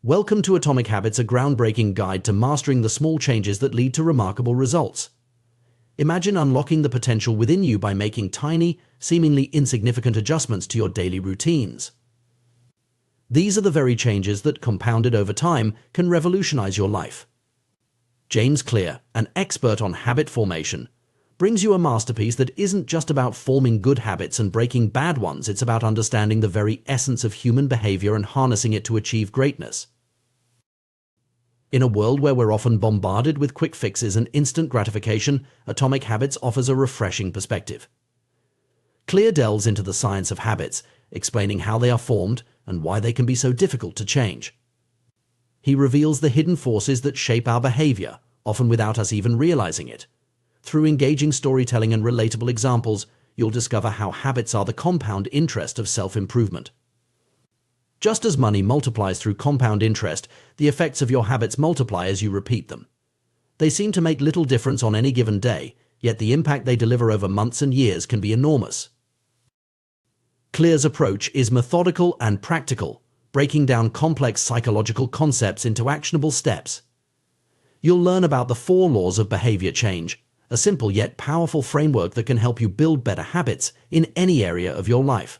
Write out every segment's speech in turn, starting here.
Welcome to Atomic Habits, a groundbreaking guide to mastering the small changes that lead to remarkable results. Imagine unlocking the potential within you by making tiny, seemingly insignificant adjustments to your daily routines. These are the very changes that, compounded over time, can revolutionize your life. James Clear, an expert on habit formation, brings you a masterpiece that isn't just about forming good habits and breaking bad ones. It's about understanding the very essence of human behavior and harnessing it to achieve greatness. In a world where we're often bombarded with quick fixes and instant gratification, Atomic Habits offers a refreshing perspective. Clear delves into the science of habits, explaining how they are formed and why they can be so difficult to change. He reveals the hidden forces that shape our behavior, often without us even realizing it. Through engaging storytelling and relatable examples, you'll discover how habits are the compound interest of self-improvement. Just as money multiplies through compound interest, the effects of your habits multiply as you repeat them. They seem to make little difference on any given day, yet the impact they deliver over months and years can be enormous. Clear's approach is methodical and practical, breaking down complex psychological concepts into actionable steps. You'll learn about the 4 laws of behavior change, a simple yet powerful framework that can help you build better habits in any area of your life.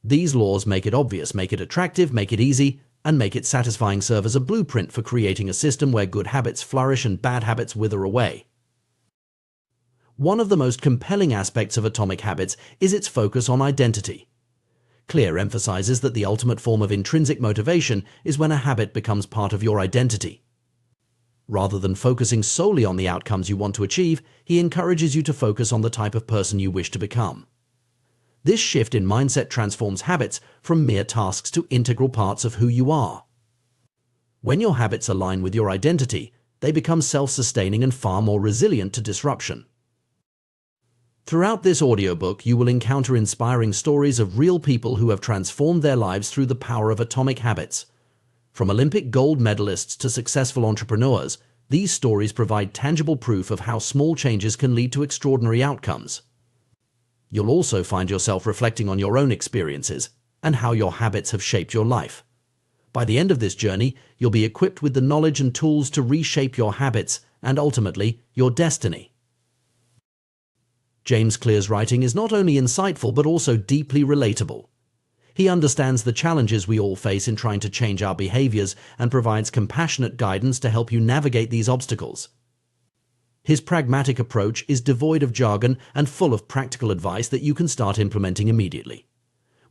These laws make it obvious, make it attractive, make it easy, and make it satisfying. Serve as a blueprint for creating a system where good habits flourish and bad habits wither away. One of the most compelling aspects of Atomic Habits is its focus on identity. Clear emphasizes that the ultimate form of intrinsic motivation is when a habit becomes part of your identity. Rather than focusing solely on the outcomes you want to achieve, he encourages you to focus on the type of person you wish to become. This shift in mindset transforms habits from mere tasks to integral parts of who you are. When your habits align with your identity, they become self-sustaining and far more resilient to disruption. Throughout this audiobook, you will encounter inspiring stories of real people who have transformed their lives through the power of Atomic Habits. From Olympic gold medalists to successful entrepreneurs, these stories provide tangible proof of how small changes can lead to extraordinary outcomes. You'll also find yourself reflecting on your own experiences and how your habits have shaped your life. By the end of this journey, you'll be equipped with the knowledge and tools to reshape your habits and ultimately your destiny. James Clear's writing is not only insightful but also deeply relatable. He understands the challenges we all face in trying to change our behaviors and provides compassionate guidance to help you navigate these obstacles. His pragmatic approach is devoid of jargon and full of practical advice that you can start implementing immediately.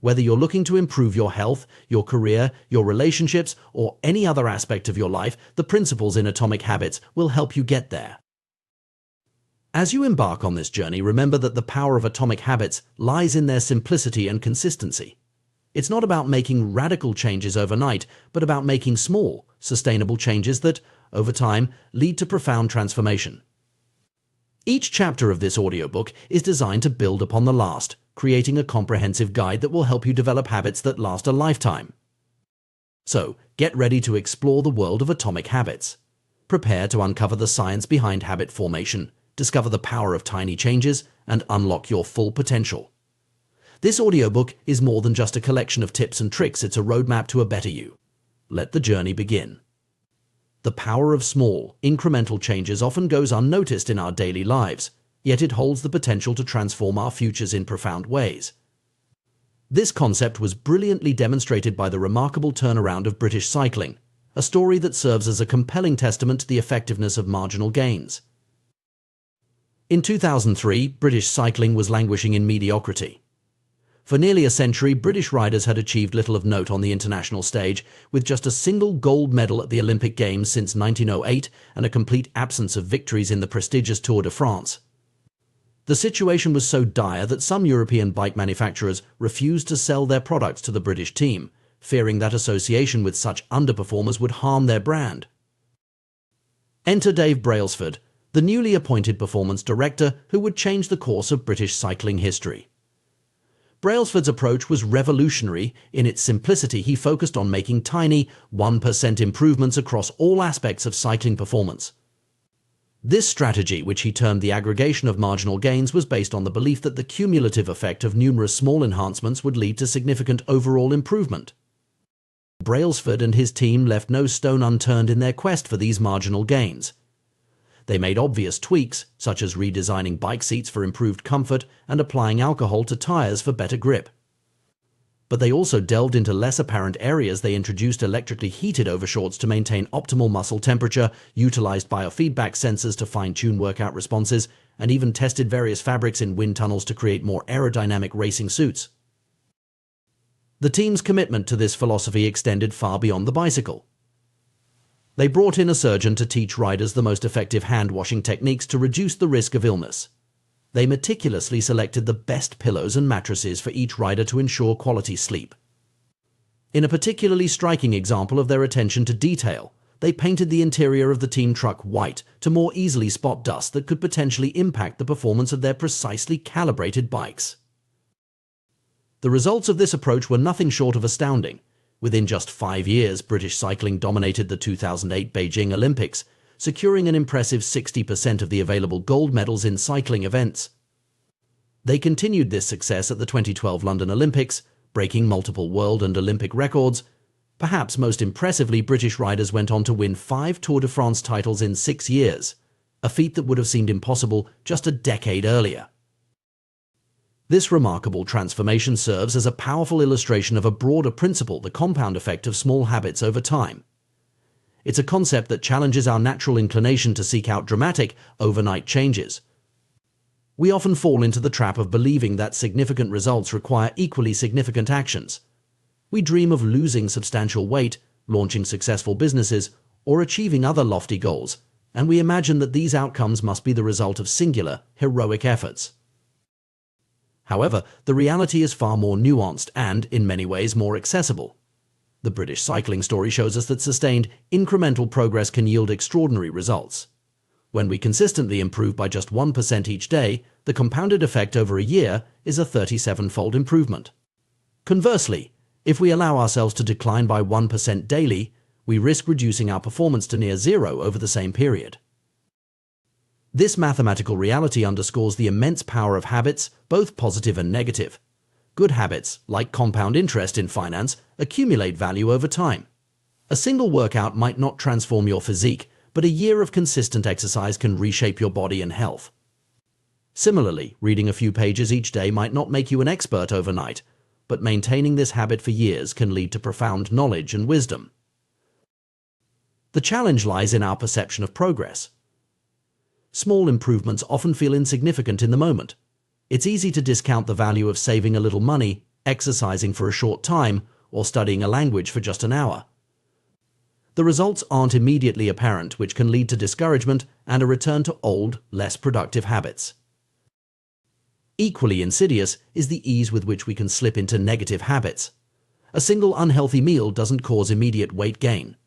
Whether you're looking to improve your health, your career, your relationships, or any other aspect of your life, the principles in Atomic Habits will help you get there. As you embark on this journey, remember that the power of Atomic Habits lies in their simplicity and consistency. It's not about making radical changes overnight, but about making small, sustainable changes that, over time, lead to profound transformation. Each chapter of this audiobook is designed to build upon the last, creating a comprehensive guide that will help you develop habits that last a lifetime. So, get ready to explore the world of Atomic Habits. Prepare to uncover the science behind habit formation, discover the power of tiny changes, and unlock your full potential. This audiobook is more than just a collection of tips and tricks, it's a roadmap to a better you. Let the journey begin. The power of small, incremental changes often goes unnoticed in our daily lives, yet it holds the potential to transform our futures in profound ways. This concept was brilliantly demonstrated by the remarkable turnaround of British cycling, a story that serves as a compelling testament to the effectiveness of marginal gains. In 2003, British cycling was languishing in mediocrity. For nearly a century, British riders had achieved little of note on the international stage, with just a single gold medal at the Olympic Games since 1908 and a complete absence of victories in the prestigious Tour de France. The situation was so dire that some European bike manufacturers refused to sell their products to the British team, fearing that association with such underperformers would harm their brand. Enter Dave Brailsford, the newly appointed performance director who would change the course of British cycling history. Brailsford's approach was revolutionary. In its simplicity, he focused on making tiny, 1% improvements across all aspects of cycling performance. This strategy, which he termed the aggregation of marginal gains, was based on the belief that the cumulative effect of numerous small enhancements would lead to significant overall improvement. Brailsford and his team left no stone unturned in their quest for these marginal gains. They made obvious tweaks, such as redesigning bike seats for improved comfort and applying alcohol to tires for better grip. But they also delved into less apparent areas. They introduced electrically heated overshorts to maintain optimal muscle temperature, utilized biofeedback sensors to fine-tune workout responses, and even tested various fabrics in wind tunnels to create more aerodynamic racing suits. The team's commitment to this philosophy extended far beyond the bicycle. They brought in a surgeon to teach riders the most effective hand-washing techniques to reduce the risk of illness. They meticulously selected the best pillows and mattresses for each rider to ensure quality sleep. In a particularly striking example of their attention to detail, they painted the interior of the team truck white to more easily spot dust that could potentially impact the performance of their precisely calibrated bikes. The results of this approach were nothing short of astounding. Within just 5 years, British cycling dominated the 2008 Beijing Olympics, securing an impressive 60% of the available gold medals in cycling events. They continued this success at the 2012 London Olympics, breaking multiple world and Olympic records. Perhaps most impressively, British riders went on to win 5 Tour de France titles in 6 years, a feat that would have seemed impossible just a decade earlier. This remarkable transformation serves as a powerful illustration of a broader principle, the compound effect of small habits over time. It's a concept that challenges our natural inclination to seek out dramatic, overnight changes. We often fall into the trap of believing that significant results require equally significant actions. We dream of losing substantial weight, launching successful businesses, or achieving other lofty goals, and we imagine that these outcomes must be the result of singular, heroic efforts. However, the reality is far more nuanced and, in many ways, more accessible. The British cycling story shows us that sustained, incremental progress can yield extraordinary results. When we consistently improve by just 1% each day, the compounded effect over a year is a 37-fold improvement. Conversely, if we allow ourselves to decline by 1% daily, we risk reducing our performance to near zero over the same period. This mathematical reality underscores the immense power of habits, both positive and negative. Good habits, like compound interest in finance, accumulate value over time. A single workout might not transform your physique, but a year of consistent exercise can reshape your body and health. Similarly, reading a few pages each day might not make you an expert overnight, but maintaining this habit for years can lead to profound knowledge and wisdom. The challenge lies in our perception of progress. Small improvements often feel insignificant in the moment. It's easy to discount the value of saving a little money, exercising for a short time, or studying a language for just an hour. The results aren't immediately apparent, which can lead to discouragement and a return to old, less productive habits. Equally insidious is the ease with which we can slip into negative habits. A single unhealthy meal doesn't cause immediate weight gain.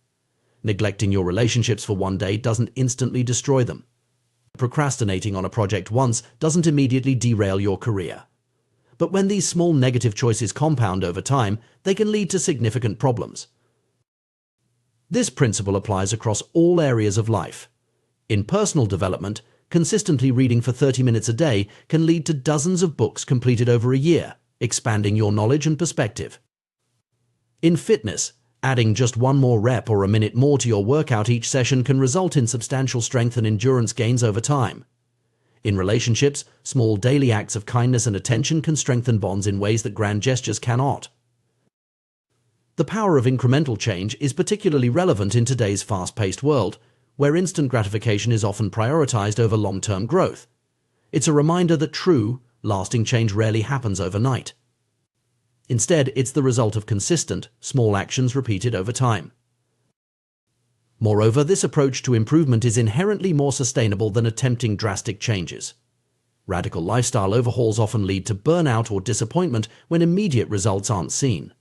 Neglecting your relationships for one day doesn't instantly destroy them. Procrastinating on a project once doesn't immediately derail your career. But when these small negative choices compound over time, they can lead to significant problems. This principle applies across all areas of life. In personal development, consistently reading for 30 minutes a day can lead to dozens of books completed over a year, expanding your knowledge and perspective. In fitness, adding just one more rep or a minute more to your workout each session can result in substantial strength and endurance gains over time. In relationships, small daily acts of kindness and attention can strengthen bonds in ways that grand gestures cannot. The power of incremental change is particularly relevant in today's fast-paced world, where instant gratification is often prioritized over long-term growth. It's a reminder that true, lasting change rarely happens overnight. Instead, it's the result of consistent, small actions repeated over time. Moreover, this approach to improvement is inherently more sustainable than attempting drastic changes. Radical lifestyle overhauls often lead to burnout or disappointment when immediate results aren't seen.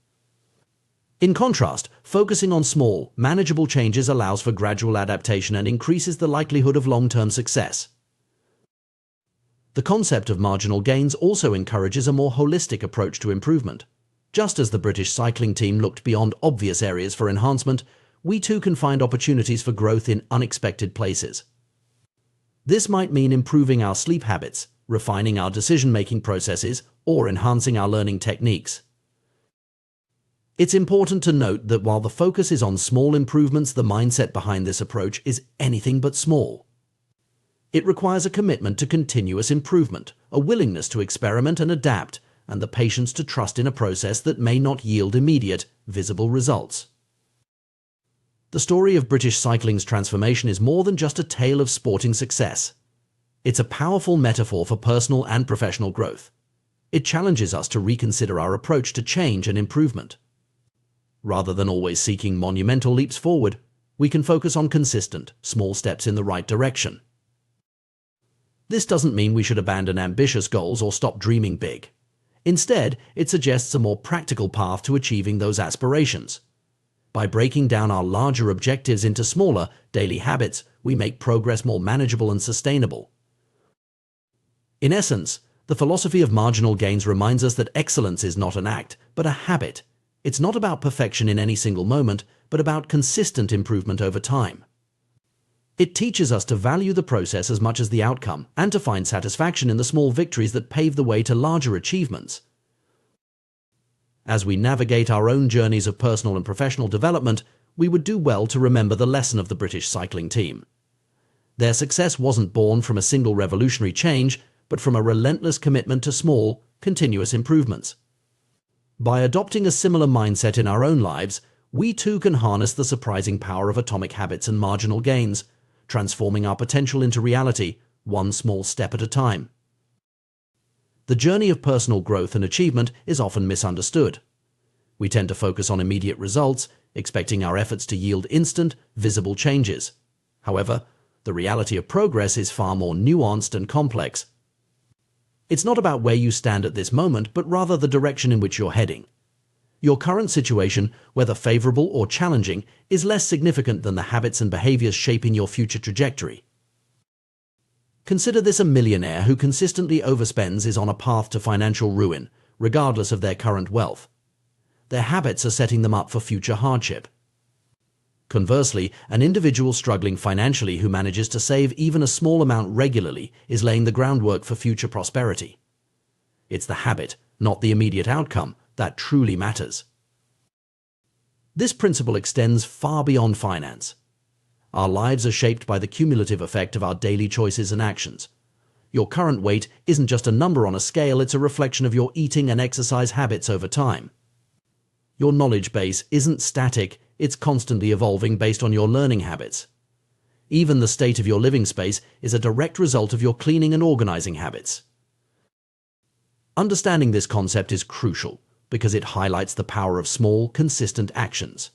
In contrast, focusing on small, manageable changes allows for gradual adaptation and increases the likelihood of long-term success. The concept of marginal gains also encourages a more holistic approach to improvement. Just as the British cycling team looked beyond obvious areas for enhancement, we too can find opportunities for growth in unexpected places. This might mean improving our sleep habits, refining our decision-making processes, or enhancing our learning techniques. It's important to note that while the focus is on small improvements, the mindset behind this approach is anything but small. It requires a commitment to continuous improvement, a willingness to experiment and adapt, and the patience to trust in a process that may not yield immediate, visible results. The story of British cycling's transformation is more than just a tale of sporting success. It's a powerful metaphor for personal and professional growth. It challenges us to reconsider our approach to change and improvement. Rather than always seeking monumental leaps forward, we can focus on consistent, small steps in the right direction. This doesn't mean we should abandon ambitious goals or stop dreaming big. Instead, it suggests a more practical path to achieving those aspirations. By breaking down our larger objectives into smaller, daily habits, we make progress more manageable and sustainable. In essence, the philosophy of marginal gains reminds us that excellence is not an act, but a habit. It's not about perfection in any single moment, but about consistent improvement over time. It teaches us to value the process as much as the outcome, and to find satisfaction in the small victories that pave the way to larger achievements. As we navigate our own journeys of personal and professional development, we would do well to remember the lesson of the British cycling team. Their success wasn't born from a single revolutionary change, but from a relentless commitment to small, continuous improvements. By adopting a similar mindset in our own lives, we too can harness the surprising power of atomic habits and marginal gains, transforming our potential into reality, one small step at a time. The journey of personal growth and achievement is often misunderstood. We tend to focus on immediate results, expecting our efforts to yield instant, visible changes. However, the reality of progress is far more nuanced and complex. It's not about where you stand at this moment, but rather the direction in which you're heading. Your current situation, whether favorable or challenging, is less significant than the habits and behaviors shaping your future trajectory. Consider this: a millionaire who consistently overspends is on a path to financial ruin, regardless of their current wealth. Their habits are setting them up for future hardship. Conversely, an individual struggling financially who manages to save even a small amount regularly is laying the groundwork for future prosperity. It's the habit, not the immediate outcome, that truly matters. This principle extends far beyond finance. Our lives are shaped by the cumulative effect of our daily choices and actions. Your current weight isn't just a number on a scale, it's a reflection of your eating and exercise habits over time. Your knowledge base isn't static, it's constantly evolving based on your learning habits. Even the state of your living space is a direct result of your cleaning and organizing habits. Understanding this concept is crucial because it highlights the power of small, consistent actions.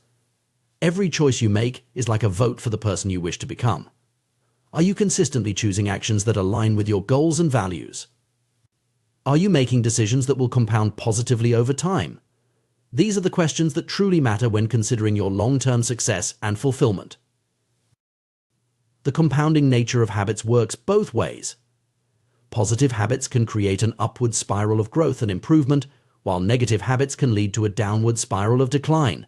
Every choice you make is like a vote for the person you wish to become. Are you consistently choosing actions that align with your goals and values? Are you making decisions that will compound positively over time? These are the questions that truly matter when considering your long-term success and fulfillment. The compounding nature of habits works both ways. Positive habits can create an upward spiral of growth and improvement, while negative habits can lead to a downward spiral of decline.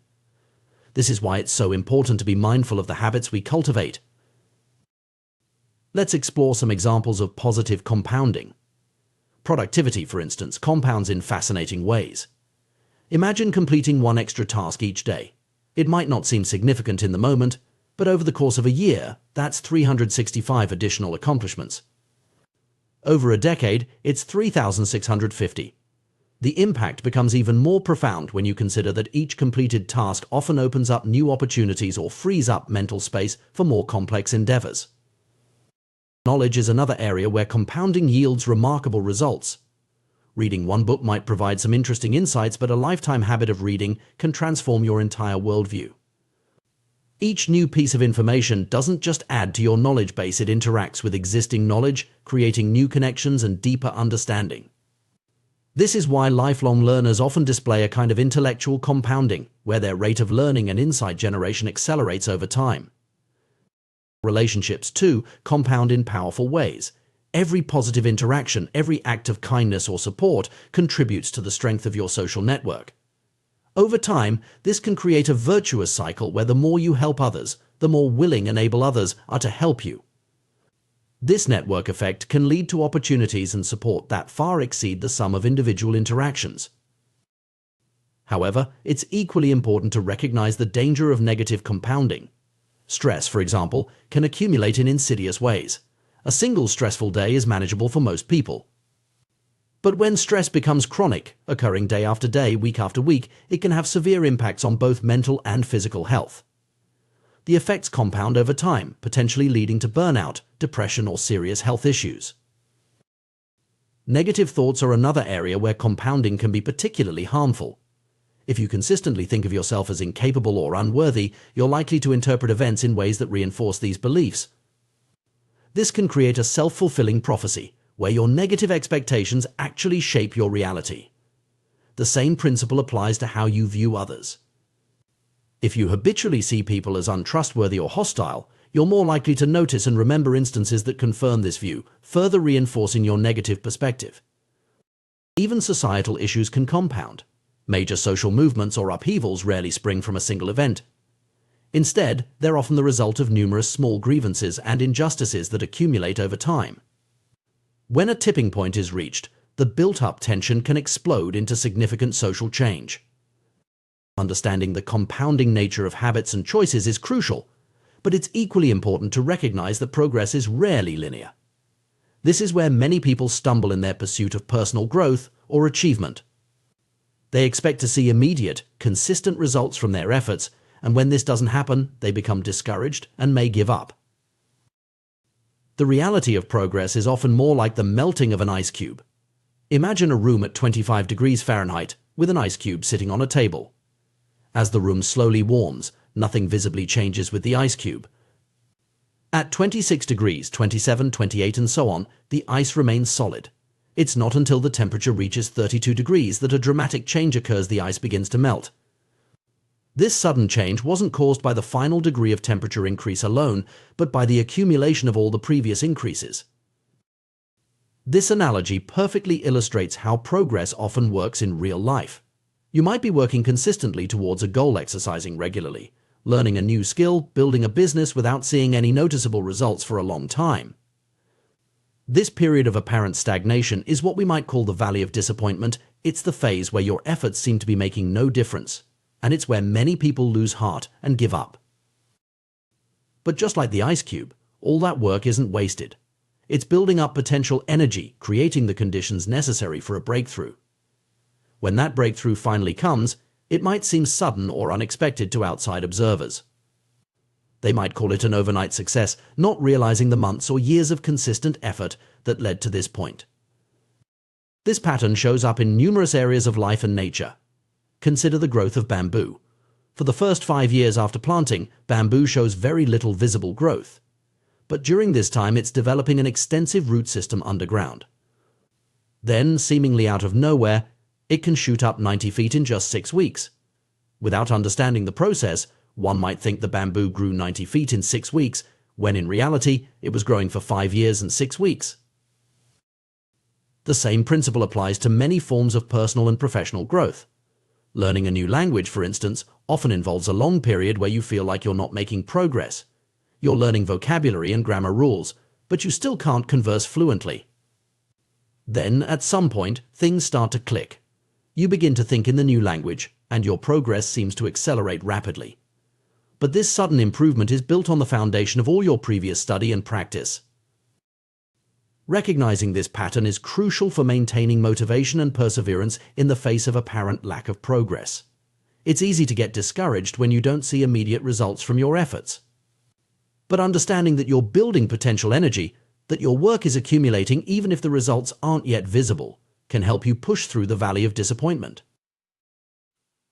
This is why it's so important to be mindful of the habits we cultivate. Let's explore some examples of positive compounding. Productivity, for instance, compounds in fascinating ways. Imagine completing one extra task each day. It might not seem significant in the moment, but over the course of a year, that's 365 additional accomplishments. Over a decade, it's 3,650. The impact becomes even more profound when you consider that each completed task often opens up new opportunities or frees up mental space for more complex endeavors. Knowledge is another area where compounding yields remarkable results. Reading one book might provide some interesting insights, but a lifetime habit of reading can transform your entire worldview. Each new piece of information doesn't just add to your knowledge base, it interacts with existing knowledge, creating new connections and deeper understanding. This is why lifelong learners often display a kind of intellectual compounding, where their rate of learning and insight generation accelerates over time. Relationships, too, compound in powerful ways. Every positive interaction, every act of kindness or support contributes to the strength of your social network. Over time, this can create a virtuous cycle where the more you help others, the more willing and able others are to help you. This network effect can lead to opportunities and support that far exceed the sum of individual interactions. However, it's equally important to recognize the danger of negative compounding. Stress, for example, can accumulate in insidious ways. A single stressful day is manageable for most people. But when stress becomes chronic, occurring day after day, week after week, it can have severe impacts on both mental and physical health. The effects compound over time, potentially leading to burnout, depression, or serious health issues. Negative thoughts are another area where compounding can be particularly harmful. If you consistently think of yourself as incapable or unworthy, you're likely to interpret events in ways that reinforce these beliefs. This can create a self-fulfilling prophecy, where your negative expectations actually shape your reality. The same principle applies to how you view others. If you habitually see people as untrustworthy or hostile, you're more likely to notice and remember instances that confirm this view, further reinforcing your negative perspective. Even societal issues can compound. Major social movements or upheavals rarely spring from a single event. Instead, they're often the result of numerous small grievances and injustices that accumulate over time. When a tipping point is reached, the built-up tension can explode into significant social change. Understanding the compounding nature of habits and choices is crucial, but it's equally important to recognize that progress is rarely linear. This is where many people stumble in their pursuit of personal growth or achievement. They expect to see immediate, consistent results from their efforts, and when this doesn't happen, they become discouraged and may give up. The reality of progress is often more like the melting of an ice cube. Imagine a room at 25 degrees Fahrenheit with an ice cube sitting on a table. As the room slowly warms, nothing visibly changes with the ice cube. At 26 degrees, 27, 28 and so on, the ice remains solid. It's not until the temperature reaches 32 degrees that a dramatic change occurs. The ice begins to melt. This sudden change wasn't caused by the final degree of temperature increase alone, but by the accumulation of all the previous increases. This analogy perfectly illustrates how progress often works in real life. You might be working consistently towards a goal, exercising regularly, learning a new skill, building a business without seeing any noticeable results for a long time. This period of apparent stagnation is what we might call the valley of disappointment. It's the phase where your efforts seem to be making no difference, and it's where many people lose heart and give up. But just like the ice cube, all that work isn't wasted. It's building up potential energy, creating the conditions necessary for a breakthrough. When that breakthrough finally comes, it might seem sudden or unexpected to outside observers. They might call it an overnight success, not realizing the months or years of consistent effort that led to this point. This pattern shows up in numerous areas of life and nature. Consider the growth of bamboo. For the first 5 years after planting, bamboo shows very little visible growth. But during this time, it's developing an extensive root system underground. Then, seemingly out of nowhere, it can shoot up 90 feet in just 6 weeks. Without understanding the process, one might think the bamboo grew 90 feet in 6 weeks, when in reality, it was growing for 5 years and 6 weeks. The same principle applies to many forms of personal and professional growth. Learning a new language, for instance, often involves a long period where you feel like you're not making progress. You're learning vocabulary and grammar rules, but you still can't converse fluently. Then, at some point, things start to click. You begin to think in the new language, and your progress seems to accelerate rapidly. But this sudden improvement is built on the foundation of all your previous study and practice. Recognizing this pattern is crucial for maintaining motivation and perseverance in the face of apparent lack of progress. It's easy to get discouraged when you don't see immediate results from your efforts. But understanding that you're building potential energy, that your work is accumulating even if the results aren't yet visible, can help you push through the valley of disappointment.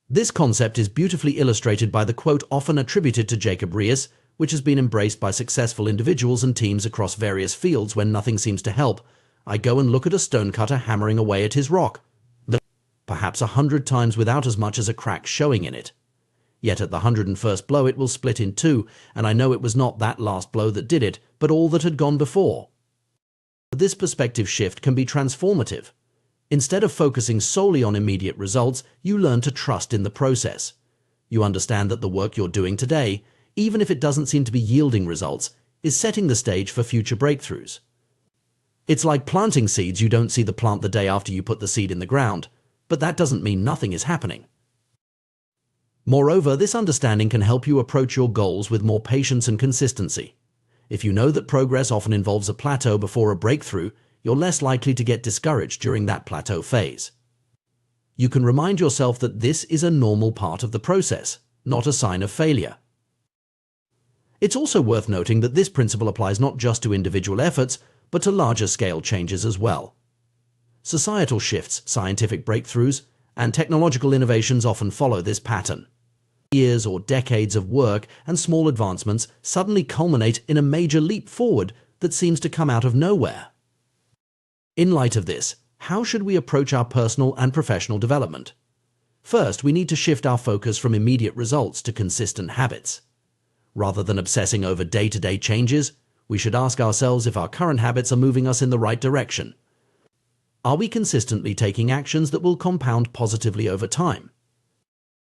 This concept is beautifully illustrated by the quote often attributed to Jacob Riis, which has been embraced by successful individuals and teams across various fields. When nothing seems to help, I go and look at a stonecutter hammering away at his rock, perhaps 100 times without as much as a crack showing in it. Yet at the 101st blow it will split in two, and I know it was not that last blow that did it, but all that had gone before. This perspective shift can be transformative. Instead of focusing solely on immediate results, you learn to trust in the process. You understand that the work you're doing today, even if it doesn't seem to be yielding results, is setting the stage for future breakthroughs. It's like planting seeds. You don't see the plant the day after you put the seed in the ground, but that doesn't mean nothing is happening. Moreover, this understanding can help you approach your goals with more patience and consistency. If you know that progress often involves a plateau before a breakthrough, you're less likely to get discouraged during that plateau phase. You can remind yourself that this is a normal part of the process, not a sign of failure. It's also worth noting that this principle applies not just to individual efforts, but to larger scale changes as well. Societal shifts, scientific breakthroughs, and technological innovations often follow this pattern. Years or decades of work and small advancements suddenly culminate in a major leap forward that seems to come out of nowhere. In light of this, how should we approach our personal and professional development? First, we need to shift our focus from immediate results to consistent habits. Rather than obsessing over day-to-day changes, we should ask ourselves if our current habits are moving us in the right direction. Are we consistently taking actions that will compound positively over time?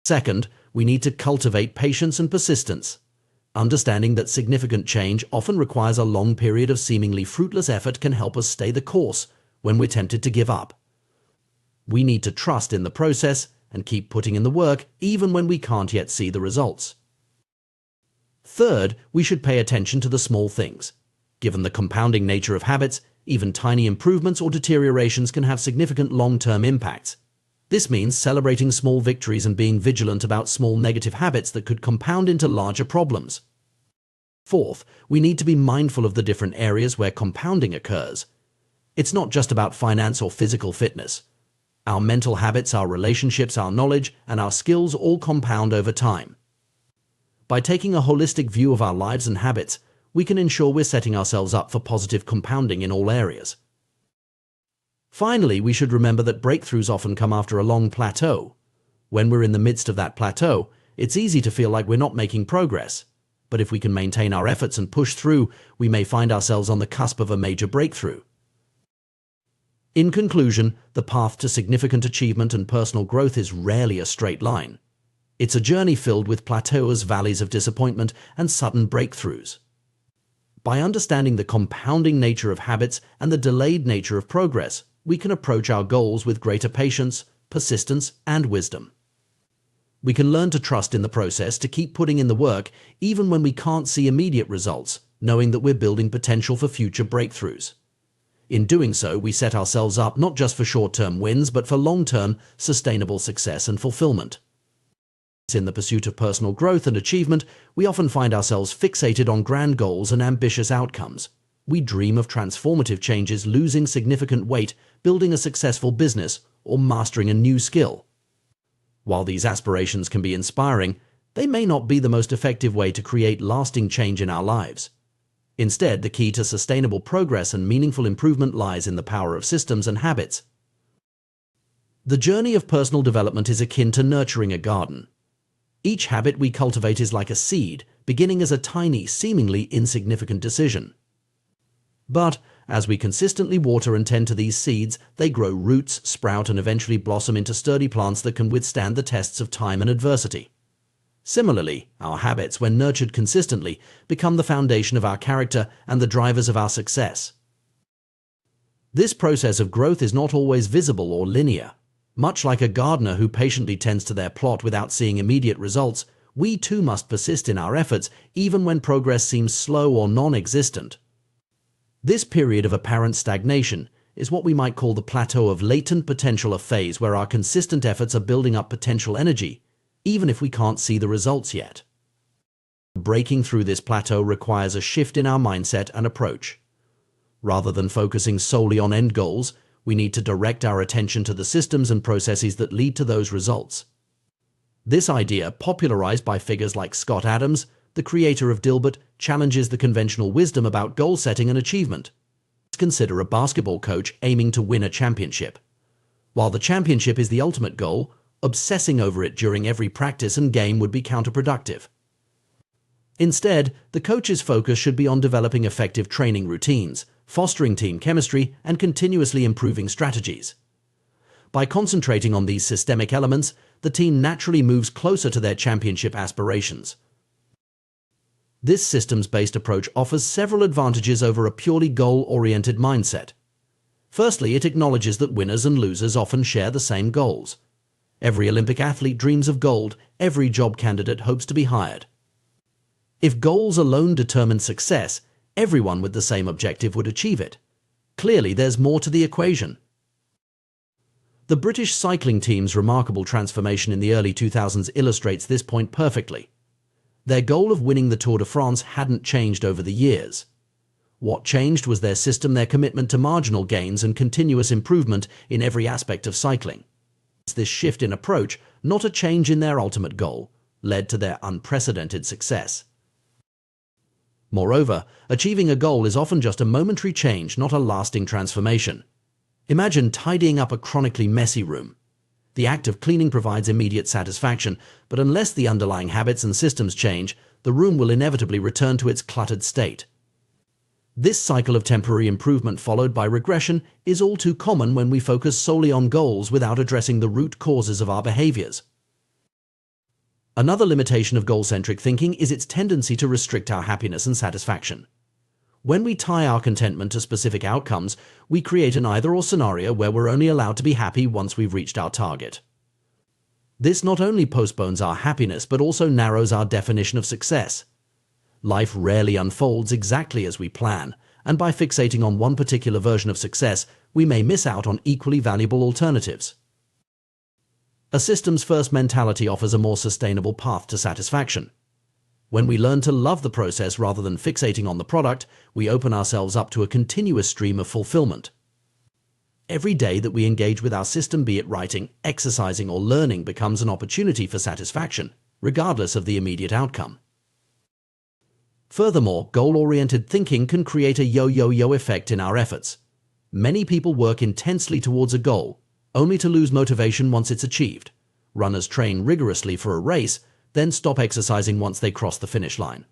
Second, we need to cultivate patience and persistence. Understanding that significant change often requires a long period of seemingly fruitless effort can help us stay the course when we're tempted to give up. We need to trust in the process and keep putting in the work even when we can't yet see the results. Third, we should pay attention to the small things. Given the compounding nature of habits, even tiny improvements or deteriorations can have significant long-term impacts. This means celebrating small victories and being vigilant about small negative habits that could compound into larger problems. Fourth, we need to be mindful of the different areas where compounding occurs. It's not just about finance or physical fitness. Our mental habits, our relationships, our knowledge, and our skills all compound over time. By taking a holistic view of our lives and habits, we can ensure we're setting ourselves up for positive compounding in all areas. Finally, we should remember that breakthroughs often come after a long plateau. When we're in the midst of that plateau, it's easy to feel like we're not making progress. But if we can maintain our efforts and push through, we may find ourselves on the cusp of a major breakthrough. In conclusion, the path to significant achievement and personal growth is rarely a straight line. It's a journey filled with plateaus, valleys of disappointment, and sudden breakthroughs. By understanding the compounding nature of habits and the delayed nature of progress, we can approach our goals with greater patience, persistence, and wisdom. We can learn to trust in the process, to keep putting in the work even when we can't see immediate results, knowing that we're building potential for future breakthroughs. In doing so, we set ourselves up not just for short-term wins, but for long-term, sustainable success and fulfillment. In the pursuit of personal growth and achievement, we often find ourselves fixated on grand goals and ambitious outcomes. We dream of transformative changes, losing significant weight, building a successful business, or mastering a new skill. While these aspirations can be inspiring, they may not be the most effective way to create lasting change in our lives. Instead, the key to sustainable progress and meaningful improvement lies in the power of systems and habits. The journey of personal development is akin to nurturing a garden. Each habit we cultivate is like a seed, beginning as a tiny, seemingly insignificant decision. But as we consistently water and tend to these seeds, they grow roots, sprout, and eventually blossom into sturdy plants that can withstand the tests of time and adversity. Similarly, our habits, when nurtured consistently, become the foundation of our character and the drivers of our success. This process of growth is not always visible or linear. Much like a gardener who patiently tends to their plot without seeing immediate results, we too must persist in our efforts even when progress seems slow or non-existent. This period of apparent stagnation is what we might call the plateau of latent potential, a phase where our consistent efforts are building up potential energy, even if we can't see the results yet. Breaking through this plateau requires a shift in our mindset and approach. Rather than focusing solely on end goals, we need to direct our attention to the systems and processes that lead to those results. This idea, popularized by figures like Scott Adams, the creator of Dilbert, challenges the conventional wisdom about goal setting and achievement. Consider a basketball coach aiming to win a championship. While the championship is the ultimate goal, obsessing over it during every practice and game would be counterproductive. Instead, the coach's focus should be on developing effective training routines, fostering team chemistry, and continuously improving strategies. By concentrating on these systemic elements, the team naturally moves closer to their championship aspirations. This systems-based approach offers several advantages over a purely goal-oriented mindset. Firstly, it acknowledges that winners and losers often share the same goals. Every Olympic athlete dreams of gold. Every job candidate hopes to be hired. If goals alone determined success, everyone with the same objective would achieve it. Clearly, there's more to the equation. The British cycling team's remarkable transformation in the early 2000s illustrates this point perfectly. Their goal of winning the Tour de France hadn't changed over the years. What changed was their system, their commitment to marginal gains and continuous improvement in every aspect of cycling. This shift in approach, not a change in their ultimate goal, led to their unprecedented success. Moreover, achieving a goal is often just a momentary change, not a lasting transformation. Imagine tidying up a chronically messy room. The act of cleaning provides immediate satisfaction, but unless the underlying habits and systems change, the room will inevitably return to its cluttered state. This cycle of temporary improvement followed by regression is all too common when we focus solely on goals without addressing the root causes of our behaviors. Another limitation of goal-centric thinking is its tendency to restrict our happiness and satisfaction. When we tie our contentment to specific outcomes, we create an either-or scenario where we're only allowed to be happy once we've reached our target. This not only postpones our happiness but also narrows our definition of success. Life rarely unfolds exactly as we plan, and by fixating on one particular version of success, we may miss out on equally valuable alternatives. A systems-first mentality offers a more sustainable path to satisfaction. When we learn to love the process rather than fixating on the product, we open ourselves up to a continuous stream of fulfillment. Every day that we engage with our system, be it writing, exercising, or learning, becomes an opportunity for satisfaction, regardless of the immediate outcome. Furthermore, goal-oriented thinking can create a yo-yo-yo effect in our efforts. Many people work intensely towards a goal, only to lose motivation once it's achieved. Runners train rigorously for a race, then stop exercising once they cross the finish line.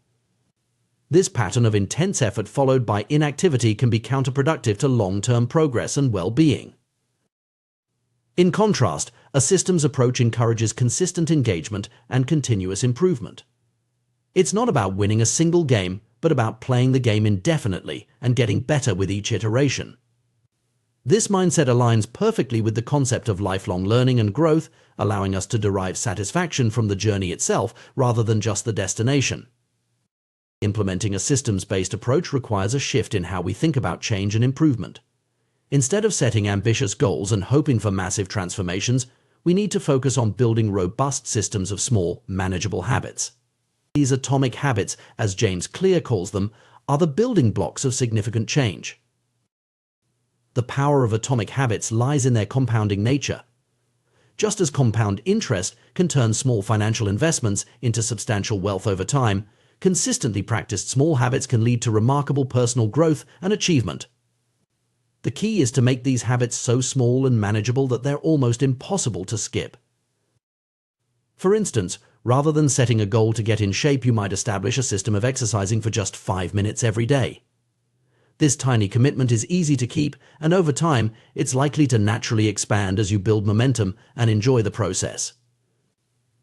This pattern of intense effort followed by inactivity can be counterproductive to long-term progress and well-being. In contrast, a systems approach encourages consistent engagement and continuous improvement. It's not about winning a single game, but about playing the game indefinitely and getting better with each iteration. This mindset aligns perfectly with the concept of lifelong learning and growth, allowing us to derive satisfaction from the journey itself rather than just the destination. Implementing a systems-based approach requires a shift in how we think about change and improvement. Instead of setting ambitious goals and hoping for massive transformations, we need to focus on building robust systems of small, manageable habits. These atomic habits, as James Clear calls them, are the building blocks of significant change. The power of atomic habits lies in their compounding nature. Just as compound interest can turn small financial investments into substantial wealth over time, consistently practiced small habits can lead to remarkable personal growth and achievement. The key is to make these habits so small and manageable that they're almost impossible to skip. For instance, rather than setting a goal to get in shape, you might establish a system of exercising for just 5 minutes every day. This tiny commitment is easy to keep, and over time, it's likely to naturally expand as you build momentum and enjoy the process.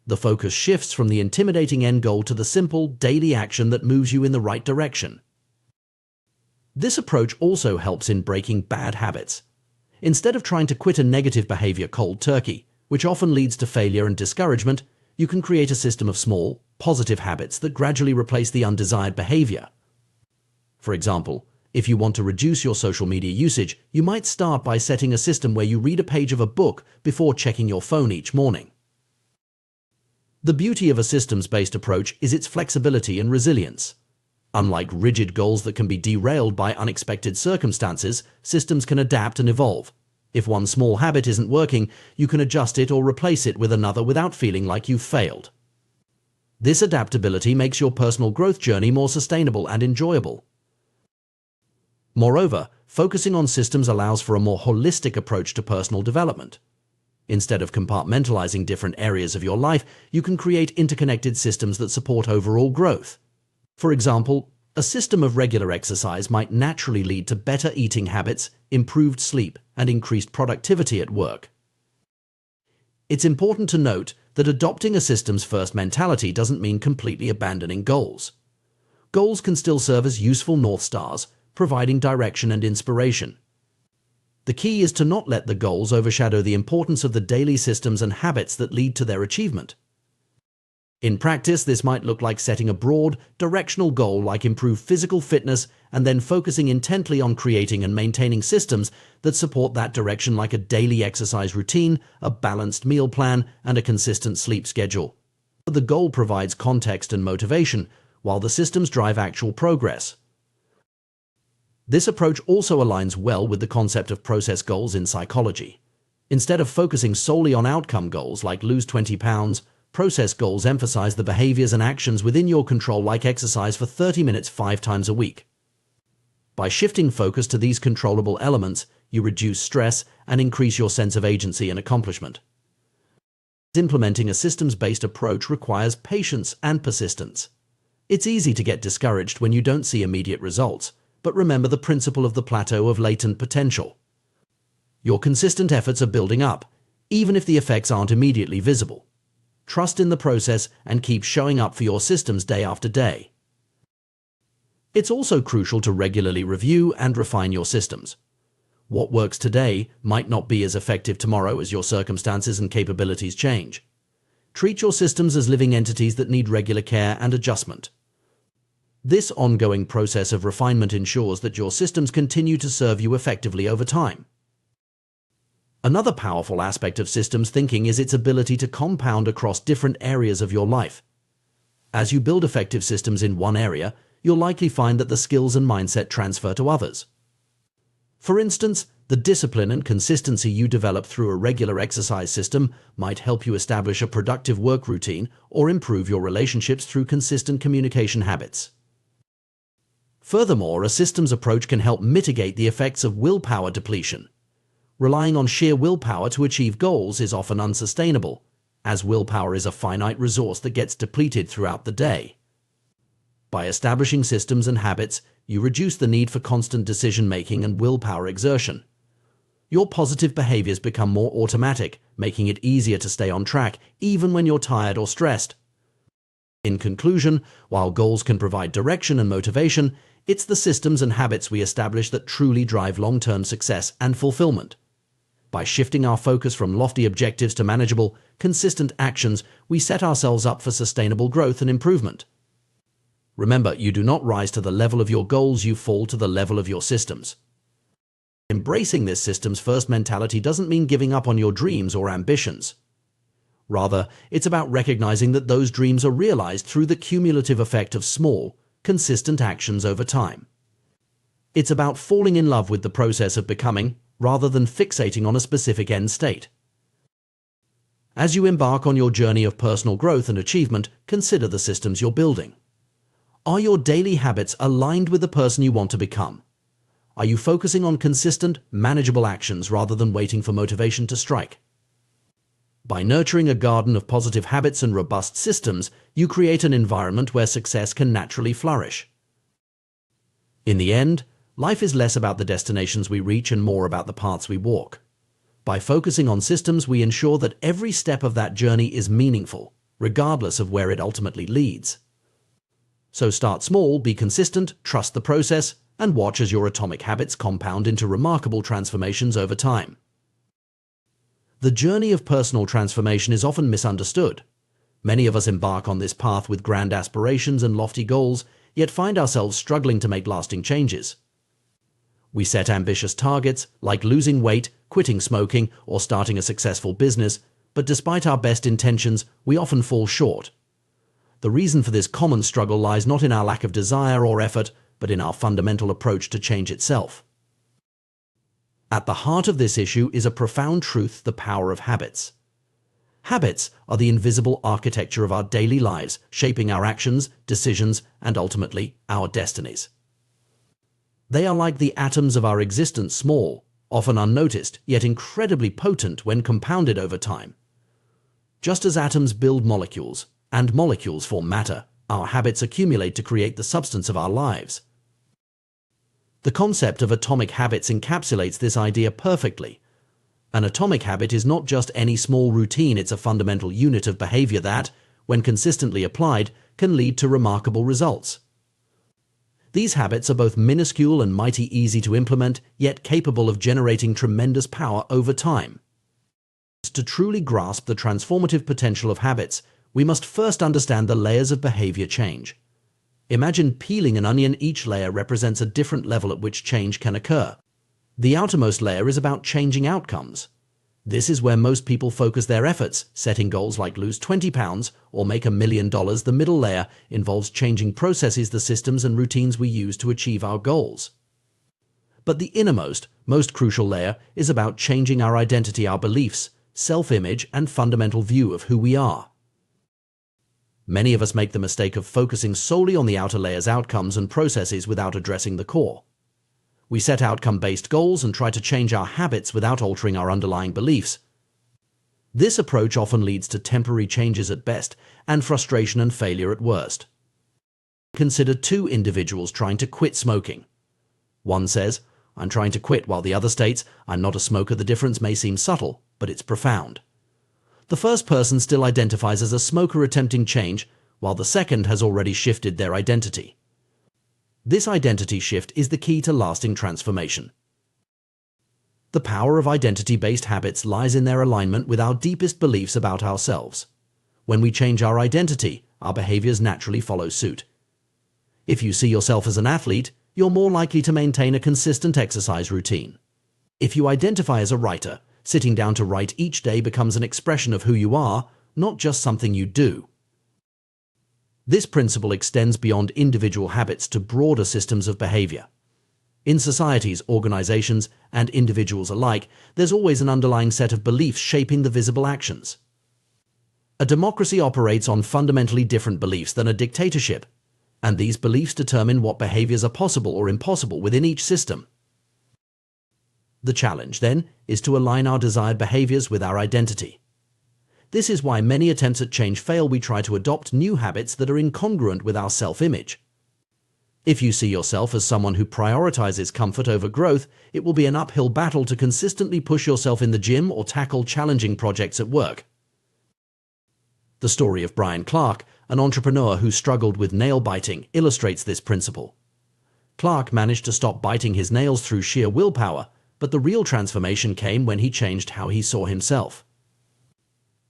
The focus shifts from the intimidating end goal to the simple, daily action that moves you in the right direction. This approach also helps in breaking bad habits. Instead of trying to quit a negative behavior cold turkey, which often leads to failure and discouragement, you can create a system of small, positive habits that gradually replace the undesired behavior. For example, if you want to reduce your social media usage, you might start by setting a system where you read a page of a book before checking your phone each morning. The beauty of a systems-based approach is its flexibility and resilience. Unlike rigid goals that can be derailed by unexpected circumstances, systems can adapt and evolve. If one small habit isn't working, you can adjust it or replace it with another without feeling like you've failed. This adaptability makes your personal growth journey more sustainable and enjoyable. Moreover, focusing on systems allows for a more holistic approach to personal development. Instead of compartmentalizing different areas of your life, you can create interconnected systems that support overall growth. For example, a system of regular exercise might naturally lead to better eating habits, improved sleep, and increased productivity at work. It's important to note that adopting a systems-first mentality doesn't mean completely abandoning goals. Goals can still serve as useful North Stars, providing direction and inspiration. The key is to not let the goals overshadow the importance of the daily systems and habits that lead to their achievement. In practice, this might look like setting a broad, directional goal like improved physical fitness and then focusing intently on creating and maintaining systems that support that direction, like a daily exercise routine, a balanced meal plan, and a consistent sleep schedule. The goal provides context and motivation, while the systems drive actual progress. This approach also aligns well with the concept of process goals in psychology. Instead of focusing solely on outcome goals like lose 20 pounds, process goals emphasize the behaviors and actions within your control, like exercise for 30 minutes 5 times a week. By shifting focus to these controllable elements, you reduce stress and increase your sense of agency and accomplishment. Implementing a systems-based approach requires patience and persistence. It's easy to get discouraged when you don't see immediate results, but remember the principle of the plateau of latent potential. Your consistent efforts are building up, even if the effects aren't immediately visible. Trust in the process and keep showing up for your systems day after day. It's also crucial to regularly review and refine your systems. What works today might not be as effective tomorrow as your circumstances and capabilities change. Treat your systems as living entities that need regular care and adjustment. This ongoing process of refinement ensures that your systems continue to serve you effectively over time. Another powerful aspect of systems thinking is its ability to compound across different areas of your life. As you build effective systems in one area, you'll likely find that the skills and mindset transfer to others. For instance, the discipline and consistency you develop through a regular exercise system might help you establish a productive work routine or improve your relationships through consistent communication habits. Furthermore, a systems approach can help mitigate the effects of willpower depletion. Relying on sheer willpower to achieve goals is often unsustainable, as willpower is a finite resource that gets depleted throughout the day. By establishing systems and habits, you reduce the need for constant decision-making and willpower exertion. Your positive behaviors become more automatic, making it easier to stay on track even when you're tired or stressed. In conclusion, while goals can provide direction and motivation, it's the systems and habits we establish that truly drive long-term success and fulfillment. By shifting our focus from lofty objectives to manageable, consistent actions, we set ourselves up for sustainable growth and improvement. Remember, you do not rise to the level of your goals, you fall to the level of your systems. Embracing this systems-first mentality doesn't mean giving up on your dreams or ambitions. Rather, it's about recognizing that those dreams are realized through the cumulative effect of small, consistent actions over time. It's about falling in love with the process of becoming, rather than fixating on a specific end state. As you embark on your journey of personal growth and achievement, consider the systems you're building. Are your daily habits aligned with the person you want to become? Are you focusing on consistent, manageable actions rather than waiting for motivation to strike? By nurturing a garden of positive habits and robust systems, you create an environment where success can naturally flourish. In the end, life is less about the destinations we reach and more about the paths we walk. By focusing on systems, we ensure that every step of that journey is meaningful, regardless of where it ultimately leads. So start small, be consistent, trust the process, and watch as your atomic habits compound into remarkable transformations over time. The journey of personal transformation is often misunderstood. Many of us embark on this path with grand aspirations and lofty goals, yet find ourselves struggling to make lasting changes. We set ambitious targets, like losing weight, quitting smoking, or starting a successful business, but despite our best intentions, we often fall short. The reason for this common struggle lies not in our lack of desire or effort, but in our fundamental approach to change itself. At the heart of this issue is a profound truth: the power of habits. Habits are the invisible architecture of our daily lives, shaping our actions, decisions, and ultimately, our destinies. They are like the atoms of our existence, small, often unnoticed, yet incredibly potent when compounded over time. Just as atoms build molecules, and molecules form matter, our habits accumulate to create the substance of our lives. The concept of atomic habits encapsulates this idea perfectly. An atomic habit is not just any small routine, it's a fundamental unit of behavior that, when consistently applied, can lead to remarkable results. These habits are both minuscule and mighty easy to implement, yet capable of generating tremendous power over time. To truly grasp the transformative potential of habits, we must first understand the layers of behavior change. Imagine peeling an onion. Each layer represents a different level at which change can occur. The outermost layer is about changing outcomes. This is where most people focus their efforts, setting goals like lose 20 pounds or make $1 million. The middle layer involves changing processes, the systems and routines we use to achieve our goals. But the innermost, most crucial layer is about changing our identity, our beliefs, self-image, and fundamental view of who we are. Many of us make the mistake of focusing solely on the outer layer's outcomes and processes without addressing the core. We set outcome-based goals and try to change our habits without altering our underlying beliefs. This approach often leads to temporary changes at best and frustration and failure at worst. Consider two individuals trying to quit smoking. One says, "I'm trying to quit," while the other states, "I'm not a smoker." The difference may seem subtle, but it's profound. The first person still identifies as a smoker attempting change, while the second has already shifted their identity. This identity shift is the key to lasting transformation. The power of identity-based habits lies in their alignment with our deepest beliefs about ourselves. When we change our identity, our behaviors naturally follow suit. If you see yourself as an athlete, you're more likely to maintain a consistent exercise routine. If you identify as a writer, sitting down to write each day becomes an expression of who you are, not just something you do. This principle extends beyond individual habits to broader systems of behavior. In societies, organizations, and individuals alike, there's always an underlying set of beliefs shaping the visible actions. A democracy operates on fundamentally different beliefs than a dictatorship, and these beliefs determine what behaviors are possible or impossible within each system. The challenge, then, is to align our desired behaviors with our identity. This is why many attempts at change fail. We try to adopt new habits that are incongruent with our self-image. If you see yourself as someone who prioritizes comfort over growth, it will be an uphill battle to consistently push yourself in the gym or tackle challenging projects at work. The story of Brian Clark, an entrepreneur who struggled with nail biting, illustrates this principle. Clark managed to stop biting his nails through sheer willpower, but the real transformation came when he changed how he saw himself.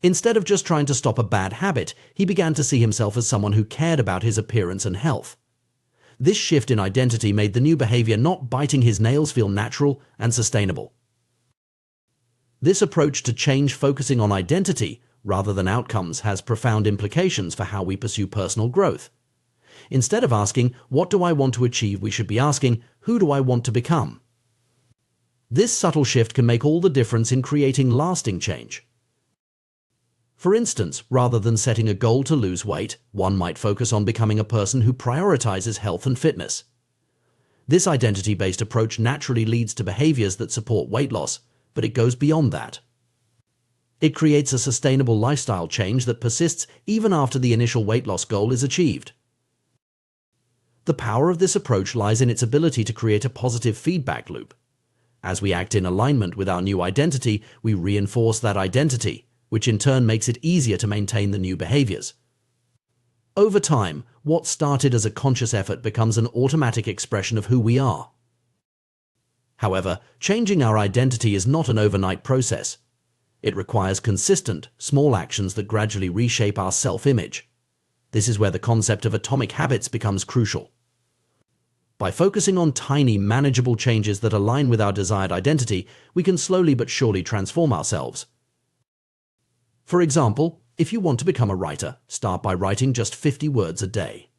Instead of just trying to stop a bad habit, he began to see himself as someone who cared about his appearance and health. This shift in identity made the new behavior, not biting his nails, feel natural and sustainable. This approach to change, focusing on identity rather than outcomes, has profound implications for how we pursue personal growth. Instead of asking, "What do I want to achieve?" we should be asking, "Who do I want to become?" This subtle shift can make all the difference in creating lasting change. For instance, rather than setting a goal to lose weight, one might focus on becoming a person who prioritizes health and fitness. This identity-based approach naturally leads to behaviors that support weight loss, but it goes beyond that. It creates a sustainable lifestyle change that persists even after the initial weight loss goal is achieved. The power of this approach lies in its ability to create a positive feedback loop. As we act in alignment with our new identity, we reinforce that identity, which in turn makes it easier to maintain the new behaviors. Over time, what started as a conscious effort becomes an automatic expression of who we are. However, changing our identity is not an overnight process. It requires consistent, small actions that gradually reshape our self-image. This is where the concept of atomic habits becomes crucial. By focusing on tiny, manageable changes that align with our desired identity, we can slowly but surely transform ourselves. For example, if you want to become a writer, start by writing just 50 words a day.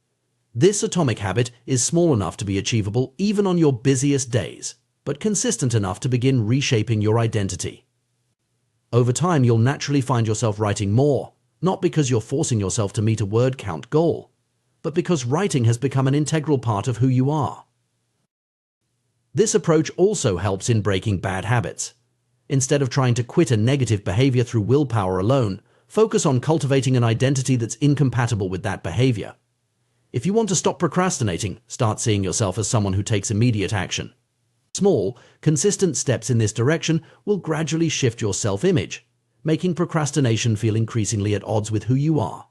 This atomic habit is small enough to be achievable even on your busiest days, but consistent enough to begin reshaping your identity. Over time, you'll naturally find yourself writing more, not because you're forcing yourself to meet a word count goal, but because writing has become an integral part of who you are. This approach also helps in breaking bad habits. Instead of trying to quit a negative behavior through willpower alone, focus on cultivating an identity that's incompatible with that behavior. If you want to stop procrastinating, start seeing yourself as someone who takes immediate action. Small, consistent steps in this direction will gradually shift your self-image, making procrastination feel increasingly at odds with who you are.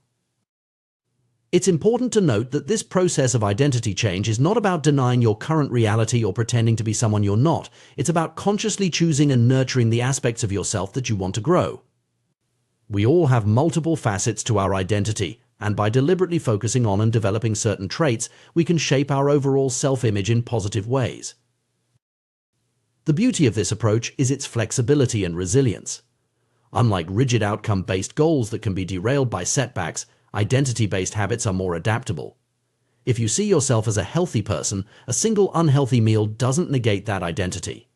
It's important to note that this process of identity change is not about denying your current reality or pretending to be someone you're not. It's about consciously choosing and nurturing the aspects of yourself that you want to grow. We all have multiple facets to our identity, and by deliberately focusing on and developing certain traits, we can shape our overall self-image in positive ways. The beauty of this approach is its flexibility and resilience. Unlike rigid outcome-based goals that can be derailed by setbacks, identity-based habits are more adaptable. If you see yourself as a healthy person, a single unhealthy meal doesn't negate that identity.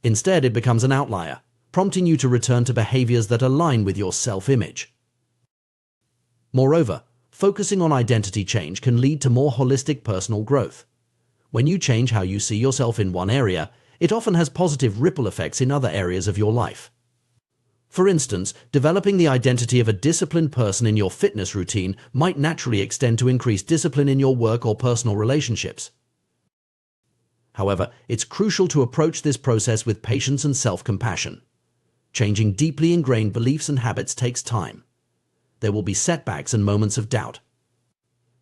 Instead, it becomes an outlier, prompting you to return to behaviors that align with your self-image. Moreover, focusing on identity change can lead to more holistic personal growth. When you change how you see yourself in one area, it often has positive ripple effects in other areas of your life. For instance, developing the identity of a disciplined person in your fitness routine might naturally extend to increased discipline in your work or personal relationships. However, it's crucial to approach this process with patience and self-compassion. Changing deeply ingrained beliefs and habits takes time. There will be setbacks and moments of doubt.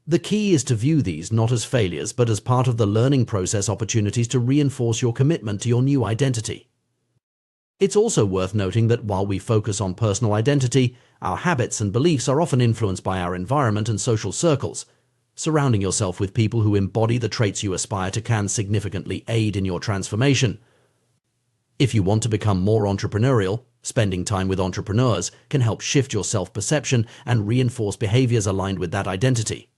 The key is to view these not as failures, but as part of the learning process, opportunities to reinforce your commitment to your new identity. It's also worth noting that while we focus on personal identity, our habits and beliefs are often influenced by our environment and social circles. Surrounding yourself with people who embody the traits you aspire to can significantly aid in your transformation. If you want to become more entrepreneurial, spending time with entrepreneurs can help shift your self-perception and reinforce behaviors aligned with that identity.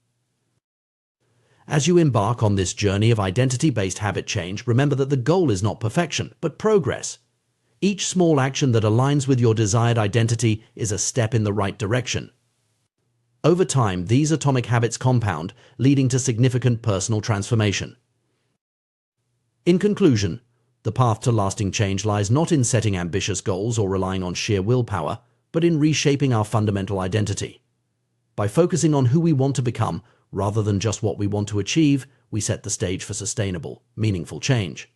As you embark on this journey of identity-based habit change, remember that the goal is not perfection, but progress. Each small action that aligns with your desired identity is a step in the right direction. Over time, these atomic habits compound, leading to significant personal transformation. In conclusion, the path to lasting change lies not in setting ambitious goals or relying on sheer willpower, but in reshaping our fundamental identity. By focusing on who we want to become, rather than just what we want to achieve, we set the stage for sustainable, meaningful change.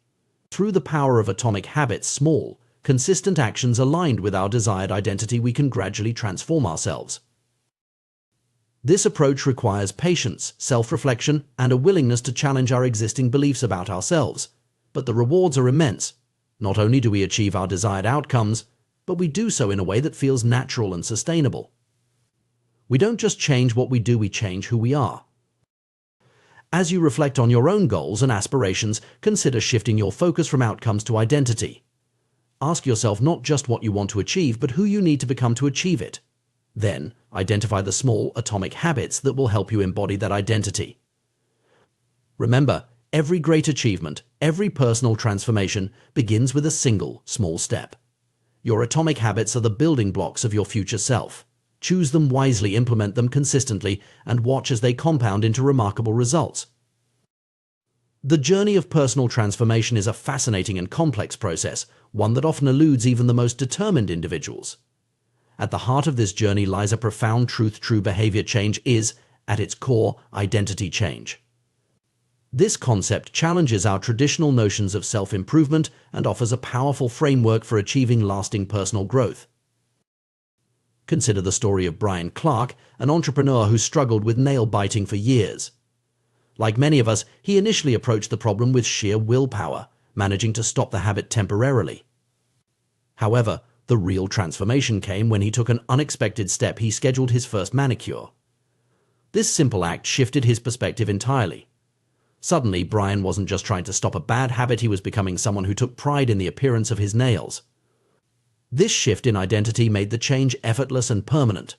Through the power of atomic habits, small, consistent actions aligned with our desired identity, we can gradually transform ourselves. This approach requires patience, self-reflection, and a willingness to challenge our existing beliefs about ourselves. But the rewards are immense. Not only do we achieve our desired outcomes, but we do so in a way that feels natural and sustainable. We don't just change what we do, we change who we are. As you reflect on your own goals and aspirations, consider shifting your focus from outcomes to identity. Ask yourself not just what you want to achieve, but who you need to become to achieve it. Then, identify the small atomic habits that will help you embody that identity. Remember, every great achievement, every personal transformation begins with a single, small step. Your atomic habits are the building blocks of your future self. Choose them wisely, implement them consistently, and watch as they compound into remarkable results. The journey of personal transformation is a fascinating and complex process, one that often eludes even the most determined individuals. At the heart of this journey lies a profound truth: true behavior change is, at its core, identity change. This concept challenges our traditional notions of self-improvement and offers a powerful framework for achieving lasting personal growth. Consider the story of Brian Clark, an entrepreneur who struggled with nail biting for years. Like many of us, he initially approached the problem with sheer willpower, managing to stop the habit temporarily. However, the real transformation came when he took an unexpected step. He scheduled his first manicure. This simple act shifted his perspective entirely. Suddenly, Brian wasn't just trying to stop a bad habit, he was becoming someone who took pride in the appearance of his nails. This shift in identity made the change effortless and permanent.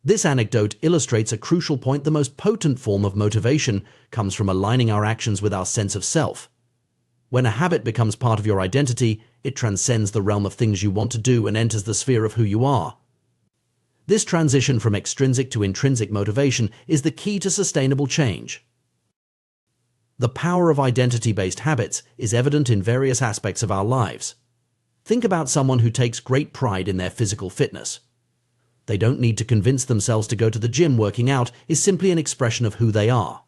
This anecdote illustrates a crucial point: the most potent form of motivation comes from aligning our actions with our sense of self. When a habit becomes part of your identity, it transcends the realm of things you want to do and enters the sphere of who you are. This transition from extrinsic to intrinsic motivation is the key to sustainable change. The power of identity-based habits is evident in various aspects of our lives. Think about someone who takes great pride in their physical fitness. They don't need to convince themselves to go to the gym. Working out is simply an expression of who they are.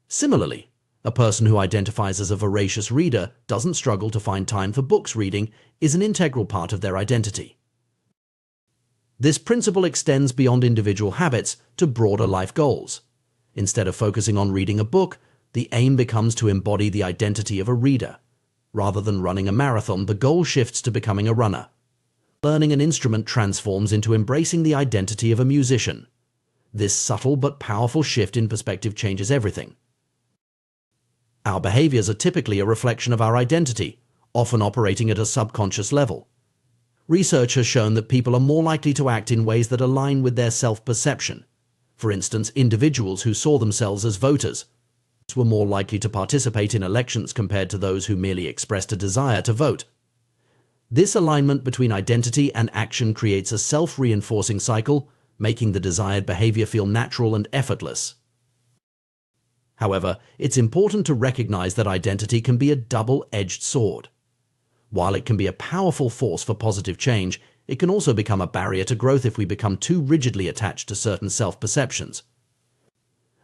Similarly, a person who identifies as a voracious reader doesn't struggle to find time for books. Reading is an integral part of their identity. This principle extends beyond individual habits to broader life goals. Instead of focusing on reading a book, the aim becomes to embody the identity of a reader. Rather than running a marathon, the goal shifts to becoming a runner. Learning an instrument transforms into embracing the identity of a musician. This subtle but powerful shift in perspective changes everything. Our behaviors are typically a reflection of our identity, often operating at a subconscious level. Research has shown that people are more likely to act in ways that align with their self-perception. For instance, individuals who saw themselves as voters were more likely to participate in elections compared to those who merely expressed a desire to vote. This alignment between identity and action creates a self-reinforcing cycle, making the desired behavior feel natural and effortless. However, it's important to recognize that identity can be a double-edged sword. While it can be a powerful force for positive change, it can also become a barrier to growth if we become too rigidly attached to certain self-perceptions.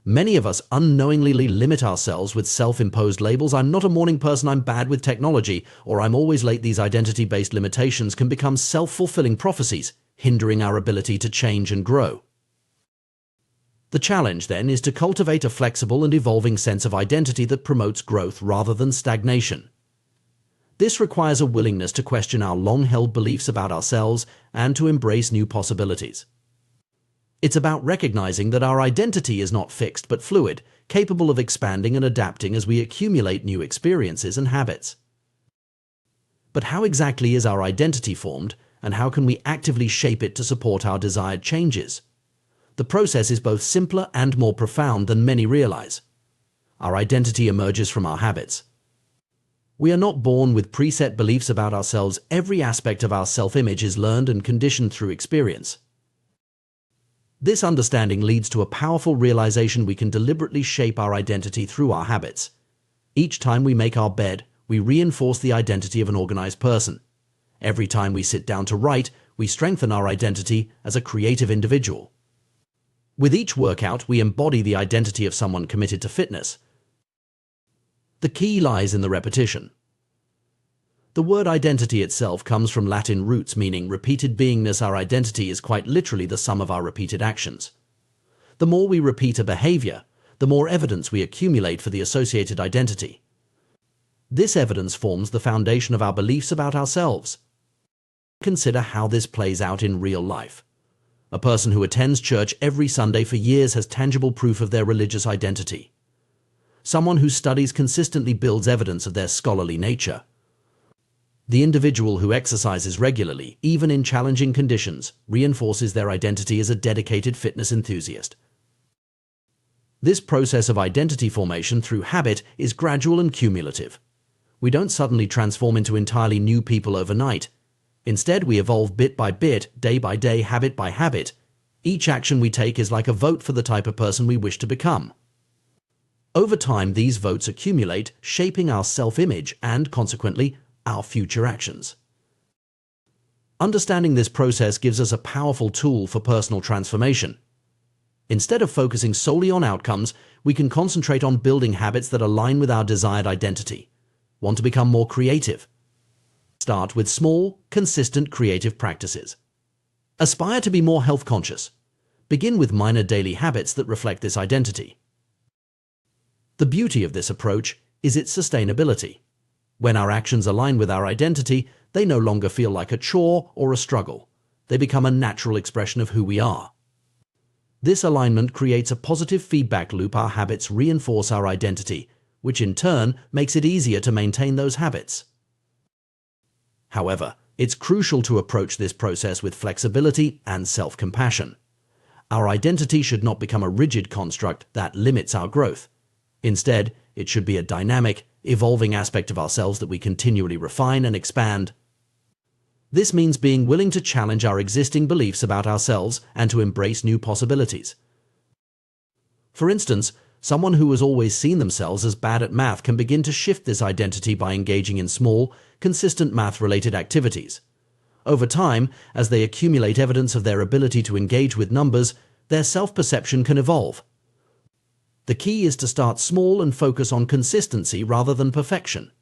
Many of us unknowingly limit ourselves with self-imposed labels. I'm not a morning person, I'm bad with technology, or I'm always late. These identity-based limitations can become self-fulfilling prophecies, hindering our ability to change and grow. The challenge, then, is to cultivate a flexible and evolving sense of identity that promotes growth rather than stagnation. This requires a willingness to question our long-held beliefs about ourselves and to embrace new possibilities. It's about recognizing that our identity is not fixed but fluid, capable of expanding and adapting as we accumulate new experiences and habits. But how exactly is our identity formed, and how can we actively shape it to support our desired changes? The process is both simpler and more profound than many realize. Our identity emerges from our habits. We are not born with preset beliefs about ourselves. Every aspect of our self-image is learned and conditioned through experience. This understanding leads to a powerful realization: we can deliberately shape our identity through our habits. Each time we make our bed, we reinforce the identity of an organized person. Every time we sit down to write, we strengthen our identity as a creative individual. With each workout, we embody the identity of someone committed to fitness. The key lies in the repetition. The word identity itself comes from Latin roots meaning repeated beingness. Our identity is quite literally the sum of our repeated actions. The more we repeat a behavior, the more evidence we accumulate for the associated identity. This evidence forms the foundation of our beliefs about ourselves. Consider how this plays out in real life. A person who attends church every Sunday for years has tangible proof of their religious identity. Someone who studies consistently builds evidence of their scholarly nature. The individual who exercises regularly, even in challenging conditions, reinforces their identity as a dedicated fitness enthusiast. This process of identity formation through habit is gradual and cumulative. We don't suddenly transform into entirely new people overnight. Instead, we evolve bit by bit, day by day, habit by habit. Each action we take is like a vote for the type of person we wish to become. Over time, these votes accumulate, shaping our self-image and, consequently, our future actions. Understanding this process gives us a powerful tool for personal transformation. Instead of focusing solely on outcomes, we can concentrate on building habits that align with our desired identity. Want to become more creative? Start with small, consistent creative practices. Aspire to be more health conscious. Begin with minor daily habits that reflect this identity. The beauty of this approach is its sustainability. When our actions align with our identity, they no longer feel like a chore or a struggle. They become a natural expression of who we are. This alignment creates a positive feedback loop. Our habits reinforce our identity, which in turn makes it easier to maintain those habits. However, it's crucial to approach this process with flexibility and self-compassion. Our identity should not become a rigid construct that limits our growth. Instead, it should be a dynamic, evolving aspect of ourselves that we continually refine and expand. This means being willing to challenge our existing beliefs about ourselves and to embrace new possibilities. For instance, someone who has always seen themselves as bad at math can begin to shift this identity by engaging in small, consistent math-related activities. Over time, as they accumulate evidence of their ability to engage with numbers, their self-perception can evolve. The key is to start small and focus on consistency rather than perfection.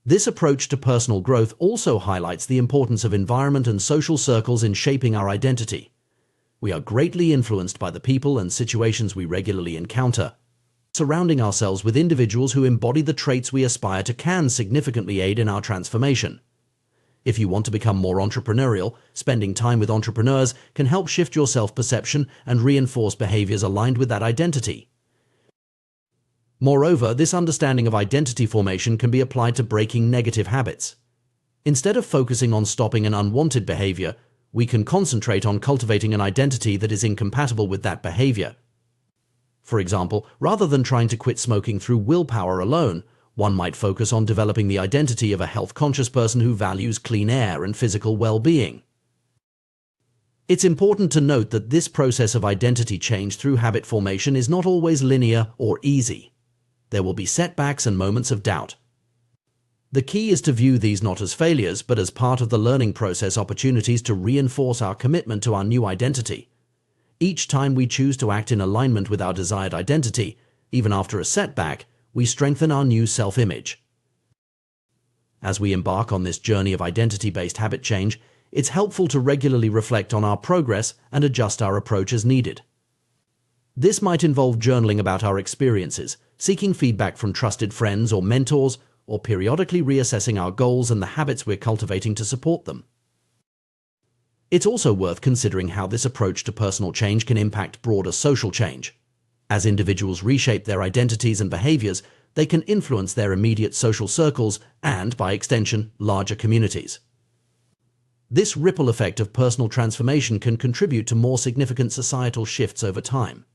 This approach to personal growth also highlights the importance of environment and social circles in shaping our identity. We are greatly influenced by the people and situations we regularly encounter. Surrounding ourselves with individuals who embody the traits we aspire to can significantly aid in our transformation. If you want to become more entrepreneurial, spending time with entrepreneurs can help shift your self-perception and reinforce behaviors aligned with that identity. Moreover, this understanding of identity formation can be applied to breaking negative habits. Instead of focusing on stopping an unwanted behavior, we can concentrate on cultivating an identity that is incompatible with that behavior. For example, rather than trying to quit smoking through willpower alone, one might focus on developing the identity of a health-conscious person who values clean air and physical well-being. It's important to note that this process of identity change through habit formation is not always linear or easy. There will be setbacks and moments of doubt. The key is to view these not as failures, but as part of the learning process, opportunities to reinforce our commitment to our new identity. Each time we choose to act in alignment with our desired identity, even after a setback, we strengthen our new self-image. As we embark on this journey of identity-based habit change, it's helpful to regularly reflect on our progress and adjust our approach as needed. This might involve journaling about our experiences, seeking feedback from trusted friends or mentors, or periodically reassessing our goals and the habits we're cultivating to support them. It's also worth considering how this approach to personal change can impact broader social change. As individuals reshape their identities and behaviors, they can influence their immediate social circles and, by extension, larger communities. This ripple effect of personal transformation can contribute to more significant societal shifts over time.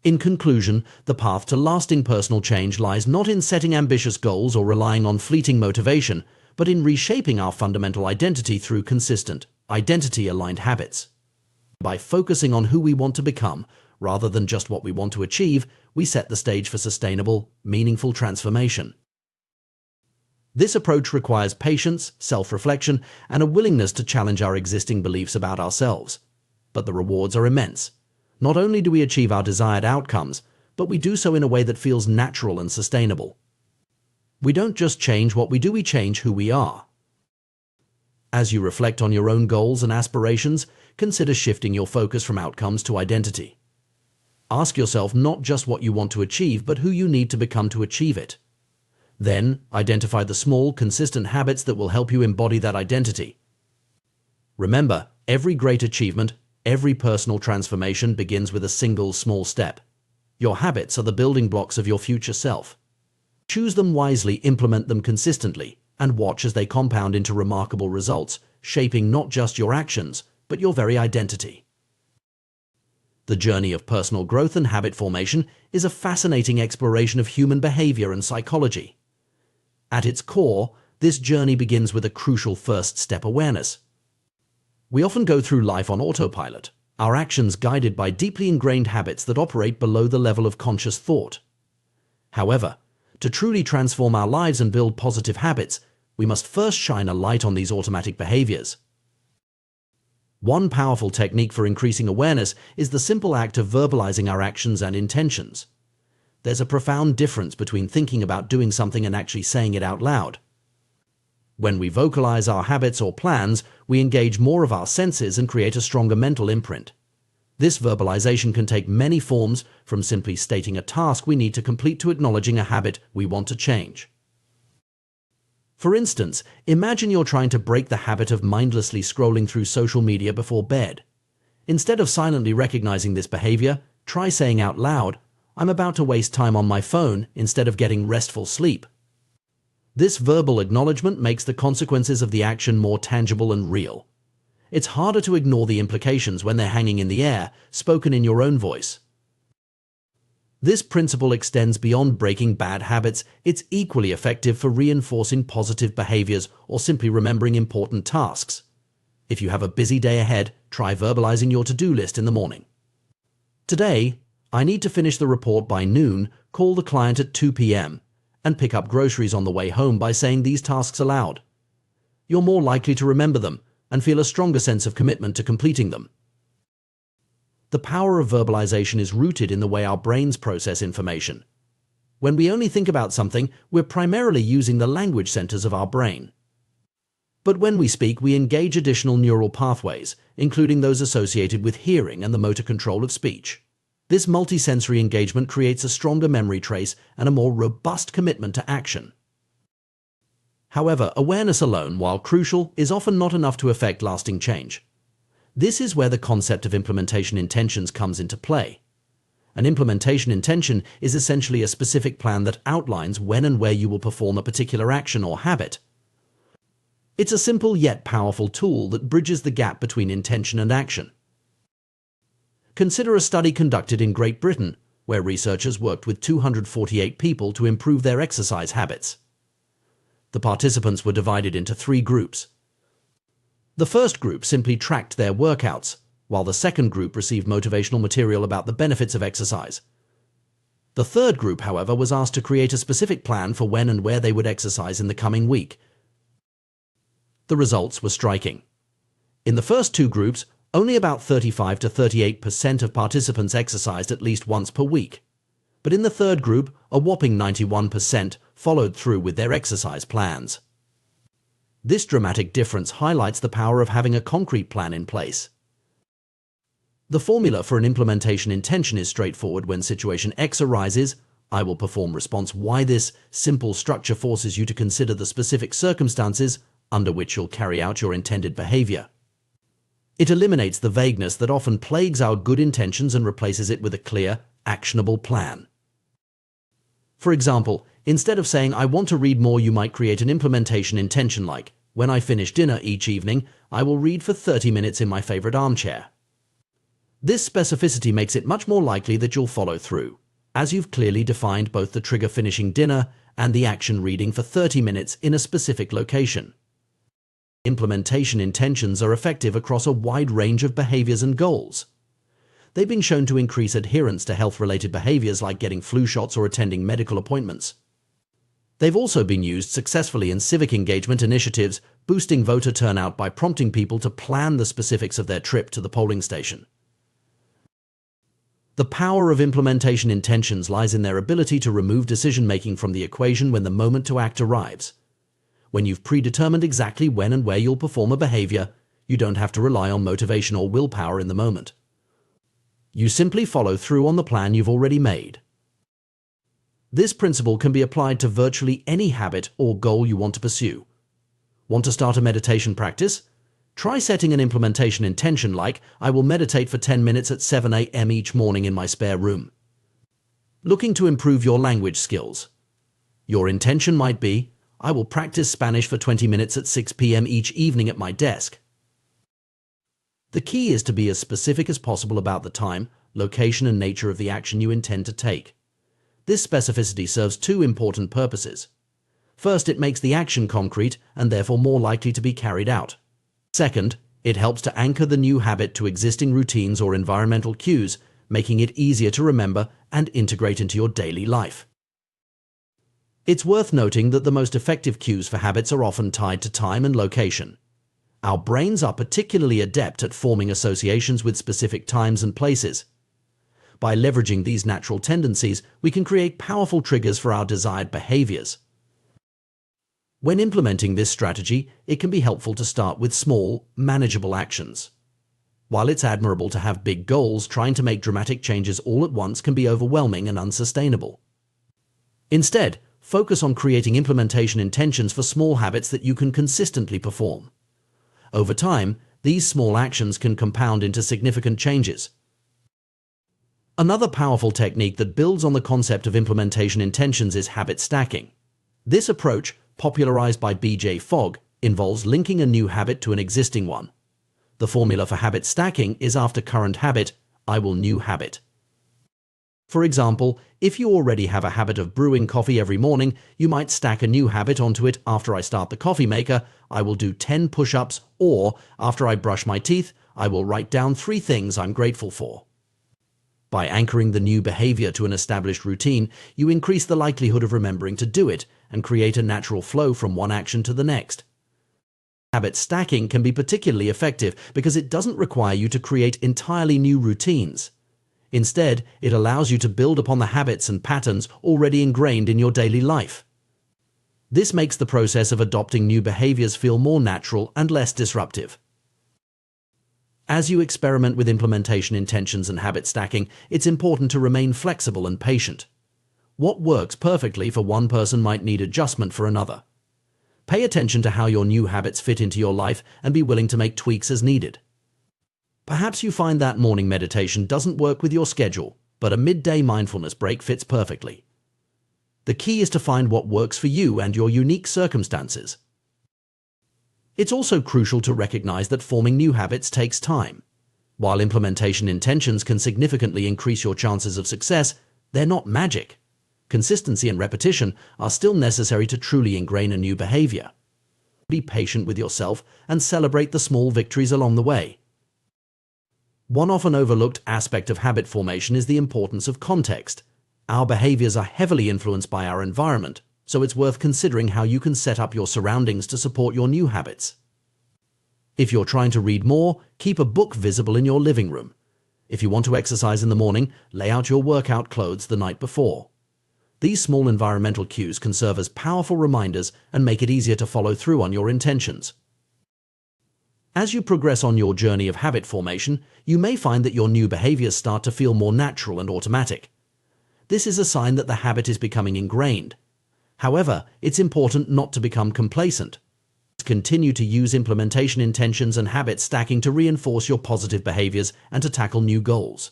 In conclusion, the path to lasting personal change lies not in setting ambitious goals or relying on fleeting motivation, but in reshaping our fundamental identity through consistent, identity-aligned habits. By focusing on who we want to become, rather than just what we want to achieve, we set the stage for sustainable, meaningful transformation. This approach requires patience, self-reflection, and a willingness to challenge our existing beliefs about ourselves. But the rewards are immense. Not only do we achieve our desired outcomes, but we do so in a way that feels natural and sustainable. We don't just change what we do, we change who we are. As you reflect on your own goals and aspirations, consider shifting your focus from outcomes to identity. Ask yourself not just what you want to achieve, but who you need to become to achieve it. Then, identify the small, consistent habits that will help you embody that identity. Remember, every great achievement, every personal transformation begins with a single small step. Your habits are the building blocks of your future self. Choose them wisely, implement them consistently, and watch as they compound into remarkable results, shaping not just your actions, but your very identity. The journey of personal growth and habit formation is a fascinating exploration of human behavior and psychology. At its core, this journey begins with a crucial first step: awareness. We often go through life on autopilot, our actions guided by deeply ingrained habits that operate below the level of conscious thought. However, to truly transform our lives and build positive habits, we must first shine a light on these automatic behaviors. One powerful technique for increasing awareness is the simple act of verbalizing our actions and intentions. There's a profound difference between thinking about doing something and actually saying it out loud. When we vocalize our habits or plans, we engage more of our senses and create a stronger mental imprint. This verbalization can take many forms, from simply stating a task we need to complete to acknowledging a habit we want to change. For instance, imagine you're trying to break the habit of mindlessly scrolling through social media before bed. Instead of silently recognizing this behavior, try saying out loud, "I'm about to waste time on my phone instead of getting restful sleep." This verbal acknowledgement makes the consequences of the action more tangible and real. It's harder to ignore the implications when they're hanging in the air, spoken in your own voice. This principle extends beyond breaking bad habits. It's equally effective for reinforcing positive behaviors or simply remembering important tasks. If you have a busy day ahead, try verbalizing your to-do list in the morning. Today, I need to finish the report by noon, call the client at 2 p.m., and pick up groceries on the way home by saying these tasks aloud. You're more likely to remember them and feel a stronger sense of commitment to completing them. The power of verbalization is rooted in the way our brains process information. When we only think about something, we're primarily using the language centers of our brain. But when we speak, we engage additional neural pathways, including those associated with hearing and the motor control of speech. This multisensory engagement creates a stronger memory trace and a more robust commitment to action. However, awareness alone, while crucial, is often not enough to effect lasting change. This is where the concept of implementation intentions comes into play. An implementation intention is essentially a specific plan that outlines when and where you will perform a particular action or habit. It's a simple yet powerful tool that bridges the gap between intention and action. Consider a study conducted in Great Britain, where researchers worked with 248 people to improve their exercise habits. The participants were divided into 3 groups. The first group simply tracked their workouts, while the second group received motivational material about the benefits of exercise. The third group, however, was asked to create a specific plan for when and where they would exercise in the coming week. The results were striking. In the first 2 groups, only about 35 to 38% of participants exercised at least once per week. But in the third group, a whopping 91% followed through with their exercise plans. This dramatic difference highlights the power of having a concrete plan in place. The formula for an implementation intention is straightforward. When situation X arises, I will perform response Y. This simple structure forces you to consider the specific circumstances under which you'll carry out your intended behavior. It eliminates the vagueness that often plagues our good intentions and replaces it with a clear, actionable plan. For example, instead of saying, "I want to read more," you might create an implementation intention like, "When I finish dinner each evening, I will read for 30 minutes in my favorite armchair." This specificity makes it much more likely that you'll follow through, as you've clearly defined both the trigger finishing dinner and the action reading for 30 minutes in a specific location. Implementation intentions are effective across a wide range of behaviors and goals. They've been shown to increase adherence to health-related behaviors like getting flu shots or attending medical appointments. They've also been used successfully in civic engagement initiatives, boosting voter turnout by prompting people to plan the specifics of their trip to the polling station. The power of implementation intentions lies in their ability to remove decision-making from the equation when the moment to act arrives. When you've predetermined exactly when and where you'll perform a behavior, you don't have to rely on motivation or willpower in the moment. You simply follow through on the plan you've already made. This principle can be applied to virtually any habit or goal you want to pursue. Want to start a meditation practice? Try setting an implementation intention like, "I will meditate for 10 minutes at 7 a.m. each morning in my spare room." Looking to improve your language skills? Your intention might be, "I will practice Spanish for 20 minutes at 6 p.m. each evening at my desk." The key is to be as specific as possible about the time, location, and nature of the action you intend to take. This specificity serves 2 important purposes. First, it makes the action concrete and therefore more likely to be carried out. Second, it helps to anchor the new habit to existing routines or environmental cues, making it easier to remember and integrate into your daily life. It's worth noting that the most effective cues for habits are often tied to time and location. Our brains are particularly adept at forming associations with specific times and places. By leveraging these natural tendencies, we can create powerful triggers for our desired behaviors. When implementing this strategy, it can be helpful to start with small, manageable actions. While it's admirable to have big goals, trying to make dramatic changes all at once can be overwhelming and unsustainable. Instead, focus on creating implementation intentions for small habits that you can consistently perform. Over time, these small actions can compound into significant changes. Another powerful technique that builds on the concept of implementation intentions is habit stacking. This approach, popularized by B.J. Fogg, involves linking a new habit to an existing one. The formula for habit stacking is after current habit, I will new habit. For example, if you already have a habit of brewing coffee every morning, you might stack a new habit onto it. After I start the coffee maker, I will do 10 push-ups, or after I brush my teeth, I will write down 3 things I'm grateful for. By anchoring the new behavior to an established routine, you increase the likelihood of remembering to do it and create a natural flow from one action to the next. Habit stacking can be particularly effective because it doesn't require you to create entirely new routines. Instead, it allows you to build upon the habits and patterns already ingrained in your daily life. This makes the process of adopting new behaviors feel more natural and less disruptive. As you experiment with implementation intentions and habit stacking, it's important to remain flexible and patient. What works perfectly for one person might need adjustment for another. Pay attention to how your new habits fit into your life and be willing to make tweaks as needed. Perhaps you find that morning meditation doesn't work with your schedule, but a midday mindfulness break fits perfectly. The key is to find what works for you and your unique circumstances. It's also crucial to recognize that forming new habits takes time. While implementation intentions can significantly increase your chances of success, they're not magic. Consistency and repetition are still necessary to truly ingrain a new behavior. Be patient with yourself and celebrate the small victories along the way. One often overlooked aspect of habit formation is the importance of context. Our behaviors are heavily influenced by our environment, so it's worth considering how you can set up your surroundings to support your new habits. If you're trying to read more, keep a book visible in your living room. If you want to exercise in the morning, lay out your workout clothes the night before. These small environmental cues can serve as powerful reminders and make it easier to follow through on your intentions. As you progress on your journey of habit formation, you may find that your new behaviors start to feel more natural and automatic. This is a sign that the habit is becoming ingrained. However, it's important not to become complacent. Continue to use implementation intentions and habit stacking to reinforce your positive behaviors and to tackle new goals.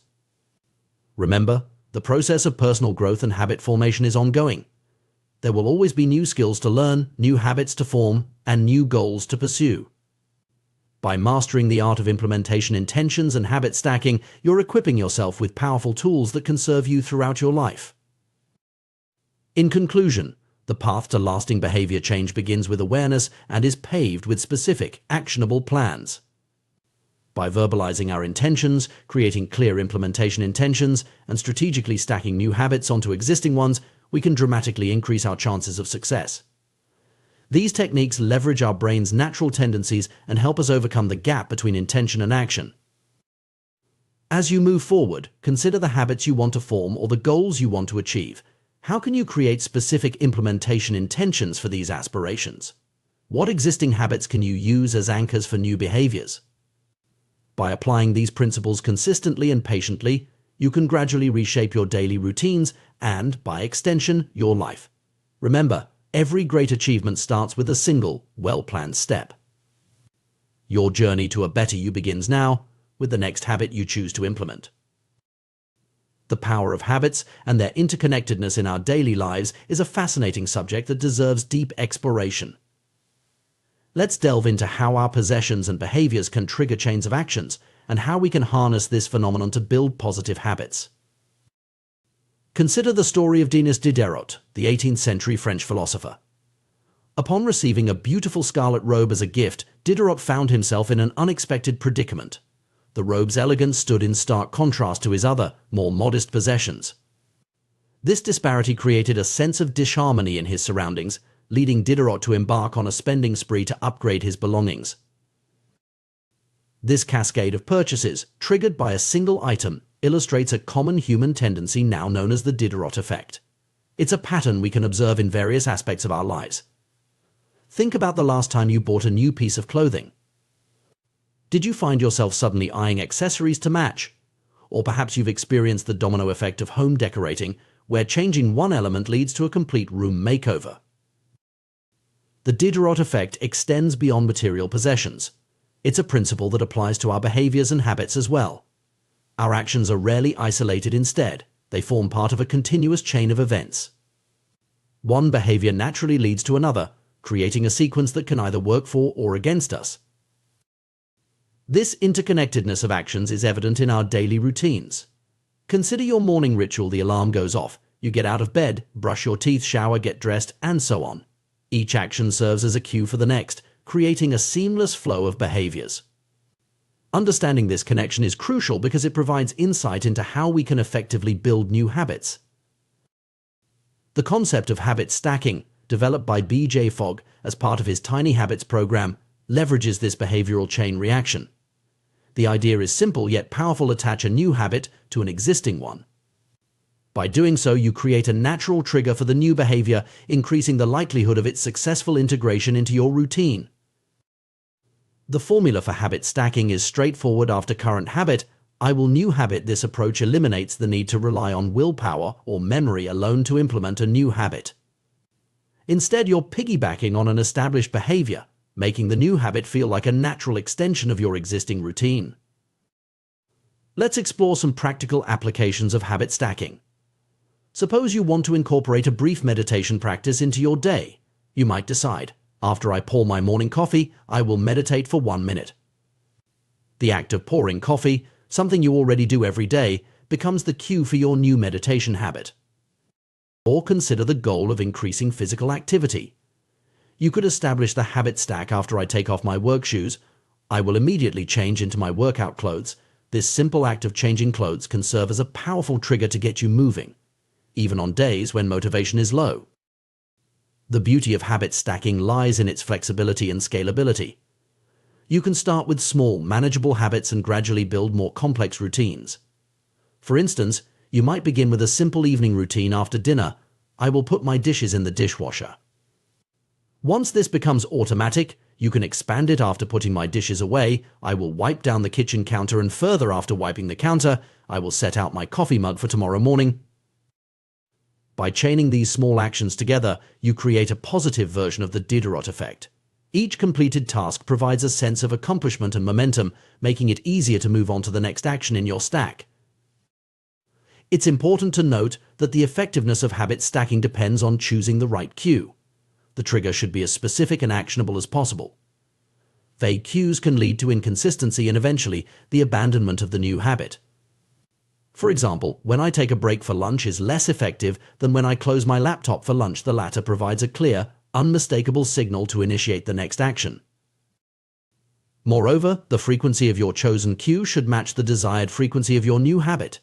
Remember, the process of personal growth and habit formation is ongoing. There will always be new skills to learn, new habits to form, and new goals to pursue. By mastering the art of implementation intentions and habit stacking, you're equipping yourself with powerful tools that can serve you throughout your life. In conclusion, the path to lasting behavior change begins with awareness and is paved with specific, actionable plans. By verbalizing our intentions, creating clear implementation intentions, and strategically stacking new habits onto existing ones, we can dramatically increase our chances of success. These techniques leverage our brain's natural tendencies and help us overcome the gap between intention and action. As you move forward, consider the habits you want to form or the goals you want to achieve. How can you create specific implementation intentions for these aspirations? What existing habits can you use as anchors for new behaviors? By applying these principles consistently and patiently, you can gradually reshape your daily routines and, by extension, your life. Remember, every great achievement starts with a single, well-planned step. Your journey to a better you begins now, with the next habit you choose to implement. The power of habits and their interconnectedness in our daily lives is a fascinating subject that deserves deep exploration. Let's delve into how our possessions and behaviors can trigger chains of actions and how we can harness this phenomenon to build positive habits. Consider the story of Denis Diderot, the 18th century French philosopher. Upon receiving a beautiful scarlet robe as a gift, Diderot found himself in an unexpected predicament. The robe's elegance stood in stark contrast to his other, more modest possessions. This disparity created a sense of disharmony in his surroundings, leading Diderot to embark on a spending spree to upgrade his belongings. This cascade of purchases, triggered by a single item, illustrates a common human tendency now known as the Diderot effect. It's a pattern we can observe in various aspects of our lives. Think about the last time you bought a new piece of clothing. Did you find yourself suddenly eyeing accessories to match? Or perhaps you've experienced the domino effect of home decorating, where changing one element leads to a complete room makeover. The Diderot effect extends beyond material possessions. It's a principle that applies to our behaviors and habits as well. Our actions are rarely isolated instead. They form part of a continuous chain of events. One behavior naturally leads to another, creating a sequence that can either work for or against us. This interconnectedness of actions is evident in our daily routines. Consider your morning ritual. The alarm goes off, you get out of bed, brush your teeth, shower, get dressed, and so on. Each action serves as a cue for the next, creating a seamless flow of behaviors. Understanding this connection is crucial because it provides insight into how we can effectively build new habits. The concept of habit stacking, developed by B.J. Fogg as part of his Tiny Habits program, leverages this behavioral chain reaction. The idea is simple yet powerful: attach a new habit to an existing one. By doing so, you create a natural trigger for the new behavior, increasing the likelihood of its successful integration into your routine. The formula for habit stacking is straightforward. After current habit, I will new habit. This approach eliminates the need to rely on willpower or memory alone to implement a new habit. Instead, you're piggybacking on an established behavior, making the new habit feel like a natural extension of your existing routine. Let's explore some practical applications of habit stacking. Suppose you want to incorporate a brief meditation practice into your day. You might decide, after I pour my morning coffee, I will meditate for 1 minute. The act of pouring coffee, something you already do every day, becomes the cue for your new meditation habit. Or consider the goal of increasing physical activity. You could establish the habit stack: after I take off my work shoes, I will immediately change into my workout clothes. This simple act of changing clothes can serve as a powerful trigger to get you moving, even on days when motivation is low. The beauty of habit stacking lies in its flexibility and scalability. You can start with small, manageable habits and gradually build more complex routines. For instance, you might begin with a simple evening routine: after dinner, I will put my dishes in the dishwasher. Once this becomes automatic, you can expand it: after putting my dishes away, I will wipe down the kitchen counter, and further, after wiping the counter, I will set out my coffee mug for tomorrow morning. By chaining these small actions together, you create a positive version of the Diderot effect. Each completed task provides a sense of accomplishment and momentum, making it easier to move on to the next action in your stack. It's important to note that the effectiveness of habit stacking depends on choosing the right cue. The trigger should be as specific and actionable as possible. Vague cues can lead to inconsistency and eventually the abandonment of the new habit. For example, when I take a break for lunch is less effective than when I close my laptop for lunch. The latter provides a clear, unmistakable signal to initiate the next action. Moreover, the frequency of your chosen cue should match the desired frequency of your new habit.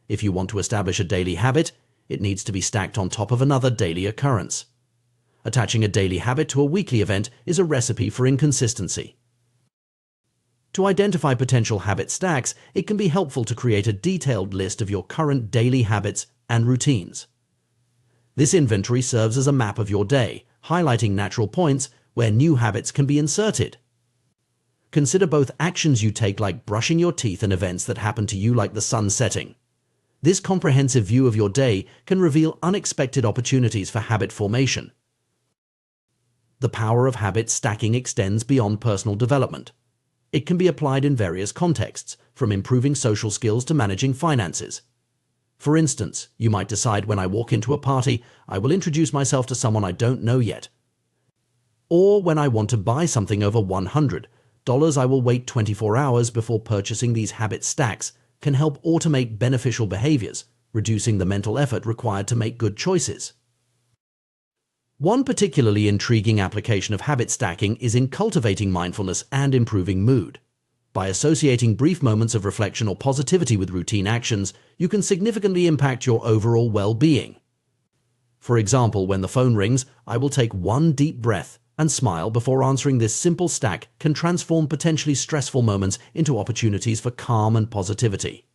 If you want to establish a daily habit, it needs to be stacked on top of another daily occurrence. Attaching a daily habit to a weekly event is a recipe for inconsistency. To identify potential habit stacks, it can be helpful to create a detailed list of your current daily habits and routines. This inventory serves as a map of your day, highlighting natural points where new habits can be inserted. Consider both actions you take, like brushing your teeth, and events that happen to you, like the sun setting. This comprehensive view of your day can reveal unexpected opportunities for habit formation. The power of habit stacking extends beyond personal development. It can be applied in various contexts, from improving social skills to managing finances. For instance, you might decide, when I walk into a party, I will introduce myself to someone I don't know yet. Or when I want to buy something over $100, I will wait 24 hours before purchasing. These habit stacks can help automate beneficial behaviors, reducing the mental effort required to make good choices. One particularly intriguing application of habit stacking is in cultivating mindfulness and improving mood. By associating brief moments of reflection or positivity with routine actions, you can significantly impact your overall well-being. For example, when the phone rings, I will take one deep breath and smile before answering. This simple stack can transform potentially stressful moments into opportunities for calm and positivity.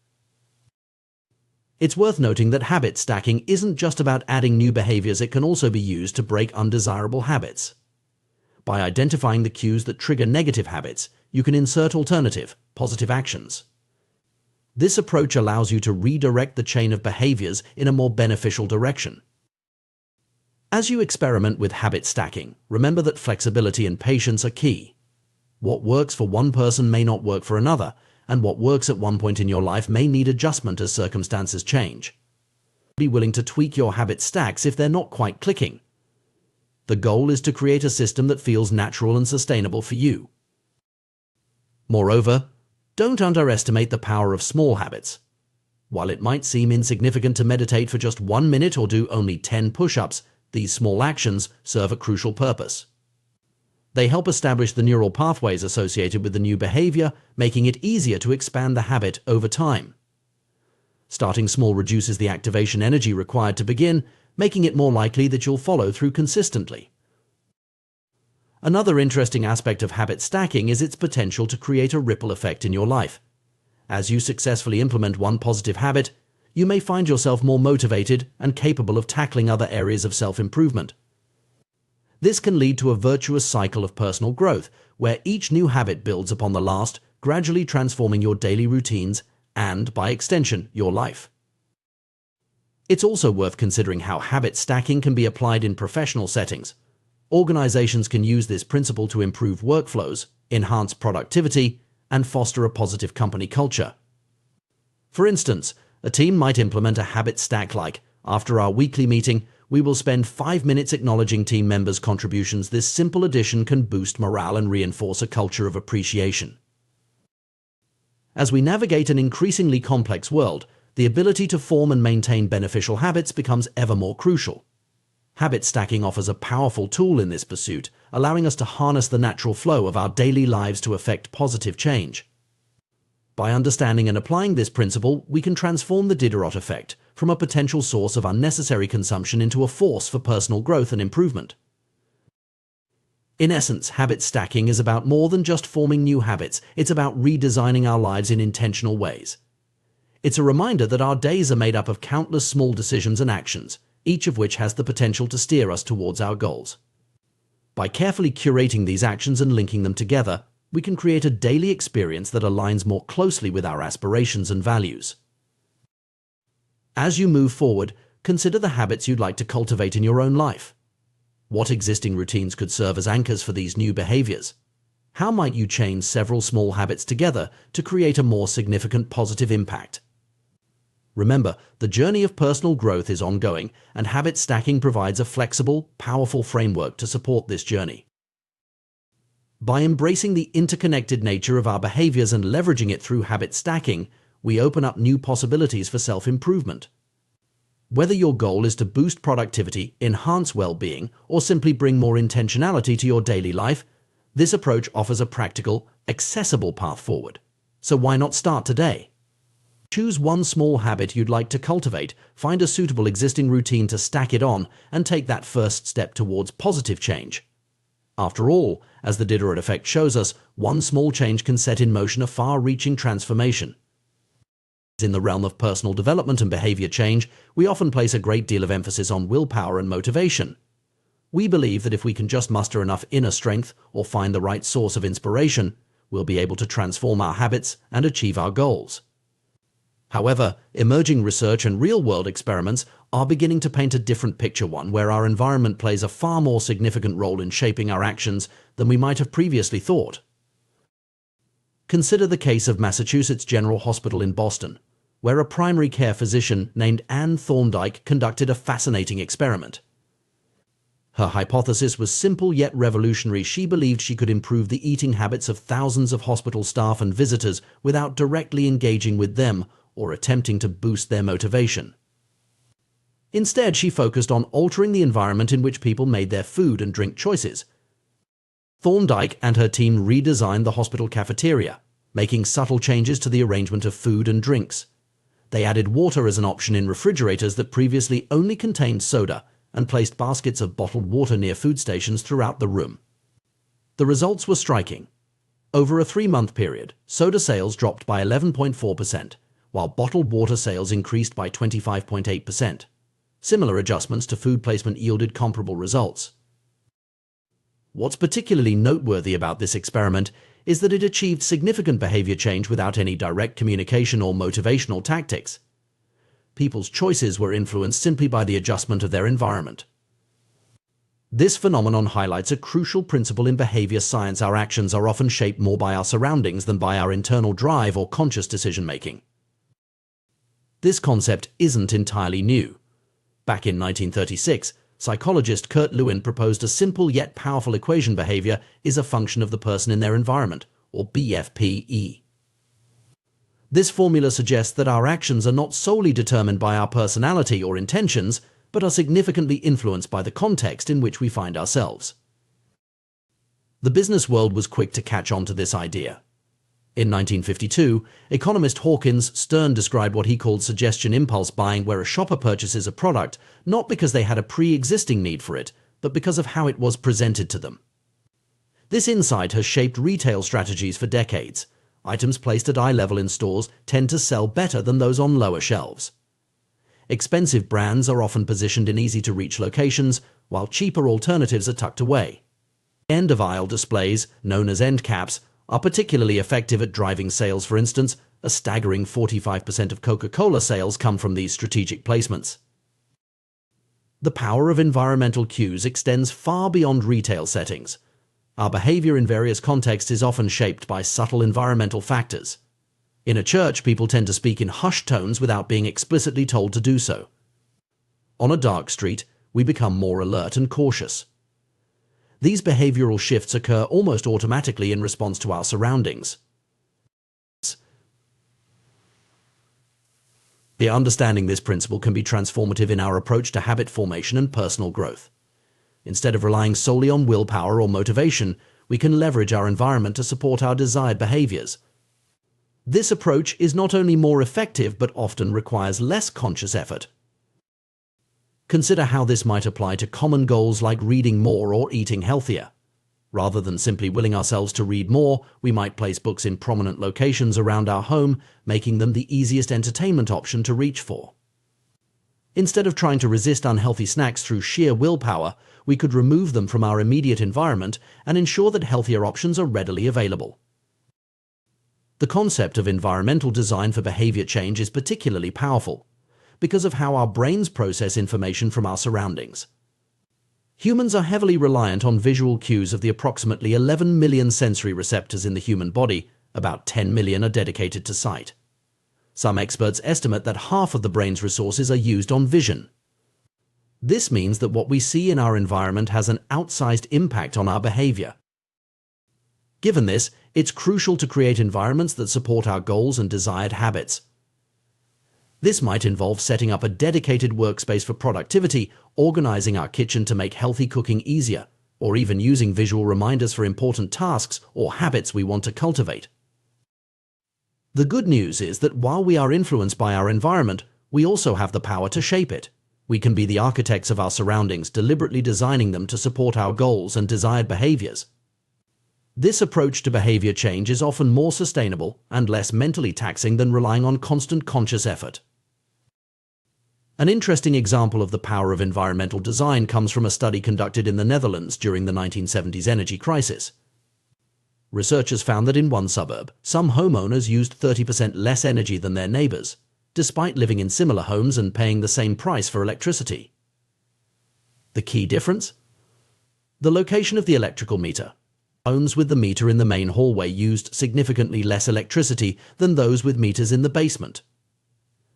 It's worth noting that habit stacking isn't just about adding new behaviors. It can also be used to break undesirable habits. By identifying the cues that trigger negative habits, you can insert alternative, positive actions. This approach allows you to redirect the chain of behaviors in a more beneficial direction. As you experiment with habit stacking, remember that flexibility and patience are key. What works for one person may not work for another, and what works at one point in your life may need adjustment as circumstances change. Be willing to tweak your habit stacks if they're not quite clicking. The goal is to create a system that feels natural and sustainable for you. Moreover, don't underestimate the power of small habits. While it might seem insignificant to meditate for just 1 minute or do only 10 push-ups, these small actions serve a crucial purpose. They help establish the neural pathways associated with the new behavior, making it easier to expand the habit over time. Starting small reduces the activation energy required to begin, making it more likely that you'll follow through consistently. Another interesting aspect of habit stacking is its potential to create a ripple effect in your life. As you successfully implement one positive habit, you may find yourself more motivated and capable of tackling other areas of self-improvement. This can lead to a virtuous cycle of personal growth, where each new habit builds upon the last, gradually transforming your daily routines and, by extension, your life. It's also worth considering how habit stacking can be applied in professional settings. Organizations can use this principle to improve workflows, enhance productivity, and foster a positive company culture. For instance, a team might implement a habit stack like, after our weekly meeting, we will spend 5 minutes acknowledging team members' contributions. This simple addition can boost morale and reinforce a culture of appreciation. As we navigate an increasingly complex world, the ability to form and maintain beneficial habits becomes ever more crucial. Habit stacking offers a powerful tool in this pursuit, allowing us to harness the natural flow of our daily lives to effect positive change. By understanding and applying this principle, we can transform the Diderot effect from a potential source of unnecessary consumption into a force for personal growth and improvement. In essence, habit stacking is about more than just forming new habits. It's about redesigning our lives in intentional ways. It's a reminder that our days are made up of countless small decisions and actions, each of which has the potential to steer us towards our goals. By carefully curating these actions and linking them together, we can create a daily experience that aligns more closely with our aspirations and values. As you move forward, consider the habits you'd like to cultivate in your own life. What existing routines could serve as anchors for these new behaviors? How might you chain several small habits together to create a more significant positive impact? Remember, the journey of personal growth is ongoing, and habit stacking provides a flexible, powerful framework to support this journey. By embracing the interconnected nature of our behaviors and leveraging it through habit stacking, we open up new possibilities for self-improvement. Whether your goal is to boost productivity, enhance well-being, or simply bring more intentionality to your daily life, this approach offers a practical, accessible path forward. So why not start today? Choose one small habit you'd like to cultivate, find a suitable existing routine to stack it on, and take that first step towards positive change. After all, as the Diderot effect shows us, one small change can set in motion a far-reaching transformation. In the realm of personal development and behavior change, we often place a great deal of emphasis on willpower and motivation. We believe that if we can just muster enough inner strength or find the right source of inspiration, we'll be able to transform our habits and achieve our goals. However, emerging research and real-world experiments are beginning to paint a different picture, one where our environment plays a far more significant role in shaping our actions than we might have previously thought. Consider the case of Massachusetts General Hospital in Boston, where a primary care physician named Anne Thorndike conducted a fascinating experiment. Her hypothesis was simple yet revolutionary. She believed she could improve the eating habits of thousands of hospital staff and visitors without directly engaging with them or attempting to boost their motivation. Instead, she focused on altering the environment in which people made their food and drink choices. Thorndike and her team redesigned the hospital cafeteria, making subtle changes to the arrangement of food and drinks. They added water as an option in refrigerators that previously only contained soda, and placed baskets of bottled water near food stations throughout the room. The results were striking. Over a 3-month period, soda sales dropped by 11.4%, while bottled water sales increased by 25.8%. Similar adjustments to food placement yielded comparable results. What's particularly noteworthy about this experiment is that it achieved significant behavior change without any direct communication or motivational tactics. People's choices were influenced simply by the adjustment of their environment. This phenomenon highlights a crucial principle in behavior science. Our actions are often shaped more by our surroundings than by our internal drive or conscious decision-making. This concept isn't entirely new. Back in 1936, psychologist Kurt Lewin proposed a simple yet powerful equation: behavior is a function of the person in their environment, or BFPE. This formula suggests that our actions are not solely determined by our personality or intentions, but are significantly influenced by the context in which we find ourselves. The business world was quick to catch on to this idea. In 1952, economist Hawkins Stern described what he called suggestion impulse buying, where a shopper purchases a product not because they had a pre-existing need for it, but because of how it was presented to them. This insight has shaped retail strategies for decades. Items placed at eye level in stores tend to sell better than those on lower shelves. Expensive brands are often positioned in easy-to-reach locations, while cheaper alternatives are tucked away. End-of-aisle displays, known as end caps, are particularly effective at driving sales. For instance, a staggering 45% of Coca-Cola sales come from these strategic placements. The power of environmental cues extends far beyond retail settings. Our behavior in various contexts is often shaped by subtle environmental factors. In a church, people tend to speak in hushed tones without being explicitly told to do so. On a dark street, we become more alert and cautious. These behavioral shifts occur almost automatically in response to our surroundings. Understanding this principle can be transformative in our approach to habit formation and personal growth. Instead of relying solely on willpower or motivation, we can leverage our environment to support our desired behaviors. This approach is not only more effective but often requires less conscious effort. Consider how this might apply to common goals like reading more or eating healthier. Rather than simply willing ourselves to read more, we might place books in prominent locations around our home, making them the easiest entertainment option to reach for. Instead of trying to resist unhealthy snacks through sheer willpower, we could remove them from our immediate environment and ensure that healthier options are readily available. The concept of environmental design for behavior change is particularly powerful because of how our brains process information from our surroundings. Humans are heavily reliant on visual cues of the approximately 11 million sensory receptors in the human body. About 10 million are dedicated to sight. Some experts estimate that half of the brain's resources are used on vision. This means that what we see in our environment has an outsized impact on our behavior. Given this, it's crucial to create environments that support our goals and desired habits. This might involve setting up a dedicated workspace for productivity, organizing our kitchen to make healthy cooking easier, or even using visual reminders for important tasks or habits we want to cultivate. The good news is that while we are influenced by our environment, we also have the power to shape it. We can be the architects of our surroundings, deliberately designing them to support our goals and desired behaviors. This approach to behavior change is often more sustainable and less mentally taxing than relying on constant conscious effort. An interesting example of the power of environmental design comes from a study conducted in the Netherlands during the 1970s energy crisis. Researchers found that in one suburb, some homeowners used 30% less energy than their neighbors, despite living in similar homes and paying the same price for electricity. The key difference? The location of the electrical meter. Homes with the meter in the main hallway used significantly less electricity than those with meters in the basement.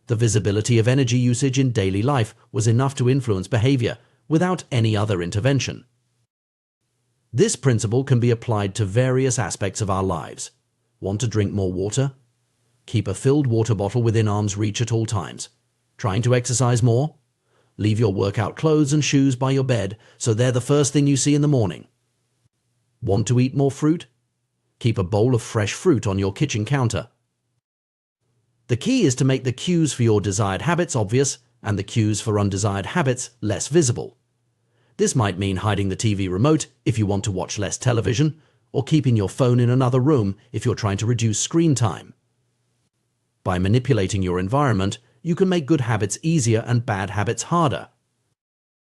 The visibility of energy usage in daily life was enough to influence behavior without any other intervention. This principle can be applied to various aspects of our lives. Want to drink more water? Keep a filled water bottle within arm's reach at all times. Trying to exercise more? Leave your workout clothes and shoes by your bed so they're the first thing you see in the morning. Want to eat more fruit? Keep a bowl of fresh fruit on your kitchen counter. The key is to make the cues for your desired habits obvious and the cues for undesired habits less visible. This might mean hiding the TV remote if you want to watch less television, or keeping your phone in another room if you're trying to reduce screen time. By manipulating your environment, you can make good habits easier and bad habits harder.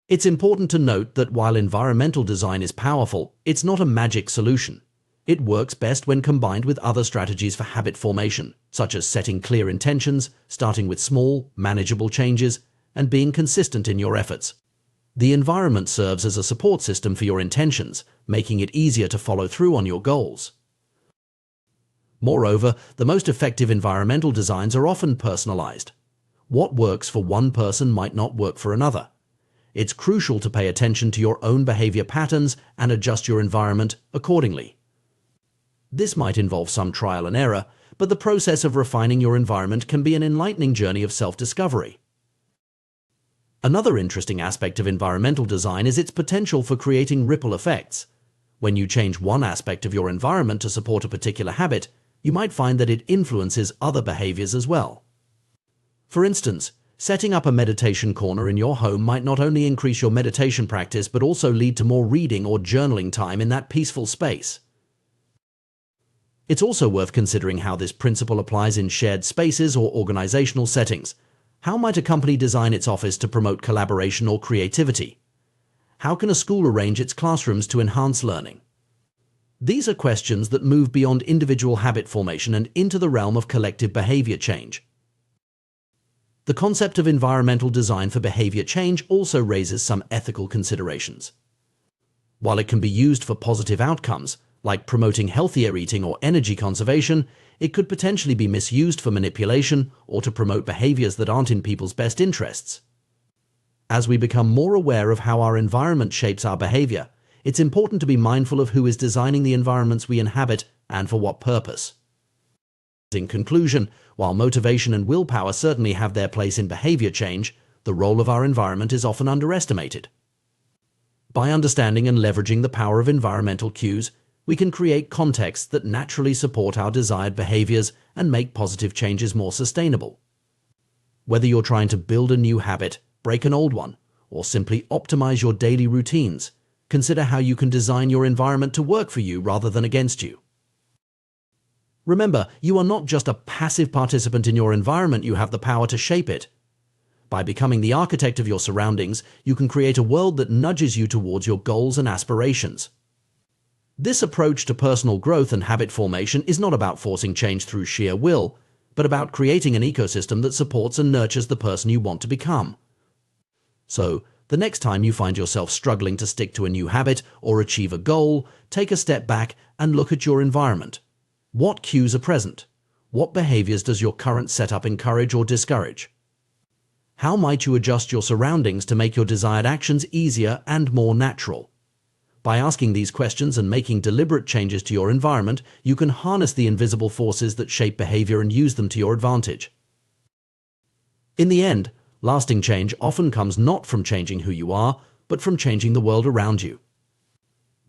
It's important to note that while environmental design is powerful, it's not a magic solution. It works best when combined with other strategies for habit formation, such as setting clear intentions, starting with small, manageable changes, and being consistent in your efforts. The environment serves as a support system for your intentions, making it easier to follow through on your goals. Moreover, the most effective environmental designs are often personalized. What works for one person might not work for another. It's crucial to pay attention to your own behavior patterns and adjust your environment accordingly. This might involve some trial and error, but the process of refining your environment can be an enlightening journey of self-discovery. Another interesting aspect of environmental design is its potential for creating ripple effects. When you change one aspect of your environment to support a particular habit, you might find that it influences other behaviors as well. For instance, Setting up a meditation corner in your home might not only increase your meditation practice but also lead to more reading or journaling time in that peaceful space. It's also worth considering how this principle applies in shared spaces or organizational settings. How might a company design its office to promote collaboration or creativity? How can a school arrange its classrooms to enhance learning? These are questions that move beyond individual habit formation and into the realm of collective behavior change. The concept of environmental design for behavior change also raises some ethical considerations. While it can be used for positive outcomes, like promoting healthier eating or energy conservation, it could potentially be misused for manipulation or to promote behaviors that aren't in people's best interests. As we become more aware of how our environment shapes our behavior, it's important to be mindful of who is designing the environments we inhabit and for what purpose. In conclusion, while motivation and willpower certainly have their place in behavior change, the role of our environment is often underestimated. By understanding and leveraging the power of environmental cues, we can create contexts that naturally support our desired behaviors and make positive changes more sustainable. Whether you're trying to build a new habit, break an old one, or simply optimize your daily routines, consider how you can design your environment to work for you rather than against you. Remember, you are not just a passive participant in your environment, you have the power to shape it. By becoming the architect of your surroundings, you can create a world that nudges you towards your goals and aspirations. This approach to personal growth and habit formation is not about forcing change through sheer will, but about creating an ecosystem that supports and nurtures the person you want to become. So, the next time you find yourself struggling to stick to a new habit or achieve a goal, take a step back and look at your environment. What cues are present? What behaviors does your current setup encourage or discourage? How might you adjust your surroundings to make your desired actions easier and more natural? By asking these questions and making deliberate changes to your environment, you can harness the invisible forces that shape behavior and use them to your advantage. In the end, lasting change often comes not from changing who you are, but from changing the world around you.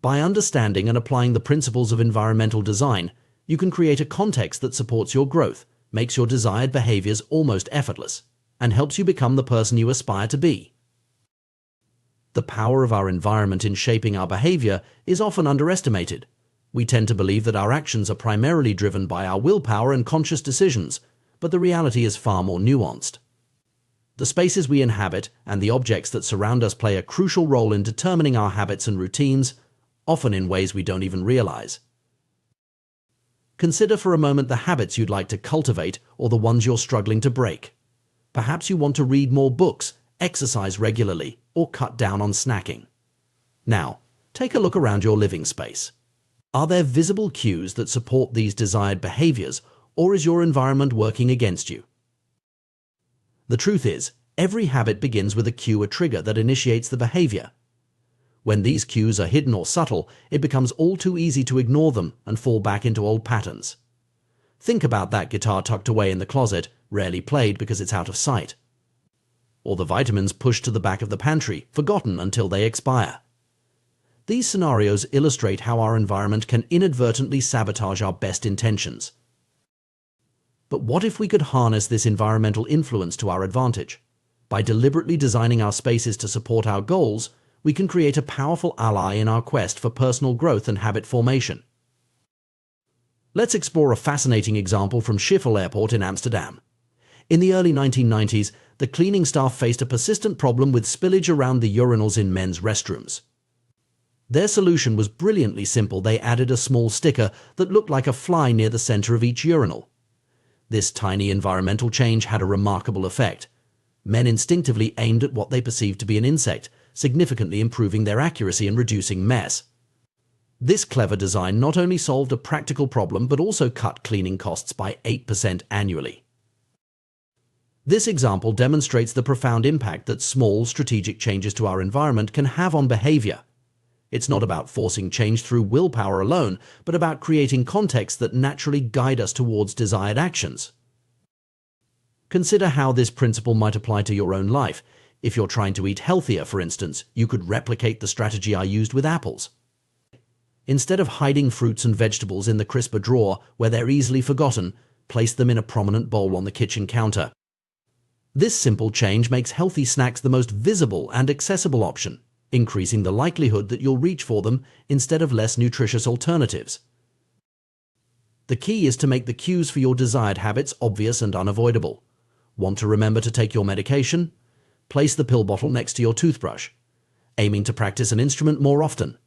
By understanding and applying the principles of environmental design, you can create a context that supports your growth, makes your desired behaviors almost effortless, and helps you become the person you aspire to be. The power of our environment in shaping our behavior is often underestimated. We tend to believe that our actions are primarily driven by our willpower and conscious decisions, but the reality is far more nuanced. The spaces we inhabit and the objects that surround us play a crucial role in determining our habits and routines, often in ways we don't even realize. Consider for a moment the habits you'd like to cultivate or the ones you're struggling to break. Perhaps you want to read more books, exercise regularly, or cut down on snacking. Now, take a look around your living space. Are there visible cues that support these desired behaviors, or is your environment working against you? The truth is, every habit begins with a cue or trigger that initiates the behavior. When these cues are hidden or subtle, it becomes all too easy to ignore them and fall back into old patterns. Think about that guitar tucked away in the closet, rarely played because it's out of sight. Or the vitamins pushed to the back of the pantry, forgotten until they expire. These scenarios illustrate how our environment can inadvertently sabotage our best intentions. But what if we could harness this environmental influence to our advantage? By deliberately designing our spaces to support our goals, we can create a powerful ally in our quest for personal growth and habit formation. Let's explore a fascinating example from Schiphol Airport in Amsterdam. In the early 1990s, the cleaning staff faced a persistent problem with spillage around the urinals in men's restrooms. Their solution was brilliantly simple. They added a small sticker that looked like a fly near the center of each urinal. This tiny environmental change had a remarkable effect. Men instinctively aimed at what they perceived to be an insect, significantly improving their accuracy and reducing mess. This clever design not only solved a practical problem but also cut cleaning costs by 8% annually. This example demonstrates the profound impact that small, strategic changes to our environment can have on behavior. It's not about forcing change through willpower alone, but about creating contexts that naturally guide us towards desired actions. Consider how this principle might apply to your own life. If you're trying to eat healthier, for instance, you could replicate the strategy I used with apples. Instead of hiding fruits and vegetables in the crisper drawer where they're easily forgotten, place them in a prominent bowl on the kitchen counter. This simple change makes healthy snacks the most visible and accessible option, increasing the likelihood that you'll reach for them instead of less nutritious alternatives. The key is to make the cues for your desired habits obvious and unavoidable. Want to remember to take your medication? Place the pill bottle next to your toothbrush. Aiming to practice an instrument more often?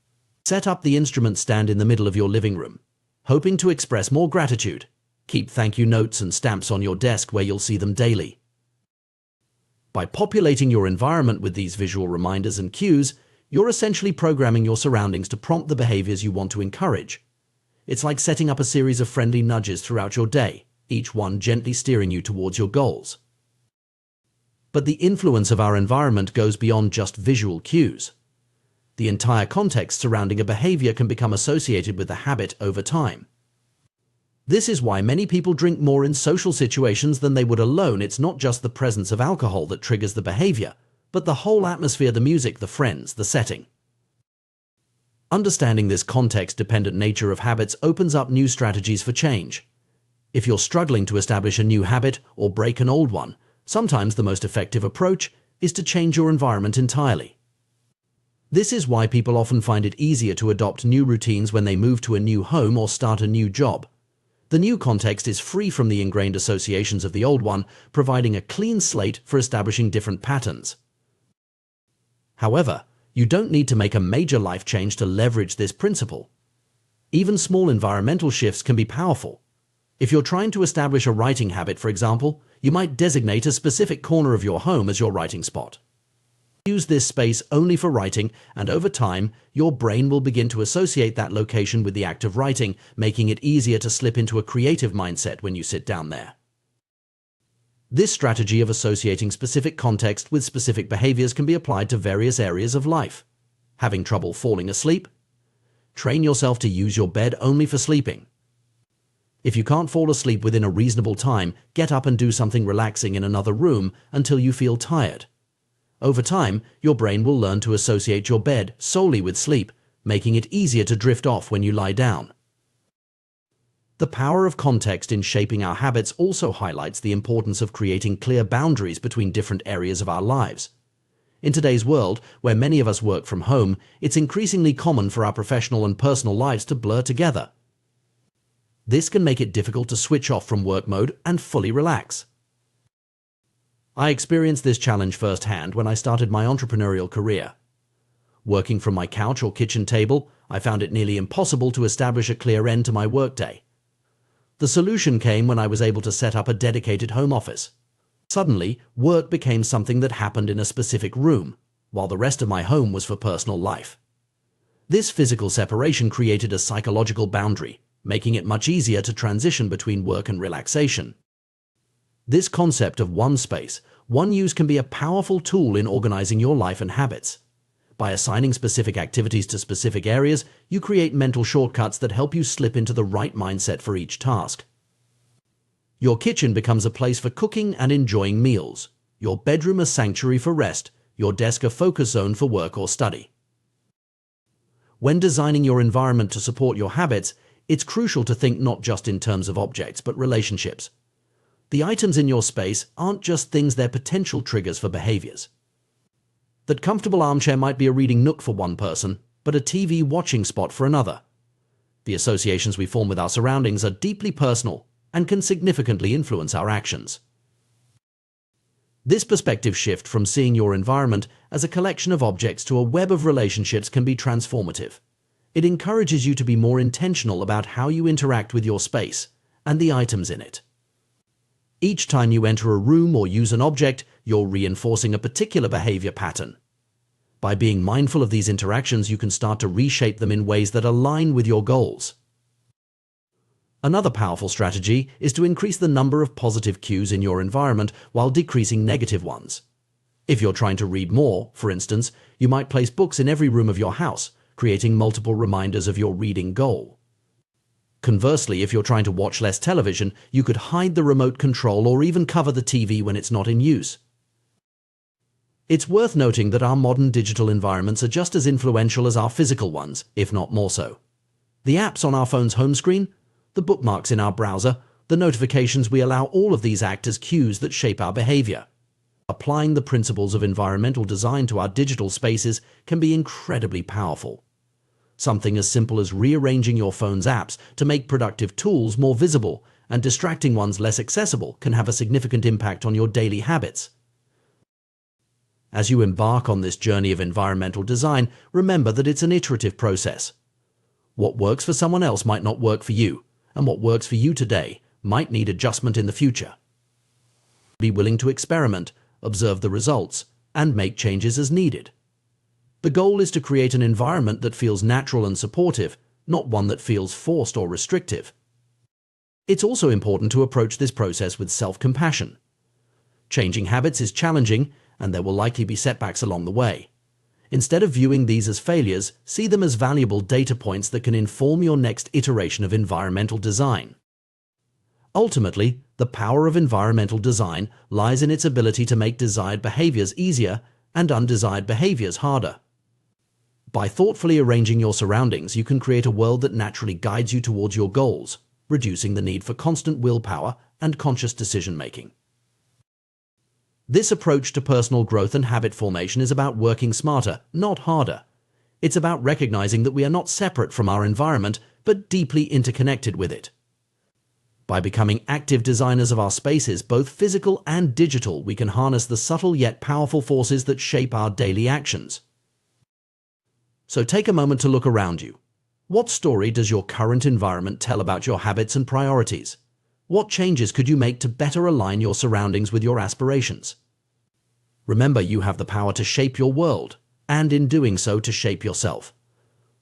Set up the instrument stand in the middle of your living room. Hoping to express more gratitude? Keep thank you notes and stamps on your desk where you'll see them daily. By populating your environment with these visual reminders and cues, you're essentially programming your surroundings to prompt the behaviors you want to encourage. It's like setting up a series of friendly nudges throughout your day, each one gently steering you towards your goals. But the influence of our environment goes beyond just visual cues. The entire context surrounding a behavior can become associated with the habit over time. This is why many people drink more in social situations than they would alone. It's not just the presence of alcohol that triggers the behavior, but the whole atmosphere, the music, the friends, the setting. Understanding this context-dependent nature of habits opens up new strategies for change. If you're struggling to establish a new habit or break an old one, sometimes the most effective approach is to change your environment entirely. This is why people often find it easier to adopt new routines when they move to a new home or start a new job. The new context is free from the ingrained associations of the old one, providing a clean slate for establishing different patterns. However, you don't need to make a major life change to leverage this principle. Even small environmental shifts can be powerful. If you're trying to establish a writing habit, for example, you might designate a specific corner of your home as your writing spot. Use this space only for writing, and over time, your brain will begin to associate that location with the act of writing, making it easier to slip into a creative mindset when you sit down there. This strategy of associating specific context with specific behaviors can be applied to various areas of life. Having trouble falling asleep? Train yourself to use your bed only for sleeping. If you can't fall asleep within a reasonable time, get up and do something relaxing in another room until you feel tired. Over time, your brain will learn to associate your bed solely with sleep, making it easier to drift off when you lie down. The power of context in shaping our habits also highlights the importance of creating clear boundaries between different areas of our lives. In today's world, where many of us work from home, it's increasingly common for our professional and personal lives to blur together. This can make it difficult to switch off from work mode and fully relax. I experienced this challenge firsthand when I started my entrepreneurial career. Working from my couch or kitchen table, I found it nearly impossible to establish a clear end to my workday. The solution came when I was able to set up a dedicated home office. Suddenly, work became something that happened in a specific room, while the rest of my home was for personal life. This physical separation created a psychological boundary, making it much easier to transition between work and relaxation. This concept of one space, one use can be a powerful tool in organizing your life and habits. By assigning specific activities to specific areas, you create mental shortcuts that help you slip into the right mindset for each task. Your kitchen becomes a place for cooking and enjoying meals, your bedroom a sanctuary for rest, your desk a focus zone for work or study. When designing your environment to support your habits, it's crucial to think not just in terms of objects, but relationships. The items in your space aren't just things, they're potential triggers for behaviors. That comfortable armchair might be a reading nook for one person, but a TV watching spot for another. The associations we form with our surroundings are deeply personal and can significantly influence our actions. This perspective shift from seeing your environment as a collection of objects to a web of relationships can be transformative. It encourages you to be more intentional about how you interact with your space and the items in it. Each time you enter a room or use an object, you're reinforcing a particular behavior pattern. By being mindful of these interactions, you can start to reshape them in ways that align with your goals. Another powerful strategy is to increase the number of positive cues in your environment while decreasing negative ones. If you're trying to read more, for instance, you might place books in every room of your house, creating multiple reminders of your reading goal. Conversely, if you're trying to watch less television, you could hide the remote control or even cover the TV when it's not in use. It's worth noting that our modern digital environments are just as influential as our physical ones, if not more so. The apps on our phone's home screen, the bookmarks in our browser, the notifications we allow, all of these act as cues that shape our behavior. Applying the principles of environmental design to our digital spaces can be incredibly powerful. Something as simple as rearranging your phone's apps to make productive tools more visible and distracting ones less accessible can have a significant impact on your daily habits. As you embark on this journey of environmental design, remember that it's an iterative process. What works for someone else might not work for you, and what works for you today might need adjustment in the future. Be willing to experiment, observe the results, and make changes as needed. The goal is to create an environment that feels natural and supportive, not one that feels forced or restrictive. It's also important to approach this process with self-compassion. Changing habits is challenging, and there will likely be setbacks along the way. Instead of viewing these as failures, see them as valuable data points that can inform your next iteration of environmental design. Ultimately, the power of environmental design lies in its ability to make desired behaviors easier and undesired behaviors harder. By thoughtfully arranging your surroundings, you can create a world that naturally guides you towards your goals, reducing the need for constant willpower and conscious decision-making. This approach to personal growth and habit formation is about working smarter, not harder. It's about recognizing that we are not separate from our environment, but deeply interconnected with it. By becoming active designers of our spaces, both physical and digital, we can harness the subtle yet powerful forces that shape our daily actions. So take a moment to look around you. What story does your current environment tell about your habits and priorities? What changes could you make to better align your surroundings with your aspirations? Remember, you have the power to shape your world, and in doing so, to shape yourself.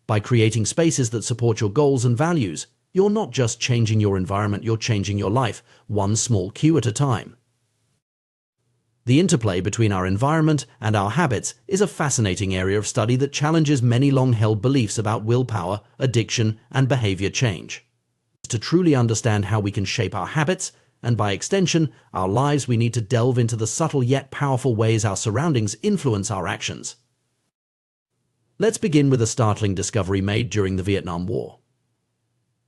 By creating spaces that support your goals and values, you're not just changing your environment, you're changing your life, one small cue at a time. The interplay between our environment and our habits is a fascinating area of study that challenges many long-held beliefs about willpower, addiction, and behavior change. To truly understand how we can shape our habits, and by extension, our lives, we need to delve into the subtle yet powerful ways our surroundings influence our actions. Let's begin with a startling discovery made during the Vietnam War.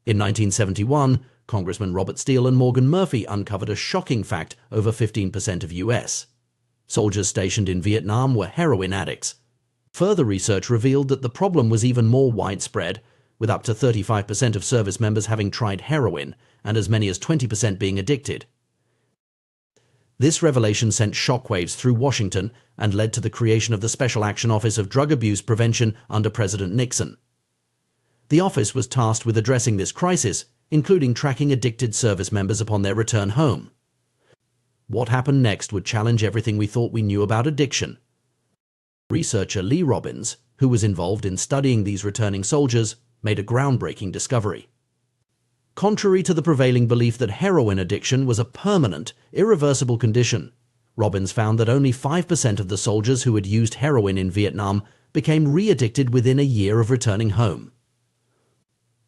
In 1971, Congressman Robert Steele and Morgan Murphy uncovered a shocking fact: over 15% of U.S. soldiers stationed in Vietnam were heroin addicts. Further research revealed that the problem was even more widespread, with up to 35% of service members having tried heroin and as many as 20% being addicted. This revelation sent shockwaves through Washington and led to the creation of the Special Action Office of Drug Abuse Prevention under President Nixon. The office was tasked with addressing this crisis, including tracking addicted service members upon their return home. What happened next would challenge everything we thought we knew about addiction. Researcher Lee Robbins, who was involved in studying these returning soldiers, made a groundbreaking discovery. Contrary to the prevailing belief that heroin addiction was a permanent, irreversible condition, Robbins found that only 5% of the soldiers who had used heroin in Vietnam became re-addicted within a year of returning home.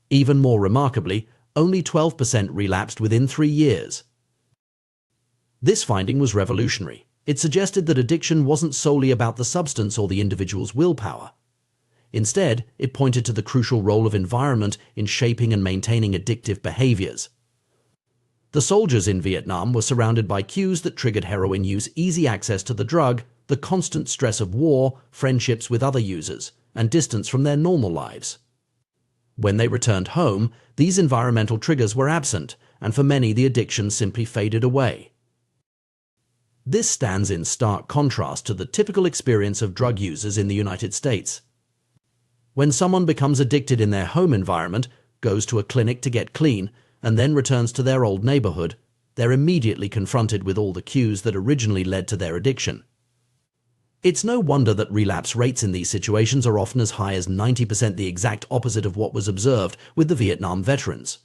Even more remarkably, only 12% relapsed within 3 years. This finding was revolutionary. It suggested that addiction wasn't solely about the substance or the individual's willpower. Instead, it pointed to the crucial role of environment in shaping and maintaining addictive behaviors. The soldiers in Vietnam were surrounded by cues that triggered heroin use: easy access to the drug, the constant stress of war, friendships with other users, and distance from their normal lives. When they returned home, these environmental triggers were absent, and for many the addiction simply faded away. This stands in stark contrast to the typical experience of drug users in the United States. When someone becomes addicted in their home environment, goes to a clinic to get clean, and then returns to their old neighborhood, they're immediately confronted with all the cues that originally led to their addiction. It's no wonder that relapse rates in these situations are often as high as 90%, the exact opposite of what was observed with the Vietnam veterans.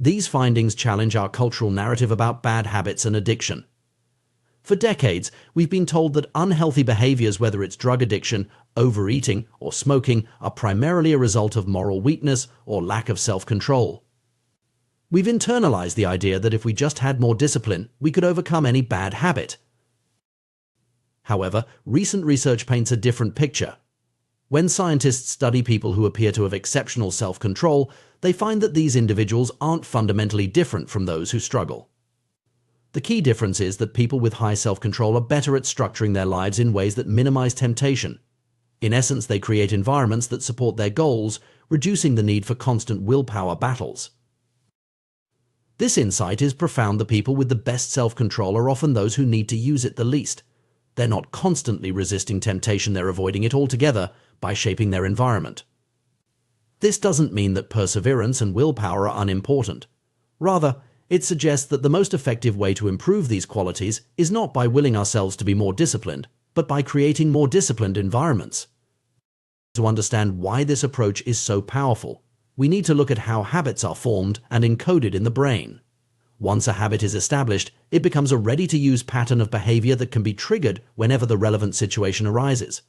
These findings challenge our cultural narrative about bad habits and addiction. For decades, we've been told that unhealthy behaviors, whether it's drug addiction, overeating, or smoking, are primarily a result of moral weakness or lack of self-control. We've internalized the idea that if we just had more discipline, we could overcome any bad habit. However, recent research paints a different picture. When scientists study people who appear to have exceptional self-control, they find that these individuals aren't fundamentally different from those who struggle. The key difference is that people with high self-control are better at structuring their lives in ways that minimize temptation. In essence, they create environments that support their goals, reducing the need for constant willpower battles. This insight is profound. The people with the best self-control are often those who need to use it the least. They're not constantly resisting temptation, they're avoiding it altogether by shaping their environment. This doesn't mean that perseverance and willpower are unimportant. Rather, it suggests that the most effective way to improve these qualities is not by willing ourselves to be more disciplined, but by creating more disciplined environments. To understand why this approach is so powerful, we need to look at how habits are formed and encoded in the brain. Once a habit is established, it becomes a ready-to-use pattern of behavior that can be triggered whenever the relevant situation arises.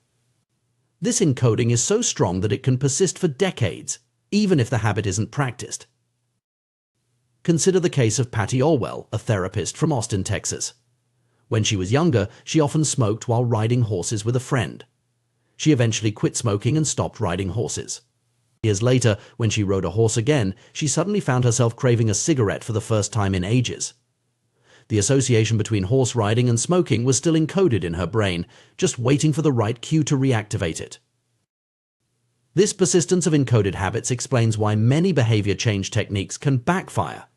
This encoding is so strong that it can persist for decades, even if the habit isn't practiced. Consider the case of Patty Orwell, a therapist from Austin, Texas. When she was younger, she often smoked while riding horses with a friend. She eventually quit smoking and stopped riding horses. Years later, when she rode a horse again, she suddenly found herself craving a cigarette for the first time in ages. The association between horse riding and smoking was still encoded in her brain, just waiting for the right cue to reactivate it. This persistence of encoded habits explains why many behavior change techniques can backfire.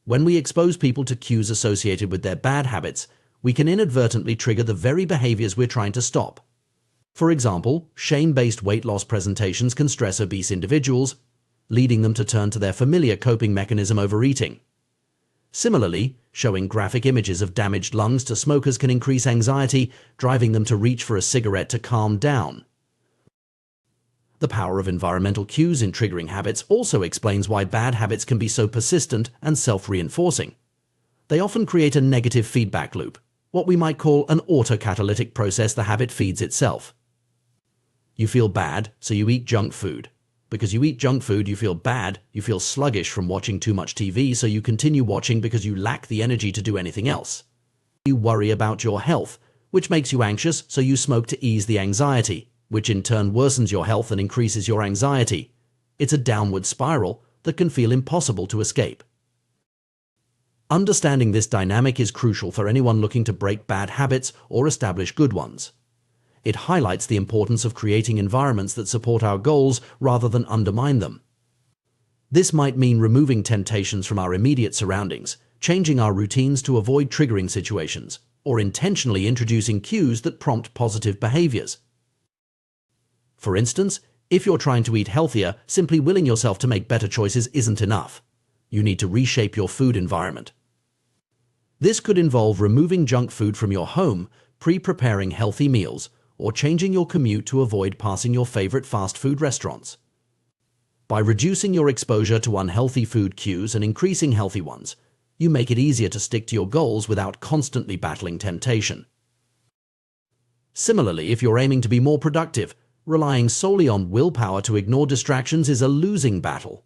When we expose people to cues associated with their bad habits, we can inadvertently trigger the very behaviors we're trying to stop. For example, shame-based weight loss presentations can stress obese individuals, leading them to turn to their familiar coping mechanism, overeating. Similarly, showing graphic images of damaged lungs to smokers can increase anxiety, driving them to reach for a cigarette to calm down. The power of environmental cues in triggering habits also explains why bad habits can be so persistent and self-reinforcing. They often create a negative feedback loop, what we might call an autocatalytic process. The habit feeds itself. You feel bad, so you eat junk food. Because you eat junk food, you feel bad, you feel sluggish from watching too much TV, so you continue watching because you lack the energy to do anything else. You worry about your health, which makes you anxious, so you smoke to ease the anxiety, which in turn worsens your health and increases your anxiety. It's a downward spiral that can feel impossible to escape. Understanding this dynamic is crucial for anyone looking to break bad habits or establish good ones. It highlights the importance of creating environments that support our goals rather than undermine them. This might mean removing temptations from our immediate surroundings, changing our routines to avoid triggering situations, or intentionally introducing cues that prompt positive behaviors. For instance, if you're trying to eat healthier, simply willing yourself to make better choices isn't enough. You need to reshape your food environment. This could involve removing junk food from your home, pre-preparing healthy meals, or changing your commute to avoid passing your favorite fast food restaurants. By reducing your exposure to unhealthy food cues and increasing healthy ones, you make it easier to stick to your goals without constantly battling temptation. Similarly, if you're aiming to be more productive, relying solely on willpower to ignore distractions is a losing battle.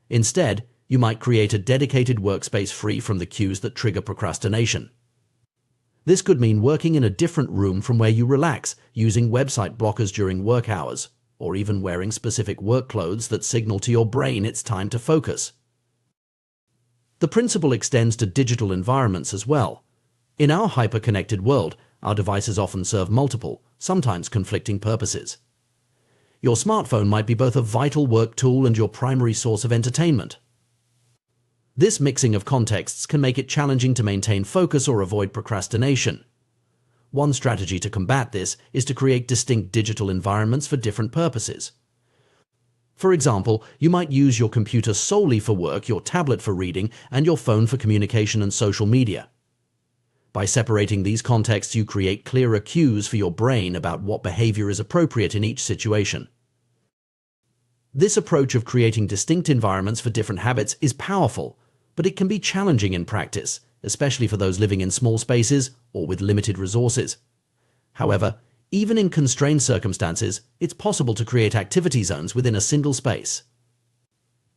Instead, you might create a dedicated workspace free from the cues that trigger procrastination. This could mean working in a different room from where you relax, using website blockers during work hours, or even wearing specific work clothes that signal to your brain it's time to focus. The principle extends to digital environments as well. In our hyper-connected world, our devices often serve multiple, sometimes conflicting purposes. Your smartphone might be both a vital work tool and your primary source of entertainment. This mixing of contexts can make it challenging to maintain focus or avoid procrastination. One strategy to combat this is to create distinct digital environments for different purposes. For example, you might use your computer solely for work, your tablet for reading, and your phone for communication and social media. By separating these contexts, you create clearer cues for your brain about what behavior is appropriate in each situation. This approach of creating distinct environments for different habits is powerful, but it can be challenging in practice, especially for those living in small spaces or with limited resources. However, even in constrained circumstances, it's possible to create activity zones within a single space.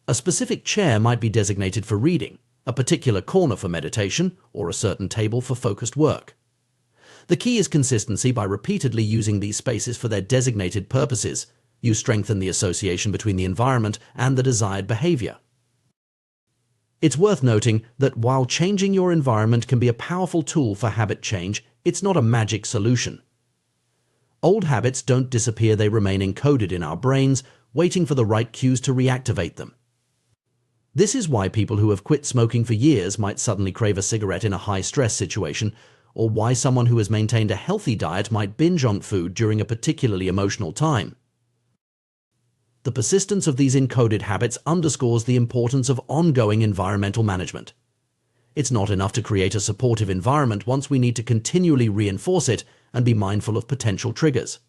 A specific chair might be designated for reading, a particular corner for meditation, or a certain table for focused work. The key is consistency. By repeatedly using these spaces for their designated purposes, you strengthen the association between the environment and the desired behavior. It's worth noting that while changing your environment can be a powerful tool for habit change, it's not a magic solution. Old habits don't disappear, they remain encoded in our brains, waiting for the right cues to reactivate them. This is why people who have quit smoking for years might suddenly crave a cigarette in a high-stress situation, or why someone who has maintained a healthy diet might binge on food during a particularly emotional time. The persistence of these encoded habits underscores the importance of ongoing environmental management. It's not enough to create a supportive environment once we need to continually reinforce it and be mindful of potential triggers.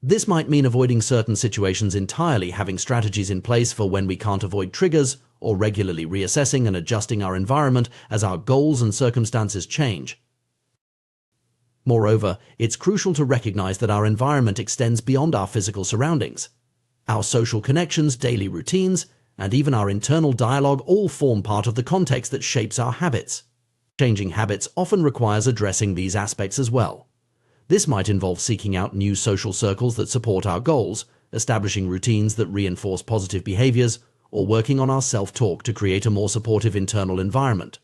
This might mean avoiding certain situations entirely, having strategies in place for when we can't avoid triggers, or regularly reassessing and adjusting our environment as our goals and circumstances change. Moreover, it's crucial to recognize that our environment extends beyond our physical surroundings. Our social connections, daily routines, and even our internal dialogue all form part of the context that shapes our habits. Changing habits often requires addressing these aspects as well. This might involve seeking out new social circles that support our goals, establishing routines that reinforce positive behaviors, or working on our self-talk to create a more supportive internal environment.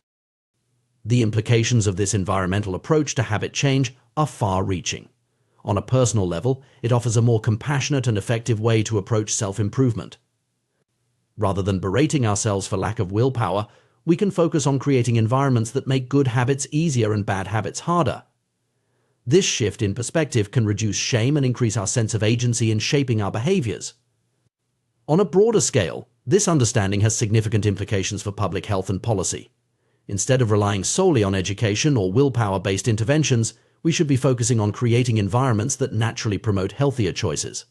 The implications of this environmental approach to habit change are far-reaching. On a personal level, it offers a more compassionate and effective way to approach self-improvement. Rather than berating ourselves for lack of willpower, we can focus on creating environments that make good habits easier and bad habits harder. This shift in perspective can reduce shame and increase our sense of agency in shaping our behaviors. On a broader scale, this understanding has significant implications for public health and policy. Instead of relying solely on education or willpower-based interventions, we should be focusing on creating environments that naturally promote healthier choices.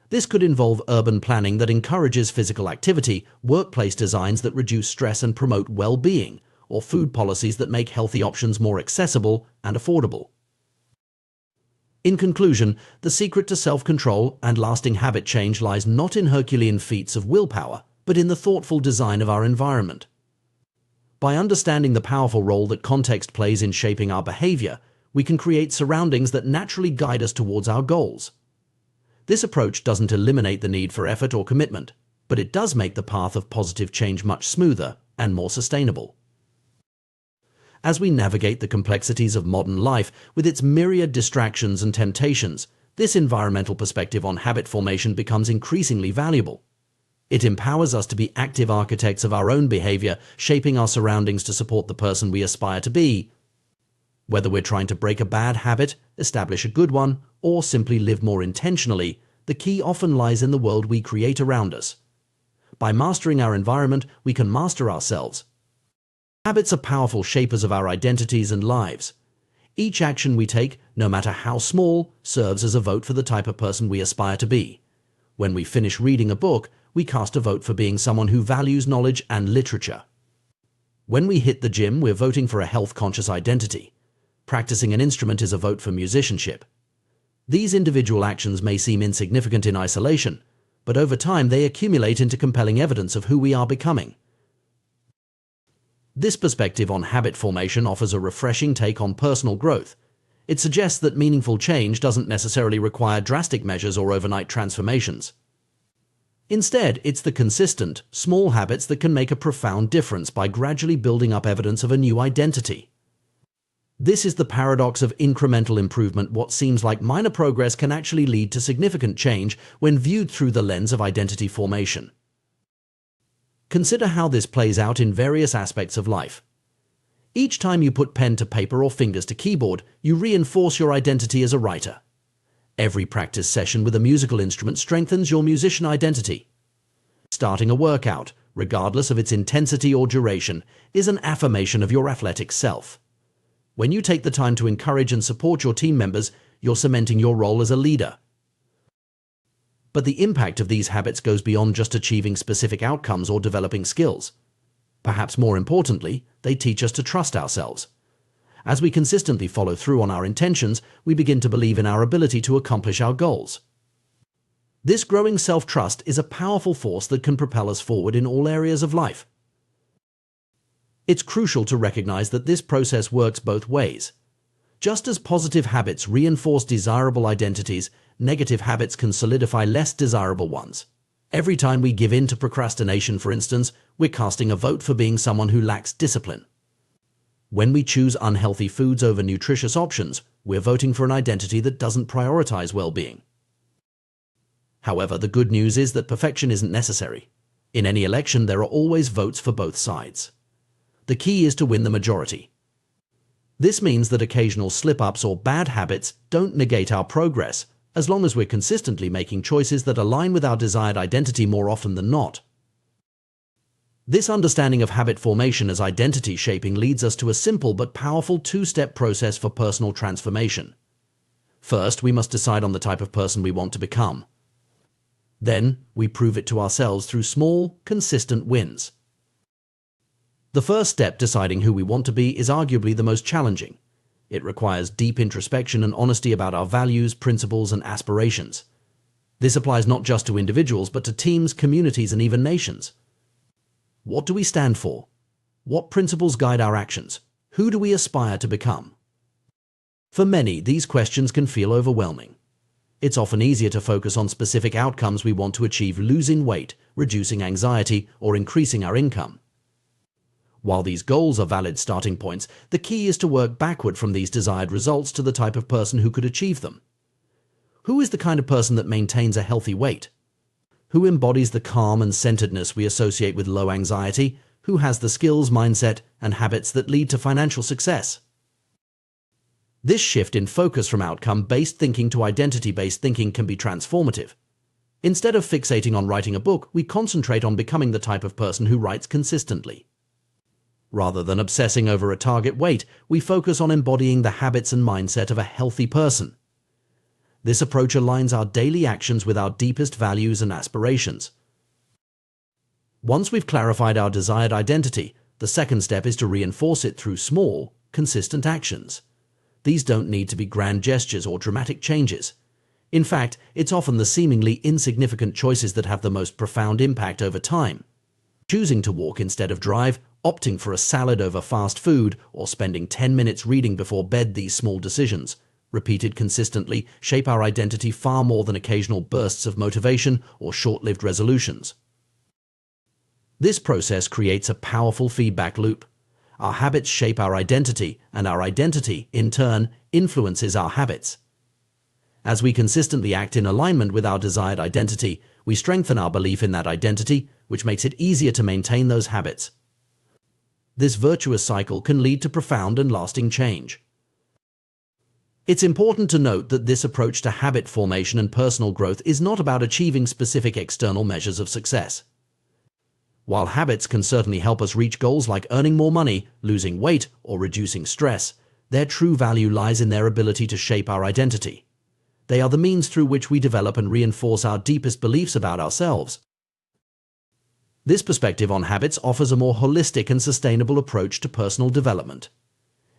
This could involve urban planning that encourages physical activity, workplace designs that reduce stress and promote well-being, or food policies that make healthy options more accessible and affordable. In conclusion, the secret to self-control and lasting habit change lies not in Herculean feats of willpower, but in the thoughtful design of our environment. By understanding the powerful role that context plays in shaping our behavior, we can create surroundings that naturally guide us towards our goals. This approach doesn't eliminate the need for effort or commitment, but it does make the path of positive change much smoother and more sustainable. As we navigate the complexities of modern life with its myriad distractions and temptations, this environmental perspective on habit formation becomes increasingly valuable. It empowers us to be active architects of our own behavior, shaping our surroundings to support the person we aspire to be. Whether we're trying to break a bad habit, establish a good one, or simply live more intentionally, the key often lies in the world we create around us. By mastering our environment, we can master ourselves. Habits are powerful shapers of our identities and lives. Each action we take, no matter how small, serves as a vote for the type of person we aspire to be. When we finish reading a book, we cast a vote for being someone who values knowledge and literature. When we hit the gym, we're voting for a health-conscious identity. Practicing an instrument is a vote for musicianship. These individual actions may seem insignificant in isolation, but over time they accumulate into compelling evidence of who we are becoming. This perspective on habit formation offers a refreshing take on personal growth. It suggests that meaningful change doesn't necessarily require drastic measures or overnight transformations. Instead, it's the consistent, small habits that can make a profound difference by gradually building up evidence of a new identity. This is the paradox of incremental improvement. What seems like minor progress can actually lead to significant change when viewed through the lens of identity formation. Consider how this plays out in various aspects of life. Each time you put pen to paper or fingers to keyboard, you reinforce your identity as a writer. Every practice session with a musical instrument strengthens your musician identity. Starting a workout, regardless of its intensity or duration, is an affirmation of your athletic self. When you take the time to encourage and support your team members, you're cementing your role as a leader. But the impact of these habits goes beyond just achieving specific outcomes or developing skills. Perhaps more importantly, they teach us to trust ourselves. As we consistently follow through on our intentions, we begin to believe in our ability to accomplish our goals. This growing self-trust is a powerful force that can propel us forward in all areas of life. It's crucial to recognize that this process works both ways. Just as positive habits reinforce desirable identities, negative habits can solidify less desirable ones. Every time we give in to procrastination, for instance, we're casting a vote for being someone who lacks discipline. When we choose unhealthy foods over nutritious options, we're voting for an identity that doesn't prioritize well-being. However, the good news is that perfection isn't necessary. In any election, there are always votes for both sides. The key is to win the majority. This means that occasional slip-ups or bad habits don't negate our progress, as long as we're consistently making choices that align with our desired identity more often than not. This understanding of habit formation as identity shaping leads us to a simple but powerful two-step process for personal transformation. First, we must decide on the type of person we want to become. Then, we prove it to ourselves through small, consistent wins. The first step, deciding who we want to be, is arguably the most challenging. It requires deep introspection and honesty about our values, principles, and aspirations. This applies not just to individuals, but to teams, communities, and even nations. What do we stand for? What principles guide our actions? Who do we aspire to become? For many, these questions can feel overwhelming. It's often easier to focus on specific outcomes we want to achieve: losing weight, reducing anxiety, or increasing our income. While these goals are valid starting points, the key is to work backward from these desired results to the type of person who could achieve them. Who is the kind of person that maintains a healthy weight? Who embodies the calm and centeredness we associate with low anxiety? Who has the skills, mindset, and habits that lead to financial success? This shift in focus from outcome-based thinking to identity-based thinking can be transformative. Instead of fixating on writing a book, we concentrate on becoming the type of person who writes consistently. Rather than obsessing over a target weight, we focus on embodying the habits and mindset of a healthy person. This approach aligns our daily actions with our deepest values and aspirations. Once we've clarified our desired identity, the second step is to reinforce it through small, consistent actions. These don't need to be grand gestures or dramatic changes. In fact, it's often the seemingly insignificant choices that have the most profound impact over time. Choosing to walk instead of drive, opting for a salad over fast food, or spending 10 minutes reading before bed, these small decisions, repeated consistently, shape our identity far more than occasional bursts of motivation or short-lived resolutions. This process creates a powerful feedback loop. Our habits shape our identity, and our identity, in turn, influences our habits. As we consistently act in alignment with our desired identity, we strengthen our belief in that identity, which makes it easier to maintain those habits. This virtuous cycle can lead to profound and lasting change. It's important to note that this approach to habit formation and personal growth is not about achieving specific external measures of success. While habits can certainly help us reach goals like earning more money, losing weight, or reducing stress, their true value lies in their ability to shape our identity. They are the means through which we develop and reinforce our deepest beliefs about ourselves. This perspective on habits offers a more holistic and sustainable approach to personal development.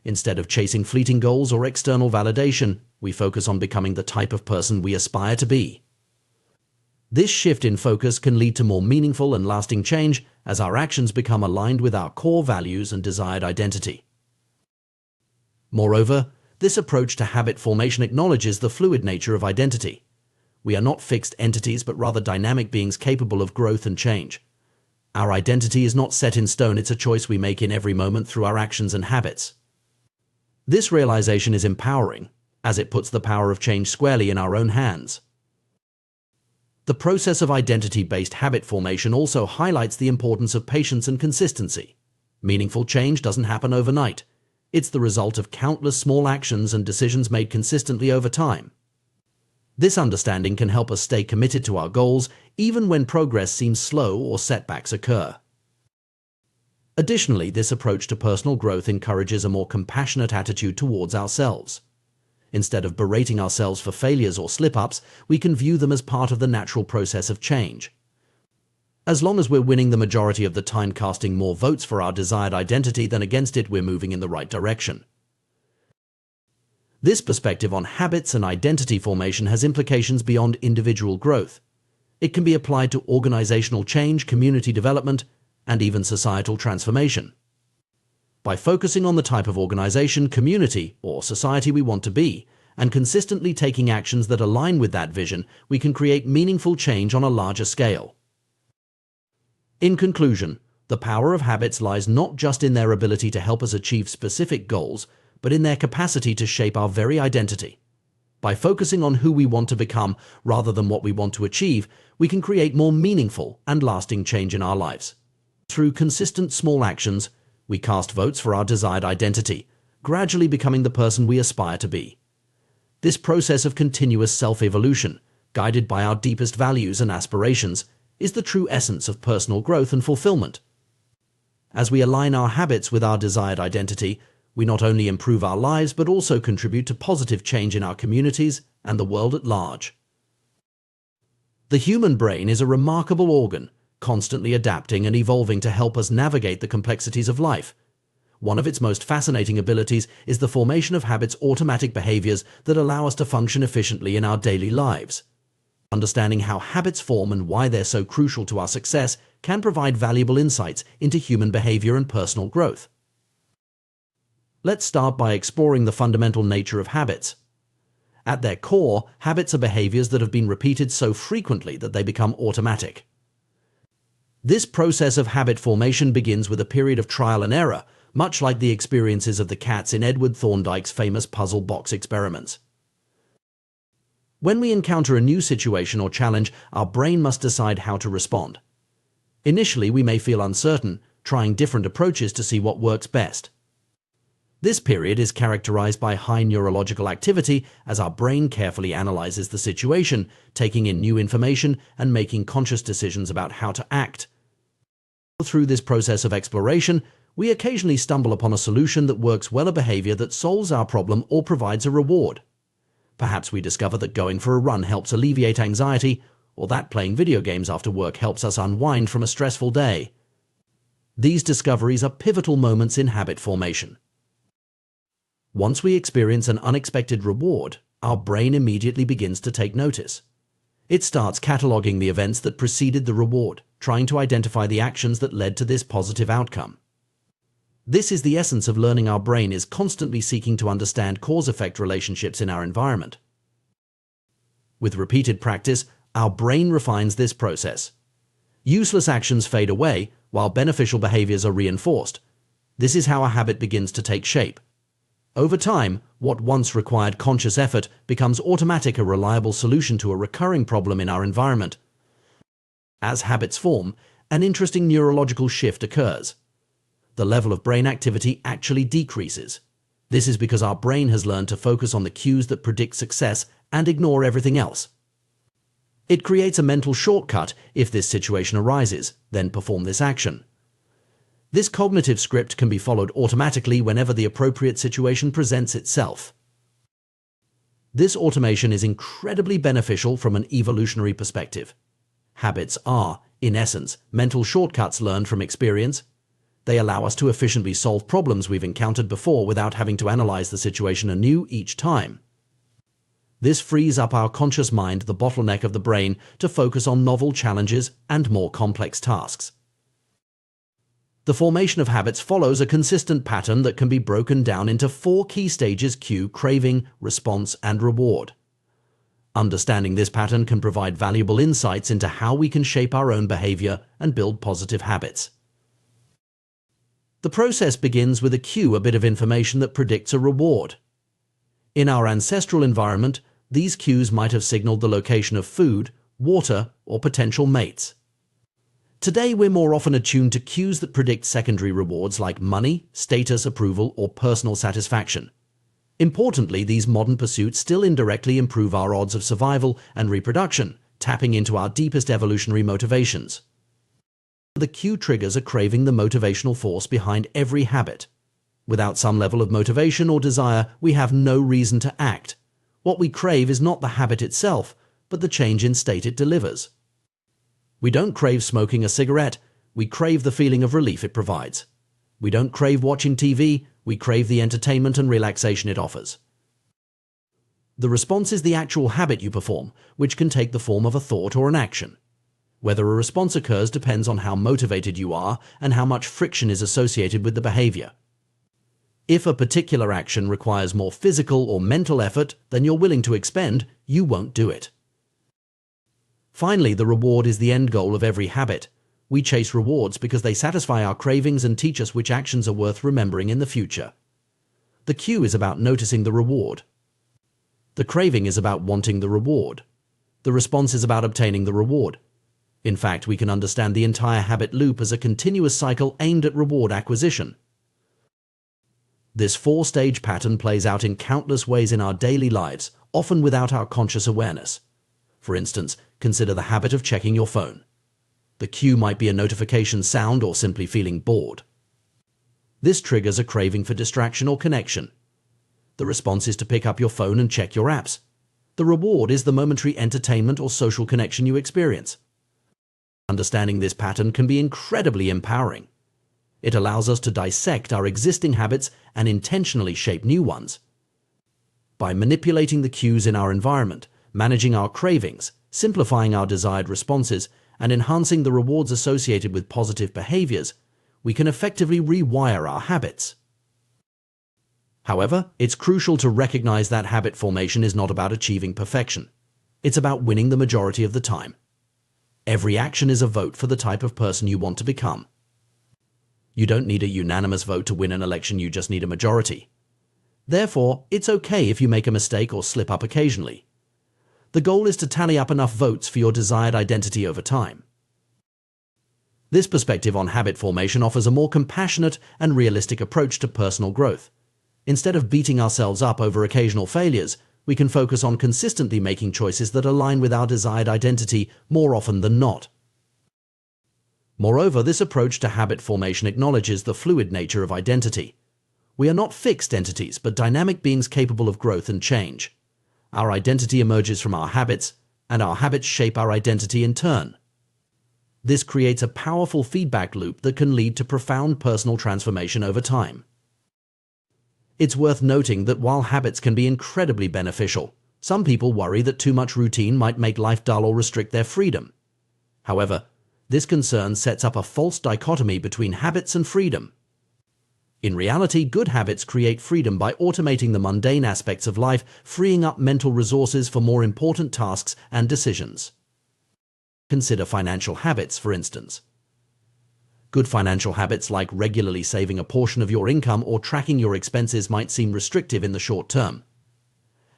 Instead of chasing fleeting goals or external validation, we focus on becoming the type of person we aspire to be. This shift in focus can lead to more meaningful and lasting change as our actions become aligned with our core values and desired identity. Moreover, this approach to habit formation acknowledges the fluid nature of identity. We are not fixed entities, but rather dynamic beings capable of growth and change. Our identity is not set in stone, it's a choice we make in every moment through our actions and habits. This realization is empowering, as it puts the power of change squarely in our own hands. The process of identity-based habit formation also highlights the importance of patience and consistency. Meaningful change doesn't happen overnight. It's the result of countless small actions and decisions made consistently over time. This understanding can help us stay committed to our goals, even when progress seems slow or setbacks occur. Additionally, this approach to personal growth encourages a more compassionate attitude towards ourselves. Instead of berating ourselves for failures or slip-ups, we can view them as part of the natural process of change. As long as we're winning the majority of the time, casting more votes for our desired identity than against it, we're moving in the right direction. This perspective on habits and identity formation has implications beyond individual growth. It can be applied to organizational change, community development, and even societal transformation. By focusing on the type of organization, community, or society we want to be, and consistently taking actions that align with that vision, we can create meaningful change on a larger scale. In conclusion, the power of habits lies not just in their ability to help us achieve specific goals, but in their capacity to shape our very identity. By focusing on who we want to become rather than what we want to achieve, we can create more meaningful and lasting change in our lives. Through consistent small actions, we cast votes for our desired identity, gradually becoming the person we aspire to be. This process of continuous self-evolution, guided by our deepest values and aspirations, is the true essence of personal growth and fulfillment. As we align our habits with our desired identity, we not only improve our lives but also contribute to positive change in our communities and the world at large. The human brain is a remarkable organ, constantly adapting and evolving to help us navigate the complexities of life. One of its most fascinating abilities is the formation of habits, automatic behaviors that allow us to function efficiently in our daily lives. Understanding how habits form and why they're so crucial to our success can provide valuable insights into human behavior and personal growth. Let's start by exploring the fundamental nature of habits. At their core, habits are behaviors that have been repeated so frequently that they become automatic. This process of habit formation begins with a period of trial and error, much like the experiences of the cats in Edward Thorndike's famous puzzle box experiments. When we encounter a new situation or challenge, our brain must decide how to respond. Initially, we may feel uncertain, trying different approaches to see what works best. This period is characterized by high neurological activity as our brain carefully analyzes the situation, taking in new information and making conscious decisions about how to act. Through this process of exploration, we occasionally stumble upon a solution that works well, a behavior that solves our problem or provides a reward. Perhaps we discover that going for a run helps alleviate anxiety, or that playing video games after work helps us unwind from a stressful day. These discoveries are pivotal moments in habit formation. Once we experience an unexpected reward, our brain immediately begins to take notice. It starts cataloging the events that preceded the reward, trying to identify the actions that led to this positive outcome. This is the essence of learning. Our brain is constantly seeking to understand cause-effect relationships in our environment. With repeated practice, our brain refines this process. Useless actions fade away, while beneficial behaviors are reinforced. This is how a habit begins to take shape. Over time, what once required conscious effort becomes automatic, a reliable solution to a recurring problem in our environment. As habits form, an interesting neurological shift occurs. The level of brain activity actually decreases. This is because our brain has learned to focus on the cues that predict success and ignore everything else. It creates a mental shortcut. If this situation arises, then perform this action. This cognitive script can be followed automatically whenever the appropriate situation presents itself. This automation is incredibly beneficial from an evolutionary perspective. Habits are, in essence, mental shortcuts learned from experience. They allow us to efficiently solve problems we've encountered before without having to analyze the situation anew each time. This frees up our conscious mind, the bottleneck of the brain, to focus on novel challenges and more complex tasks. The formation of habits follows a consistent pattern that can be broken down into 4 key stages: cue, craving, response, and reward. Understanding this pattern can provide valuable insights into how we can shape our own behavior and build positive habits. The process begins with a cue, a bit of information that predicts a reward. In our ancestral environment, these cues might have signaled the location of food, water, or potential mates. Today, we're more often attuned to cues that predict secondary rewards like money, status, approval, or personal satisfaction. Importantly, these modern pursuits still indirectly improve our odds of survival and reproduction, tapping into our deepest evolutionary motivations. The cue triggers a craving, the motivational force behind every habit. Without some level of motivation or desire, we have no reason to act. What we crave is not the habit itself, but the change in state it delivers. We don't crave smoking a cigarette, we crave the feeling of relief it provides. We don't crave watching TV, we crave the entertainment and relaxation it offers. The response is the actual habit you perform, which can take the form of a thought or an action. Whether a response occurs depends on how motivated you are and how much friction is associated with the behavior. If a particular action requires more physical or mental effort than you're willing to expend, you won't do it. Finally, the reward is the end goal of every habit. We chase rewards because they satisfy our cravings and teach us which actions are worth remembering in the future. The cue is about noticing the reward. The craving is about wanting the reward. The response is about obtaining the reward. In fact, we can understand the entire habit loop as a continuous cycle aimed at reward acquisition. This four-stage pattern plays out in countless ways in our daily lives, often without our conscious awareness. For instance, consider the habit of checking your phone. The cue might be a notification sound or simply feeling bored. This triggers a craving for distraction or connection. The response is to pick up your phone and check your apps. The reward is the momentary entertainment or social connection you experience. Understanding this pattern can be incredibly empowering. It allows us to dissect our existing habits and intentionally shape new ones. By manipulating the cues in our environment, managing our cravings, simplifying our desired responses, and enhancing the rewards associated with positive behaviors, we can effectively rewire our habits. However, it's crucial to recognize that habit formation is not about achieving perfection. It's about winning the majority of the time. Every action is a vote for the type of person you want to become. You don't need a unanimous vote to win an election, you just need a majority. Therefore, it's okay if you make a mistake or slip up occasionally. The goal is to tally up enough votes for your desired identity over time. This perspective on habit formation offers a more compassionate and realistic approach to personal growth. Instead of beating ourselves up over occasional failures, we can focus on consistently making choices that align with our desired identity more often than not. Moreover, this approach to habit formation acknowledges the fluid nature of identity. We are not fixed entities, but dynamic beings capable of growth and change. Our identity emerges from our habits, and our habits shape our identity in turn. This creates a powerful feedback loop that can lead to profound personal transformation over time. It's worth noting that while habits can be incredibly beneficial, some people worry that too much routine might make life dull or restrict their freedom. However, this concern sets up a false dichotomy between habits and freedom. In reality, good habits create freedom by automating the mundane aspects of life, freeing up mental resources for more important tasks and decisions. Consider financial habits, for instance. Good financial habits like regularly saving a portion of your income or tracking your expenses might seem restrictive in the short term.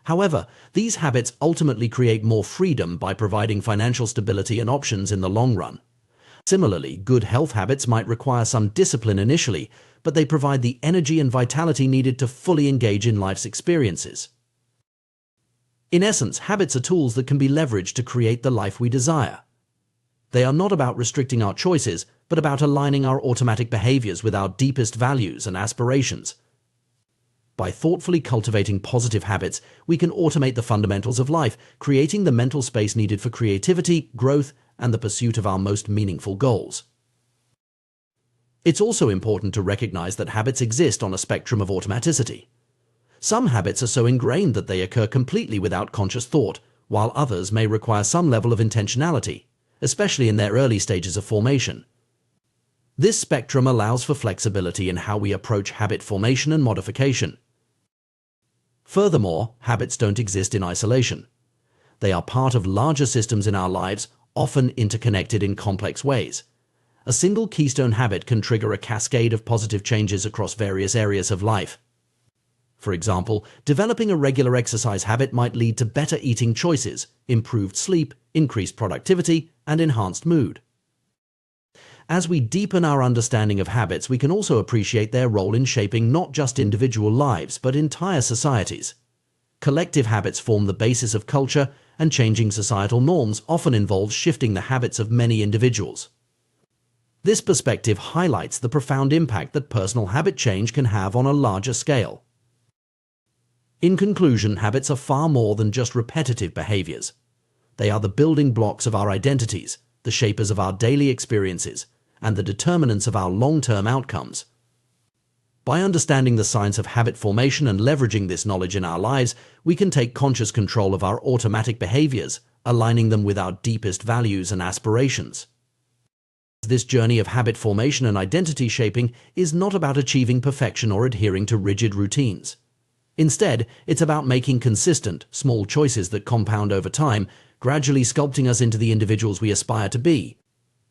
However, these habits ultimately create more freedom by providing financial stability and options in the long run. Similarly, good health habits might require some discipline initially, but they provide the energy and vitality needed to fully engage in life's experiences. In essence, habits are tools that can be leveraged to create the life we desire. They are not about restricting our choices, but about aligning our automatic behaviors with our deepest values and aspirations. By thoughtfully cultivating positive habits, we can automate the fundamentals of life, creating the mental space needed for creativity, growth, and the pursuit of our most meaningful goals. It's also important to recognize that habits exist on a spectrum of automaticity. Some habits are so ingrained that they occur completely without conscious thought, while others may require some level of intentionality, especially in their early stages of formation. This spectrum allows for flexibility in how we approach habit formation and modification. Furthermore, habits don't exist in isolation. They are part of larger systems in our lives, often interconnected in complex ways. A single keystone habit can trigger a cascade of positive changes across various areas of life. For example, developing a regular exercise habit might lead to better eating choices, improved sleep, increased productivity, and enhanced mood. As we deepen our understanding of habits, we can also appreciate their role in shaping not just individual lives, but entire societies. Collective habits form the basis of culture, and changing societal norms often involves shifting the habits of many individuals. This perspective highlights the profound impact that personal habit change can have on a larger scale. In conclusion, habits are far more than just repetitive behaviors. They are the building blocks of our identities, the shapers of our daily experiences, and the determinants of our long-term outcomes. By understanding the science of habit formation and leveraging this knowledge in our lives, we can take conscious control of our automatic behaviors, aligning them with our deepest values and aspirations. This journey of habit formation and identity shaping is not about achieving perfection or adhering to rigid routines. Instead, it's about making consistent, small choices that compound over time, gradually sculpting us into the individuals we aspire to be.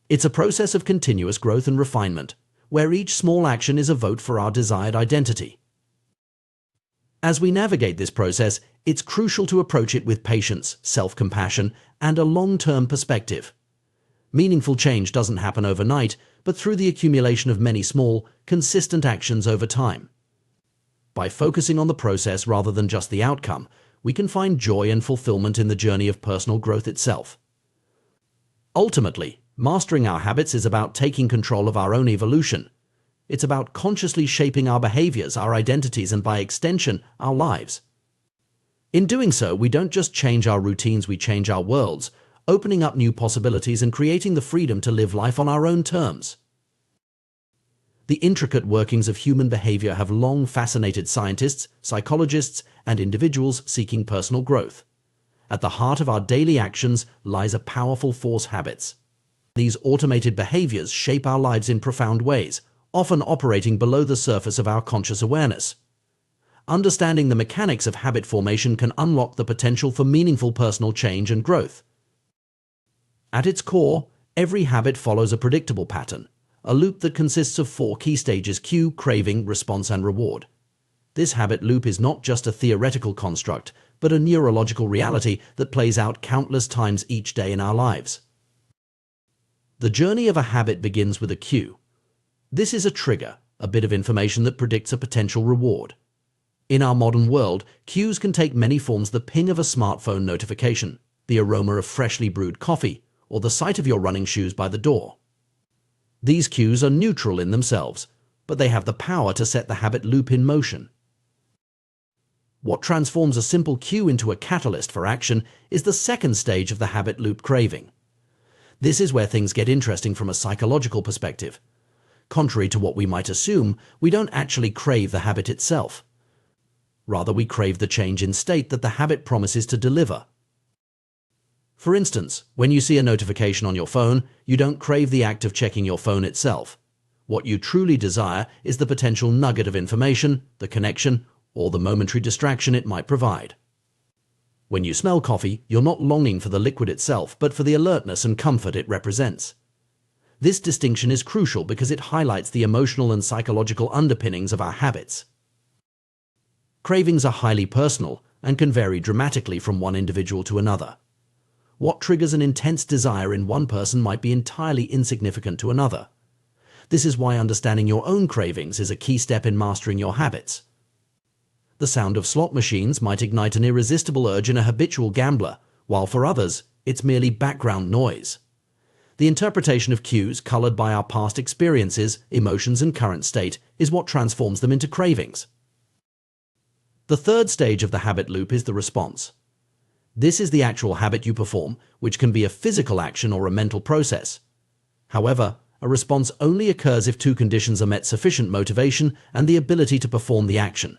It's a process of continuous growth and refinement, where each small action is a vote for our desired identity. As we navigate this process, it's crucial to approach it with patience, self-compassion, and a long-term perspective. Meaningful change doesn't happen overnight, but through the accumulation of many small, consistent actions over time. By focusing on the process rather than just the outcome, we can find joy and fulfillment in the journey of personal growth itself. Ultimately, mastering our habits is about taking control of our own evolution. It's about consciously shaping our behaviors, our identities, and by extension, our lives. In doing so, we don't just change our routines, we change our worlds, opening up new possibilities and creating the freedom to live life on our own terms. The intricate workings of human behavior have long fascinated scientists, psychologists, and individuals seeking personal growth. At the heart of our daily actions lies a powerful force: habits. These automated behaviors shape our lives in profound ways, often operating below the surface of our conscious awareness. Understanding the mechanics of habit formation can unlock the potential for meaningful personal change and growth. At its core, every habit follows a predictable pattern, a loop that consists of 4 key stages: cue, craving, response, and reward. This habit loop is not just a theoretical construct, but a neurological reality that plays out countless times each day in our lives. The journey of a habit begins with a cue. This is a trigger, a bit of information that predicts a potential reward. In our modern world, cues can take many forms: the ping of a smartphone notification, the aroma of freshly brewed coffee, or the sight of your running shoes by the door. These cues are neutral in themselves, but they have the power to set the habit loop in motion. What transforms a simple cue into a catalyst for action is the second stage of the habit loop: craving. This is where things get interesting from a psychological perspective. Contrary to what we might assume, we don't actually crave the habit itself. Rather, we crave the change in state that the habit promises to deliver. For instance, when you see a notification on your phone, you don't crave the act of checking your phone itself. What you truly desire is the potential nugget of information, the connection, or the momentary distraction it might provide. When you smell coffee, you're not longing for the liquid itself, but for the alertness and comfort it represents. This distinction is crucial because it highlights the emotional and psychological underpinnings of our habits. Cravings are highly personal and can vary dramatically from one individual to another. What triggers an intense desire in one person might be entirely insignificant to another. This is why understanding your own cravings is a key step in mastering your habits. The sound of slot machines might ignite an irresistible urge in a habitual gambler, while for others, it's merely background noise. The interpretation of cues, colored by our past experiences, emotions, and current state, is what transforms them into cravings. The third stage of the habit loop is the response. This is the actual habit you perform, which can be a physical action or a mental process. However, a response only occurs if 2 conditions are met: sufficient motivation and the ability to perform the action.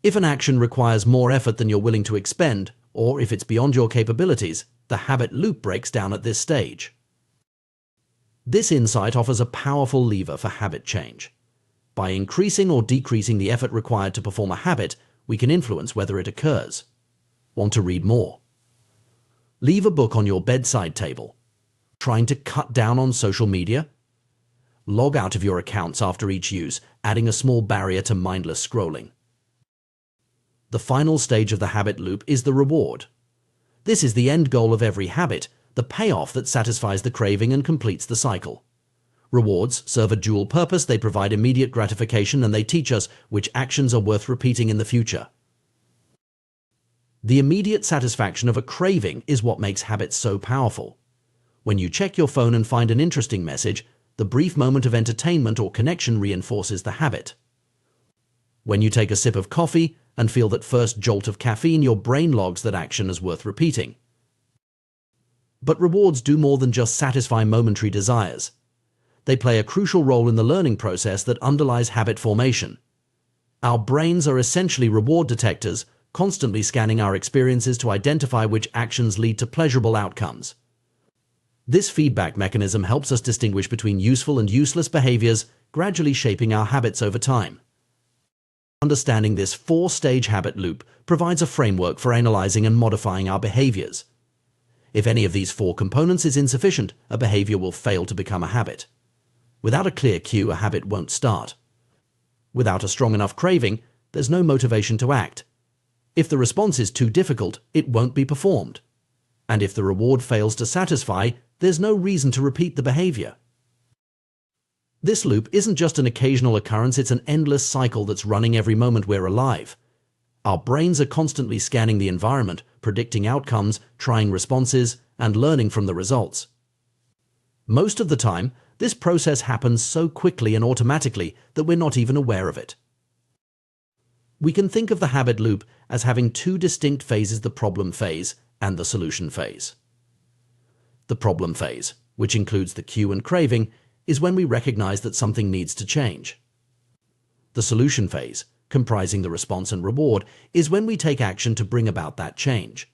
If an action requires more effort than you're willing to expend, or if it's beyond your capabilities, the habit loop breaks down at this stage. This insight offers a powerful lever for habit change. By increasing or decreasing the effort required to perform a habit, we can influence whether it occurs. Want to read more? Leave a book on your bedside table. Trying to cut down on social media? Log out of your accounts after each use, adding a small barrier to mindless scrolling. The final stage of the habit loop is the reward. This is the end goal of every habit, the payoff that satisfies the craving and completes the cycle. Rewards serve a dual purpose: they provide immediate gratification and they teach us which actions are worth repeating in the future. The immediate satisfaction of a craving is what makes habits so powerful. When you check your phone and find an interesting message, the brief moment of entertainment or connection reinforces the habit. When you take a sip of coffee and feel that first jolt of caffeine, your brain logs that action as worth repeating. But rewards do more than just satisfy momentary desires. They play a crucial role in the learning process that underlies habit formation. Our brains are essentially reward detectors, constantly scanning our experiences to identify which actions lead to pleasurable outcomes. This feedback mechanism helps us distinguish between useful and useless behaviors, gradually shaping our habits over time. Understanding this 4-stage habit loop provides a framework for analyzing and modifying our behaviors. If any of these four components is insufficient, a behavior will fail to become a habit. Without a clear cue, a habit won't start. Without a strong enough craving, there's no motivation to act. If the response is too difficult, it won't be performed. And if the reward fails to satisfy, there's no reason to repeat the behavior. This loop isn't just an occasional occurrence, it's an endless cycle that's running every moment we're alive. Our brains are constantly scanning the environment, predicting outcomes, trying responses, and learning from the results. Most of the time, this process happens so quickly and automatically that we're not even aware of it. We can think of the habit loop as having two distinct phases: the problem phase and the solution phase. The problem phase, which includes the cue and craving, is when we recognize that something needs to change. The solution phase, comprising the response and reward, is when we take action to bring about that change.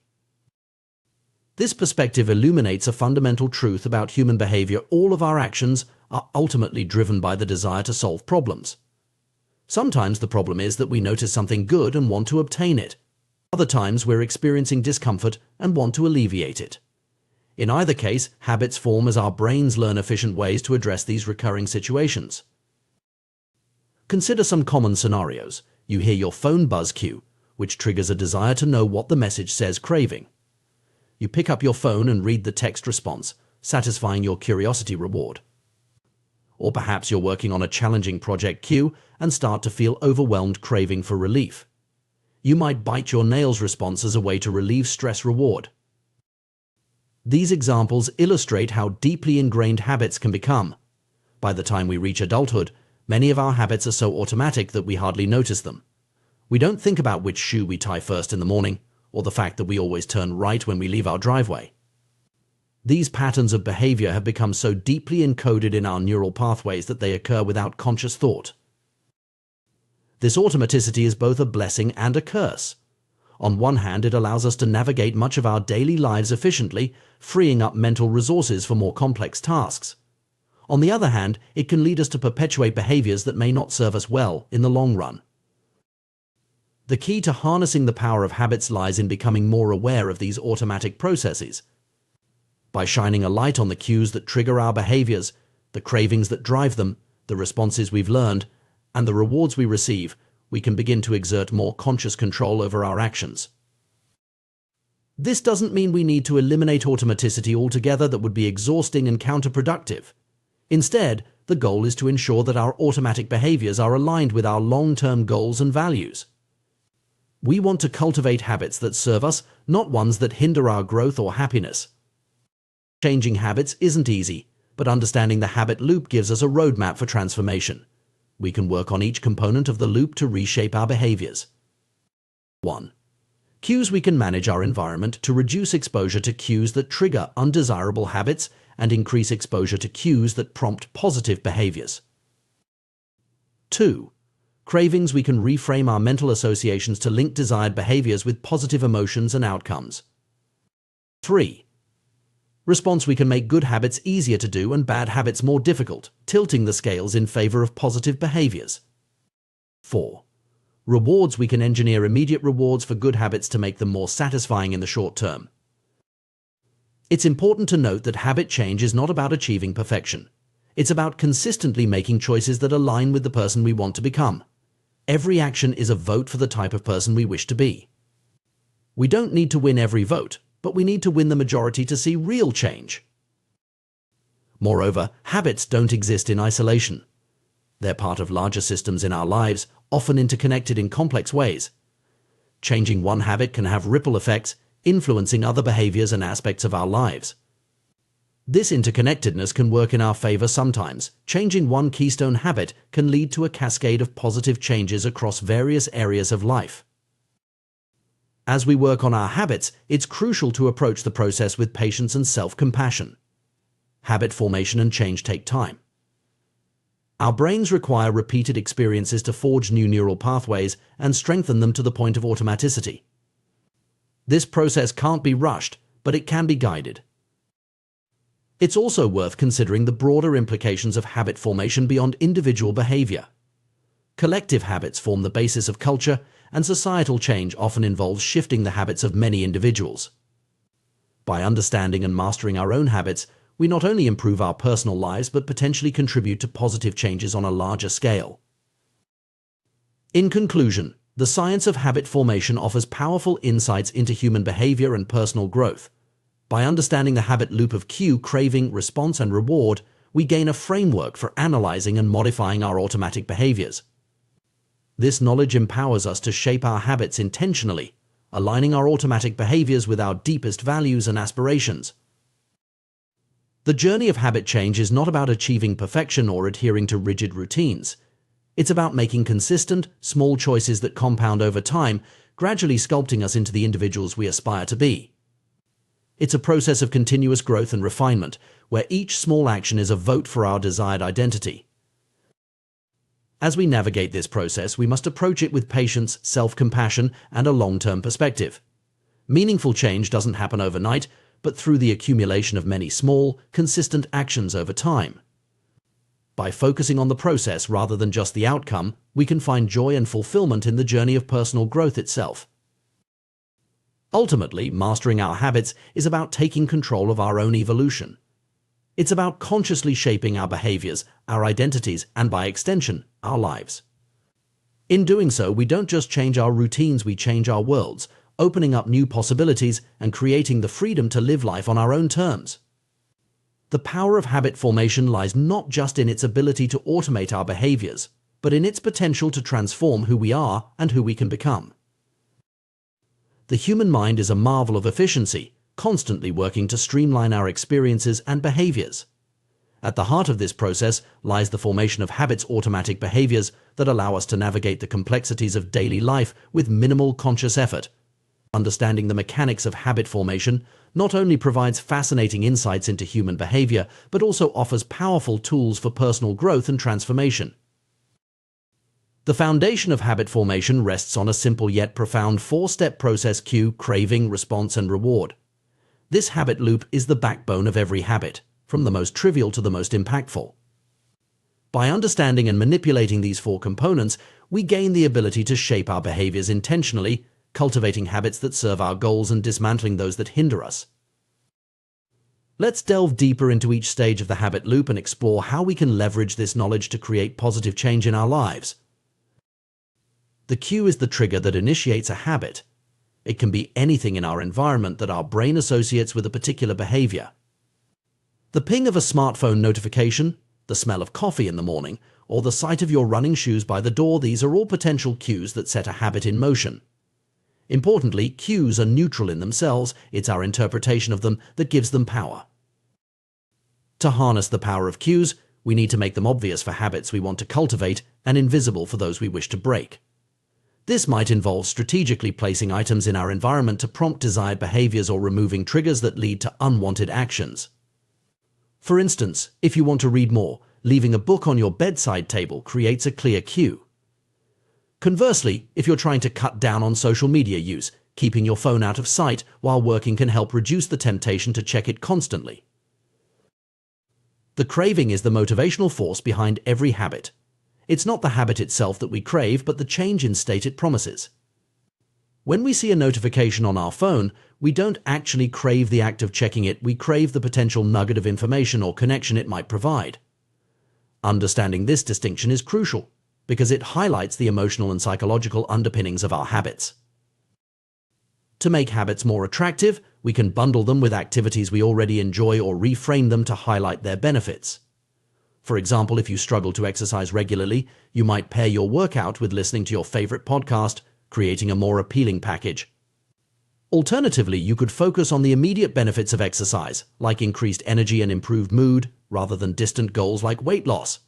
This perspective illuminates a fundamental truth about human behavior: all of our actions are ultimately driven by the desire to solve problems. Sometimes the problem is that we notice something good and want to obtain it. Other times we're experiencing discomfort and want to alleviate it. In either case, habits form as our brains learn efficient ways to address these recurring situations. Consider some common scenarios. You hear your phone buzz cue, which triggers a desire to know what the message says, craving. You pick up your phone and read the text response, satisfying your curiosity reward. Or perhaps you're working on a challenging project, cue, and start to feel overwhelmed, craving for relief. You might bite your nails, response as a way to relieve stress, reward. These examples illustrate how deeply ingrained habits can become. By the time we reach adulthood, many of our habits are so automatic that we hardly notice them. We don't think about which shoe we tie first in the morning, or the fact that we always turn right when we leave our driveway. These patterns of behavior have become so deeply encoded in our neural pathways that they occur without conscious thought. This automaticity is both a blessing and a curse. On one hand, it allows us to navigate much of our daily lives efficiently, freeing up mental resources for more complex tasks. On the other hand, it can lead us to perpetuate behaviors that may not serve us well in the long run. The key to harnessing the power of habits lies in becoming more aware of these automatic processes. By shining a light on the cues that trigger our behaviors, the cravings that drive them, the responses we've learned, and the rewards we receive, we can begin to exert more conscious control over our actions. This doesn't mean we need to eliminate automaticity altogether. That would be exhausting and counterproductive. Instead, the goal is to ensure that our automatic behaviors are aligned with our long-term goals and values. We want to cultivate habits that serve us, not ones that hinder our growth or happiness. Changing habits isn't easy, but understanding the habit loop gives us a roadmap for transformation. We can work on each component of the loop to reshape our behaviors. 1. Cues. We can manage our environment to reduce exposure to cues that trigger undesirable habits and increase exposure to cues that prompt positive behaviors. 2. Cravings. We can reframe our mental associations to link desired behaviors with positive emotions and outcomes. 3. Response. We can make good habits easier to do and bad habits more difficult, tilting the scales in favor of positive behaviors. 4. Rewards. We can engineer immediate rewards for good habits to make them more satisfying in the short term. It's important to note that habit change is not about achieving perfection. It's about consistently making choices that align with the person we want to become. Every action is a vote for the type of person we wish to be. We don't need to win every vote, but we need to win the majority to see real change. Moreover, habits don't exist in isolation. They're part of larger systems in our lives, often interconnected in complex ways. Changing one habit can have ripple effects, influencing other behaviors and aspects of our lives. This interconnectedness can work in our favor sometimes. Changing one keystone habit can lead to a cascade of positive changes across various areas of life. As we work on our habits, it's crucial to approach the process with patience and self-compassion. Habit formation and change take time. Our brains require repeated experiences to forge new neural pathways and strengthen them to the point of automaticity. This process can't be rushed, but it can be guided. It's also worth considering the broader implications of habit formation beyond individual behavior. Collective habits form the basis of culture, and societal change often involves shifting the habits of many individuals. By understanding and mastering our own habits, we not only improve our personal lives but potentially contribute to positive changes on a larger scale. In conclusion, the science of habit formation offers powerful insights into human behavior and personal growth. By understanding the habit loop of cue, craving, response, and reward, we gain a framework for analyzing and modifying our automatic behaviors. This knowledge empowers us to shape our habits intentionally, aligning our automatic behaviors with our deepest values and aspirations. The journey of habit change is not about achieving perfection or adhering to rigid routines. It's about making consistent, small choices that compound over time, gradually sculpting us into the individuals we aspire to be. It's a process of continuous growth and refinement, where each small action is a vote for our desired identity. As we navigate this process, we must approach it with patience, self-compassion, and a long-term perspective. Meaningful change doesn't happen overnight, but through the accumulation of many small, consistent actions over time. By focusing on the process rather than just the outcome, we can find joy and fulfillment in the journey of personal growth itself. Ultimately, mastering our habits is about taking control of our own evolution. It's about consciously shaping our behaviors, our identities, and by extension, our lives. In doing so, we don't just change our routines, we change our worlds, opening up new possibilities and creating the freedom to live life on our own terms. The power of habit formation lies not just in its ability to automate our behaviors, but in its potential to transform who we are and who we can become. The human mind is a marvel of efficiency, constantly working to streamline our experiences and behaviors. At the heart of this process lies the formation of habits, automatic behaviors that allow us to navigate the complexities of daily life with minimal conscious effort. Understanding the mechanics of habit formation not only provides fascinating insights into human behavior, but also offers powerful tools for personal growth and transformation. The foundation of habit formation rests on a simple yet profound four-step process: cue, craving, response, and reward. This habit loop is the backbone of every habit, from the most trivial to the most impactful. By understanding and manipulating these four components, we gain the ability to shape our behaviors intentionally, cultivating habits that serve our goals and dismantling those that hinder us. Let's delve deeper into each stage of the habit loop and explore how we can leverage this knowledge to create positive change in our lives. The cue is the trigger that initiates a habit. It can be anything in our environment that our brain associates with a particular behavior. The ping of a smartphone notification, the smell of coffee in the morning, or the sight of your running shoes by the door, these are all potential cues that set a habit in motion. Importantly, cues are neutral in themselves. It's our interpretation of them that gives them power. To harness the power of cues, we need to make them obvious for habits we want to cultivate and invisible for those we wish to break. This might involve strategically placing items in our environment to prompt desired behaviors or removing triggers that lead to unwanted actions. For instance, if you want to read more, leaving a book on your bedside table creates a clear cue. Conversely, if you're trying to cut down on social media use, keeping your phone out of sight while working can help reduce the temptation to check it constantly. The craving is the motivational force behind every habit. It's not the habit itself that we crave, but the change in state it promises. When we see a notification on our phone, we don't actually crave the act of checking it, we crave the potential nugget of information or connection it might provide. Understanding this distinction is crucial, because it highlights the emotional and psychological underpinnings of our habits. To make habits more attractive, we can bundle them with activities we already enjoy or reframe them to highlight their benefits. For example, if you struggle to exercise regularly, you might pair your workout with listening to your favorite podcast, creating a more appealing package. Alternatively, you could focus on the immediate benefits of exercise, like increased energy and improved mood, rather than distant goals like weight loss.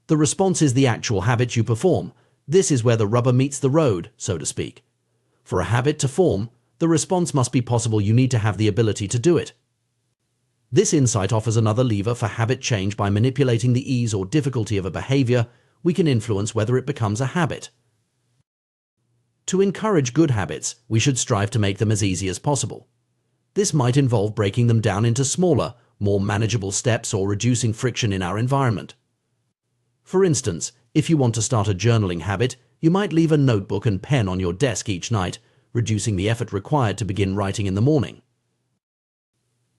The response is the actual habit you perform. This is where the rubber meets the road, so to speak. For a habit to form, the response must be possible. You need to have the ability to do it. This insight offers another lever for habit change. By manipulating the ease or difficulty of a behavior, we can influence whether it becomes a habit. To encourage good habits, we should strive to make them as easy as possible. This might involve breaking them down into smaller, more manageable steps or reducing friction in our environment. For instance, if you want to start a journaling habit, you might leave a notebook and pen on your desk each night, reducing the effort required to begin writing in the morning.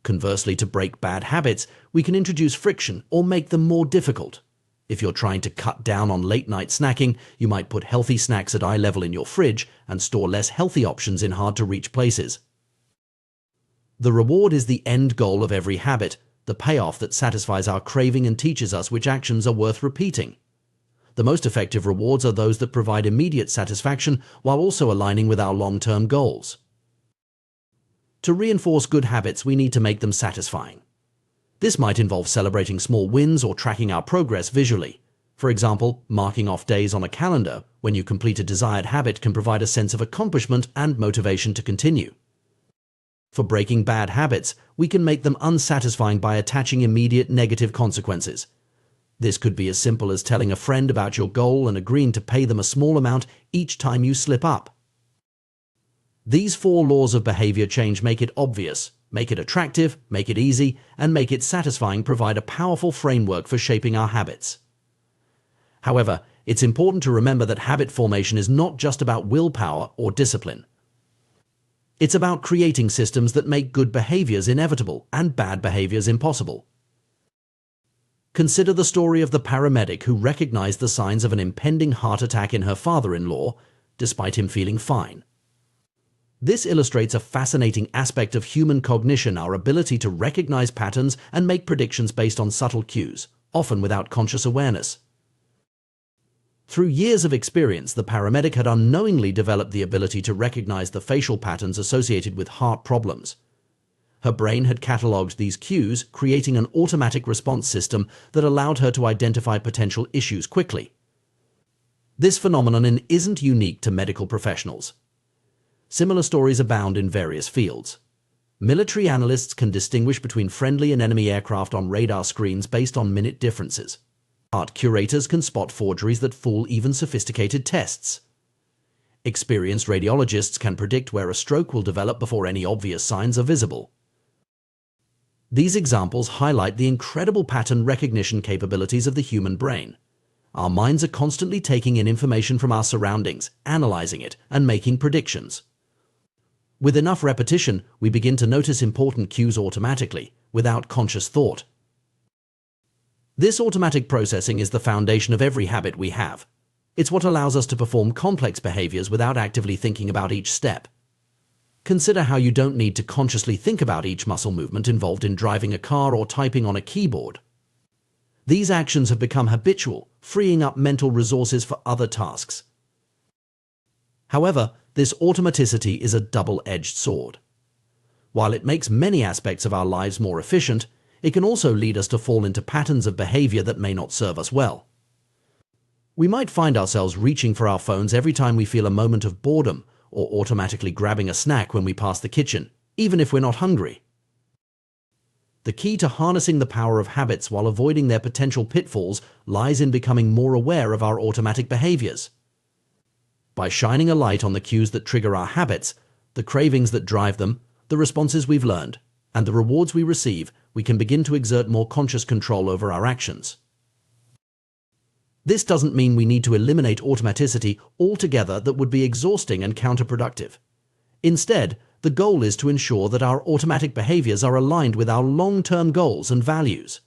Conversely, to break bad habits, we can introduce friction or make them more difficult. If you're trying to cut down on late-night snacking, you might put healthy snacks at eye level in your fridge and store less healthy options in hard-to-reach places. The reward is the end goal of every habit, the payoff that satisfies our craving and teaches us which actions are worth repeating. The most effective rewards are those that provide immediate satisfaction while also aligning with our long-term goals. To reinforce good habits, we need to make them satisfying. This might involve celebrating small wins or tracking our progress visually. For example, marking off days on a calendar when you complete a desired habit can provide a sense of accomplishment and motivation to continue. For breaking bad habits, we can make them unsatisfying by attaching immediate negative consequences. This could be as simple as telling a friend about your goal and agreeing to pay them a small amount each time you slip up. These 4 laws of behavior change make it obvious, make it attractive, make it easy, and make it satisfying provide a powerful framework for shaping our habits. However, it's important to remember that habit formation is not just about willpower or discipline. It's about creating systems that make good behaviors inevitable and bad behaviors impossible. Consider the story of the paramedic who recognized the signs of an impending heart attack in her father-in-law, despite him feeling fine. This illustrates a fascinating aspect of human cognition, our ability to recognize patterns and make predictions based on subtle cues, often without conscious awareness. Through years of experience, the paramedic had unknowingly developed the ability to recognize the facial patterns associated with heart problems. Her brain had catalogued these cues, creating an automatic response system that allowed her to identify potential issues quickly. This phenomenon isn't unique to medical professionals. Similar stories abound in various fields. Military analysts can distinguish between friendly and enemy aircraft on radar screens based on minute differences. Art curators can spot forgeries that fool even sophisticated tests. Experienced radiologists can predict where a stroke will develop before any obvious signs are visible. These examples highlight the incredible pattern recognition capabilities of the human brain. Our minds are constantly taking in information from our surroundings, analyzing it, and making predictions. With enough repetition, we begin to notice important cues automatically, without conscious thought. This automatic processing is the foundation of every habit we have. It's what allows us to perform complex behaviors without actively thinking about each step. Consider how you don't need to consciously think about each muscle movement involved in driving a car or typing on a keyboard. These actions have become habitual, freeing up mental resources for other tasks. However, this automaticity is a double-edged sword. While it makes many aspects of our lives more efficient, it can also lead us to fall into patterns of behavior that may not serve us well. We might find ourselves reaching for our phones every time we feel a moment of boredom, or automatically grabbing a snack when we pass the kitchen, even if we're not hungry. The key to harnessing the power of habits while avoiding their potential pitfalls lies in becoming more aware of our automatic behaviors. By shining a light on the cues that trigger our habits, the cravings that drive them, the responses we've learned, and the rewards we receive, we can begin to exert more conscious control over our actions. This doesn't mean we need to eliminate automaticity altogether. That would be exhausting and counterproductive. Instead, the goal is to ensure that our automatic behaviors are aligned with our long-term goals and values.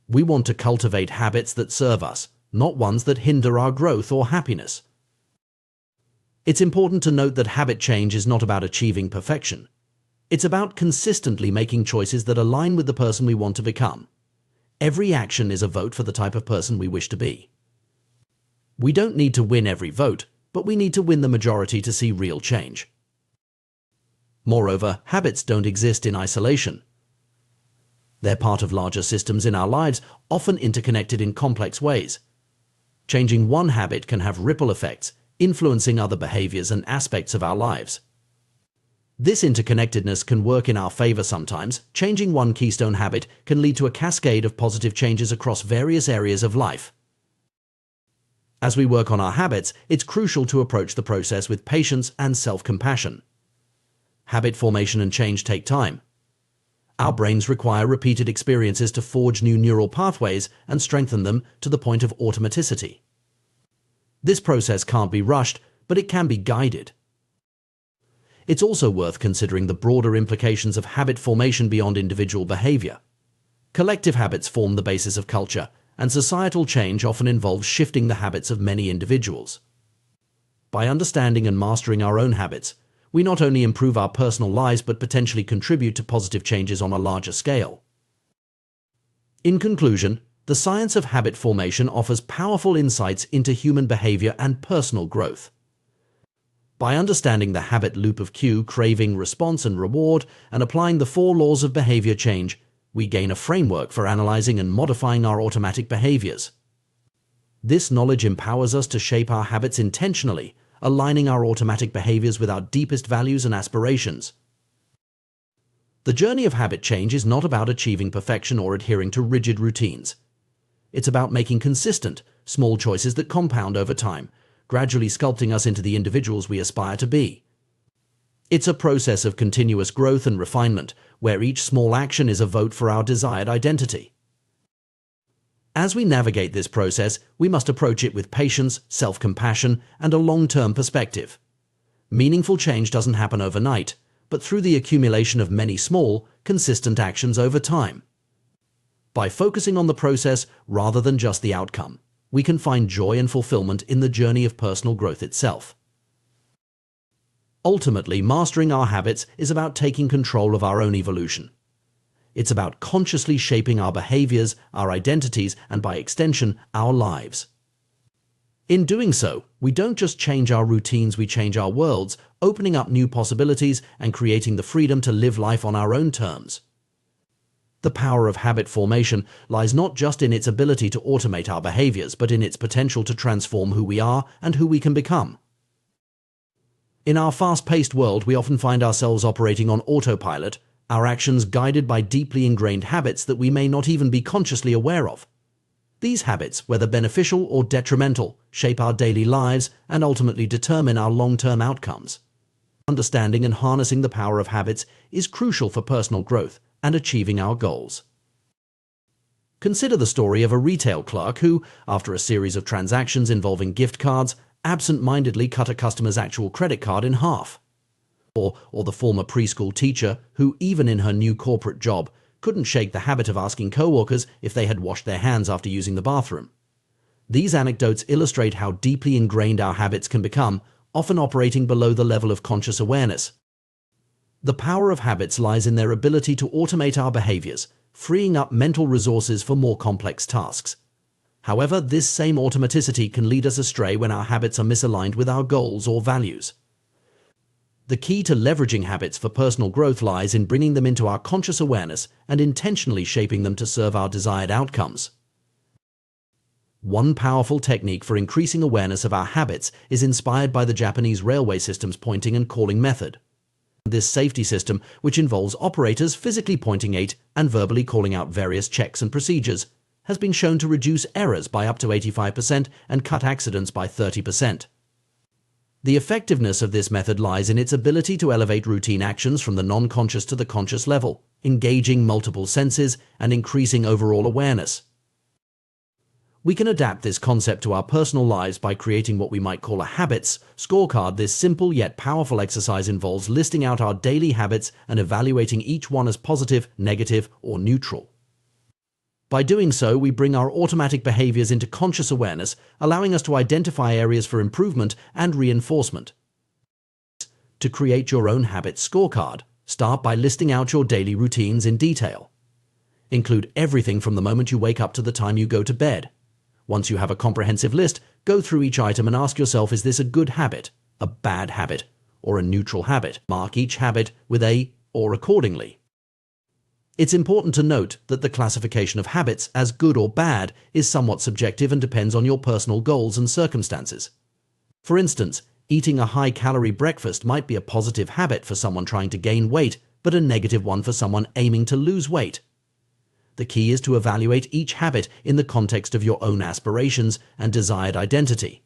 We want to cultivate habits that serve us, not ones that hinder our growth or happiness. It's important to note that habit change is not about achieving perfection. It's about consistently making choices that align with the person we want to become. Every action is a vote for the type of person we wish to be. We don't need to win every vote, but we need to win the majority to see real change. Moreover, habits don't exist in isolation. They're part of larger systems in our lives, often interconnected in complex ways. Changing one habit can have ripple effects, influencing other behaviors and aspects of our lives. This interconnectedness can work in our favor sometimes. Changing one keystone habit can lead to a cascade of positive changes across various areas of life. As we work on our habits, it's crucial to approach the process with patience and self-compassion. Habit formation and change take time. Our brains require repeated experiences to forge new neural pathways and strengthen them to the point of automaticity. This process can't be rushed, but it can be guided. it's also worth considering the broader implications of habit formation beyond individual behavior. Collective habits form the basis of culture, and societal change often involves shifting the habits of many individuals. By understanding and mastering our own habits, we not only improve our personal lives but potentially contribute to positive changes on a larger scale. In conclusion, the science of habit formation offers powerful insights into human behavior and personal growth. By understanding the habit loop of cue, craving, response, and reward, and applying the 4 laws of behavior change, we gain a framework for analyzing and modifying our automatic behaviors. This knowledge empowers us to shape our habits intentionally, aligning our automatic behaviors with our deepest values and aspirations. The journey of habit change is not about achieving perfection or adhering to rigid routines. It's about making consistent, small choices that compound over time, gradually sculpting us into the individuals we aspire to be. It's a process of continuous growth and refinement, where each small action is a vote for our desired identity. As we navigate this process, we must approach it with patience, self-compassion, and a long-term perspective. Meaningful change doesn't happen overnight, but through the accumulation of many small, consistent actions over time. By focusing on the process rather than just the outcome, we can find joy and fulfillment in the journey of personal growth itself. Ultimately, mastering our habits is about taking control of our own evolution. It's about consciously shaping our behaviors, our identities, and by extension, our lives. In doing so, we don't just change our routines, we change our worlds, opening up new possibilities and creating the freedom to live life on our own terms. The power of habit formation lies not just in its ability to automate our behaviors, but in its potential to transform who we are and who we can become. In our fast-paced world, we often find ourselves operating on autopilot, our actions guided by deeply ingrained habits that we may not even be consciously aware of. These habits, whether beneficial or detrimental, shape our daily lives and ultimately determine our long-term outcomes. Understanding and harnessing the power of habits is crucial for personal growth and achieving our goals. Consider the story of a retail clerk who, after a series of transactions involving gift cards, absent-mindedly cut a customer's actual credit card in half. Or the former preschool teacher who, even in her new corporate job, couldn't shake the habit of asking co-workers if they had washed their hands after using the bathroom. These anecdotes illustrate how deeply ingrained our habits can become, often operating below the level of conscious awareness. The power of habits lies in their ability to automate our behaviors, freeing up mental resources for more complex tasks. However, this same automaticity can lead us astray when our habits are misaligned with our goals or values. The key to leveraging habits for personal growth lies in bringing them into our conscious awareness and intentionally shaping them to serve our desired outcomes. One powerful technique for increasing awareness of our habits is inspired by the Japanese railway system's pointing and calling method. This safety system, which involves operators physically pointing at and verbally calling out various checks and procedures, has been shown to reduce errors by up to 85% and cut accidents by 30%. The effectiveness of this method lies in its ability to elevate routine actions from the non-conscious to the conscious level, engaging multiple senses and increasing overall awareness. We can adapt this concept to our personal lives by creating what we might call a habits scorecard. This simple yet powerful exercise involves listing out our daily habits and evaluating each one as positive, negative, or neutral. By doing so, we bring our automatic behaviors into conscious awareness, allowing us to identify areas for improvement and reinforcement. To create your own habits scorecard, start by listing out your daily routines in detail. Include everything from the moment you wake up to the time you go to bed. Once you have a comprehensive list, go through each item and ask yourself, is this a good habit, a bad habit, or a neutral habit? Mark each habit with a or accordingly. It's important to note that the classification of habits as good or bad is somewhat subjective and depends on your personal goals and circumstances. For instance, eating a high-calorie breakfast might be a positive habit for someone trying to gain weight, but a negative one for someone aiming to lose weight. The key is to evaluate each habit in the context of your own aspirations and desired identity.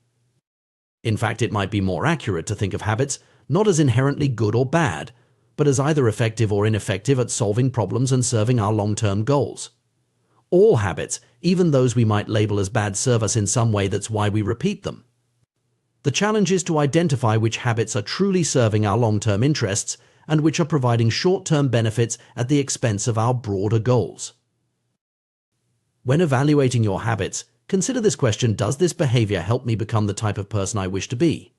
In fact, it might be more accurate to think of habits not as inherently good or bad, but as either effective or ineffective at solving problems and serving our long-term goals. All habits, even those we might label as bad, serve us in some way. That's why we repeat them. The challenge is to identify which habits are truly serving our long-term interests and which are providing short-term benefits at the expense of our broader goals. When evaluating your habits, consider this question: does this behavior help me become the type of person I wish to be?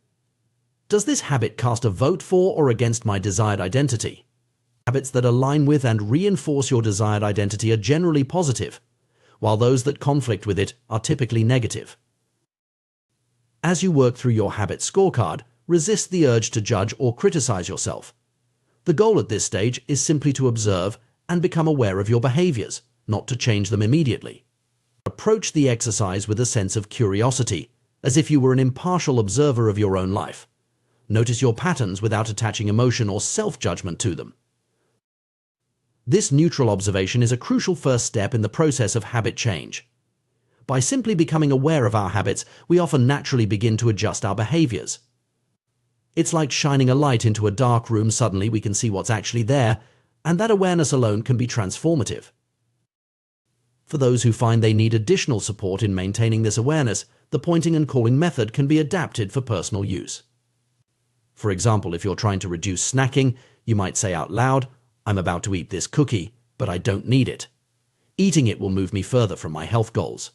Does this habit cast a vote for or against my desired identity? Habits that align with and reinforce your desired identity are generally positive, while those that conflict with it are typically negative. As you work through your habit scorecard, resist the urge to judge or criticize yourself. The goal at this stage is simply to observe and become aware of your behaviors, not to change them immediately. Approach the exercise with a sense of curiosity, as if you were an impartial observer of your own life. Notice your patterns without attaching emotion or self-judgment to them. This neutral observation is a crucial first step in the process of habit change. By simply becoming aware of our habits, we often naturally begin to adjust our behaviors. It's like shining a light into a dark room. Suddenly we can see what's actually there, and that awareness alone can be transformative. For those who find they need additional support in maintaining this awareness, the pointing and calling method can be adapted for personal use. For example, if you're trying to reduce snacking, you might say out loud, "I'm about to eat this cookie, but I don't need it. Eating it will move me further from my health goals."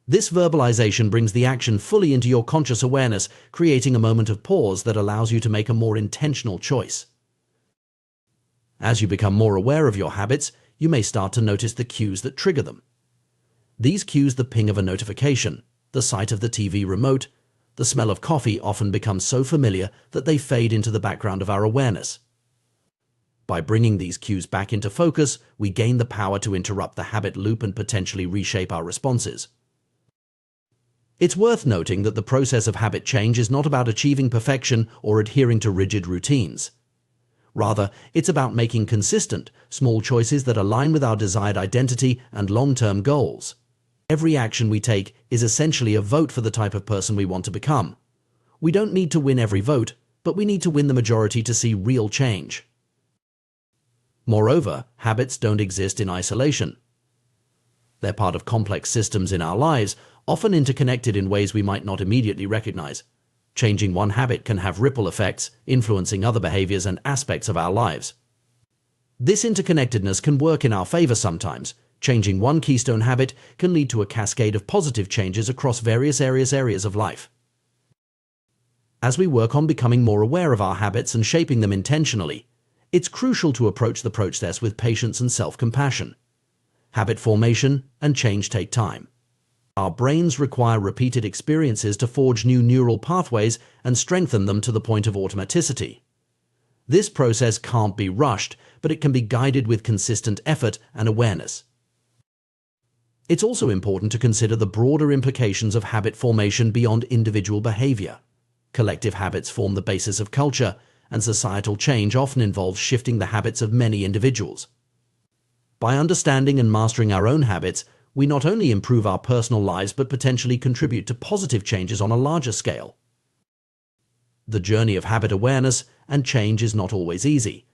This verbalization brings the action fully into your conscious awareness, creating a moment of pause that allows you to make a more intentional choice. As you become more aware of your habits, you may start to notice the cues that trigger them. These cues, the ping of a notification, the sight of the TV remote, the smell of coffee, often become so familiar that they fade into the background of our awareness. By bringing these cues back into focus, we gain the power to interrupt the habit loop and potentially reshape our responses. It's worth noting that the process of habit change is not about achieving perfection or adhering to rigid routines. Rather, it's about making consistent, small choices that align with our desired identity and long-term goals. Every action we take is essentially a vote for the type of person we want to become. We don't need to win every vote, but we need to win the majority to see real change. Moreover, habits don't exist in isolation. They're part of complex systems in our lives, often interconnected in ways we might not immediately recognize. Changing one habit can have ripple effects, influencing other behaviors and aspects of our lives. This interconnectedness can work in our favor sometimes. Changing one keystone habit can lead to a cascade of positive changes across various areas of life. As we work on becoming more aware of our habits and shaping them intentionally, it's crucial to approach the process with patience and self-compassion. Habit formation and change take time. Our brains require repeated experiences to forge new neural pathways and strengthen them to the point of automaticity. This process can't be rushed, but it can be guided with consistent effort and awareness. It's also important to consider the broader implications of habit formation beyond individual behavior. Collective habits form the basis of culture, and societal change often involves shifting the habits of many individuals. By understanding and mastering our own habits, we not only improve our personal lives but potentially contribute to positive changes on a larger scale. The journey of habit awareness and change is not always easy.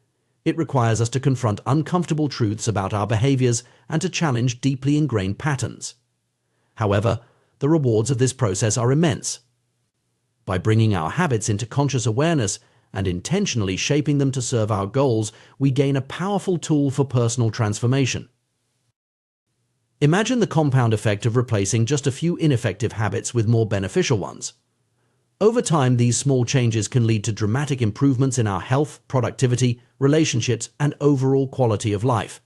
It requires us to confront uncomfortable truths about our behaviors and to challenge deeply ingrained patterns. However, the rewards of this process are immense. By bringing our habits into conscious awareness and intentionally shaping them to serve our goals, we gain a powerful tool for personal transformation. Imagine the compound effect of replacing just a few ineffective habits with more beneficial ones. Over time, these small changes can lead to dramatic improvements in our health, productivity, relationships, and overall quality of life.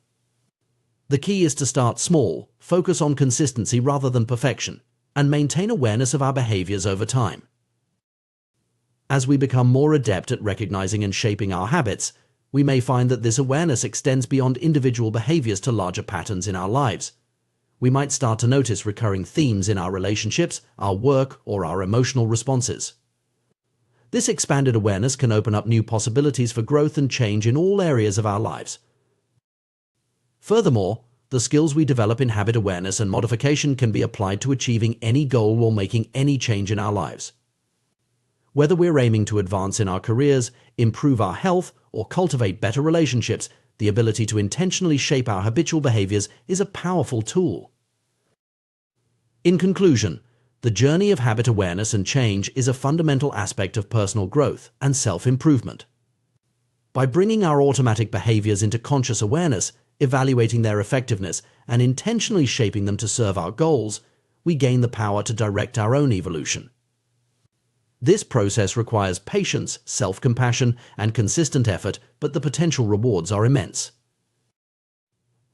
The key is to start small, focus on consistency rather than perfection, and maintain awareness of our behaviors over time. As we become more adept at recognizing and shaping our habits, we may find that this awareness extends beyond individual behaviors to larger patterns in our lives. We might start to notice recurring themes in our relationships, our work, or our emotional responses. This expanded awareness can open up new possibilities for growth and change in all areas of our lives. Furthermore, the skills we develop in habit awareness and modification can be applied to achieving any goal or making any change in our lives. Whether we're aiming to advance in our careers, improve our health, or cultivate better relationships, the ability to intentionally shape our habitual behaviors is a powerful tool. In conclusion, The journey of habit awareness and change is a fundamental aspect of personal growth and self-improvement. By bringing our automatic behaviors into conscious awareness, evaluating their effectiveness, and intentionally shaping them to serve our goals, we gain the power to direct our own evolution. This process requires patience, self-compassion, and consistent effort, but the potential rewards are immense.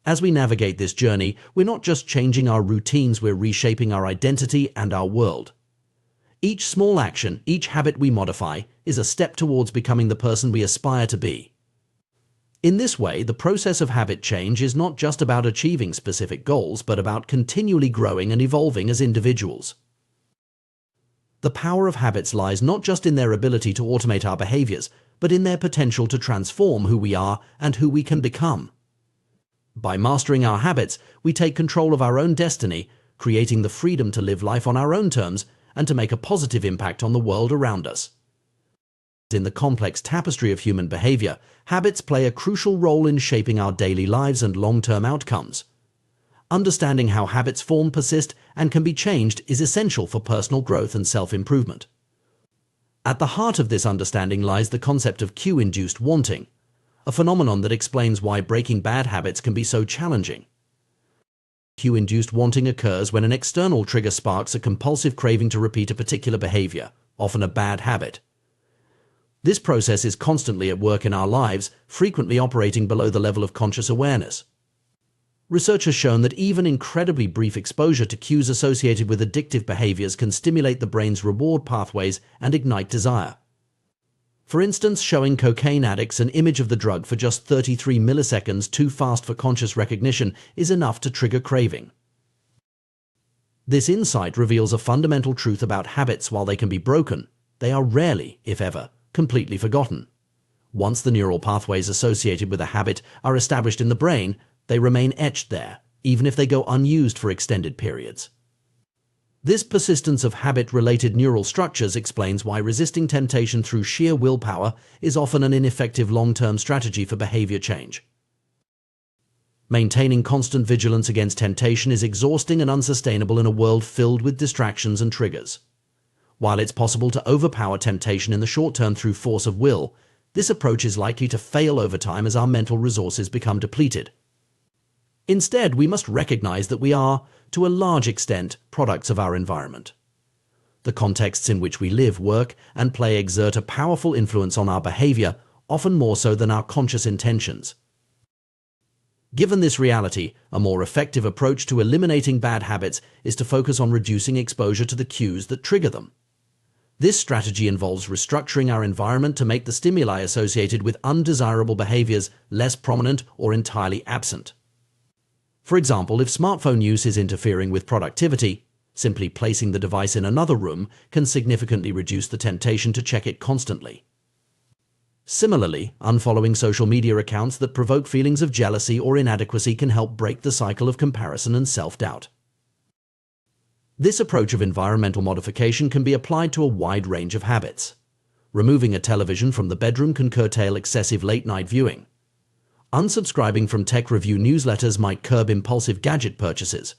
As we navigate this journey, we're not just changing our routines, we're reshaping our identity and our world. Each small action, each habit we modify, is a step towards becoming the person we aspire to be. In this way, the process of habit change is not just about achieving specific goals, but about continually growing and evolving as individuals. The power of habits lies not just in their ability to automate our behaviors, but in their potential to transform who we are and who we can become. By mastering our habits, we take control of our own destiny, creating the freedom to live life on our own terms and to make a positive impact on the world around us. In the complex tapestry of human behavior, habits play a crucial role in shaping our daily lives and long-term outcomes. Understanding how habits form, persist, and can be changed is essential for personal growth and self-improvement. At the heart of this understanding lies the concept of cue-induced wanting, a phenomenon that explains why breaking bad habits can be so challenging. Cue-induced wanting occurs when an external trigger sparks a compulsive craving to repeat a particular behavior, often a bad habit. This process is constantly at work in our lives, frequently operating below the level of conscious awareness. Research has shown that even incredibly brief exposure to cues associated with addictive behaviors can stimulate the brain's reward pathways and ignite desire. For instance, showing cocaine addicts an image of the drug for just 33 milliseconds too fast for conscious recognition is enough to trigger craving. This insight reveals a fundamental truth about habits. While they can be broken, they are rarely, if ever, completely forgotten. Once the neural pathways associated with a habit are established in the brain, they remain etched there, even if they go unused for extended periods. This persistence of habit-related neural structures explains why resisting temptation through sheer willpower is often an ineffective long-term strategy for behavior change. Maintaining constant vigilance against temptation is exhausting and unsustainable in a world filled with distractions and triggers. While it's possible to overpower temptation in the short term through force of will, this approach is likely to fail over time as our mental resources become depleted. Instead, we must recognize that we are, to a large extent, products of our environment. The contexts in which we live, work, and play exert a powerful influence on our behavior, often more so than our conscious intentions. Given this reality, a more effective approach to eliminating bad habits is to focus on reducing exposure to the cues that trigger them. This strategy involves restructuring our environment to make the stimuli associated with undesirable behaviors less prominent or entirely absent. For example, if smartphone use is interfering with productivity, simply placing the device in another room can significantly reduce the temptation to check it constantly. Similarly, unfollowing social media accounts that provoke feelings of jealousy or inadequacy can help break the cycle of comparison and self-doubt. This approach of environmental modification can be applied to a wide range of habits. Removing a television from the bedroom can curtail excessive late-night viewing. Unsubscribing from tech review newsletters might curb impulsive gadget purchases.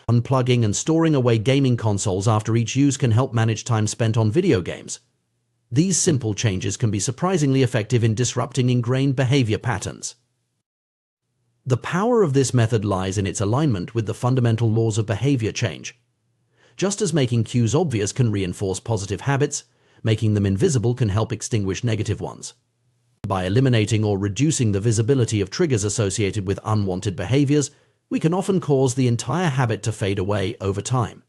Unplugging and storing away gaming consoles after each use can help manage time spent on video games. These simple changes can be surprisingly effective in disrupting ingrained behavior patterns. The power of this method lies in its alignment with the fundamental laws of behavior change. Just as making cues obvious can reinforce positive habits, making them invisible can help extinguish negative ones. By eliminating or reducing the visibility of triggers associated with unwanted behaviors, we can often cause the entire habit to fade away over time.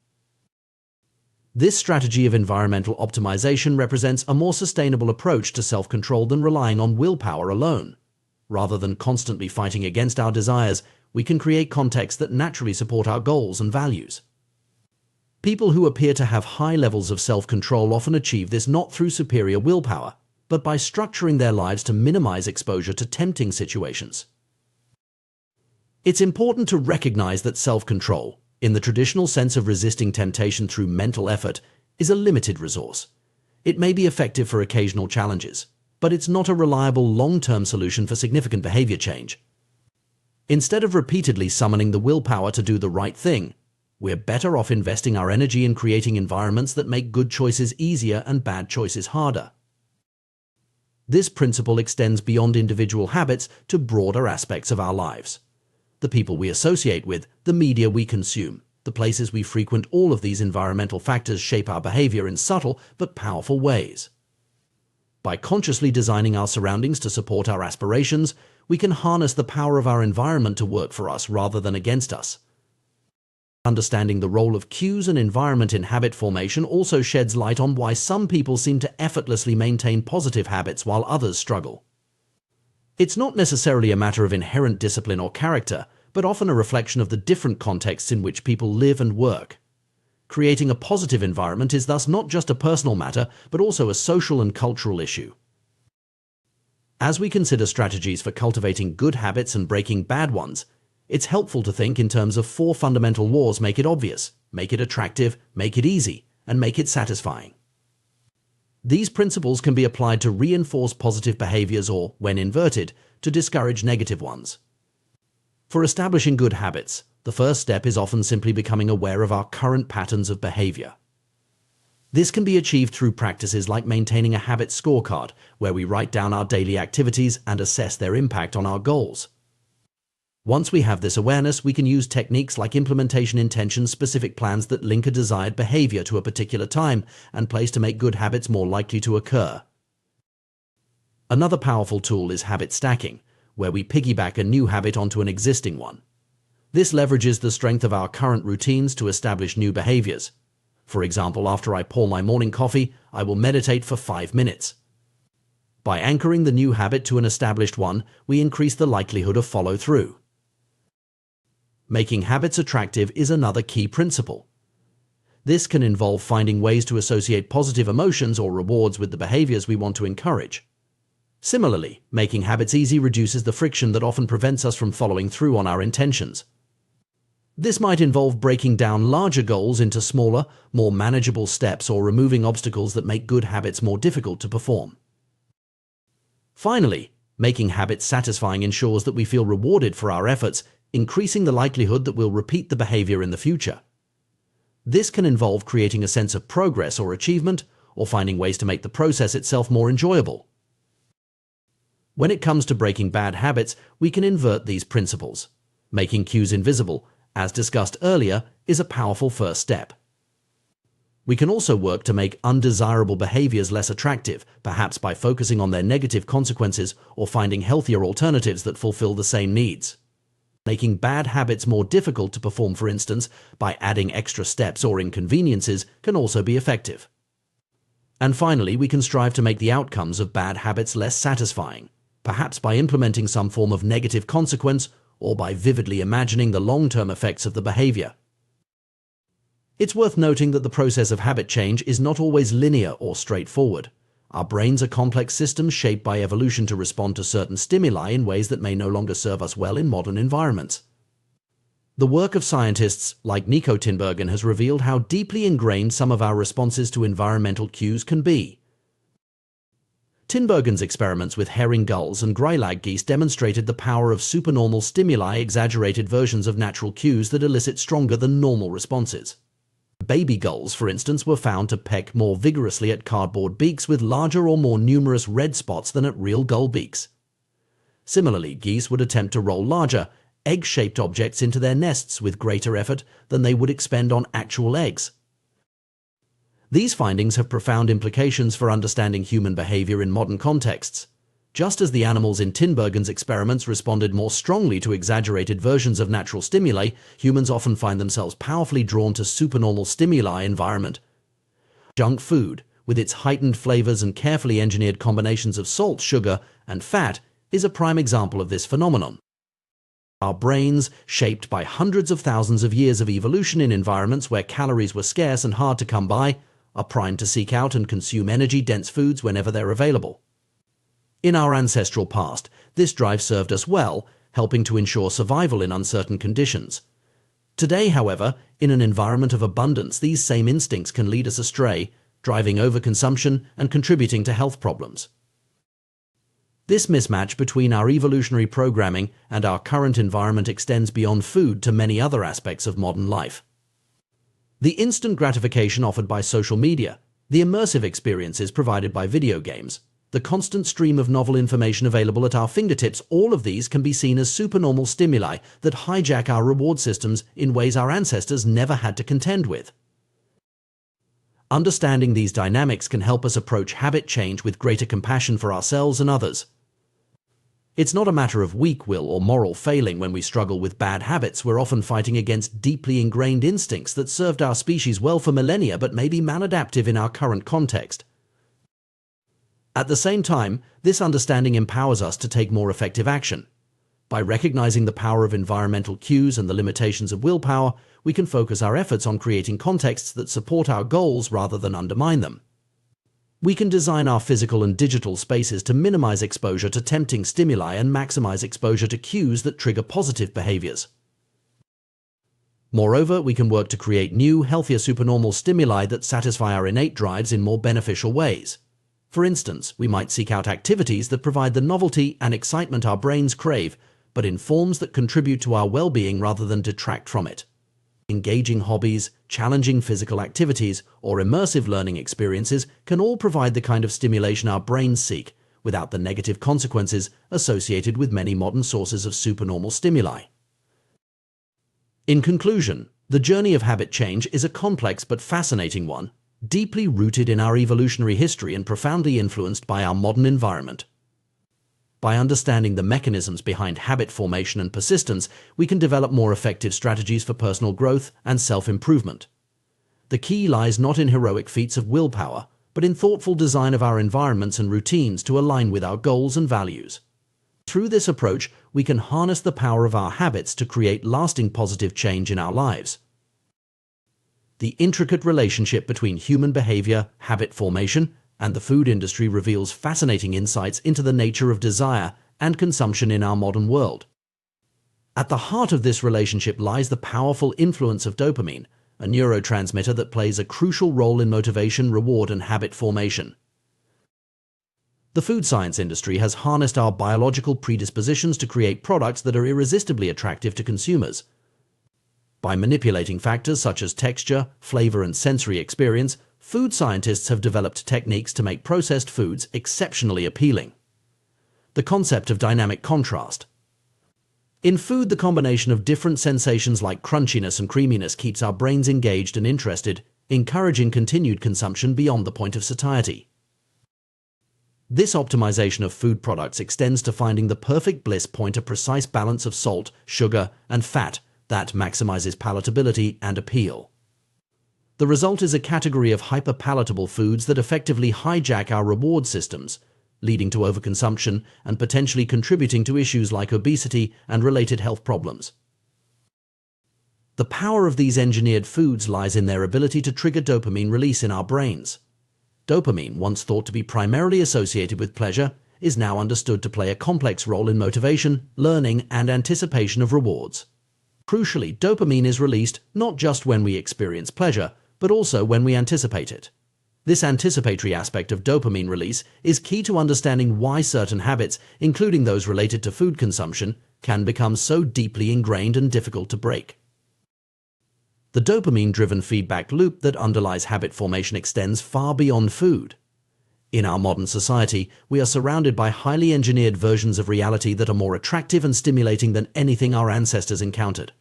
This strategy of environmental optimization represents a more sustainable approach to self-control than relying on willpower alone. Rather than constantly fighting against our desires, we can create contexts that naturally support our goals and values. People who appear to have high levels of self-control often achieve this not through superior willpower, but by structuring their lives to minimize exposure to tempting situations. It's important to recognize that self-control, in the traditional sense of resisting temptation through mental effort, is a limited resource. It may be effective for occasional challenges, but it's not a reliable long-term solution for significant behavior change. Instead of repeatedly summoning the willpower to do the right thing, we're better off investing our energy in creating environments that make good choices easier and bad choices harder. This principle extends beyond individual habits to broader aspects of our lives. The people we associate with, the media we consume, the places we frequent, all of these environmental factors shape our behavior in subtle but powerful ways. By consciously designing our surroundings to support our aspirations, we can harness the power of our environment to work for us rather than against us. Understanding the role of cues and environment in habit formation also sheds light on why some people seem to effortlessly maintain positive habits while others struggle. It's not necessarily a matter of inherent discipline or character, but often a reflection of the different contexts in which people live and work. Creating a positive environment is thus not just a personal matter, but also a social and cultural issue. As we consider strategies for cultivating good habits and breaking bad ones, it's helpful to think in terms of 4 fundamental laws: make it obvious, make it attractive, make it easy, and make it satisfying. These principles can be applied to reinforce positive behaviors or, when inverted, to discourage negative ones. For establishing good habits, the first step is often simply becoming aware of our current patterns of behavior. This can be achieved through practices like maintaining a habit scorecard, where we write down our daily activities and assess their impact on our goals. Once we have this awareness, we can use techniques like implementation intention-specific plans that link a desired behavior to a particular time and place to make good habits more likely to occur. Another powerful tool is habit stacking, where we piggyback a new habit onto an existing one. This leverages the strength of our current routines to establish new behaviors. For example, after I pour my morning coffee, I will meditate for 5 minutes. By anchoring the new habit to an established one, we increase the likelihood of follow-through. Making habits attractive is another key principle. This can involve finding ways to associate positive emotions or rewards with the behaviors we want to encourage. Similarly, making habits easy reduces the friction that often prevents us from following through on our intentions. This might involve breaking down larger goals into smaller, more manageable steps or removing obstacles that make good habits more difficult to perform. Finally, making habits satisfying ensures that we feel rewarded for our efforts, increasing the likelihood that we'll repeat the behavior in the future. This can involve creating a sense of progress or achievement, or finding ways to make the process itself more enjoyable. When it comes to breaking bad habits, we can invert these principles. Making cues invisible, as discussed earlier, is a powerful first step. We can also work to make undesirable behaviors less attractive, perhaps by focusing on their negative consequences or finding healthier alternatives that fulfill the same needs. Making bad habits more difficult to perform, for instance, by adding extra steps or inconveniences, can also be effective. And finally, we can strive to make the outcomes of bad habits less satisfying, perhaps by implementing some form of negative consequence or by vividly imagining the long-term effects of the behavior. It's worth noting that the process of habit change is not always linear or straightforward. Our brains are complex systems shaped by evolution to respond to certain stimuli in ways that may no longer serve us well in modern environments. The work of scientists like Nico Tinbergen has revealed how deeply ingrained some of our responses to environmental cues can be. Tinbergen's experiments with herring gulls and greylag geese demonstrated the power of supernormal stimuli, exaggerated versions of natural cues that elicit stronger than normal responses. Baby gulls, for instance, were found to peck more vigorously at cardboard beaks with larger or more numerous red spots than at real gull beaks. Similarly, geese would attempt to roll larger, egg-shaped objects into their nests with greater effort than they would expend on actual eggs. These findings have profound implications for understanding human behavior in modern contexts. Just as the animals in Tinbergen's experiments responded more strongly to exaggerated versions of natural stimuli, humans often find themselves powerfully drawn to supernormal stimuli environment. Junk food, with its heightened flavors and carefully engineered combinations of salt, sugar, and fat, is a prime example of this phenomenon. Our brains, shaped by hundreds of thousands of years of evolution in environments where calories were scarce and hard to come by, are primed to seek out and consume energy-dense foods whenever they're available. In our ancestral past, this drive served us well, helping to ensure survival in uncertain conditions. Today, however, in an environment of abundance, these same instincts can lead us astray, driving overconsumption and contributing to health problems. This mismatch between our evolutionary programming and our current environment extends beyond food to many other aspects of modern life. The instant gratification offered by social media, the immersive experiences provided by video games, the constant stream of novel information available at our fingertips, all of these can be seen as supernormal stimuli that hijack our reward systems in ways our ancestors never had to contend with. Understanding these dynamics can help us approach habit change with greater compassion for ourselves and others. It's not a matter of weak will or moral failing when we struggle with bad habits. We're often fighting against deeply ingrained instincts that served our species well for millennia but may be maladaptive in our current context. At the same time, this understanding empowers us to take more effective action. By recognizing the power of environmental cues and the limitations of willpower, we can focus our efforts on creating contexts that support our goals rather than undermine them. We can design our physical and digital spaces to minimize exposure to tempting stimuli and maximize exposure to cues that trigger positive behaviors. Moreover, we can work to create new, healthier supernormal stimuli that satisfy our innate drives in more beneficial ways. For instance, we might seek out activities that provide the novelty and excitement our brains crave, but in forms that contribute to our well-being rather than detract from it. Engaging hobbies, challenging physical activities, or immersive learning experiences can all provide the kind of stimulation our brains seek, without the negative consequences associated with many modern sources of supernormal stimuli. In conclusion, the journey of habit change is a complex but fascinating one, deeply rooted in our evolutionary history and profoundly influenced by our modern environment. By understanding the mechanisms behind habit formation and persistence, we can develop more effective strategies for personal growth and self-improvement. The key lies not in heroic feats of willpower, but in thoughtful design of our environments and routines to align with our goals and values. Through this approach, we can harness the power of our habits to create lasting positive change in our lives. The intricate relationship between human behavior, habit formation, and the food industry reveals fascinating insights into the nature of desire and consumption in our modern world. At the heart of this relationship lies the powerful influence of dopamine, a neurotransmitter that plays a crucial role in motivation, reward, and habit formation. The food science industry has harnessed our biological predispositions to create products that are irresistibly attractive to consumers. By manipulating factors such as texture, flavor, and sensory experience, food scientists have developed techniques to make processed foods exceptionally appealing. The concept of dynamic contrast. In food, the combination of different sensations like crunchiness and creaminess keeps our brains engaged and interested, encouraging continued consumption beyond the point of satiety. This optimization of food products extends to finding the perfect bliss point, a precise balance of salt, sugar, and fat that maximizes palatability and appeal. The result is a category of hyper-palatable foods that effectively hijack our reward systems, leading to overconsumption and potentially contributing to issues like obesity and related health problems. The power of these engineered foods lies in their ability to trigger dopamine release in our brains. Dopamine, once thought to be primarily associated with pleasure, is now understood to play a complex role in motivation, learning, and anticipation of rewards. Crucially, dopamine is released not just when we experience pleasure, but also when we anticipate it. This anticipatory aspect of dopamine release is key to understanding why certain habits, including those related to food consumption, can become so deeply ingrained and difficult to break. The dopamine-driven feedback loop that underlies habit formation extends far beyond food. In our modern society, we are surrounded by highly engineered versions of reality that are more attractive and stimulating than anything our ancestors encountered.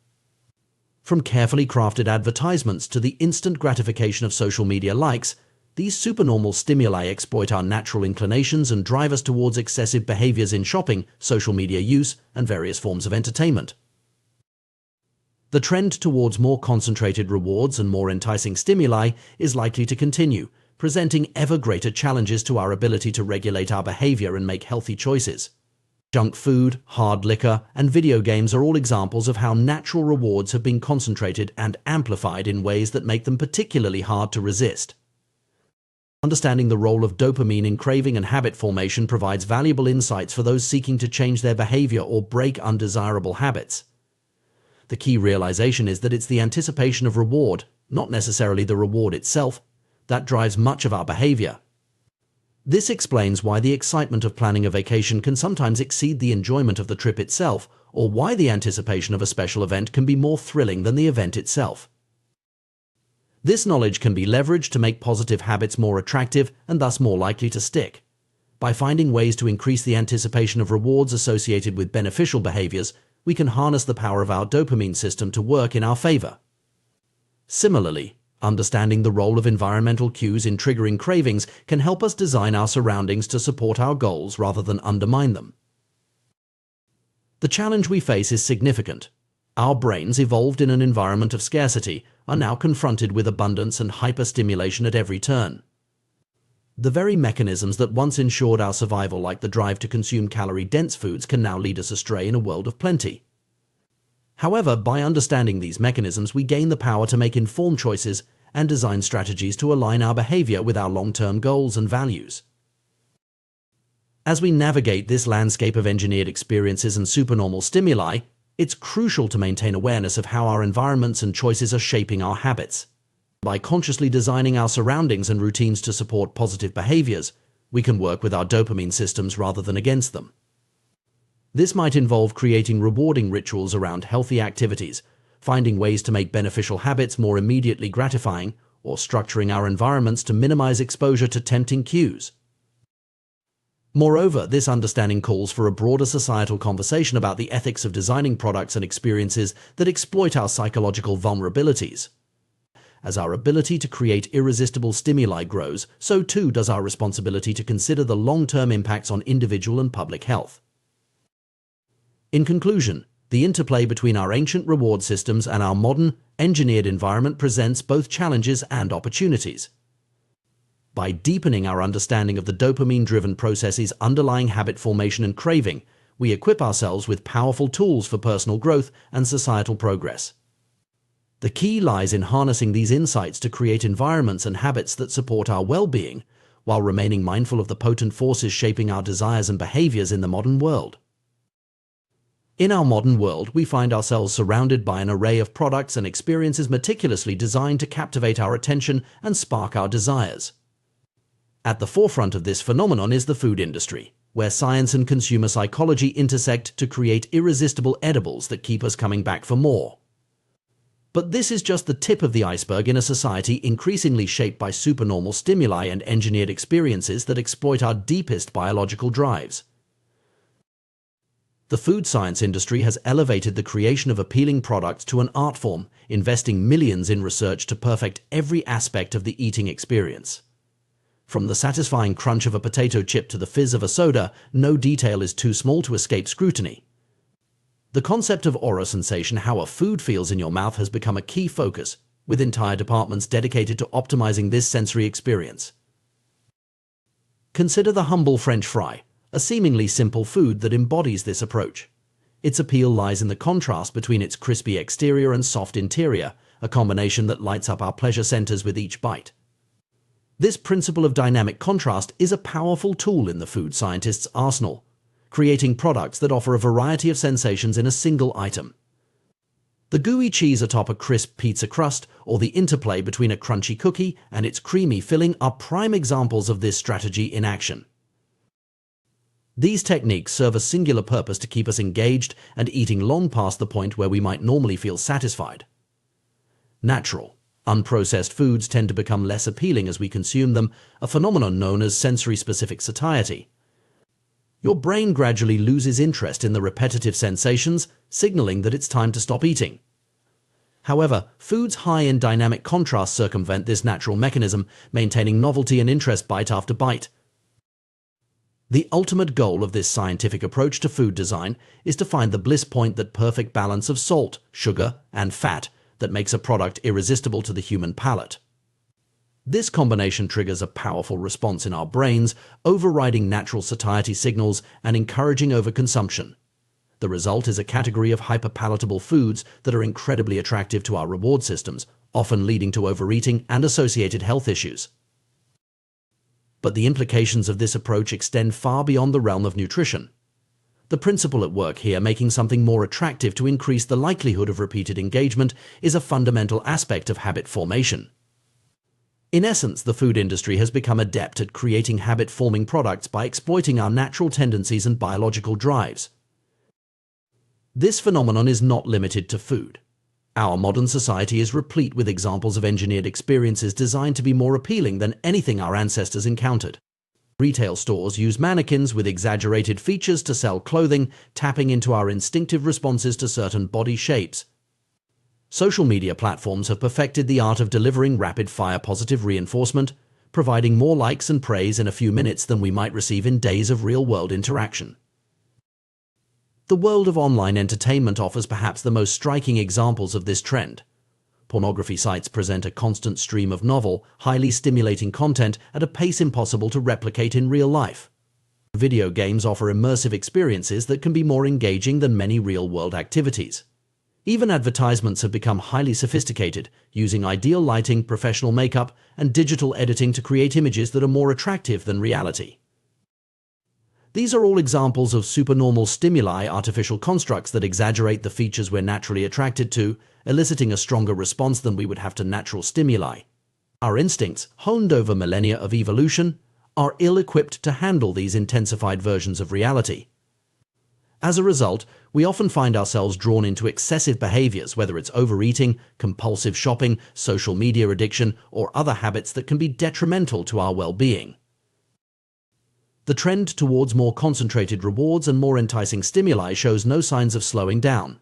From carefully crafted advertisements to the instant gratification of social media likes, these supernormal stimuli exploit our natural inclinations and drive us towards excessive behaviors in shopping, social media use, and various forms of entertainment. The trend towards more concentrated rewards and more enticing stimuli is likely to continue, presenting ever greater challenges to our ability to regulate our behavior and make healthy choices. Junk food, hard liquor, and video games are all examples of how natural rewards have been concentrated and amplified in ways that make them particularly hard to resist. Understanding the role of dopamine in craving and habit formation provides valuable insights for those seeking to change their behavior or break undesirable habits. The key realization is that it's the anticipation of reward, not necessarily the reward itself, that drives much of our behavior. This explains why the excitement of planning a vacation can sometimes exceed the enjoyment of the trip itself, or why the anticipation of a special event can be more thrilling than the event itself. This knowledge can be leveraged to make positive habits more attractive and thus more likely to stick. By finding ways to increase the anticipation of rewards associated with beneficial behaviors, we can harness the power of our dopamine system to work in our favor. Similarly, understanding the role of environmental cues in triggering cravings can help us design our surroundings to support our goals rather than undermine them. The challenge we face is significant. Our brains, evolved in an environment of scarcity, are now confronted with abundance and hyperstimulation at every turn. The very mechanisms that once ensured our survival, like the drive to consume calorie-dense foods, can now lead us astray in a world of plenty. However, by understanding these mechanisms, we gain the power to make informed choices and design strategies to align our behavior with our long-term goals and values. As we navigate this landscape of engineered experiences and supernormal stimuli, it's crucial to maintain awareness of how our environments and choices are shaping our habits. By consciously designing our surroundings and routines to support positive behaviors, we can work with our dopamine systems rather than against them. This might involve creating rewarding rituals around healthy activities, finding ways to make beneficial habits more immediately gratifying, or structuring our environments to minimize exposure to tempting cues. Moreover, this understanding calls for a broader societal conversation about the ethics of designing products and experiences that exploit our psychological vulnerabilities. As our ability to create irresistible stimuli grows, so too does our responsibility to consider the long-term impacts on individual and public health. In conclusion, the interplay between our ancient reward systems and our modern, engineered environment presents both challenges and opportunities. By deepening our understanding of the dopamine-driven processes underlying habit formation and craving, we equip ourselves with powerful tools for personal growth and societal progress. The key lies in harnessing these insights to create environments and habits that support our well-being, while remaining mindful of the potent forces shaping our desires and behaviors in the modern world. In our modern world, we find ourselves surrounded by an array of products and experiences meticulously designed to captivate our attention and spark our desires. At the forefront of this phenomenon is the food industry, where science and consumer psychology intersect to create irresistible edibles that keep us coming back for more. But this is just the tip of the iceberg in a society increasingly shaped by supernormal stimuli and engineered experiences that exploit our deepest biological drives. The food science industry has elevated the creation of appealing products to an art form, investing millions in research to perfect every aspect of the eating experience. From the satisfying crunch of a potato chip to the fizz of a soda, no detail is too small to escape scrutiny. The concept of oral sensation, how a food feels in your mouth, has become a key focus, with entire departments dedicated to optimizing this sensory experience. Consider the humble French fry, a seemingly simple food that embodies this approach. Its appeal lies in the contrast between its crispy exterior and soft interior, a combination that lights up our pleasure centers with each bite. This principle of dynamic contrast is a powerful tool in the food scientist's arsenal, creating products that offer a variety of sensations in a single item. The gooey cheese atop a crisp pizza crust, or the interplay between a crunchy cookie and its creamy filling, are prime examples of this strategy in action. These techniques serve a singular purpose: to keep us engaged and eating long past the point where we might normally feel satisfied. Natural, unprocessed foods tend to become less appealing as we consume them, a phenomenon known as sensory-specific satiety. Your brain gradually loses interest in the repetitive sensations, signaling that it's time to stop eating. However, foods high in dynamic contrast circumvent this natural mechanism, maintaining novelty and interest bite after bite. The ultimate goal of this scientific approach to food design is to find the bliss point, that perfect balance of salt, sugar, and fat that makes a product irresistible to the human palate. This combination triggers a powerful response in our brains, overriding natural satiety signals and encouraging overconsumption. The result is a category of hyperpalatable foods that are incredibly attractive to our reward systems, often leading to overeating and associated health issues. But the implications of this approach extend far beyond the realm of nutrition. The principle at work here, making something more attractive to increase the likelihood of repeated engagement, is a fundamental aspect of habit formation. In essence, the food industry has become adept at creating habit-forming products by exploiting our natural tendencies and biological drives. This phenomenon is not limited to food. Our modern society is replete with examples of engineered experiences designed to be more appealing than anything our ancestors encountered. Retail stores use mannequins with exaggerated features to sell clothing, tapping into our instinctive responses to certain body shapes. Social media platforms have perfected the art of delivering rapid-fire positive reinforcement, providing more likes and praise in a few minutes than we might receive in days of real-world interaction. The world of online entertainment offers perhaps the most striking examples of this trend. Pornography sites present a constant stream of novel, highly stimulating content at a pace impossible to replicate in real life. Video games offer immersive experiences that can be more engaging than many real-world activities. Even advertisements have become highly sophisticated, using ideal lighting, professional makeup, and digital editing to create images that are more attractive than reality. These are all examples of supernormal stimuli, artificial constructs that exaggerate the features we're naturally attracted to, eliciting a stronger response than we would have to natural stimuli. Our instincts, honed over millennia of evolution, are ill-equipped to handle these intensified versions of reality. As a result, we often find ourselves drawn into excessive behaviors, whether it's overeating, compulsive shopping, social media addiction, or other habits that can be detrimental to our well-being. The trend towards more concentrated rewards and more enticing stimuli shows no signs of slowing down.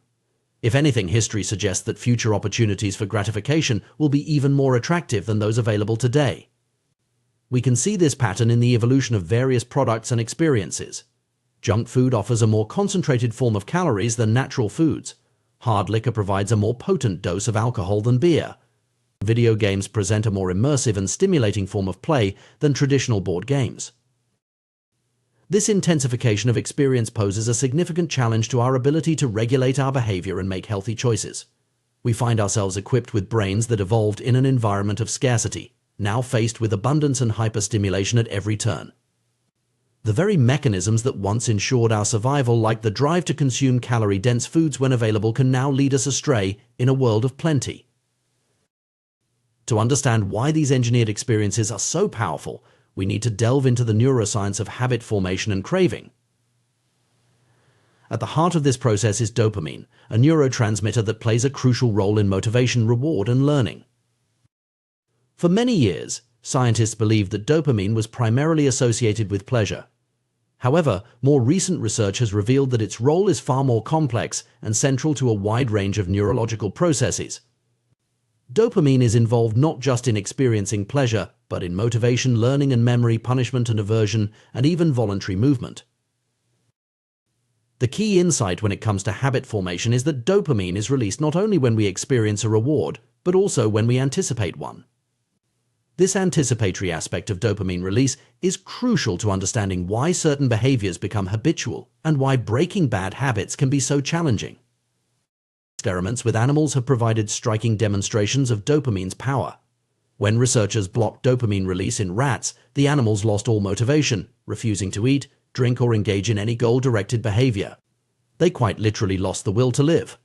If anything, history suggests that future opportunities for gratification will be even more attractive than those available today. We can see this pattern in the evolution of various products and experiences. Junk food offers a more concentrated form of calories than natural foods. Hard liquor provides a more potent dose of alcohol than beer. Video games present a more immersive and stimulating form of play than traditional board games. This intensification of experience poses a significant challenge to our ability to regulate our behavior and make healthy choices. We find ourselves equipped with brains that evolved in an environment of scarcity, now faced with abundance and hyperstimulation at every turn. The very mechanisms that once ensured our survival, like the drive to consume calorie-dense foods when available, can now lead us astray in a world of plenty. To understand why these engineered experiences are so powerful, we need to delve into the neuroscience of habit formation and craving. At the heart of this process is dopamine, a neurotransmitter that plays a crucial role in motivation, reward, and learning. For many years, scientists believed that dopamine was primarily associated with pleasure. However, more recent research has revealed that its role is far more complex and central to a wide range of neurological processes. Dopamine is involved not just in experiencing pleasure, but in motivation, learning and memory, punishment and aversion, and even voluntary movement. The key insight when it comes to habit formation is that dopamine is released not only when we experience a reward, but also when we anticipate one. This anticipatory aspect of dopamine release is crucial to understanding why certain behaviors become habitual and why breaking bad habits can be so challenging. Experiments with animals have provided striking demonstrations of dopamine's power. When researchers blocked dopamine release in rats, the animals lost all motivation, refusing to eat, drink, or engage in any goal-directed behavior. They quite literally lost the will to live.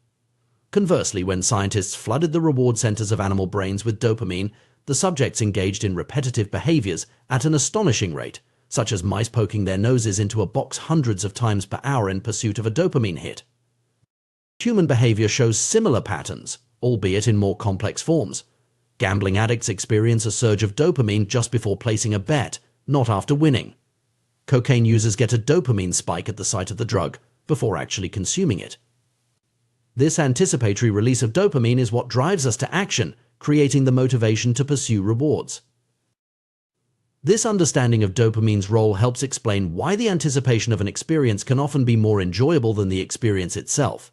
Conversely, when scientists flooded the reward centers of animal brains with dopamine, the subjects engaged in repetitive behaviors at an astonishing rate, such as mice poking their noses into a box hundreds of times per hour in pursuit of a dopamine hit. Human behavior shows similar patterns, albeit in more complex forms. Gambling addicts experience a surge of dopamine just before placing a bet, not after winning. Cocaine users get a dopamine spike at the sight of the drug, before actually consuming it. This anticipatory release of dopamine is what drives us to action, creating the motivation to pursue rewards. This understanding of dopamine's role helps explain why the anticipation of an experience can often be more enjoyable than the experience itself.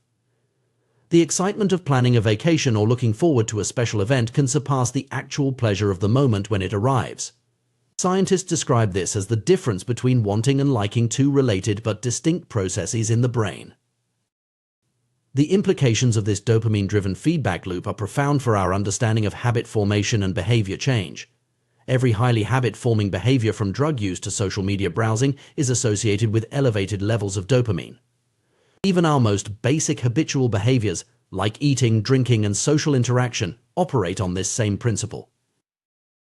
The excitement of planning a vacation or looking forward to a special event can surpass the actual pleasure of the moment when it arrives. Scientists describe this as the difference between wanting and liking, two related but distinct processes in the brain. The implications of this dopamine-driven feedback loop are profound for our understanding of habit formation and behavior change. Every highly habit-forming behavior, from drug use to social media browsing, is associated with elevated levels of dopamine. Even our most basic habitual behaviors, like eating, drinking, and social interaction, operate on this same principle.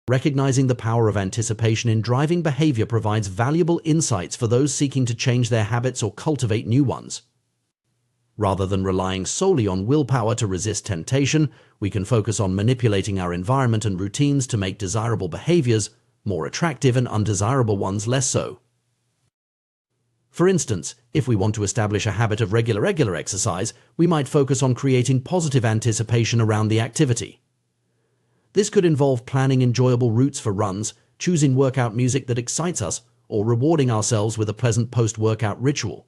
Recognizing the power of anticipation in driving behavior provides valuable insights for those seeking to change their habits or cultivate new ones. Rather than relying solely on willpower to resist temptation, we can focus on manipulating our environment and routines to make desirable behaviors more attractive and undesirable ones less so. For instance, if we want to establish a habit of regular exercise, we might focus on creating positive anticipation around the activity. This could involve planning enjoyable routes for runs, choosing workout music that excites us, or rewarding ourselves with a pleasant post-workout ritual.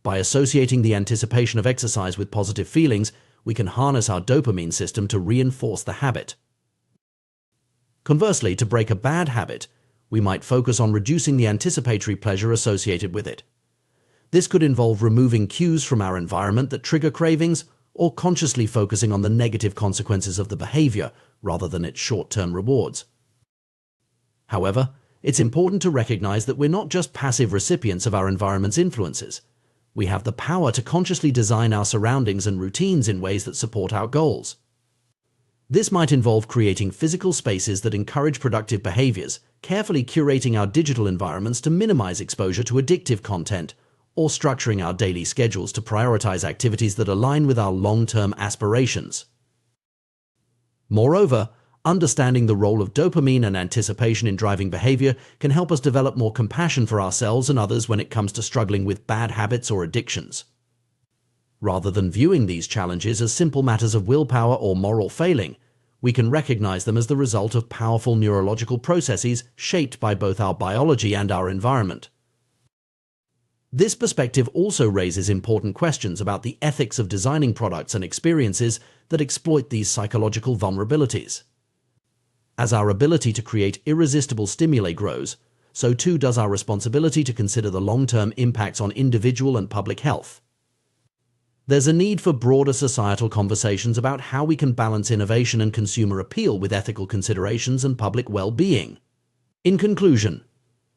By associating the anticipation of exercise with positive feelings, we can harness our dopamine system to reinforce the habit. Conversely, to break a bad habit, we might focus on reducing the anticipatory pleasure associated with it. This could involve removing cues from our environment that trigger cravings, or consciously focusing on the negative consequences of the behavior rather than its short-term rewards. However, it's important to recognize that we're not just passive recipients of our environment's influences. We have the power to consciously design our surroundings and routines in ways that support our goals. This might involve creating physical spaces that encourage productive behaviors, carefully curating our digital environments to minimize exposure to addictive content, or structuring our daily schedules to prioritize activities that align with our long-term aspirations. Moreover, understanding the role of dopamine and anticipation in driving behavior can help us develop more compassion for ourselves and others when it comes to struggling with bad habits or addictions. Rather than viewing these challenges as simple matters of willpower or moral failing, we can recognize them as the result of powerful neurological processes shaped by both our biology and our environment. This perspective also raises important questions about the ethics of designing products and experiences that exploit these psychological vulnerabilities. As our ability to create irresistible stimuli grows, so too does our responsibility to consider the long-term impacts on individual and public health. There's a need for broader societal conversations about how we can balance innovation and consumer appeal with ethical considerations and public well-being. In conclusion,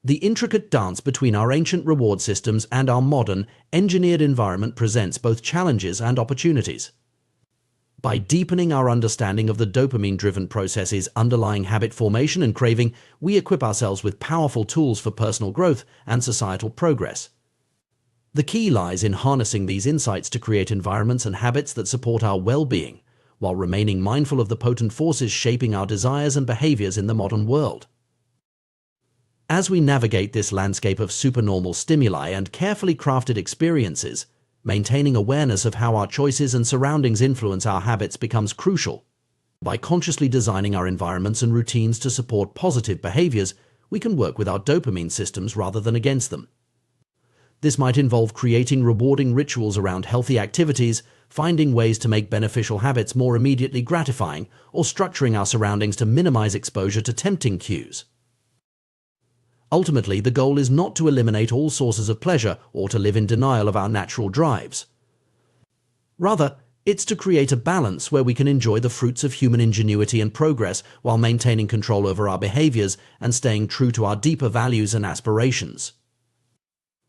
the intricate dance between our ancient reward systems and our modern, engineered environment presents both challenges and opportunities. By deepening our understanding of the dopamine-driven processes underlying habit formation and craving, we equip ourselves with powerful tools for personal growth and societal progress. The key lies in harnessing these insights to create environments and habits that support our well-being, while remaining mindful of the potent forces shaping our desires and behaviors in the modern world. As we navigate this landscape of supernormal stimuli and carefully crafted experiences, maintaining awareness of how our choices and surroundings influence our habits becomes crucial. By consciously designing our environments and routines to support positive behaviors, we can work with our dopamine systems rather than against them. This might involve creating rewarding rituals around healthy activities, finding ways to make beneficial habits more immediately gratifying, or structuring our surroundings to minimize exposure to tempting cues. Ultimately, the goal is not to eliminate all sources of pleasure or to live in denial of our natural drives. Rather, it's to create a balance where we can enjoy the fruits of human ingenuity and progress while maintaining control over our behaviors and staying true to our deeper values and aspirations.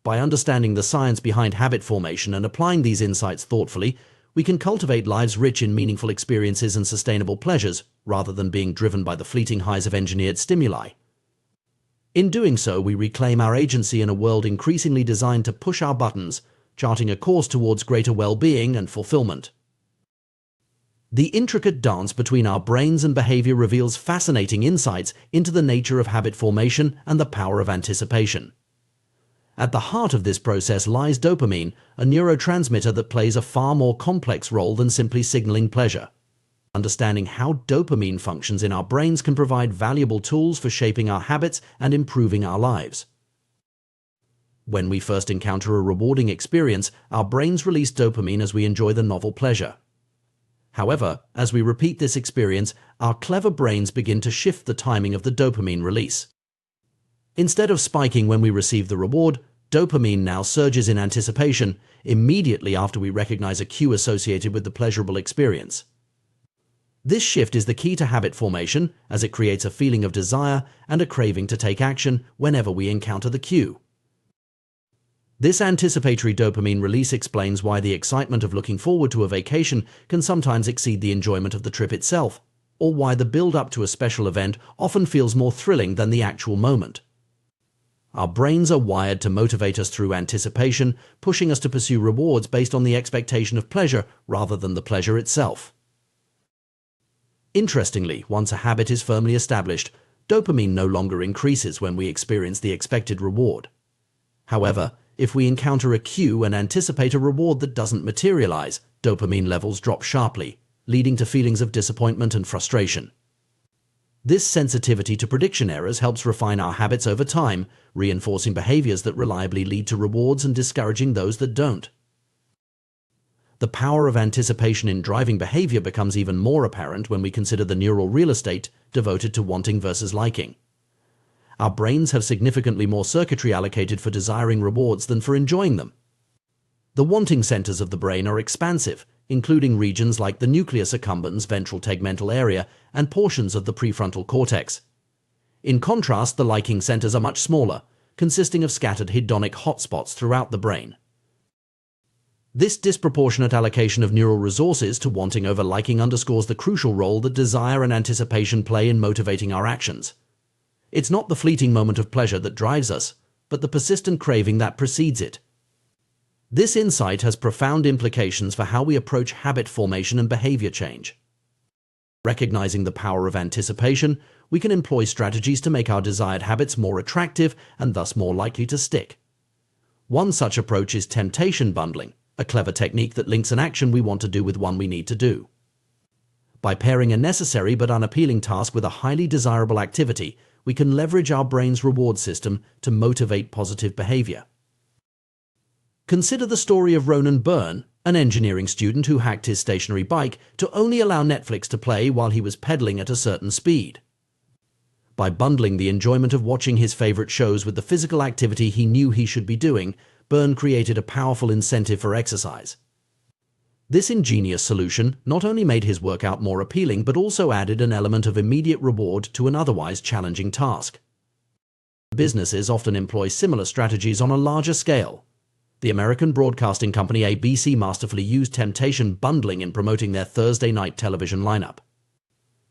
By understanding the science behind habit formation and applying these insights thoughtfully, we can cultivate lives rich in meaningful experiences and sustainable pleasures, rather than being driven by the fleeting highs of engineered stimuli. In doing so, we reclaim our agency in a world increasingly designed to push our buttons, charting a course towards greater well-being and fulfillment. The intricate dance between our brains and behavior reveals fascinating insights into the nature of habit formation and the power of anticipation. At the heart of this process lies dopamine, a neurotransmitter that plays a far more complex role than simply signaling pleasure. Understanding how dopamine functions in our brains can provide valuable tools for shaping our habits and improving our lives. When we first encounter a rewarding experience, our brains release dopamine as we enjoy the novel pleasure. However, as we repeat this experience, our clever brains begin to shift the timing of the dopamine release. Instead of spiking when we receive the reward, dopamine now surges in anticipation immediately after we recognize a cue associated with the pleasurable experience. This shift is the key to habit formation, as it creates a feeling of desire and a craving to take action whenever we encounter the cue. This anticipatory dopamine release explains why the excitement of looking forward to a vacation can sometimes exceed the enjoyment of the trip itself, or why the build-up to a special event often feels more thrilling than the actual moment. Our brains are wired to motivate us through anticipation, pushing us to pursue rewards based on the expectation of pleasure rather than the pleasure itself. Interestingly, once a habit is firmly established, dopamine no longer increases when we experience the expected reward. However, if we encounter a cue and anticipate a reward that doesn't materialize, dopamine levels drop sharply, leading to feelings of disappointment and frustration. This sensitivity to prediction errors helps refine our habits over time, reinforcing behaviors that reliably lead to rewards and discouraging those that don't. The power of anticipation in driving behavior becomes even more apparent when we consider the neural real estate devoted to wanting versus liking. Our brains have significantly more circuitry allocated for desiring rewards than for enjoying them. The wanting centers of the brain are expansive, including regions like the nucleus accumbens ventral tegmental area and portions of the prefrontal cortex. In contrast, the liking centers are much smaller, consisting of scattered hedonic hotspots throughout the brain. This disproportionate allocation of neural resources to wanting over liking underscores the crucial role that desire and anticipation play in motivating our actions. It's not the fleeting moment of pleasure that drives us, but the persistent craving that precedes it. This insight has profound implications for how we approach habit formation and behavior change. Recognizing the power of anticipation, we can employ strategies to make our desired habits more attractive and thus more likely to stick. One such approach is temptation bundling, a clever technique that links an action we want to do with one we need to do. By pairing a necessary but unappealing task with a highly desirable activity, we can leverage our brain's reward system to motivate positive behavior. Consider the story of Ronan Byrne, an engineering student who hacked his stationary bike to only allow Netflix to play while he was pedaling at a certain speed. By bundling the enjoyment of watching his favorite shows with the physical activity he knew he should be doing, Byrne created a powerful incentive for exercise. This ingenious solution not only made his workout more appealing but also added an element of immediate reward to an otherwise challenging task. Businesses often employ similar strategies on a larger scale. The American broadcasting company ABC masterfully used temptation bundling in promoting their Thursday night television lineup.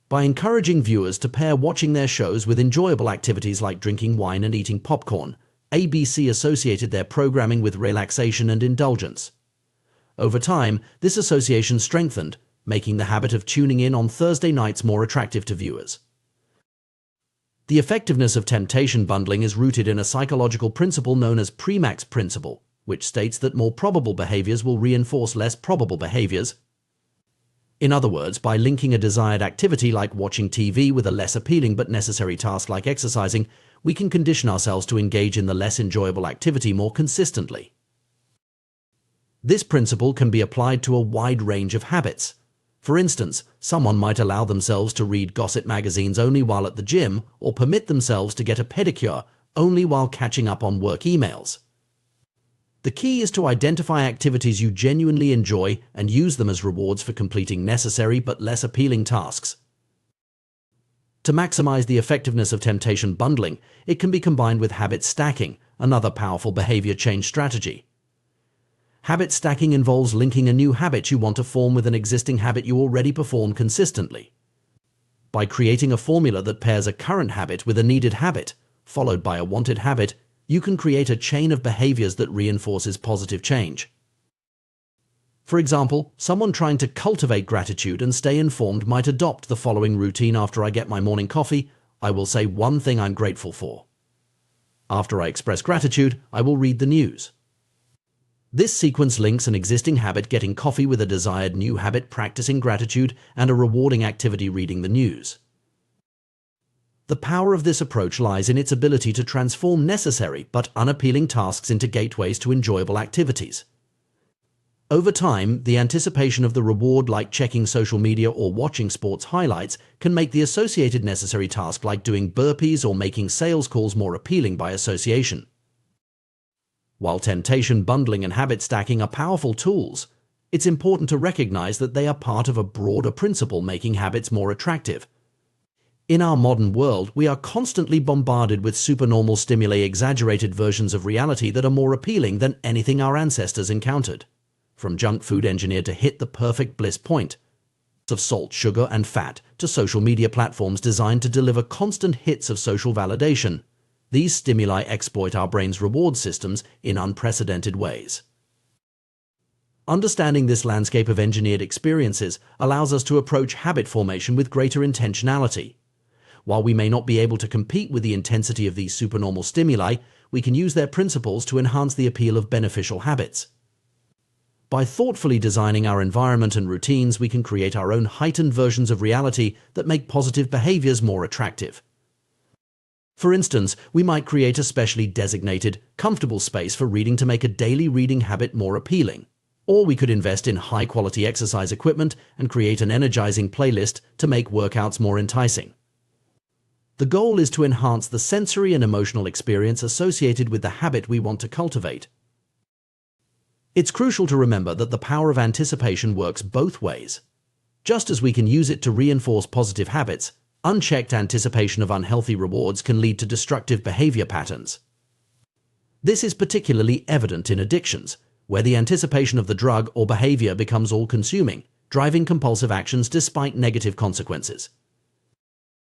By encouraging viewers to pair watching their shows with enjoyable activities like drinking wine and eating popcorn, ABC associated their programming with relaxation and indulgence. Over time, this association strengthened, making the habit of tuning in on Thursday nights more attractive to viewers. The effectiveness of temptation bundling is rooted in a psychological principle known as Premack's principle, which states that more probable behaviors will reinforce less probable behaviors. In other words, by linking a desired activity like watching TV with a less appealing but necessary task like exercising, we can condition ourselves to engage in the less enjoyable activity more consistently. This principle can be applied to a wide range of habits. For instance, someone might allow themselves to read gossip magazines only while at the gym or permit themselves to get a pedicure only while catching up on work emails. The key is to identify activities you genuinely enjoy and use them as rewards for completing necessary but less appealing tasks. To maximize the effectiveness of temptation bundling, it can be combined with habit stacking, another powerful behavior change strategy. Habit stacking involves linking a new habit you want to form with an existing habit you already perform consistently. By creating a formula that pairs a current habit with a needed habit, followed by a wanted habit, you can create a chain of behaviors that reinforces positive change. For example, someone trying to cultivate gratitude and stay informed might adopt the following routine: after I get my morning coffee, I will say one thing I'm grateful for. After I express gratitude, I will read the news. This sequence links an existing habit, getting coffee, with a desired new habit, practicing gratitude, and a rewarding activity, reading the news. The power of this approach lies in its ability to transform necessary but unappealing tasks into gateways to enjoyable activities. Over time, the anticipation of the reward, like checking social media or watching sports highlights, can make the associated necessary task, like doing burpees or making sales calls, more appealing by association. While temptation bundling and habit stacking are powerful tools, it's important to recognize that they are part of a broader principle making habits more attractive. In our modern world, we are constantly bombarded with supernormal stimuli, exaggerated versions of reality that are more appealing than anything our ancestors encountered. From junk food engineered to hit the perfect bliss point, of salt, sugar, and fat, to social media platforms designed to deliver constant hits of social validation, These stimuli exploit our brain's reward systems in unprecedented ways. Understanding this landscape of engineered experiences allows us to approach habit formation with greater intentionality. While we may not be able to compete with the intensity of these supernormal stimuli, we can use their principles to enhance the appeal of beneficial habits. By thoughtfully designing our environment and routines, we can create our own heightened versions of reality that make positive behaviors more attractive. For instance, we might create a specially designated, comfortable space for reading to make a daily reading habit more appealing. Or we could invest in high-quality exercise equipment and create an energizing playlist to make workouts more enticing. The goal is to enhance the sensory and emotional experience associated with the habit we want to cultivate. It's crucial to remember that the power of anticipation works both ways. Just as we can use it to reinforce positive habits, unchecked anticipation of unhealthy rewards can lead to destructive behavior patterns. This is particularly evident in addictions, where the anticipation of the drug or behavior becomes all-consuming, driving compulsive actions despite negative consequences.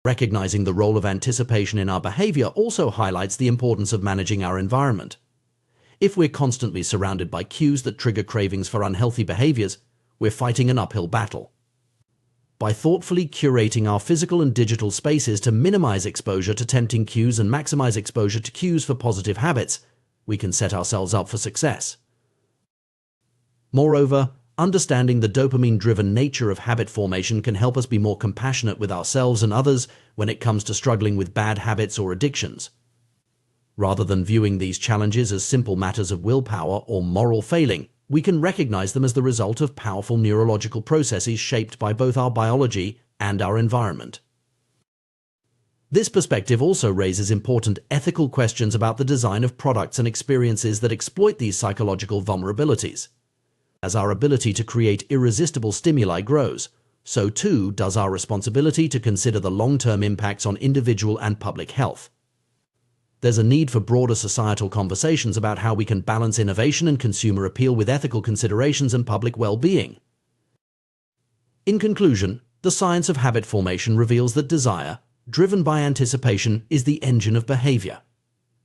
Recognizing the role of anticipation in our behavior also highlights the importance of managing our environment. If we're constantly surrounded by cues that trigger cravings for unhealthy behaviors, we're fighting an uphill battle. By thoughtfully curating our physical and digital spaces to minimize exposure to tempting cues and maximize exposure to cues for positive habits, we can set ourselves up for success. Moreover, understanding the dopamine-driven nature of habit formation can help us be more compassionate with ourselves and others when it comes to struggling with bad habits or addictions. Rather than viewing these challenges as simple matters of willpower or moral failing, we can recognize them as the result of powerful neurological processes shaped by both our biology and our environment. This perspective also raises important ethical questions about the design of products and experiences that exploit these psychological vulnerabilities. As our ability to create irresistible stimuli grows, so too does our responsibility to consider the long-term impacts on individual and public health. There's a need for broader societal conversations about how we can balance innovation and consumer appeal with ethical considerations and public well-being. In conclusion, the science of habit formation reveals that desire, driven by anticipation, is the engine of behavior.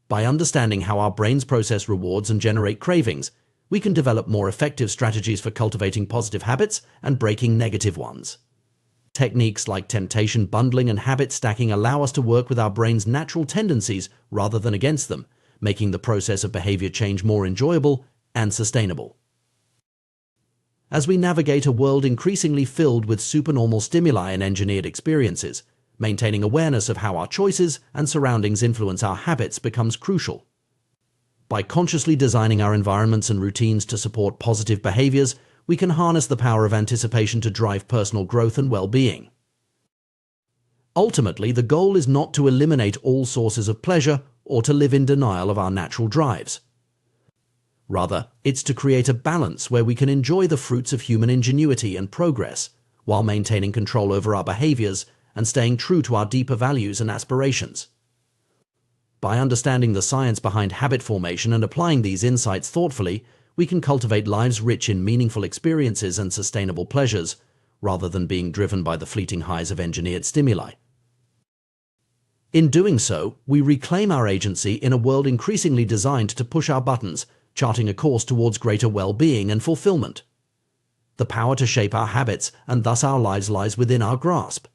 By understanding how our brains process rewards and generate cravings, we can develop more effective strategies for cultivating positive habits and breaking negative ones. Techniques like temptation bundling and habit stacking allow us to work with our brain's natural tendencies rather than against them, making the process of behavior change more enjoyable and sustainable. As we navigate a world increasingly filled with supernormal stimuli and engineered experiences, maintaining awareness of how our choices and surroundings influence our habits becomes crucial. By consciously designing our environments and routines to support positive behaviors, we can harness the power of anticipation to drive personal growth and well-being. Ultimately, the goal is not to eliminate all sources of pleasure or to live in denial of our natural drives. Rather, it's to create a balance where we can enjoy the fruits of human ingenuity and progress, while maintaining control over our behaviors and staying true to our deeper values and aspirations. By understanding the science behind habit formation and applying these insights thoughtfully, we can cultivate lives rich in meaningful experiences and sustainable pleasures, rather than being driven by the fleeting highs of engineered stimuli. In doing so, we reclaim our agency in a world increasingly designed to push our buttons, charting a course towards greater well-being and fulfillment. The power to shape our habits and thus our lives lies within our grasp.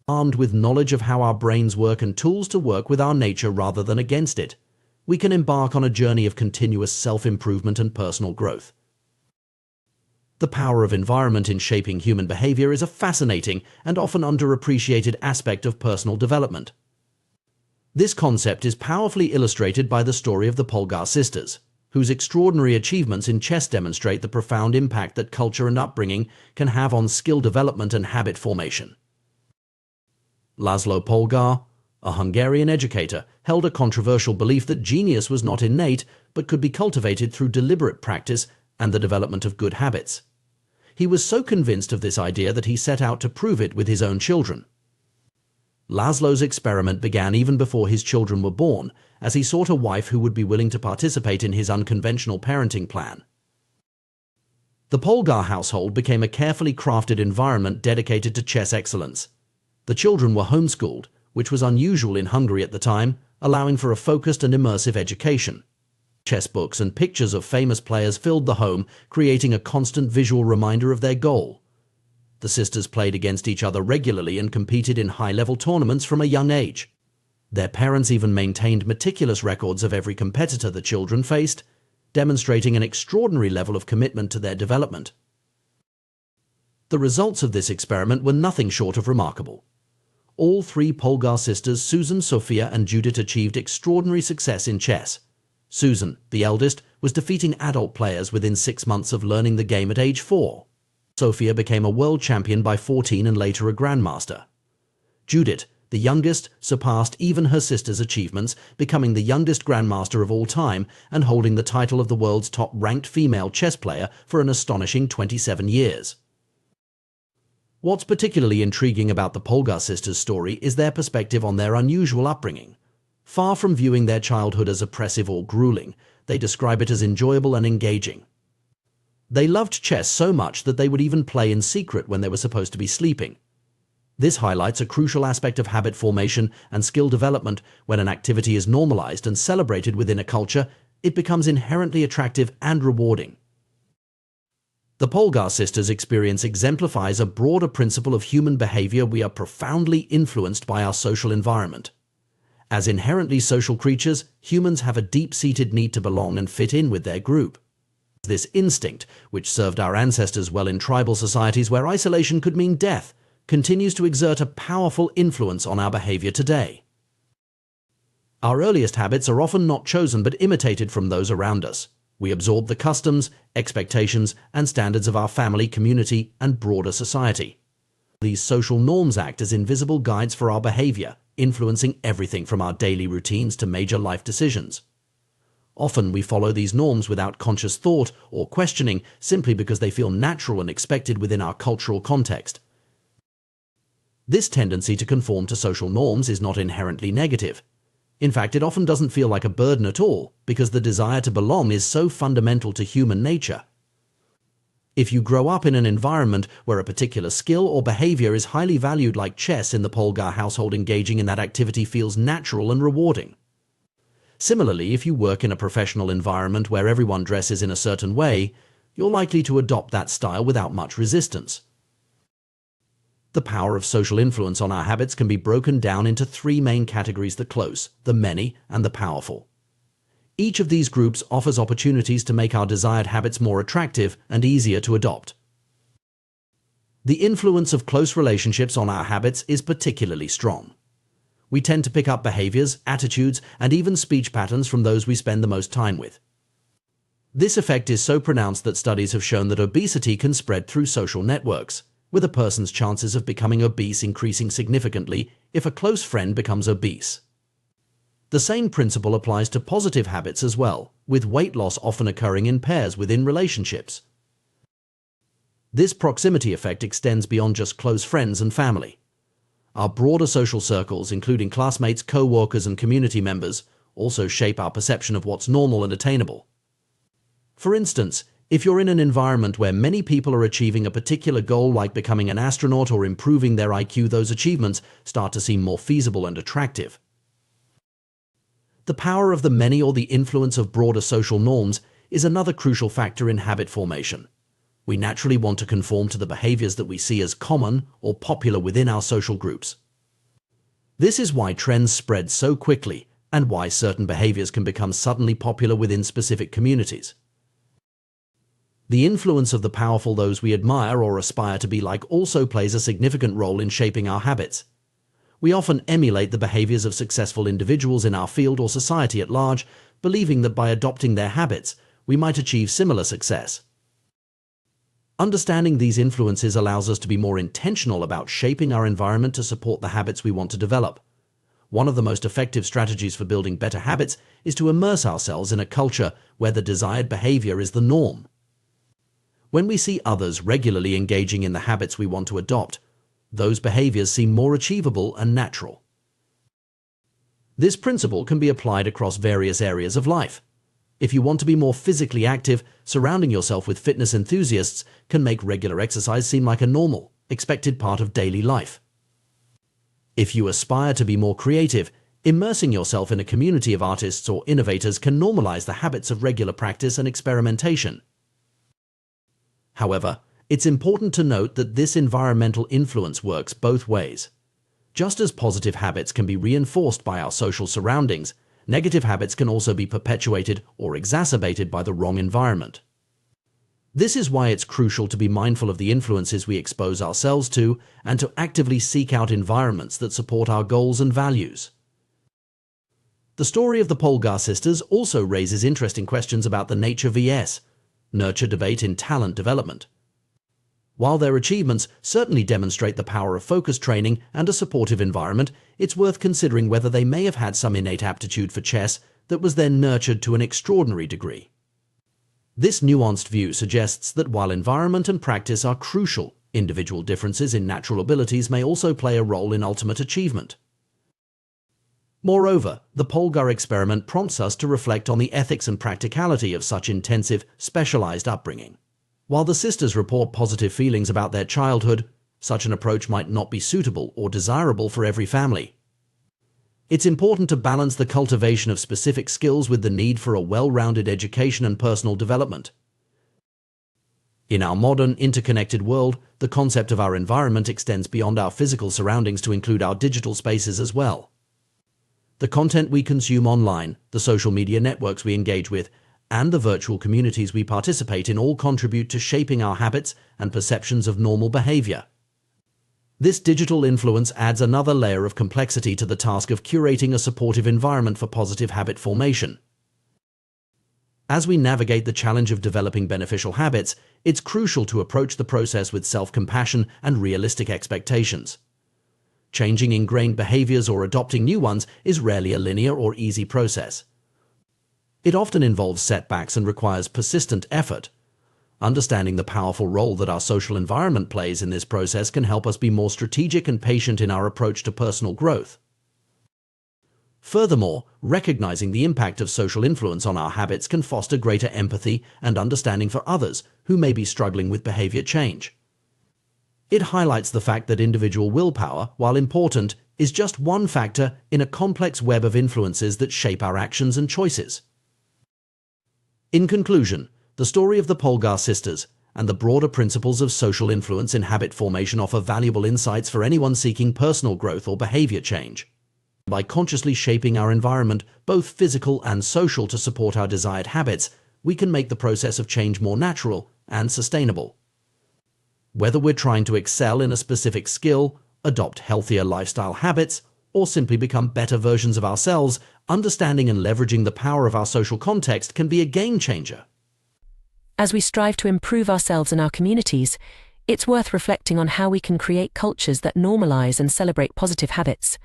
Armed with knowledge of how our brains work and tools to work with our nature rather than against it, we can embark on a journey of continuous self-improvement and personal growth. The power of environment in shaping human behavior is a fascinating and often underappreciated aspect of personal development. This concept is powerfully illustrated by the story of the Polgar sisters, whose extraordinary achievements in chess demonstrate the profound impact that culture and upbringing can have on skill development and habit formation. Laszlo Polgar, a Hungarian educator, held a controversial belief that genius was not innate but could be cultivated through deliberate practice and the development of good habits. He was so convinced of this idea that he set out to prove it with his own children. Laszlo's experiment began even before his children were born, as he sought a wife who would be willing to participate in his unconventional parenting plan. The Polgar household became a carefully crafted environment dedicated to chess excellence. The children were homeschooled, which was unusual in Hungary at the time, allowing for a focused and immersive education. Chess books and pictures of famous players filled the home, creating a constant visual reminder of their goal. The sisters played against each other regularly and competed in high-level tournaments from a young age. Their parents even maintained meticulous records of every competitor the children faced, demonstrating an extraordinary level of commitment to their development. The results of this experiment were nothing short of remarkable. All three Polgar sisters, Susan, Sophia, and Judith, achieved extraordinary success in chess. Susan, the eldest, was defeating adult players within 6 months of learning the game at age 4. Sophia became a world champion by 14 and later a grandmaster. Judith, the youngest, surpassed even her sister's achievements, becoming the youngest grandmaster of all time and holding the title of the world's top-ranked female chess player for an astonishing 27 years. What's particularly intriguing about the Polgar sisters' story is their perspective on their unusual upbringing. Far from viewing their childhood as oppressive or grueling, they describe it as enjoyable and engaging. They loved chess so much that they would even play in secret when they were supposed to be sleeping. This highlights a crucial aspect of habit formation and skill development. When an activity is normalized and celebrated within a culture, it becomes inherently attractive and rewarding. The Polgar sisters' experience exemplifies a broader principle of human behavior. We are profoundly influenced by our social environment. As inherently social creatures, humans have a deep-seated need to belong and fit in with their group. This instinct, which served our ancestors well in tribal societies where isolation could mean death, continues to exert a powerful influence on our behavior today. Our earliest habits are often not chosen but imitated from those around us. We absorb the customs, expectations, and standards of our family, community, and broader society. These social norms act as invisible guides for our behavior, influencing everything from our daily routines to major life decisions. Often we follow these norms without conscious thought or questioning, simply because they feel natural and expected within our cultural context. This tendency to conform to social norms is not inherently negative. In fact, it often doesn't feel like a burden at all, because the desire to belong is so fundamental to human nature. If you grow up in an environment where a particular skill or behavior is highly valued, like chess in the Polgar household, engaging in that activity feels natural and rewarding. Similarly, if you work in a professional environment where everyone dresses in a certain way, you're likely to adopt that style without much resistance. The power of social influence on our habits can be broken down into 3 main categories: the close, the many, and the powerful. Each of these groups offers opportunities to make our desired habits more attractive and easier to adopt. The influence of close relationships on our habits is particularly strong. We tend to pick up behaviors, attitudes, and even speech patterns from those we spend the most time with. This effect is so pronounced that studies have shown that obesity can spread through social networks, with a person's chances of becoming obese increasing significantly if a close friend becomes obese. The same principle applies to positive habits as well, with weight loss often occurring in pairs within relationships. This proximity effect extends beyond just close friends and family. Our broader social circles, including classmates, co-workers, and community members, also shape our perception of what's normal and attainable. For instance, if you're in an environment where many people are achieving a particular goal, like becoming an astronaut or improving their IQ, those achievements start to seem more feasible and attractive. The power of the many, or the influence of broader social norms, is another crucial factor in habit formation. We naturally want to conform to the behaviors that we see as common or popular within our social groups. This is why trends spread so quickly and why certain behaviors can become suddenly popular within specific communities. The influence of the powerful, those we admire or aspire to be like, also plays a significant role in shaping our habits. We often emulate the behaviors of successful individuals in our field or society at large, believing that by adopting their habits, we might achieve similar success. Understanding these influences allows us to be more intentional about shaping our environment to support the habits we want to develop. One of the most effective strategies for building better habits is to immerse ourselves in a culture where the desired behavior is the norm. When we see others regularly engaging in the habits we want to adopt, those behaviors seem more achievable and natural. This principle can be applied across various areas of life. If you want to be more physically active, surrounding yourself with fitness enthusiasts can make regular exercise seem like a normal, expected part of daily life. If you aspire to be more creative, Immersing yourself in a community of artists or innovators can normalize the habits of regular practice and experimentation. However, it's important to note that this environmental influence works both ways. Just as positive habits can be reinforced by our social surroundings, negative habits can also be perpetuated or exacerbated by the wrong environment. This is why it's crucial to be mindful of the influences we expose ourselves to and to actively seek out environments that support our goals and values. The story of the Polgar sisters also raises interesting questions about the nature vs. nurture debate in talent development. While their achievements certainly demonstrate the power of focus training and a supportive environment, it's worth considering whether they may have had some innate aptitude for chess that was then nurtured to an extraordinary degree. This nuanced view suggests that while environment and practice are crucial, individual differences in natural abilities may also play a role in ultimate achievement. Moreover, the Polgar experiment prompts us to reflect on the ethics and practicality of such intensive, specialized upbringing. While the sisters report positive feelings about their childhood, such an approach might not be suitable or desirable for every family. It's important to balance the cultivation of specific skills with the need for a well-rounded education and personal development. In our modern, interconnected world, the concept of our environment extends beyond our physical surroundings to include our digital spaces as well. The content we consume online, the social media networks we engage with, and the virtual communities we participate in all contribute to shaping our habits and perceptions of normal behavior. This digital influence adds another layer of complexity to the task of curating a supportive environment for positive habit formation. As we navigate the challenge of developing beneficial habits, it's crucial to approach the process with self-compassion and realistic expectations. Changing ingrained behaviors or adopting new ones is rarely a linear or easy process. It often involves setbacks and requires persistent effort. Understanding the powerful role that our social environment plays in this process can help us be more strategic and patient in our approach to personal growth. Furthermore, recognizing the impact of social influence on our habits can foster greater empathy and understanding for others who may be struggling with behavior change. It highlights the fact that individual willpower, while important, is just one factor in a complex web of influences that shape our actions and choices. In conclusion, the story of the Polgar sisters and the broader principles of social influence in habit formation offer valuable insights for anyone seeking personal growth or behavior change. By consciously shaping our environment, both physical and social, to support our desired habits, we can make the process of change more natural and sustainable. Whether we're trying to excel in a specific skill, adopt healthier lifestyle habits, or simply become better versions of ourselves, understanding and leveraging the power of our social context can be a game changer. As we strive to improve ourselves and our communities, it's worth reflecting on how we can create cultures that normalize and celebrate positive habits.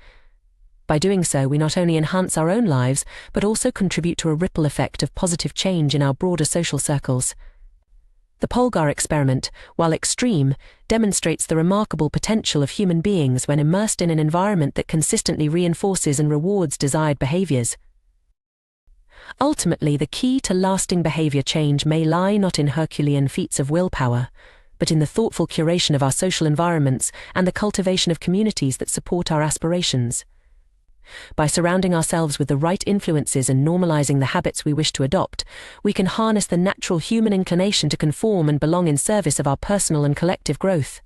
By doing so, we not only enhance our own lives, but also contribute to a ripple effect of positive change in our broader social circles. The Polgar experiment, while extreme, demonstrates the remarkable potential of human beings when immersed in an environment that consistently reinforces and rewards desired behaviors. Ultimately, the key to lasting behavior change may lie not in Herculean feats of willpower, but in the thoughtful curation of our social environments and the cultivation of communities that support our aspirations. By surrounding ourselves with the right influences and normalizing the habits we wish to adopt, we can harness the natural human inclination to conform and belong in service of our personal and collective growth.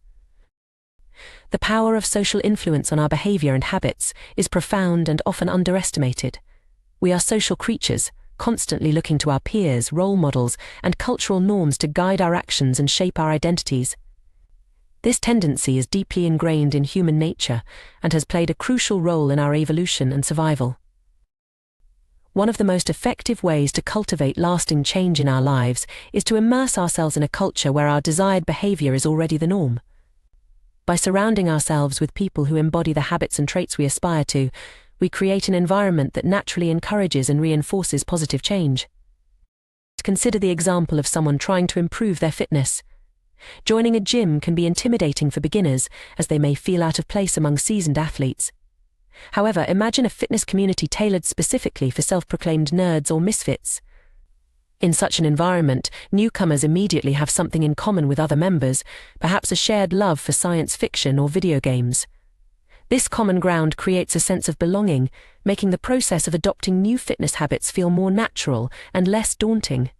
The power of social influence on our behavior and habits is profound and often underestimated. We are social creatures, constantly looking to our peers, role models, and cultural norms to guide our actions and shape our identities. This tendency is deeply ingrained in human nature and has played a crucial role in our evolution and survival. One of the most effective ways to cultivate lasting change in our lives is to immerse ourselves in a culture where our desired behavior is already the norm. By surrounding ourselves with people who embody the habits and traits we aspire to, we create an environment that naturally encourages and reinforces positive change. Consider the example of someone trying to improve their fitness. Joining a gym can be intimidating for beginners, as they may feel out of place among seasoned athletes. However, imagine a fitness community tailored specifically for self-proclaimed nerds or misfits. In such an environment, newcomers immediately have something in common with other members, perhaps a shared love for science fiction or video games. This common ground creates a sense of belonging, making the process of adopting new fitness habits feel more natural and less daunting.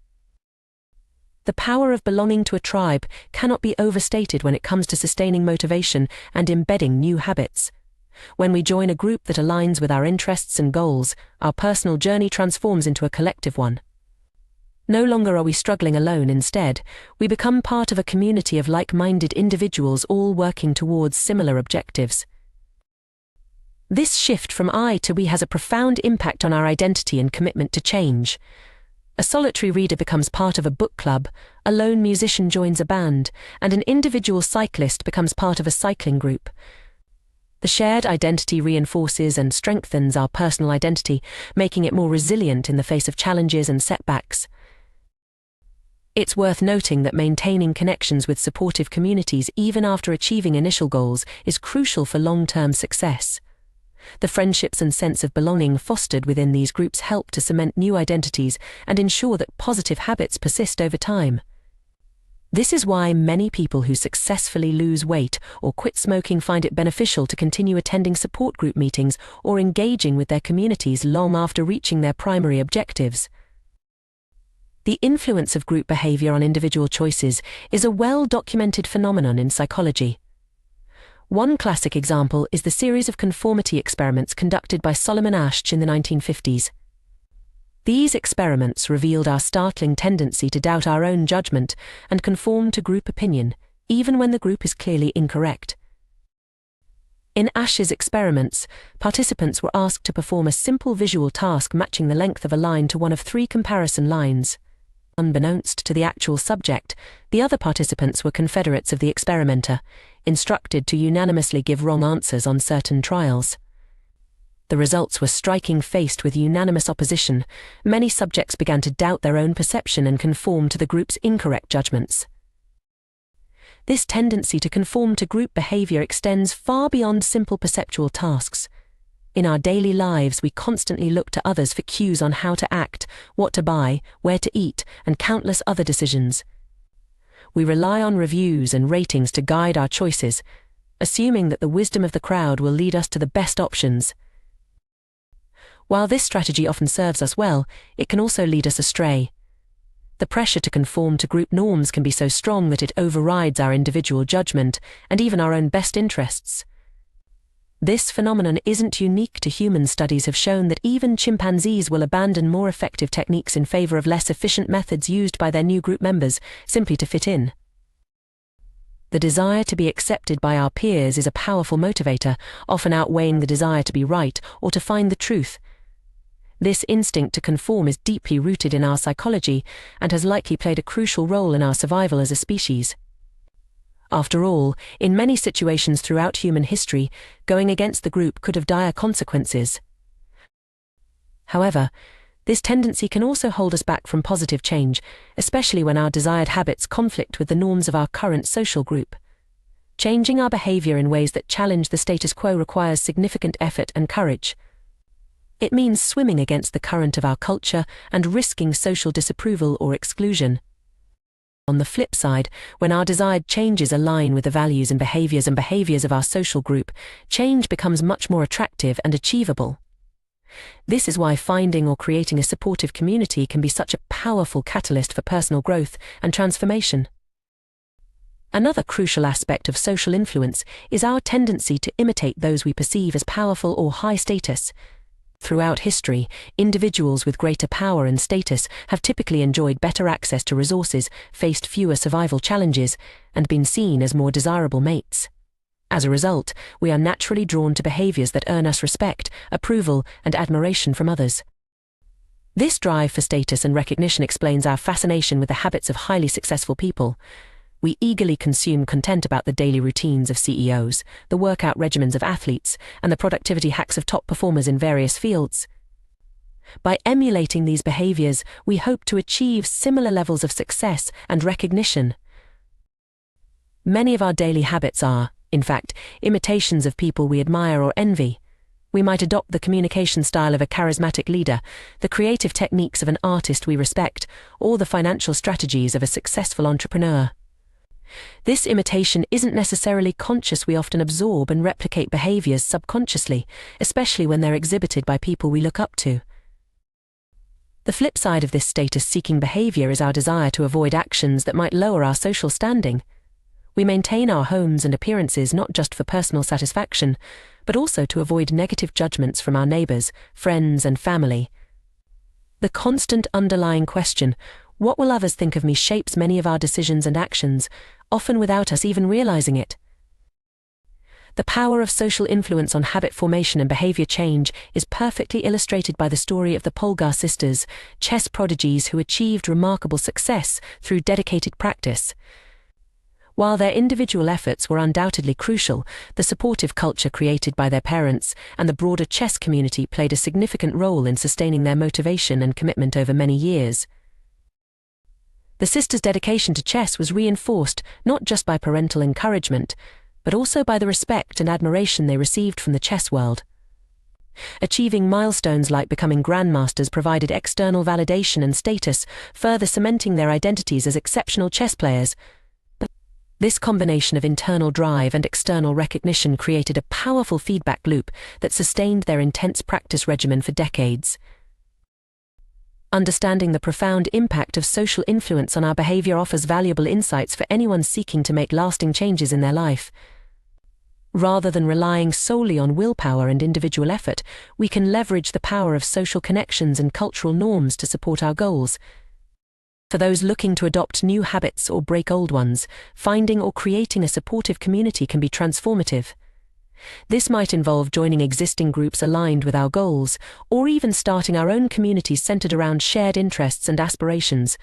The power of belonging to a tribe cannot be overstated when it comes to sustaining motivation and embedding new habits. When we join a group that aligns with our interests and goals, our personal journey transforms into a collective one. No longer are we struggling alone. Instead, we become part of a community of like-minded individuals all working towards similar objectives. This shift from I to we has a profound impact on our identity and commitment to change. A solitary reader becomes part of a book club, a lone musician joins a band, and an individual cyclist becomes part of a cycling group. The shared identity reinforces and strengthens our personal identity, making it more resilient in the face of challenges and setbacks. It's worth noting that maintaining connections with supportive communities even after achieving initial goals is crucial for long-term success. The friendships and sense of belonging fostered within these groups help to cement new identities and ensure that positive habits persist over time. This is why many people who successfully lose weight or quit smoking find it beneficial to continue attending support group meetings or engaging with their communities long after reaching their primary objectives. The influence of group behavior on individual choices is a well-documented phenomenon in psychology. One classic example is the series of conformity experiments conducted by Solomon Asch in the 1950s. These experiments revealed our startling tendency to doubt our own judgment and conform to group opinion, even when the group is clearly incorrect. In Asch's experiments, participants were asked to perform a simple visual task matching the length of a line to one of 3 comparison lines. Unbeknownst to the actual subject, the other participants were confederates of the experimenter, instructed to unanimously give wrong answers on certain trials. The results were striking. Faced with unanimous opposition, many subjects began to doubt their own perception and conform to the group's incorrect judgments. This tendency to conform to group behavior extends far beyond simple perceptual tasks. In our daily lives, we constantly look to others for cues on how to act, what to buy, where to eat, and countless other decisions. We rely on reviews and ratings to guide our choices, assuming that the wisdom of the crowd will lead us to the best options. While this strategy often serves us well, it can also lead us astray. The pressure to conform to group norms can be so strong that it overrides our individual judgment and even our own best interests. This phenomenon isn't unique to humans. Studies have shown that even chimpanzees will abandon more effective techniques in favor of less efficient methods used by their new group members, simply to fit in. The desire to be accepted by our peers is a powerful motivator, often outweighing the desire to be right or to find the truth. This instinct to conform is deeply rooted in our psychology and has likely played a crucial role in our survival as a species. After all, in many situations throughout human history, going against the group could have dire consequences. However, this tendency can also hold us back from positive change, especially when our desired habits conflict with the norms of our current social group. Changing our behavior in ways that challenge the status quo requires significant effort and courage. It means swimming against the current of our culture and risking social disapproval or exclusion. On the flip side, when our desired changes align with the values and behaviors of our social group, change becomes much more attractive and achievable. This is why finding or creating a supportive community can be such a powerful catalyst for personal growth and transformation. Another crucial aspect of social influence is our tendency to imitate those we perceive as powerful or high status. Throughout history, individuals with greater power and status have typically enjoyed better access to resources, faced fewer survival challenges, and been seen as more desirable mates. As a result, we are naturally drawn to behaviors that earn us respect, approval, and admiration from others. This drive for status and recognition explains our fascination with the habits of highly successful people. We eagerly consume content about the daily routines of CEOs, the workout regimens of athletes, and the productivity hacks of top performers in various fields. By emulating these behaviors, we hope to achieve similar levels of success and recognition. Many of our daily habits are, in fact, imitations of people we admire or envy. We might adopt the communication style of a charismatic leader, the creative techniques of an artist we respect, or the financial strategies of a successful entrepreneur. This imitation isn't necessarily conscious. We often absorb and replicate behaviors subconsciously, especially when they're exhibited by people we look up to. The flip side of this status-seeking behavior is our desire to avoid actions that might lower our social standing. We maintain our homes and appearances not just for personal satisfaction, but also to avoid negative judgments from our neighbors, friends, and family. The constant underlying question, "What will others think of me?" shapes many of our decisions and actions, often without us even realizing it. The power of social influence on habit formation and behavior change is perfectly illustrated by the story of the Polgar sisters, chess prodigies who achieved remarkable success through dedicated practice. While their individual efforts were undoubtedly crucial, the supportive culture created by their parents and the broader chess community played a significant role in sustaining their motivation and commitment over many years. The sisters' dedication to chess was reinforced not just by parental encouragement, but also by the respect and admiration they received from the chess world. Achieving milestones like becoming grandmasters provided external validation and status, further cementing their identities as exceptional chess players. This combination of internal drive and external recognition created a powerful feedback loop that sustained their intense practice regimen for decades. Understanding the profound impact of social influence on our behavior offers valuable insights for anyone seeking to make lasting changes in their life. Rather than relying solely on willpower and individual effort, we can leverage the power of social connections and cultural norms to support our goals. For those looking to adopt new habits or break old ones, finding or creating a supportive community can be transformative. This might involve joining existing groups aligned with our goals, or even starting our own communities centered around shared interests and aspirations.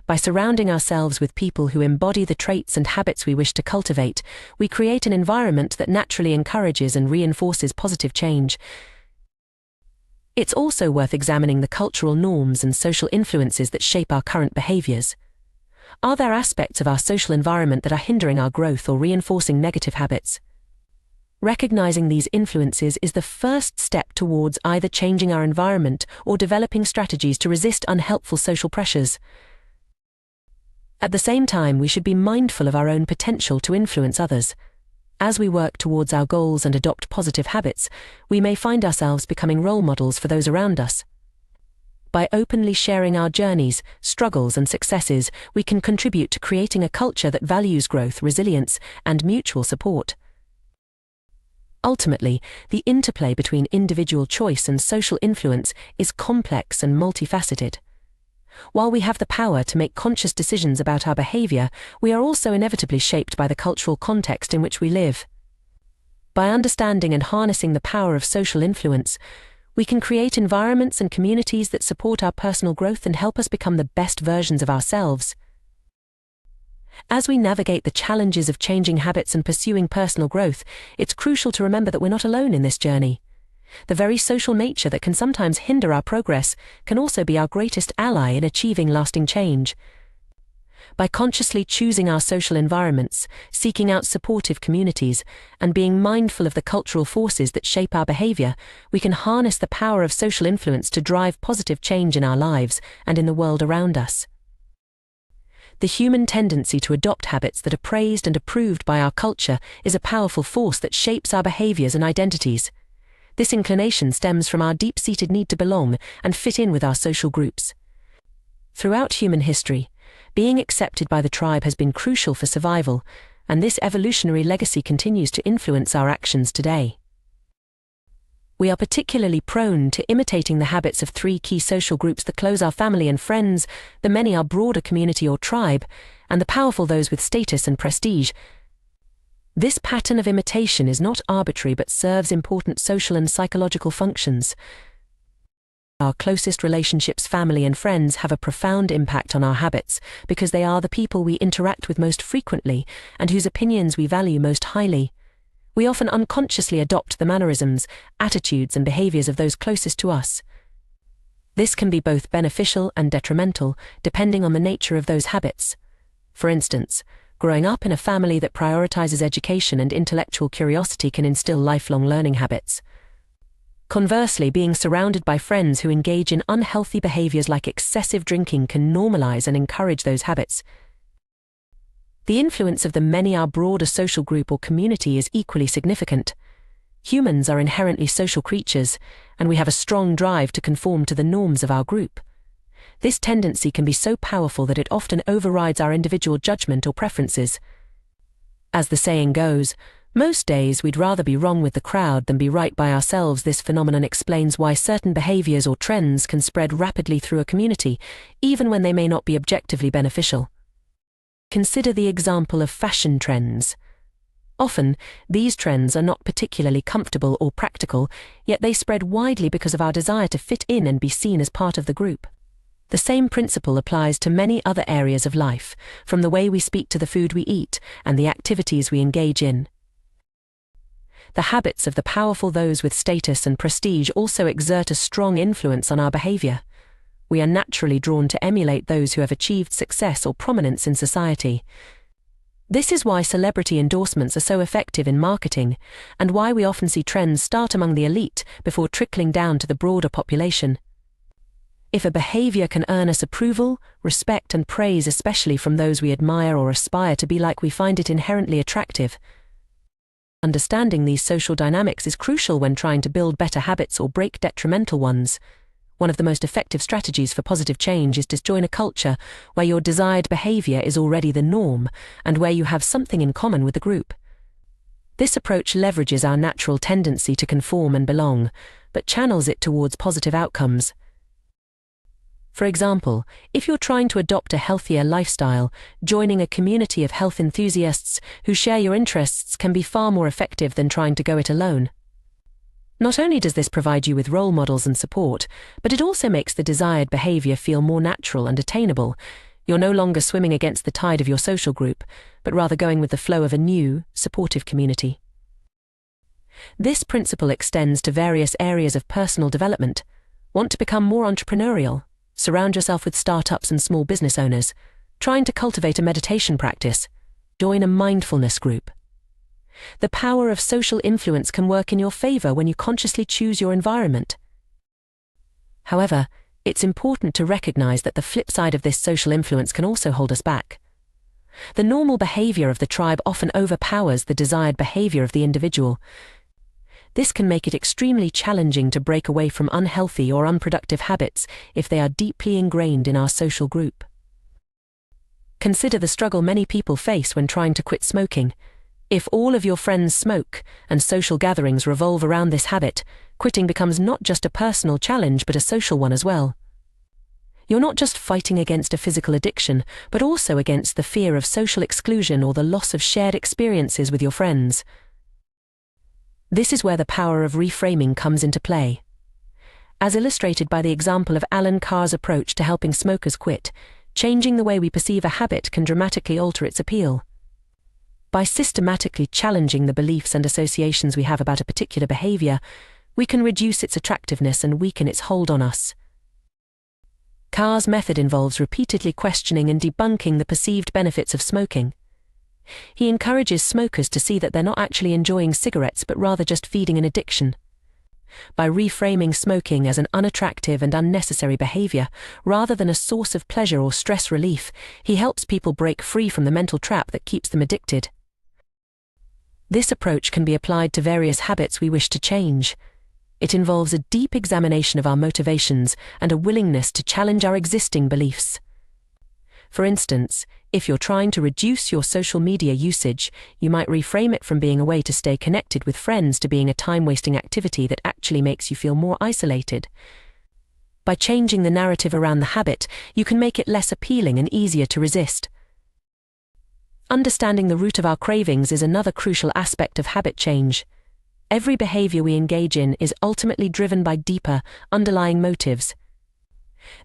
By surrounding ourselves with people who embody the traits and habits we wish to cultivate, we create an environment that naturally encourages and reinforces positive change. It's also worth examining the cultural norms and social influences that shape our current behaviors. Are there aspects of our social environment that are hindering our growth or reinforcing negative habits? Recognizing these influences is the first step towards either changing our environment or developing strategies to resist unhelpful social pressures. At the same time, we should be mindful of our own potential to influence others. As we work towards our goals and adopt positive habits, we may find ourselves becoming role models for those around us. By openly sharing our journeys, struggles, and successes, we can contribute to creating a culture that values growth, resilience, and mutual support. Ultimately, the interplay between individual choice and social influence is complex and multifaceted. While we have the power to make conscious decisions about our behavior, we are also inevitably shaped by the cultural context in which we live. By understanding and harnessing the power of social influence, we can create environments and communities that support our personal growth and help us become the best versions of ourselves. As we navigate the challenges of changing habits and pursuing personal growth, it's crucial to remember that we're not alone in this journey. The very social nature that can sometimes hinder our progress can also be our greatest ally in achieving lasting change. By consciously choosing our social environments, seeking out supportive communities, and being mindful of the cultural forces that shape our behavior, we can harness the power of social influence to drive positive change in our lives and in the world around us. The human tendency to adopt habits that are praised and approved by our culture is a powerful force that shapes our behaviors and identities. This inclination stems from our deep-seated need to belong and fit in with our social groups. Throughout human history, being accepted by the tribe has been crucial for survival, and this evolutionary legacy continues to influence our actions today. We are particularly prone to imitating the habits of three key social groups: the close, our family and friends; the many, our broader community or tribe; and the powerful, those with status and prestige. This pattern of imitation is not arbitrary but serves important social and psychological functions. Our closest relationships, family and friends, have a profound impact on our habits because they are the people we interact with most frequently and whose opinions we value most highly. We often unconsciously adopt the mannerisms, attitudes and behaviors of those closest to us. This can be both beneficial and detrimental, depending on the nature of those habits. For instance, growing up in a family that prioritizes education and intellectual curiosity can instill lifelong learning habits. Conversely, being surrounded by friends who engage in unhealthy behaviors like excessive drinking can normalize and encourage those habits. The influence of the many our broader social group or community is equally significant. Humans are inherently social creatures, and we have a strong drive to conform to the norms of our group. This tendency can be so powerful that it often overrides our individual judgment or preferences. As the saying goes, most days we'd rather be wrong with the crowd than be right by ourselves. This phenomenon explains why certain behaviors or trends can spread rapidly through a community, even when they may not be objectively beneficial. Consider the example of fashion trends. Often, these trends are not particularly comfortable or practical, yet they spread widely because of our desire to fit in and be seen as part of the group. The same principle applies to many other areas of life, from the way we speak to the food we eat and the activities we engage in. The habits of the powerful, those with status and prestige, also exert a strong influence on our behavior. We are naturally drawn to emulate those who have achieved success or prominence in society. This is why celebrity endorsements are so effective in marketing, and why we often see trends start among the elite before trickling down to the broader population. If a behavior can earn us approval, respect, and praise, especially from those we admire or aspire to be like, we find it inherently attractive. Understanding these social dynamics is crucial when trying to build better habits or break detrimental ones. One of the most effective strategies for positive change is to join a culture where your desired behavior is already the norm and where you have something in common with the group. This approach leverages our natural tendency to conform and belong, but channels it towards positive outcomes. For example, if you're trying to adopt a healthier lifestyle, joining a community of health enthusiasts who share your interests can be far more effective than trying to go it alone. Not only does this provide you with role models and support, but it also makes the desired behavior feel more natural and attainable. You're no longer swimming against the tide of your social group, but rather going with the flow of a new, supportive community. This principle extends to various areas of personal development. Want to become more entrepreneurial? Surround yourself with startups and small business owners. Trying to cultivate a meditation practice? Join a mindfulness group. The power of social influence can work in your favor when you consciously choose your environment. However, it's important to recognize that the flip side of this social influence can also hold us back. The normal behavior of the tribe often overpowers the desired behavior of the individual. This can make it extremely challenging to break away from unhealthy or unproductive habits if they are deeply ingrained in our social group. Consider the struggle many people face when trying to quit smoking. If all of your friends smoke and social gatherings revolve around this habit, quitting becomes not just a personal challenge but a social one as well. You're not just fighting against a physical addiction, but also against the fear of social exclusion or the loss of shared experiences with your friends. This is where the power of reframing comes into play. As illustrated by the example of Alan Carr's approach to helping smokers quit, changing the way we perceive a habit can dramatically alter its appeal. By systematically challenging the beliefs and associations we have about a particular behavior, we can reduce its attractiveness and weaken its hold on us. Carr's method involves repeatedly questioning and debunking the perceived benefits of smoking. He encourages smokers to see that they're not actually enjoying cigarettes but rather just feeding an addiction. By reframing smoking as an unattractive and unnecessary behavior, rather than a source of pleasure or stress relief, he helps people break free from the mental trap that keeps them addicted. This approach can be applied to various habits we wish to change. It involves a deep examination of our motivations and a willingness to challenge our existing beliefs. For instance, if you're trying to reduce your social media usage, you might reframe it from being a way to stay connected with friends to being a time-wasting activity that actually makes you feel more isolated. By changing the narrative around the habit, you can make it less appealing and easier to resist. Understanding the root of our cravings is another crucial aspect of habit change. Every behavior we engage in is ultimately driven by deeper, underlying motives.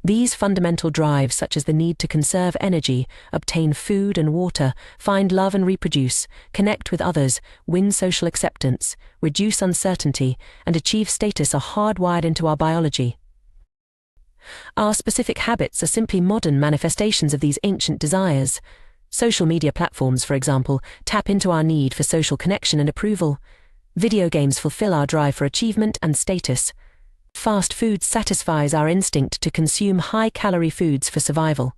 These fundamental drives, such as the need to conserve energy, obtain food and water, find love and reproduce, connect with others, win social acceptance, reduce uncertainty, and achieve status, are hardwired into our biology. Our specific habits are simply modern manifestations of these ancient desires. Social media platforms, for example, tap into our need for social connection and approval. Video games fulfill our drive for achievement and status. Fast food satisfies our instinct to consume high-calorie foods for survival.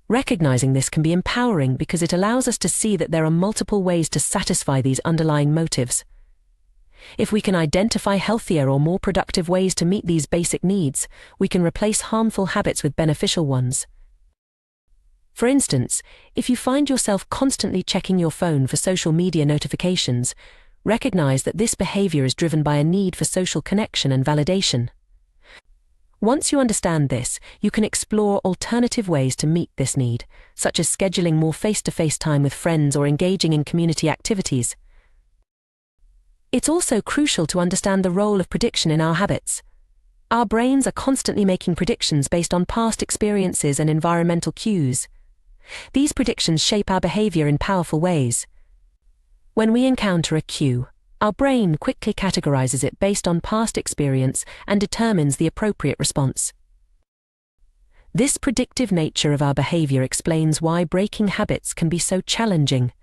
Recognizing this can be empowering because it allows us to see that there are multiple ways to satisfy these underlying motives. If we can identify healthier or more productive ways to meet these basic needs, we can replace harmful habits with beneficial ones. For instance, if you find yourself constantly checking your phone for social media notifications, recognize that this behavior is driven by a need for social connection and validation. Once you understand this, you can explore alternative ways to meet this need, such as scheduling more face-to-face time with friends or engaging in community activities. It's also crucial to understand the role of prediction in our habits. Our brains are constantly making predictions based on past experiences and environmental cues. These predictions shape our behavior in powerful ways. When we encounter a cue, our brain quickly categorizes it based on past experience and determines the appropriate response. This predictive nature of our behavior explains why breaking habits can be so challenging.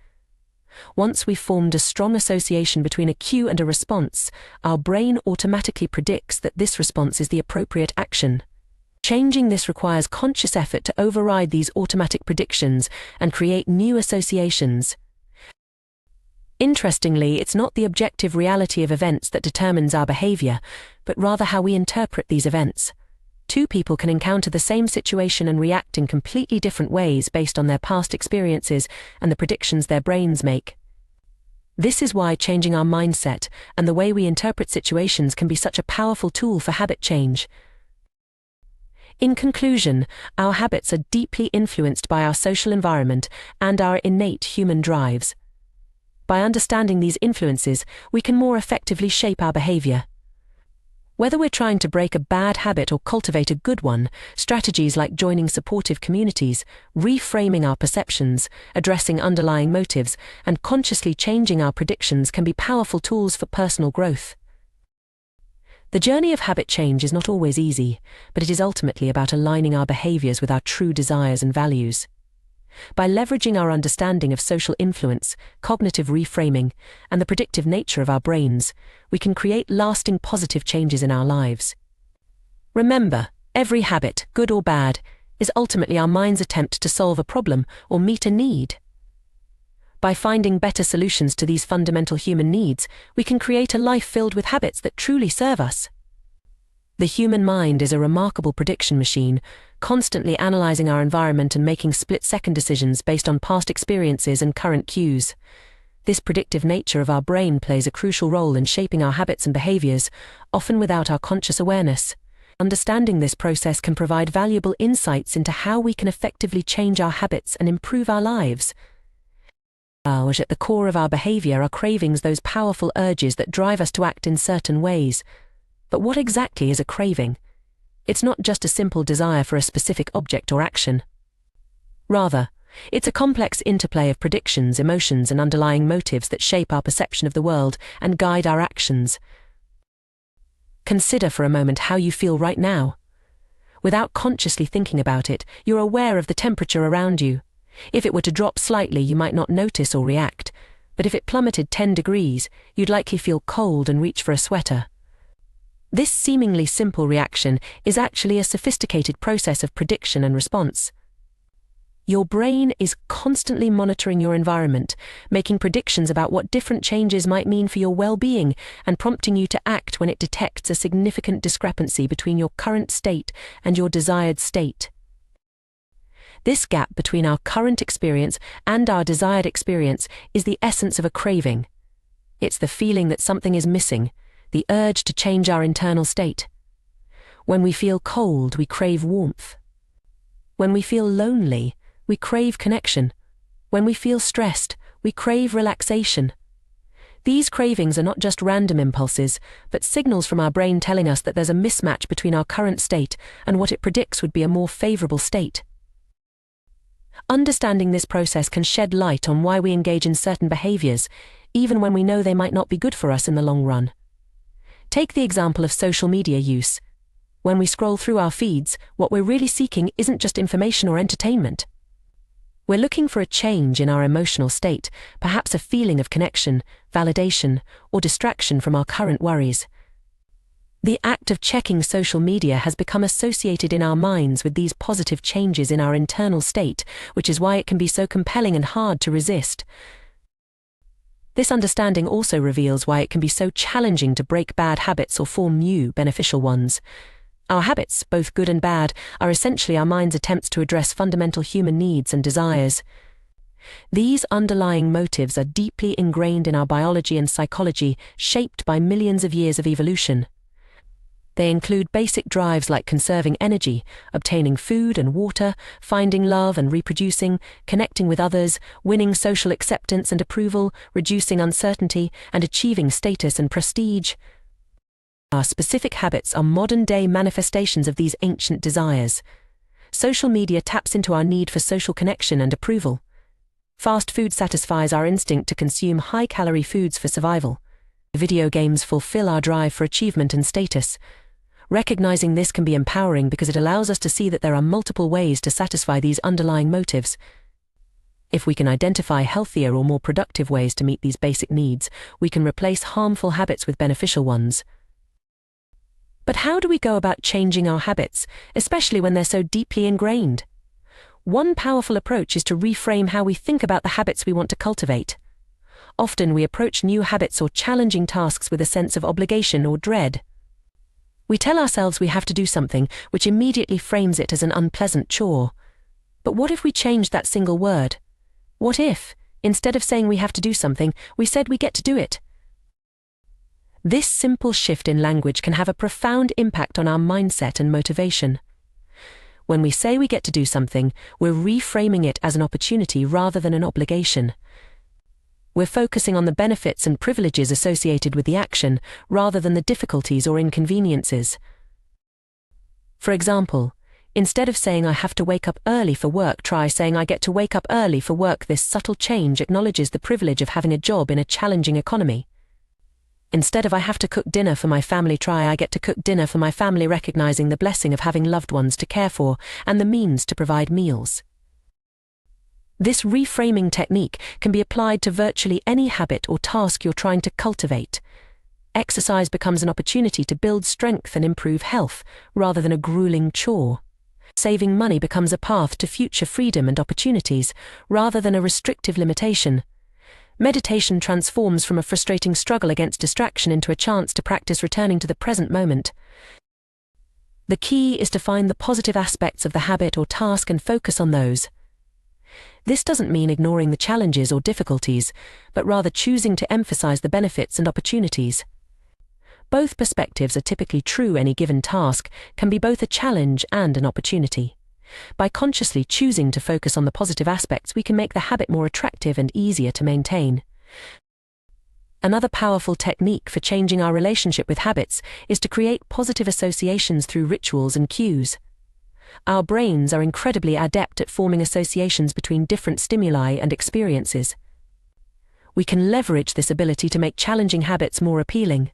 Once we've formed a strong association between a cue and a response, our brain automatically predicts that this response is the appropriate action. Changing this requires conscious effort to override these automatic predictions and create new associations. Interestingly, it's not the objective reality of events that determines our behavior, but rather how we interpret these events. Two people can encounter the same situation and react in completely different ways based on their past experiences and the predictions their brains make. This is why changing our mindset and the way we interpret situations can be such a powerful tool for habit change. In conclusion, our habits are deeply influenced by our social environment and our innate human drives. By understanding these influences, we can more effectively shape our behavior. Whether we're trying to break a bad habit or cultivate a good one, strategies like joining supportive communities, reframing our perceptions, addressing underlying motives, and consciously changing our predictions can be powerful tools for personal growth. The journey of habit change is not always easy, but it is ultimately about aligning our behaviors with our true desires and values. By leveraging our understanding of social influence, cognitive reframing, and the predictive nature of our brains, we can create lasting positive changes in our lives. Remember, every habit, good or bad, is ultimately our mind's attempt to solve a problem or meet a need. By finding better solutions to these fundamental human needs, we can create a life filled with habits that truly serve us. The human mind is a remarkable prediction machine, constantly analyzing our environment and making split-second decisions based on past experiences and current cues. This predictive nature of our brain plays a crucial role in shaping our habits and behaviors, often without our conscious awareness. Understanding this process can provide valuable insights into how we can effectively change our habits and improve our lives. At the core of our behavior are cravings, those powerful urges that drive us to act in certain ways. But what exactly is a craving? It's not just a simple desire for a specific object or action. Rather, it's a complex interplay of predictions, emotions, and underlying motives that shape our perception of the world and guide our actions. Consider for a moment how you feel right now. Without consciously thinking about it, you're aware of the temperature around you. If it were to drop slightly, you might not notice or react, but if it plummeted 10 degrees, you'd likely feel cold and reach for a sweater. This seemingly simple reaction is actually a sophisticated process of prediction and response. Your brain is constantly monitoring your environment, making predictions about what different changes might mean for your well-being and prompting you to act when it detects a significant discrepancy between your current state and your desired state. This gap between our current experience and our desired experience is the essence of a craving. It's the feeling that something is missing, the urge to change our internal state. When we feel cold, we crave warmth. When we feel lonely, we crave connection. When we feel stressed, we crave relaxation. These cravings are not just random impulses, but signals from our brain telling us that there's a mismatch between our current state and what it predicts would be a more favorable state. Understanding this process can shed light on why we engage in certain behaviors, even when we know they might not be good for us in the long run. Take the example of social media use. When we scroll through our feeds, what we're really seeking isn't just information or entertainment. We're looking for a change in our emotional state, perhaps a feeling of connection, validation, or distraction from our current worries. The act of checking social media has become associated in our minds with these positive changes in our internal state, which is why it can be so compelling and hard to resist. This understanding also reveals why it can be so challenging to break bad habits or form new, beneficial ones. Our habits, both good and bad, are essentially our mind's attempts to address fundamental human needs and desires. These underlying motives are deeply ingrained in our biology and psychology, shaped by millions of years of evolution. They include basic drives like conserving energy, obtaining food and water, finding love and reproducing, connecting with others, winning social acceptance and approval, reducing uncertainty, and achieving status and prestige. Our specific habits are modern-day manifestations of these ancient desires. Social media taps into our need for social connection and approval. Fast food satisfies our instinct to consume high-calorie foods for survival. Video games fulfill our drive for achievement and status. Recognizing this can be empowering because it allows us to see that there are multiple ways to satisfy these underlying motives. If we can identify healthier or more productive ways to meet these basic needs, we can replace harmful habits with beneficial ones. But how do we go about changing our habits, especially when they're so deeply ingrained? One powerful approach is to reframe how we think about the habits we want to cultivate. Often we approach new habits or challenging tasks with a sense of obligation or dread. We tell ourselves we have to do something, which immediately frames it as an unpleasant chore. But what if we changed that single word? What if, instead of saying we have to do something, we said we get to do it? This simple shift in language can have a profound impact on our mindset and motivation. When we say we get to do something, we're reframing it as an opportunity rather than an obligation. We're focusing on the benefits and privileges associated with the action, rather than the difficulties or inconveniences. For example, instead of saying I have to wake up early for work, try saying I get to wake up early for work. This subtle change acknowledges the privilege of having a job in a challenging economy. Instead of I have to cook dinner for my family, try I get to cook dinner for my family, recognizing the blessing of having loved ones to care for and the means to provide meals. This reframing technique can be applied to virtually any habit or task you're trying to cultivate. Exercise becomes an opportunity to build strength and improve health, rather than a grueling chore. Saving money becomes a path to future freedom and opportunities, rather than a restrictive limitation. Meditation transforms from a frustrating struggle against distraction into a chance to practice returning to the present moment. The key is to find the positive aspects of the habit or task and focus on those. This doesn't mean ignoring the challenges or difficulties, but rather choosing to emphasize the benefits and opportunities. Both perspectives are typically true. Any given task can be both a challenge and an opportunity. By consciously choosing to focus on the positive aspects, we can make the habit more attractive and easier to maintain. Another powerful technique for changing our relationship with habits is to create positive associations through rituals and cues. Our brains are incredibly adept at forming associations between different stimuli and experiences. We can leverage this ability to make challenging habits more appealing.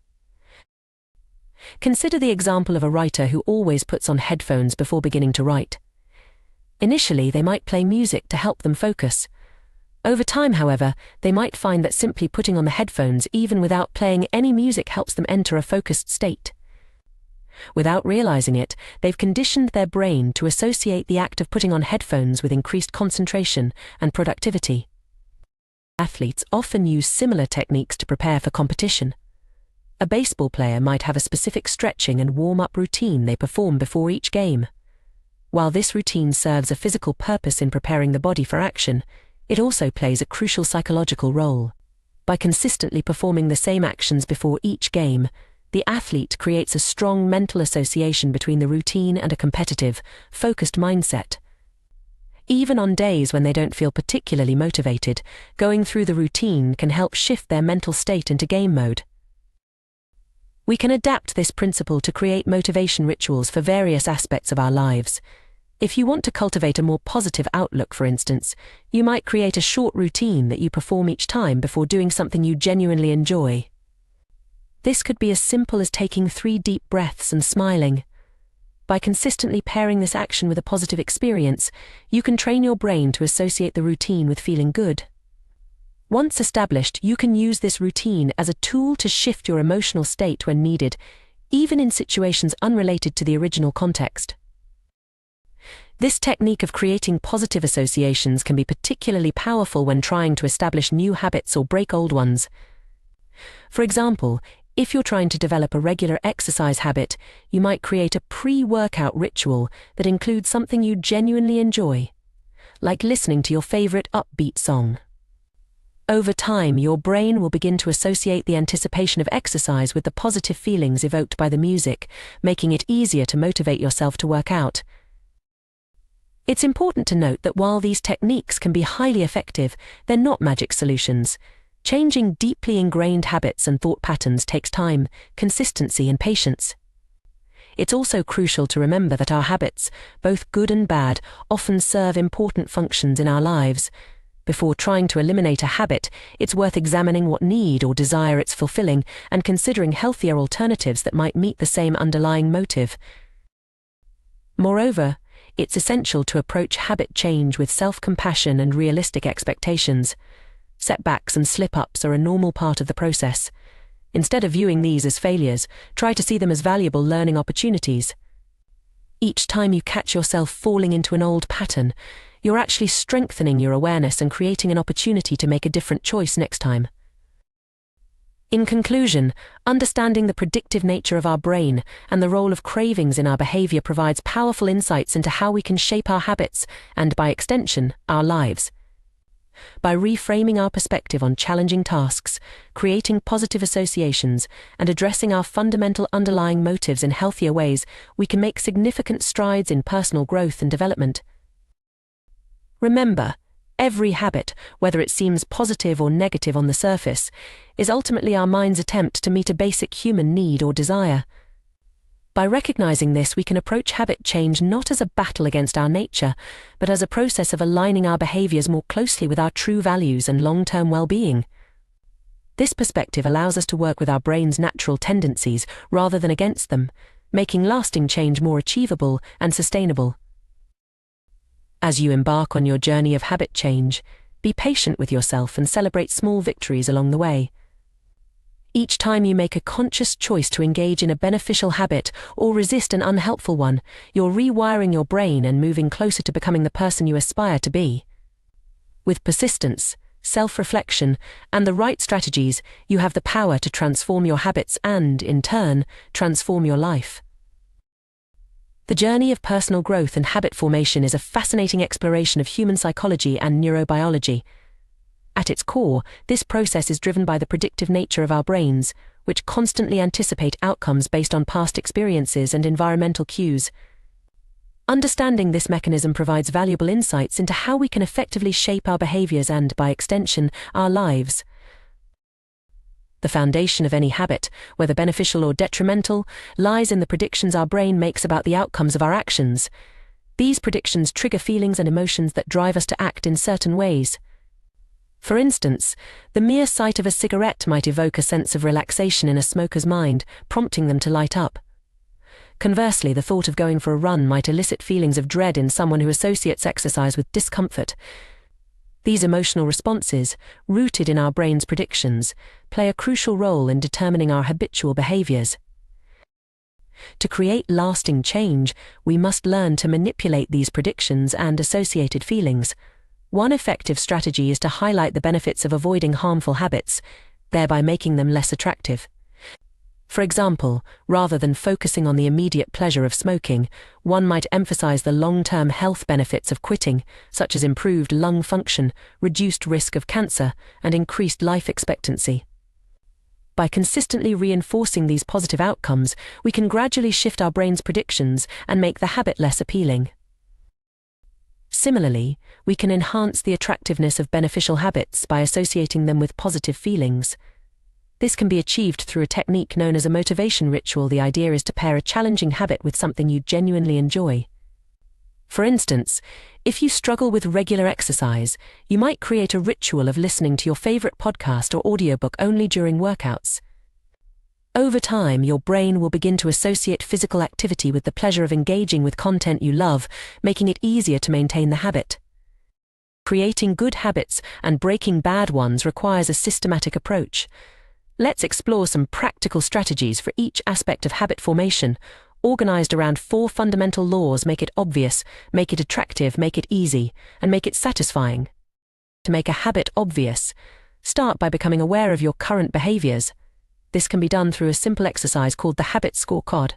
Consider the example of a writer who always puts on headphones before beginning to write. Initially, they might play music to help them focus. Over time, however, they might find that simply putting on the headphones, even without playing any music, helps them enter a focused state. Without realizing it, they've conditioned their brain to associate the act of putting on headphones with increased concentration and productivity. Athletes often use similar techniques to prepare for competition. A baseball player might have a specific stretching and warm-up routine they perform before each game. While this routine serves a physical purpose in preparing the body for action, it also plays a crucial psychological role. By consistently performing the same actions before each game, the athlete creates a strong mental association between the routine and a competitive, focused mindset. Even on days when they don't feel particularly motivated, going through the routine can help shift their mental state into game mode. We can adapt this principle to create motivation rituals for various aspects of our lives. If you want to cultivate a more positive outlook, for instance, you might create a short routine that you perform each time before doing something you genuinely enjoy. This could be as simple as taking 3 deep breaths and smiling. By consistently pairing this action with a positive experience, you can train your brain to associate the routine with feeling good. Once established, you can use this routine as a tool to shift your emotional state when needed, even in situations unrelated to the original context. This technique of creating positive associations can be particularly powerful when trying to establish new habits or break old ones. For example, if you're trying to develop a regular exercise habit, you might create a pre-workout ritual that includes something you genuinely enjoy, like listening to your favorite upbeat song. Over time, your brain will begin to associate the anticipation of exercise with the positive feelings evoked by the music, making it easier to motivate yourself to work out. It's important to note that while these techniques can be highly effective, they're not magic solutions. Changing deeply ingrained habits and thought patterns takes time, consistency, and patience. It's also crucial to remember that our habits, both good and bad, often serve important functions in our lives. Before trying to eliminate a habit, it's worth examining what need or desire it's fulfilling and considering healthier alternatives that might meet the same underlying motive. Moreover, it's essential to approach habit change with self-compassion and realistic expectations. Setbacks and slip-ups are a normal part of the process. Instead of viewing these as failures, try to see them as valuable learning opportunities. Each time you catch yourself falling into an old pattern, you're actually strengthening your awareness and creating an opportunity to make a different choice next time. In conclusion, understanding the predictive nature of our brain and the role of cravings in our behavior provides powerful insights into how we can shape our habits and, by extension, our lives. By reframing our perspective on challenging tasks, creating positive associations, and addressing our fundamental underlying motives in healthier ways, we can make significant strides in personal growth and development. Remember, every habit, whether it seems positive or negative on the surface, is ultimately our mind's attempt to meet a basic human need or desire. By recognizing this, we can approach habit change not as a battle against our nature, but as a process of aligning our behaviors more closely with our true values and long-term well-being. This perspective allows us to work with our brain's natural tendencies rather than against them, making lasting change more achievable and sustainable. As you embark on your journey of habit change, be patient with yourself and celebrate small victories along the way. Each time you make a conscious choice to engage in a beneficial habit or resist an unhelpful one, you're rewiring your brain and moving closer to becoming the person you aspire to be. With persistence, self-reflection, and the right strategies, you have the power to transform your habits and, in turn, transform your life. The journey of personal growth and habit formation is a fascinating exploration of human psychology and neurobiology. At its core, this process is driven by the predictive nature of our brains, which constantly anticipate outcomes based on past experiences and environmental cues. Understanding this mechanism provides valuable insights into how we can effectively shape our behaviors and, by extension, our lives. The foundation of any habit, whether beneficial or detrimental, lies in the predictions our brain makes about the outcomes of our actions. These predictions trigger feelings and emotions that drive us to act in certain ways. For instance, the mere sight of a cigarette might evoke a sense of relaxation in a smoker's mind, prompting them to light up. Conversely, the thought of going for a run might elicit feelings of dread in someone who associates exercise with discomfort. These emotional responses, rooted in our brain's predictions, play a crucial role in determining our habitual behaviors. To create lasting change, we must learn to manipulate these predictions and associated feelings. One effective strategy is to highlight the benefits of avoiding harmful habits, thereby making them less attractive. For example, rather than focusing on the immediate pleasure of smoking, one might emphasize the long-term health benefits of quitting, such as improved lung function, reduced risk of cancer, and increased life expectancy. By consistently reinforcing these positive outcomes, we can gradually shift our brain's predictions and make the habit less appealing. Similarly, we can enhance the attractiveness of beneficial habits by associating them with positive feelings. This can be achieved through a technique known as a motivation ritual. The idea is to pair a challenging habit with something you genuinely enjoy. For instance, if you struggle with regular exercise, you might create a ritual of listening to your favorite podcast or audiobook only during workouts. Over time, your brain will begin to associate physical activity with the pleasure of engaging with content you love, making it easier to maintain the habit. Creating good habits and breaking bad ones requires a systematic approach. Let's explore some practical strategies for each aspect of habit formation, organized around 4 fundamental laws: make it obvious, make it attractive, make it easy, and make it satisfying. To make a habit obvious, start by becoming aware of your current behaviors. This can be done through a simple exercise called the habit scorecard.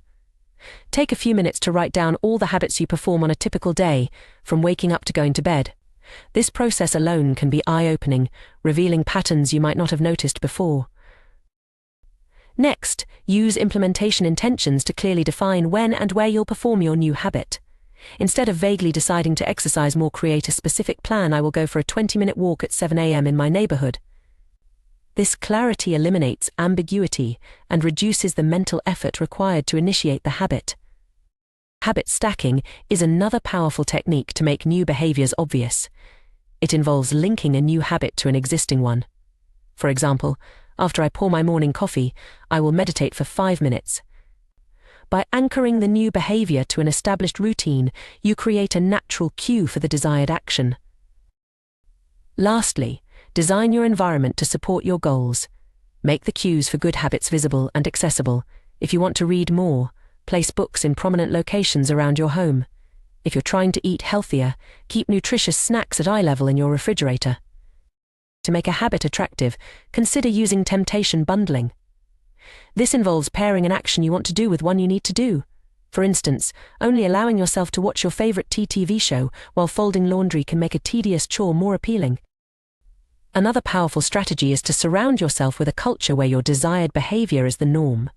Take a few minutes to write down all the habits you perform on a typical day, from waking up to going to bed. This process alone can be eye-opening, revealing patterns you might not have noticed before. Next, use implementation intentions to clearly define when and where you'll perform your new habit. Instead of vaguely deciding to exercise more, create a specific plan. I will go for a 20-minute walk at 7 a.m. in my neighborhood. This clarity eliminates ambiguity and reduces the mental effort required to initiate the habit. Habit stacking is another powerful technique to make new behaviors obvious. It involves linking a new habit to an existing one. For example, after I pour my morning coffee, I will meditate for 5 minutes. By anchoring the new behavior to an established routine, you create a natural cue for the desired action. Lastly, design your environment to support your goals. Make the cues for good habits visible and accessible. If you want to read more, place books in prominent locations around your home. If you're trying to eat healthier, keep nutritious snacks at eye level in your refrigerator. To make a habit attractive, consider using temptation bundling. This involves pairing an action you want to do with one you need to do. For instance, only allowing yourself to watch your favorite TV show while folding laundry can make a tedious chore more appealing. Another powerful strategy is to surround yourself with a culture where your desired behavior is the norm.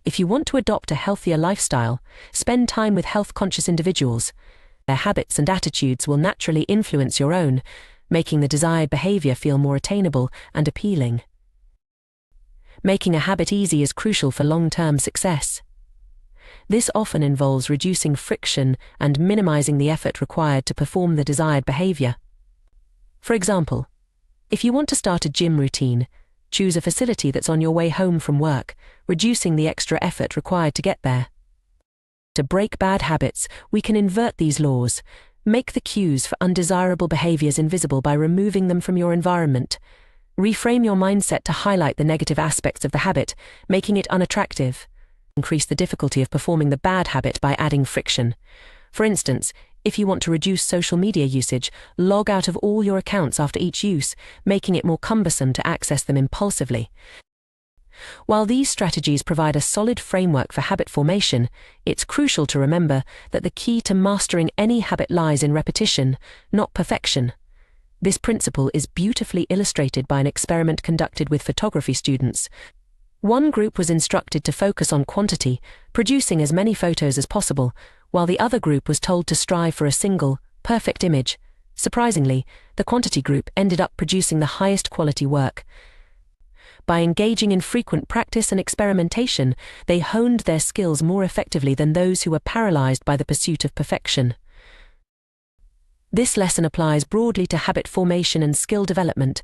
If you want to adopt a healthier lifestyle, spend time with health-conscious individuals. Their habits and attitudes will naturally influence your own, making the desired behavior feel more attainable and appealing. Making a habit easy is crucial for long-term success. This often involves reducing friction and minimizing the effort required to perform the desired behavior. For example, if you want to start a gym routine, choose a facility that's on your way home from work, reducing the extra effort required to get there. To break bad habits, we can invert these laws. Make the cues for undesirable behaviors invisible by removing them from your environment. Reframe your mindset to highlight the negative aspects of the habit, making it unattractive. Increase the difficulty of performing the bad habit by adding friction. For instance, if you want to reduce social media usage, log out of all your accounts after each use, making it more cumbersome to access them impulsively. While these strategies provide a solid framework for habit formation, it's crucial to remember that the key to mastering any habit lies in repetition, not perfection. This principle is beautifully illustrated by an experiment conducted with photography students. One group was instructed to focus on quantity, producing as many photos as possible, while the other group was told to strive for a single, perfect image. Surprisingly, the quantity group ended up producing the highest quality work. By engaging in frequent practice and experimentation, they honed their skills more effectively than those who were paralyzed by the pursuit of perfection. This lesson applies broadly to habit formation and skill development.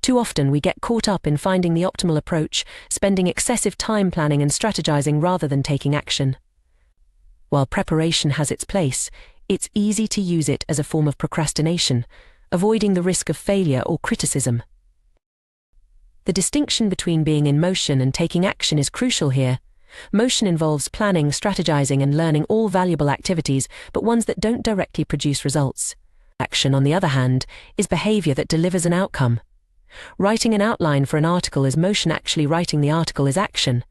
Too often we get caught up in finding the optimal approach, spending excessive time planning and strategizing rather than taking action. While preparation has its place, it's easy to use it as a form of procrastination, avoiding the risk of failure or criticism. The distinction between being in motion and taking action is crucial here. Motion involves planning, strategizing, and learning, all valuable activities, but ones that don't directly produce results. Action, on the other hand, is behavior that delivers an outcome. Writing an outline for an article is motion, actually writing the article is action.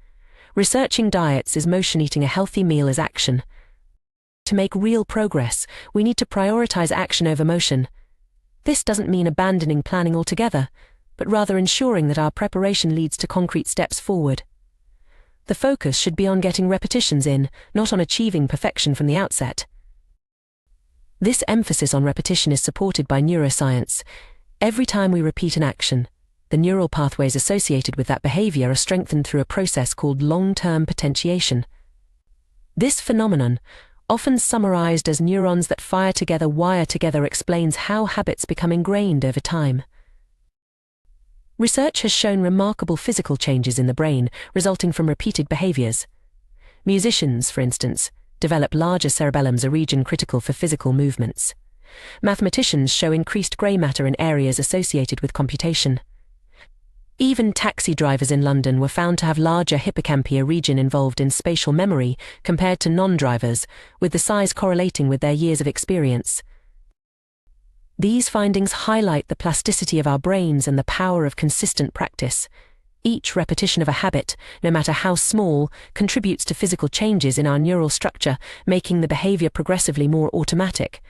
Researching diets is motion, eating a healthy meal is action. To make real progress, we need to prioritize action over motion. This doesn't mean abandoning planning altogether, but rather ensuring that our preparation leads to concrete steps forward. The focus should be on getting repetitions in, not on achieving perfection from the outset. This emphasis on repetition is supported by neuroscience. Every time we repeat an action, the neural pathways associated with that behavior are strengthened through a process called long-term potentiation. This phenomenon, often summarized as neurons that fire together, wire together, explains how habits become ingrained over time. Research has shown remarkable physical changes in the brain resulting from repeated behaviors. Musicians, for instance, develop larger cerebellums, a region critical for physical movements. Mathematicians show increased grey matter in areas associated with computation. Even taxi drivers in London were found to have larger hippocampia region involved in spatial memory compared to non-drivers, with the size correlating with their years of experience. These findings highlight the plasticity of our brains and the power of consistent practice. Each repetition of a habit, no matter how small, contributes to physical changes in our neural structure, making the behavior progressively more automatic.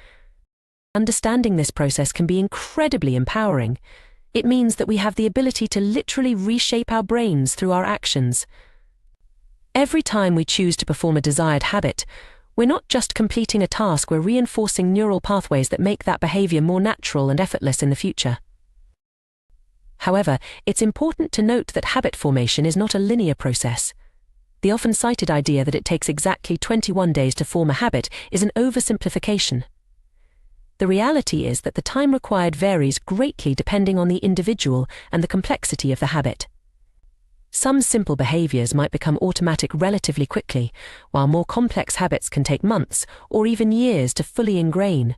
Understanding this process can be incredibly empowering. It means that we have the ability to literally reshape our brains through our actions. Every time we choose to perform a desired habit, we're not just completing a task, we're reinforcing neural pathways that make that behavior more natural and effortless in the future. However, it's important to note that habit formation is not a linear process. The often cited idea that it takes exactly 21 days to form a habit is an oversimplification. The reality is that the time required varies greatly depending on the individual and the complexity of the habit. Some simple behaviors might become automatic relatively quickly, while more complex habits can take months or even years to fully ingrain.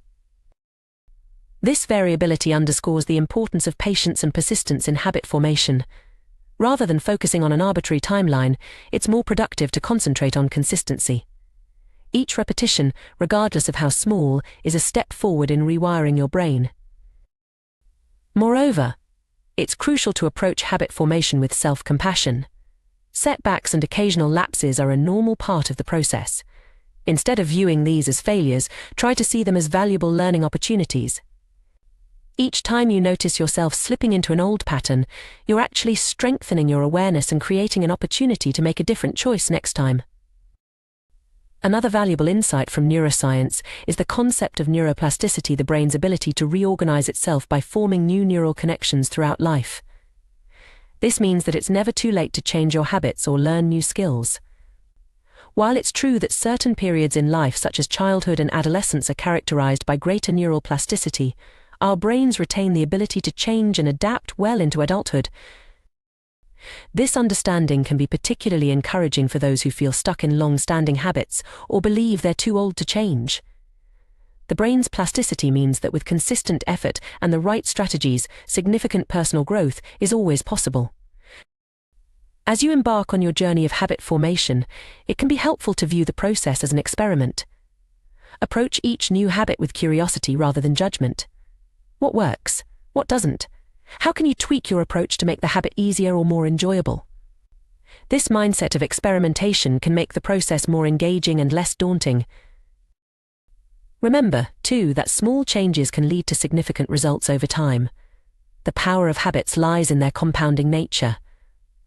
This variability underscores the importance of patience and persistence in habit formation. Rather than focusing on an arbitrary timeline, it's more productive to concentrate on consistency. Each repetition, regardless of how small, is a step forward in rewiring your brain. Moreover, it's crucial to approach habit formation with self-compassion. Setbacks and occasional lapses are a normal part of the process. Instead of viewing these as failures, try to see them as valuable learning opportunities. Each time you notice yourself slipping into an old pattern, you're actually strengthening your awareness and creating an opportunity to make a different choice next time. Another valuable insight from neuroscience is the concept of neuroplasticity, the brain's ability to reorganize itself by forming new neural connections throughout life. This means that it's never too late to change your habits or learn new skills. While it's true that certain periods in life, such as childhood and adolescence, are characterized by greater neural plasticity, our brains retain the ability to change and adapt well into adulthood. This understanding can be particularly encouraging for those who feel stuck in long-standing habits or believe they're too old to change. The brain's plasticity means that with consistent effort and the right strategies, significant personal growth is always possible. As you embark on your journey of habit formation, it can be helpful to view the process as an experiment. Approach each new habit with curiosity rather than judgment. What works? What doesn't? How can you tweak your approach to make the habit easier or more enjoyable? This mindset of experimentation can make the process more engaging and less daunting. Remember, too, that small changes can lead to significant results over time. The power of habits lies in their compounding nature.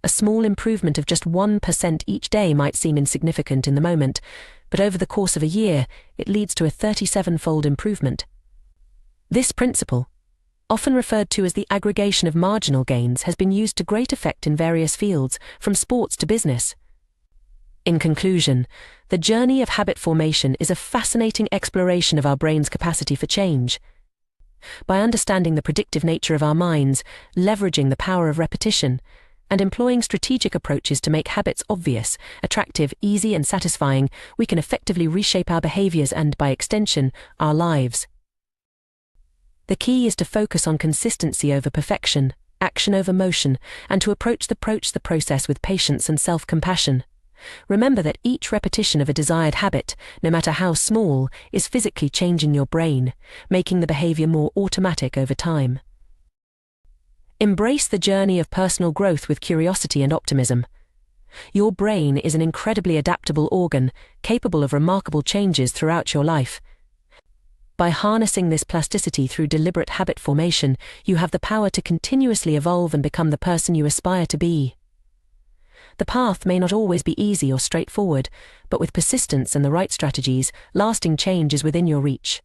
A small improvement of just 1% each day might seem insignificant in the moment, but over the course of a year, it leads to a 37-fold improvement. This principle, often referred to as the aggregation of marginal gains, has been used to great effect in various fields, from sports to business. In conclusion, the journey of habit formation is a fascinating exploration of our brain's capacity for change. By understanding the predictive nature of our minds, leveraging the power of repetition, and employing strategic approaches to make habits obvious, attractive, easy, and satisfying, we can effectively reshape our behaviors and, by extension, our lives. The key is to focus on consistency over perfection, action over motion, and to approach the process with patience and self-compassion. Remember that each repetition of a desired habit, no matter how small, is physically changing your brain, making the behavior more automatic over time. Embrace the journey of personal growth with curiosity and optimism. Your brain is an incredibly adaptable organ, capable of remarkable changes throughout your life. By harnessing this plasticity through deliberate habit formation, you have the power to continuously evolve and become the person you aspire to be. The path may not always be easy or straightforward, but with persistence and the right strategies, lasting change is within your reach.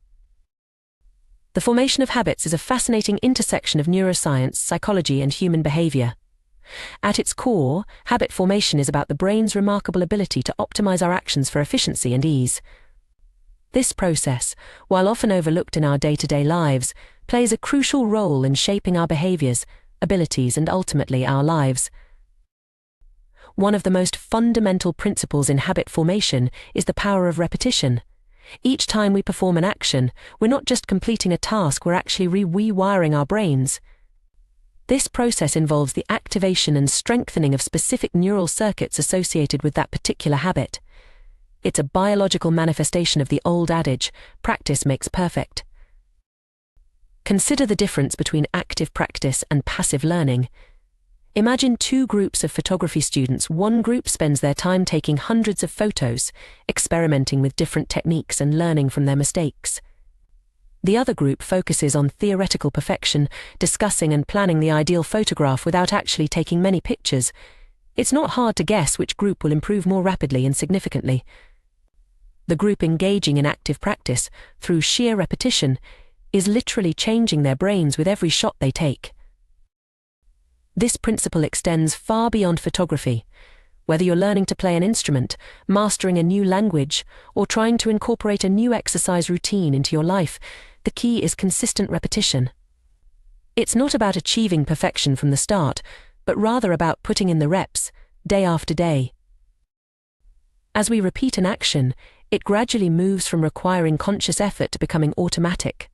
The formation of habits is a fascinating intersection of neuroscience, psychology, and human behavior. At its core, habit formation is about the brain's remarkable ability to optimize our actions for efficiency and ease. This process, while often overlooked in our day-to-day lives, plays a crucial role in shaping our behaviors, abilities, and ultimately our lives. One of the most fundamental principles in habit formation is the power of repetition. Each time we perform an action, we're not just completing a task, we're actually rewiring our brains. This process involves the activation and strengthening of specific neural circuits associated with that particular habit. It's a biological manifestation of the old adage, practice makes perfect. Consider the difference between active practice and passive learning. Imagine two groups of photography students. One group spends their time taking hundreds of photos, experimenting with different techniques and learning from their mistakes. The other group focuses on theoretical perfection, discussing and planning the ideal photograph without actually taking many pictures. It's not hard to guess which group will improve more rapidly and significantly. The group engaging in active practice, through sheer repetition, is literally changing their brains with every shot they take. This principle extends far beyond photography. Whether you're learning to play an instrument, mastering a new language, or trying to incorporate a new exercise routine into your life, the key is consistent repetition. It's not about achieving perfection from the start, but rather about putting in the reps, day after day. As we repeat an action, it gradually moves from requiring conscious effort to becoming automatic.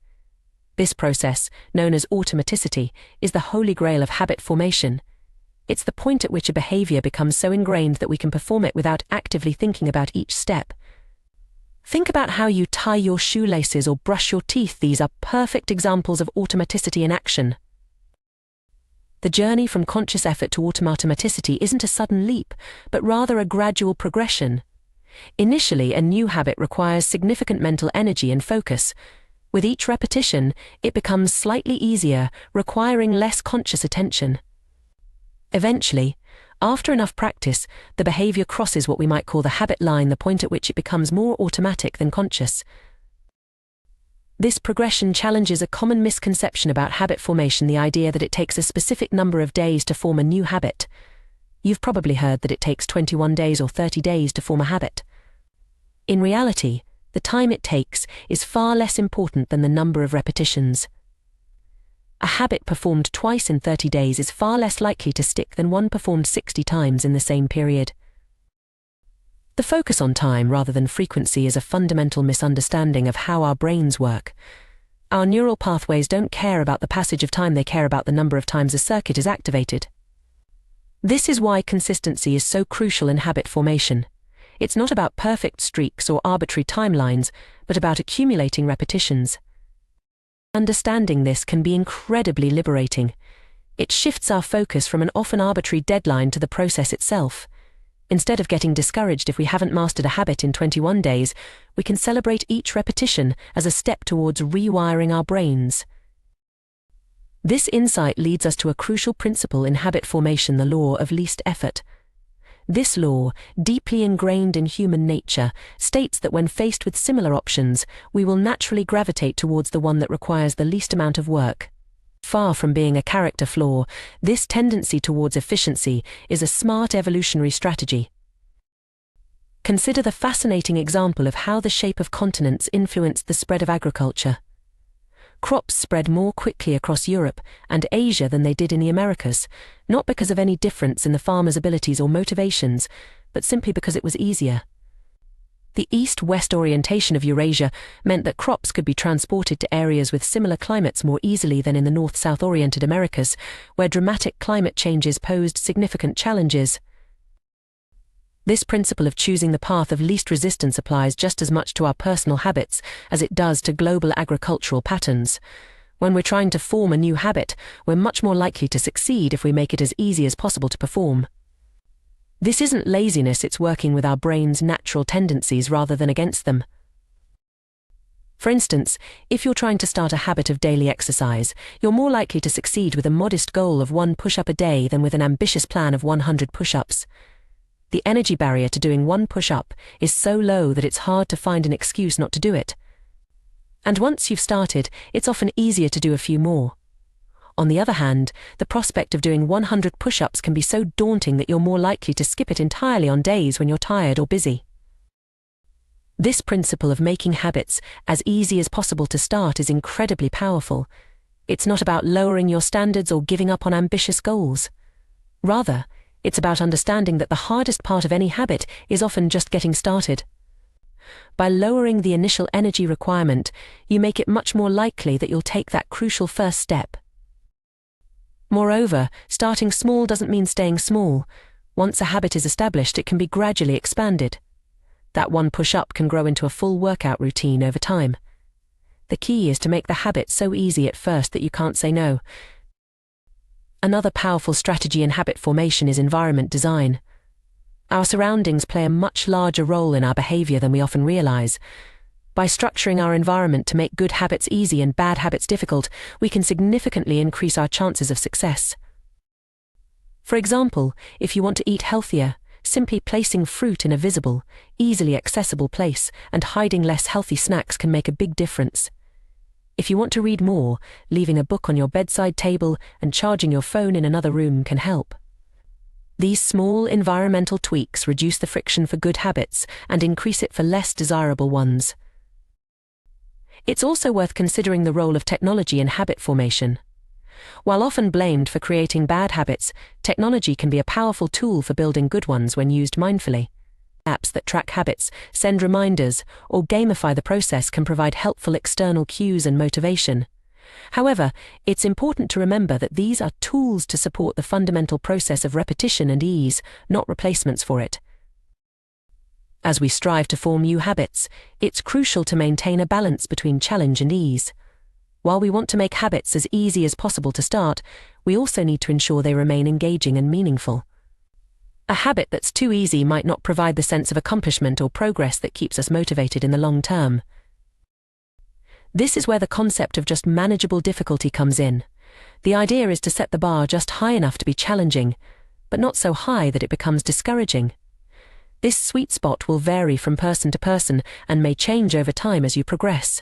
This process, known as automaticity, is the holy grail of habit formation. It's the point at which a behavior becomes so ingrained that we can perform it without actively thinking about each step. Think about how you tie your shoelaces or brush your teeth. These are perfect examples of automaticity in action. The journey from conscious effort to automaticity isn't a sudden leap, but rather a gradual progression. Initially, a new habit requires significant mental energy and focus. With each repetition, it becomes slightly easier, requiring less conscious attention. Eventually, after enough practice, the behavior crosses what we might call the habit line, the point at which it becomes more automatic than conscious. This progression challenges a common misconception about habit formation, the idea that it takes a specific number of days to form a new habit. You've probably heard that it takes 21 days or 30 days to form a habit. In reality, the time it takes is far less important than the number of repetitions. A habit performed twice in 30 days is far less likely to stick than one performed 60 times in the same period. The focus on time rather than frequency is a fundamental misunderstanding of how our brains work. Our neural pathways don't care about the passage of time, they care about the number of times a circuit is activated. This is why consistency is so crucial in habit formation. It's not about perfect streaks or arbitrary timelines, but about accumulating repetitions. Understanding this can be incredibly liberating. It shifts our focus from an often arbitrary deadline to the process itself. Instead of getting discouraged if we haven't mastered a habit in 21 days, we can celebrate each repetition as a step towards rewiring our brains. This insight leads us to a crucial principle in habit formation, the law of least effort. This law, deeply ingrained in human nature, states that when faced with similar options, we will naturally gravitate towards the one that requires the least amount of work. Far from being a character flaw, this tendency towards efficiency is a smart evolutionary strategy. Consider the fascinating example of how the shape of continents influenced the spread of agriculture. Crops spread more quickly across Europe and Asia than they did in the Americas, not because of any difference in the farmers' abilities or motivations, but simply because it was easier. The east-west orientation of Eurasia meant that crops could be transported to areas with similar climates more easily than in the north-south oriented Americas, where dramatic climate changes posed significant challenges. This principle of choosing the path of least resistance applies just as much to our personal habits as it does to global agricultural patterns. When we're trying to form a new habit, we're much more likely to succeed if we make it as easy as possible to perform. This isn't laziness, it's working with our brain's natural tendencies rather than against them. For instance, if you're trying to start a habit of daily exercise, you're more likely to succeed with a modest goal of 1 push-up a day than with an ambitious plan of 100 push-ups. The energy barrier to doing 1 push-up is so low that it's hard to find an excuse not to do it. And once you've started, it's often easier to do a few more. On the other hand, the prospect of doing 100 push-ups can be so daunting that you're more likely to skip it entirely on days when you're tired or busy. This principle of making habits as easy as possible to start is incredibly powerful. It's not about lowering your standards or giving up on ambitious goals. Rather, it's about understanding that the hardest part of any habit is often just getting started. By lowering the initial energy requirement, you make it much more likely that you'll take that crucial first step. Moreover, starting small doesn't mean staying small. Once a habit is established, it can be gradually expanded. That one push-up can grow into a full workout routine over time. The key is to make the habit so easy at first that you can't say no. Another powerful strategy in habit formation is environment design. Our surroundings play a much larger role in our behavior than we often realize. By structuring our environment to make good habits easy and bad habits difficult, we can significantly increase our chances of success. For example, if you want to eat healthier, simply placing fruit in a visible, easily accessible place and hiding less healthy snacks can make a big difference. If you want to read more, leaving a book on your bedside table and charging your phone in another room can help. These small environmental tweaks reduce the friction for good habits and increase it for less desirable ones. It's also worth considering the role of technology in habit formation. While often blamed for creating bad habits, technology can be a powerful tool for building good ones when used mindfully. Apps that track habits, send reminders, or gamify the process can provide helpful external cues and motivation. However, it's important to remember that these are tools to support the fundamental process of repetition and ease, not replacements for it. As we strive to form new habits, it's crucial to maintain a balance between challenge and ease. While we want to make habits as easy as possible to start, we also need to ensure they remain engaging and meaningful. A habit that's too easy might not provide the sense of accomplishment or progress that keeps us motivated in the long term. This is where the concept of just manageable difficulty comes in. The idea is to set the bar just high enough to be challenging, but not so high that it becomes discouraging. This sweet spot will vary from person to person and may change over time as you progress.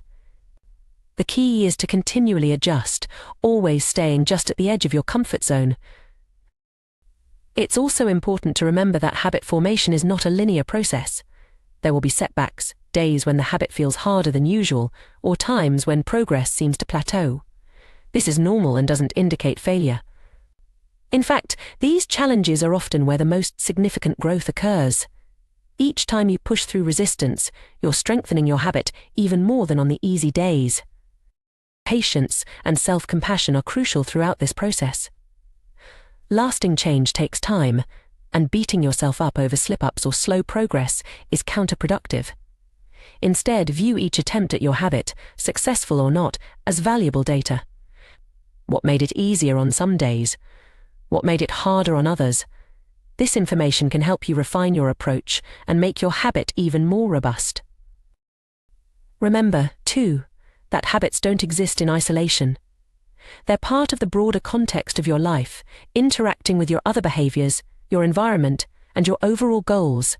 The key is to continually adjust, always staying just at the edge of your comfort zone. It's also important to remember that habit formation is not a linear process. There will be setbacks, days when the habit feels harder than usual, or times when progress seems to plateau. This is normal and doesn't indicate failure. In fact, these challenges are often where the most significant growth occurs. Each time you push through resistance, you're strengthening your habit even more than on the easy days. Patience and self-compassion are crucial throughout this process. Lasting change takes time, and beating yourself up over slip-ups or slow progress is counterproductive. Instead, view each attempt at your habit, successful or not, as valuable data. What made it easier on some days? What made it harder on others? This information can help you refine your approach and make your habit even more robust. Remember, too, that habits don't exist in isolation. They're part of the broader context of your life, interacting with your other behaviors, your environment, and your overall goals.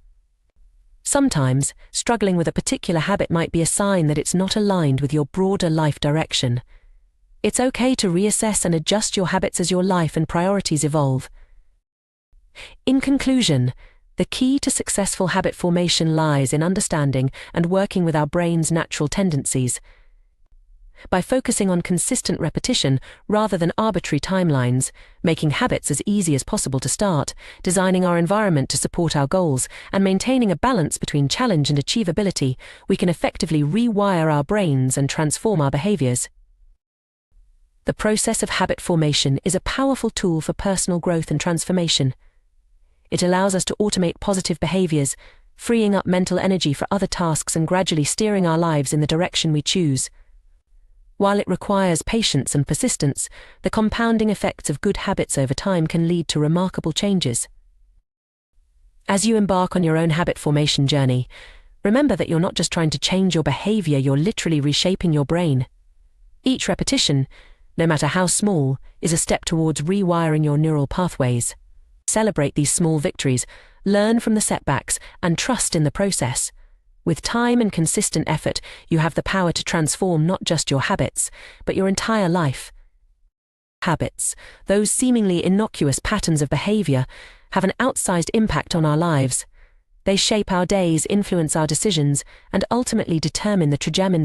Sometimes, struggling with a particular habit might be a sign that it's not aligned with your broader life direction. It's okay to reassess and adjust your habits as your life and priorities evolve. In conclusion, the key to successful habit formation lies in understanding and working with our brain's natural tendencies. By focusing on consistent repetition rather than arbitrary timelines, making habits as easy as possible to start, designing our environment to support our goals, and maintaining a balance between challenge and achievability, we can effectively rewire our brains and transform our behaviors. The process of habit formation is a powerful tool for personal growth and transformation. It allows us to automate positive behaviors, freeing up mental energy for other tasks and gradually steering our lives in the direction we choose. While it requires patience and persistence, the compounding effects of good habits over time can lead to remarkable changes. As you embark on your own habit formation journey, remember that you're not just trying to change your behavior, you're literally reshaping your brain. Each repetition, no matter how small, is a step towards rewiring your neural pathways. Celebrate these small victories, learn from the setbacks, and trust in the process. With time and consistent effort, you have the power to transform not just your habits, but your entire life. Habits, those seemingly innocuous patterns of behavior, have an outsized impact on our lives. They shape our days, influence our decisions, and ultimately determine the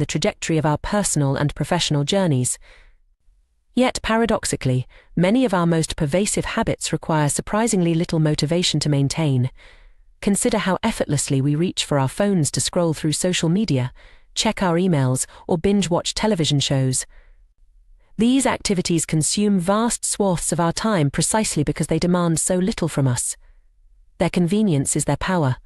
trajectory of our personal and professional journeys. Yet, paradoxically, many of our most pervasive habits require surprisingly little motivation to maintain. Consider how effortlessly we reach for our phones to scroll through social media, check our emails, or binge-watch television shows. These activities consume vast swaths of our time precisely because they demand so little from us. Their convenience is their power.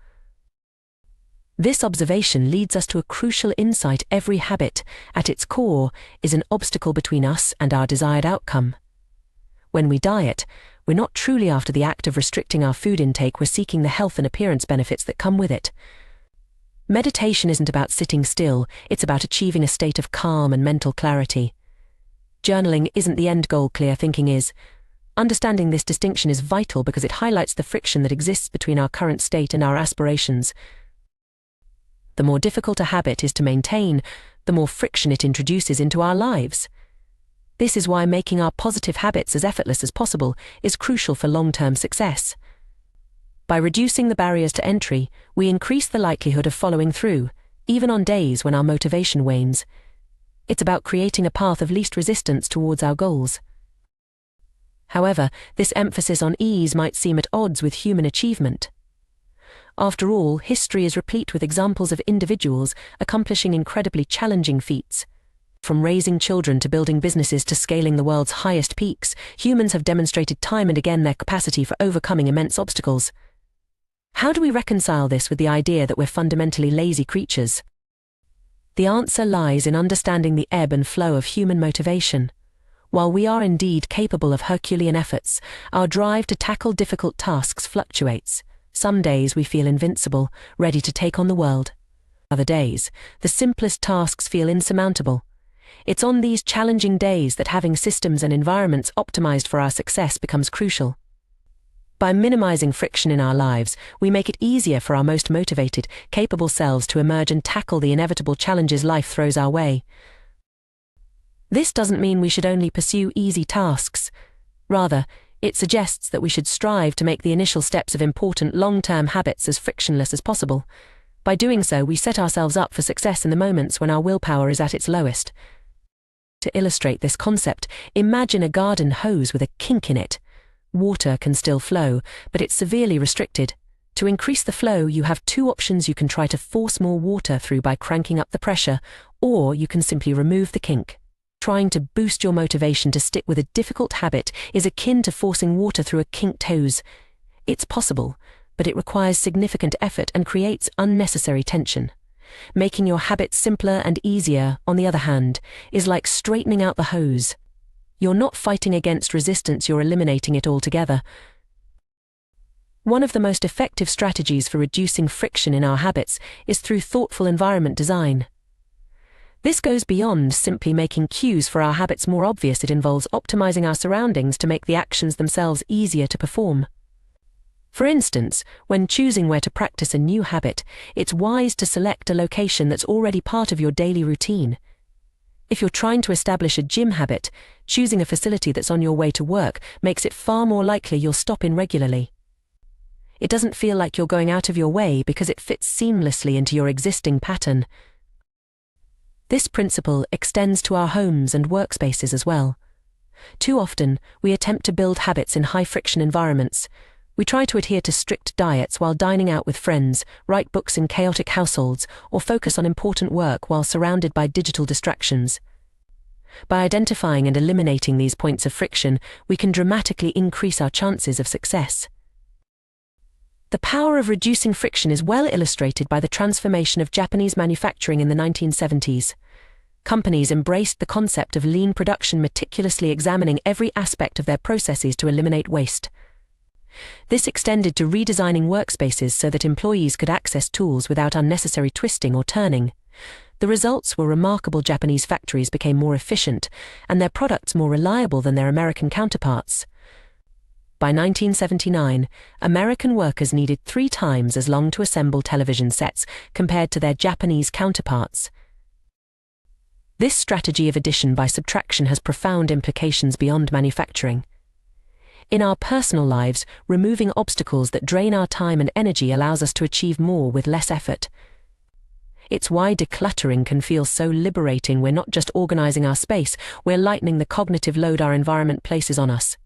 This observation leads us to a crucial insight: every habit, at its core, is an obstacle between us and our desired outcome. When we diet, we're not truly after the act of restricting our food intake, we're seeking the health and appearance benefits that come with it. Meditation isn't about sitting still, it's about achieving a state of calm and mental clarity. Journaling isn't the end goal, clear thinking is. Understanding this distinction is vital because it highlights the friction that exists between our current state and our aspirations. The more difficult a habit is to maintain, the more friction it introduces into our lives. This is why making our positive habits as effortless as possible is crucial for long-term success. By reducing the barriers to entry, we increase the likelihood of following through, even on days when our motivation wanes. It's about creating a path of least resistance towards our goals. However, this emphasis on ease might seem at odds with human achievement. After all, history is replete with examples of individuals accomplishing incredibly challenging feats. From raising children to building businesses to scaling the world's highest peaks, humans have demonstrated time and again their capacity for overcoming immense obstacles. How do we reconcile this with the idea that we're fundamentally lazy creatures? The answer lies in understanding the ebb and flow of human motivation. While we are indeed capable of Herculean efforts, our drive to tackle difficult tasks fluctuates. Some days we feel invincible, ready to take on the world. Other days, the simplest tasks feel insurmountable. It's on these challenging days that having systems and environments optimized for our success becomes crucial. By minimizing friction in our lives, we make it easier for our most motivated, capable selves to emerge and tackle the inevitable challenges life throws our way. This doesn't mean we should only pursue easy tasks. Rather, it suggests that we should strive to make the initial steps of important long-term habits as frictionless as possible. By doing so, we set ourselves up for success in the moments when our willpower is at its lowest. To illustrate this concept, imagine a garden hose with a kink in it. Water can still flow, but it's severely restricted. To increase the flow, you have two options. You can try to force more water through by cranking up the pressure, or you can simply remove the kink. Trying to boost your motivation to stick with a difficult habit is akin to forcing water through a kinked hose. It's possible, but it requires significant effort and creates unnecessary tension. Making your habits simpler and easier, on the other hand, is like straightening out the hose. You're not fighting against resistance, you're eliminating it altogether. One of the most effective strategies for reducing friction in our habits is through thoughtful environment design. This goes beyond simply making cues for our habits more obvious. It involves optimizing our surroundings to make the actions themselves easier to perform. For instance, when choosing where to practice a new habit, it's wise to select a location that's already part of your daily routine. If you're trying to establish a gym habit, choosing a facility that's on your way to work makes it far more likely you'll stop in regularly. It doesn't feel like you're going out of your way because it fits seamlessly into your existing pattern. This principle extends to our homes and workspaces as well. Too often, we attempt to build habits in high-friction environments. We try to adhere to strict diets while dining out with friends, write books in chaotic households, or focus on important work while surrounded by digital distractions. By identifying and eliminating these points of friction, we can dramatically increase our chances of success. The power of reducing friction is well illustrated by the transformation of Japanese manufacturing in the 1970s. Companies embraced the concept of lean production, meticulously examining every aspect of their processes to eliminate waste. This extended to redesigning workspaces so that employees could access tools without unnecessary twisting or turning. The results were remarkable. Japanese factories became more efficient, and their products more reliable than their American counterparts. By 1979, American workers needed 3 times as long to assemble television sets compared to their Japanese counterparts. This strategy of addition by subtraction has profound implications beyond manufacturing. In our personal lives, removing obstacles that drain our time and energy allows us to achieve more with less effort. It's why decluttering can feel so liberating. We're not just organizing our space, we're lightening the cognitive load our environment places on us.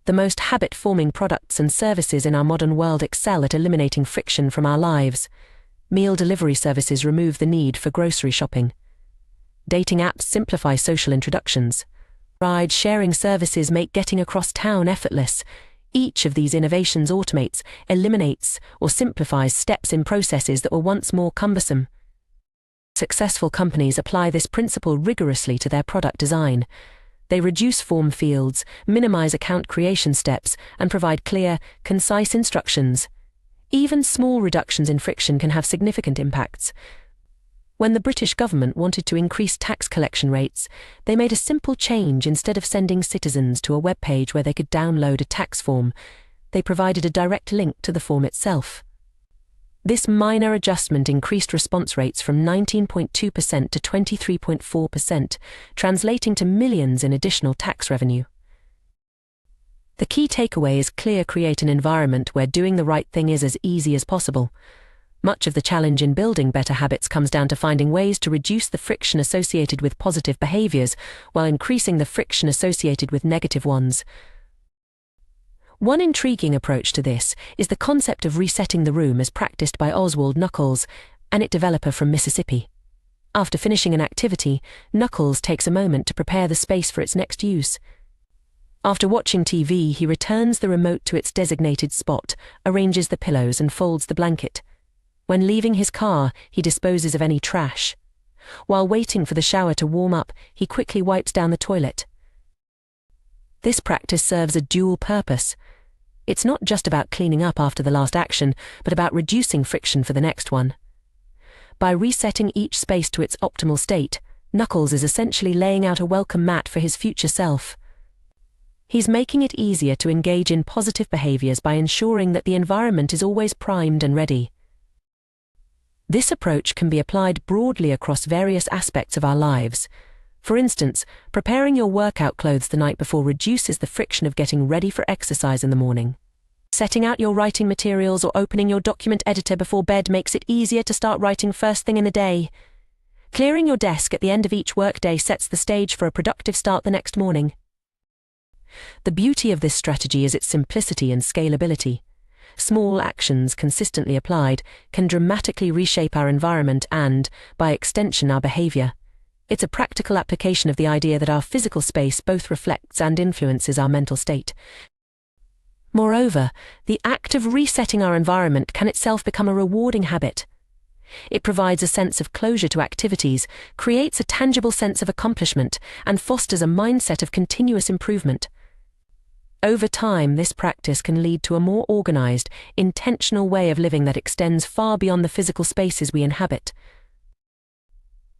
The most habit-forming products and services in our modern world excel at eliminating friction from our lives. Meal delivery services remove the need for grocery shopping. Dating apps simplify social introductions. Ride-sharing services make getting across town effortless. Each of these innovations automates, eliminates, or simplifies steps in processes that were once more cumbersome. Successful companies apply this principle rigorously to their product design. They reduce form fields, minimize account creation steps, and provide clear, concise instructions. Even small reductions in friction can have significant impacts. When the British government wanted to increase tax collection rates, they made a simple change. Instead of sending citizens to a web page where they could download a tax form, they provided a direct link to the form itself. This minor adjustment increased response rates from 19.2% to 23.4%, translating to millions in additional tax revenue. The key takeaway is clear: create an environment where doing the right thing is as easy as possible. Much of the challenge in building better habits comes down to finding ways to reduce the friction associated with positive behaviors while increasing the friction associated with negative ones. One intriguing approach to this is the concept of resetting the room as practiced by Oswald Knuckles, an IT developer from Mississippi. After finishing an activity, Knuckles takes a moment to prepare the space for its next use. After watching TV, he returns the remote to its designated spot, arranges the pillows, and folds the blanket. When leaving his car, he disposes of any trash. While waiting for the shower to warm up, he quickly wipes down the toilet. This practice serves a dual purpose. It's not just about cleaning up after the last action, but about reducing friction for the next one. By resetting each space to its optimal state, Knuckles is essentially laying out a welcome mat for his future self. He's making it easier to engage in positive behaviors by ensuring that the environment is always primed and ready. This approach can be applied broadly across various aspects of our lives. For instance, preparing your workout clothes the night before reduces the friction of getting ready for exercise in the morning. Setting out your writing materials or opening your document editor before bed makes it easier to start writing first thing in the day. Clearing your desk at the end of each workday sets the stage for a productive start the next morning. The beauty of this strategy is its simplicity and scalability. Small actions consistently applied can dramatically reshape our environment and, by extension, our behavior. It's a practical application of the idea that our physical space both reflects and influences our mental state. Moreover, the act of resetting our environment can itself become a rewarding habit. It provides a sense of closure to activities, creates a tangible sense of accomplishment, and fosters a mindset of continuous improvement. Over time, this practice can lead to a more organized, intentional way of living that extends far beyond the physical spaces we inhabit.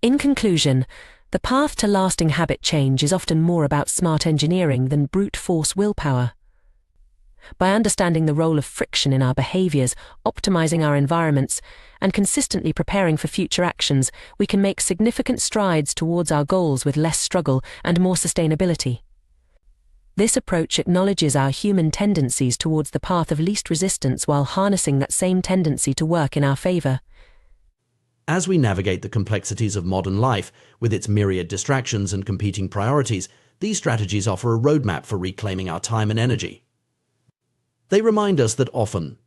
In conclusion, the path to lasting habit change is often more about smart engineering than brute force willpower. By understanding the role of friction in our behaviors, optimizing our environments, and consistently preparing for future actions, we can make significant strides towards our goals with less struggle and more sustainability. This approach acknowledges our human tendencies towards the path of least resistance while harnessing that same tendency to work in our favor. As we navigate the complexities of modern life, with its myriad distractions and competing priorities, these strategies offer a roadmap for reclaiming our time and energy. They remind us that often,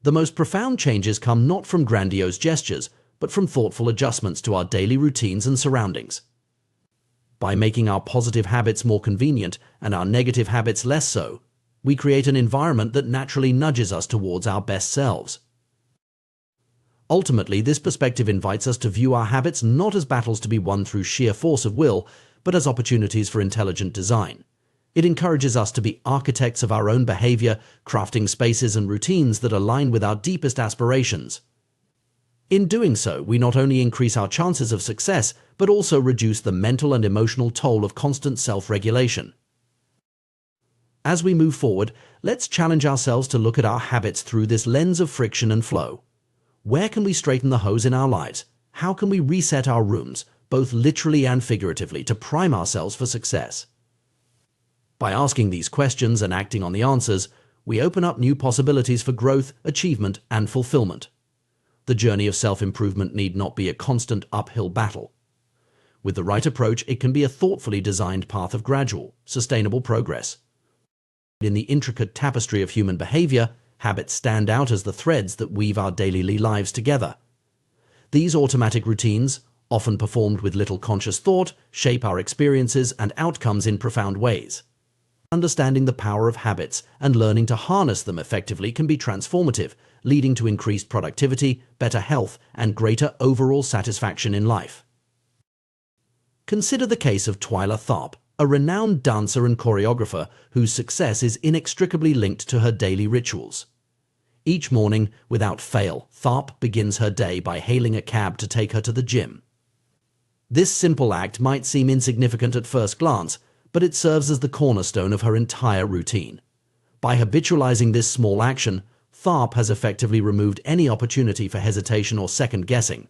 the most profound changes come not from grandiose gestures, but from thoughtful adjustments to our daily routines and surroundings. By making our positive habits more convenient and our negative habits less so, we create an environment that naturally nudges us towards our best selves. Ultimately, this perspective invites us to view our habits not as battles to be won through sheer force of will, but as opportunities for intelligent design. It encourages us to be architects of our own behavior, crafting spaces and routines that align with our deepest aspirations. In doing so, we not only increase our chances of success, but also reduce the mental and emotional toll of constant self-regulation. As we move forward, let's challenge ourselves to look at our habits through this lens of friction and flow. Where can we straighten the hose in our lives? How can we reset our rooms, both literally and figuratively, to prime ourselves for success? By asking these questions and acting on the answers, we open up new possibilities for growth, achievement, and fulfillment. The journey of self-improvement need not be a constant uphill battle. With the right approach, it can be a thoughtfully designed path of gradual, sustainable progress. In the intricate tapestry of human behavior, habits stand out as the threads that weave our daily lives together. These automatic routines, often performed with little conscious thought, shape our experiences and outcomes in profound ways. Understanding the power of habits and learning to harness them effectively can be transformative, leading to increased productivity, better health, and greater overall satisfaction in life. Consider the case of Twyla Tharp, a renowned dancer and choreographer whose success is inextricably linked to her daily rituals. Each morning, without fail, Tharp begins her day by hailing a cab to take her to the gym. This simple act might seem insignificant at first glance, but it serves as the cornerstone of her entire routine. By habitualizing this small action, Tharp has effectively removed any opportunity for hesitation or second-guessing.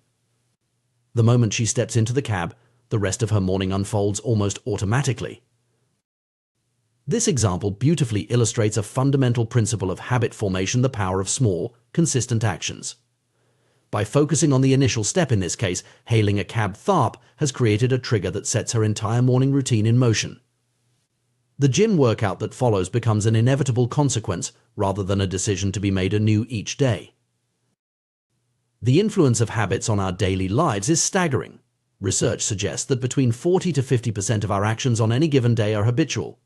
The moment she steps into the cab, the rest of her morning unfolds almost automatically. This example beautifully illustrates a fundamental principle of habit formation: the power of small, consistent actions. By focusing on the initial step in this case, hailing a cab, Tharp has created a trigger that sets her entire morning routine in motion. The gym workout that follows becomes an inevitable consequence rather than a decision to be made anew each day. The influence of habits on our daily lives is staggering. Research suggests that between 40 to 50% of our actions on any given day are habitual.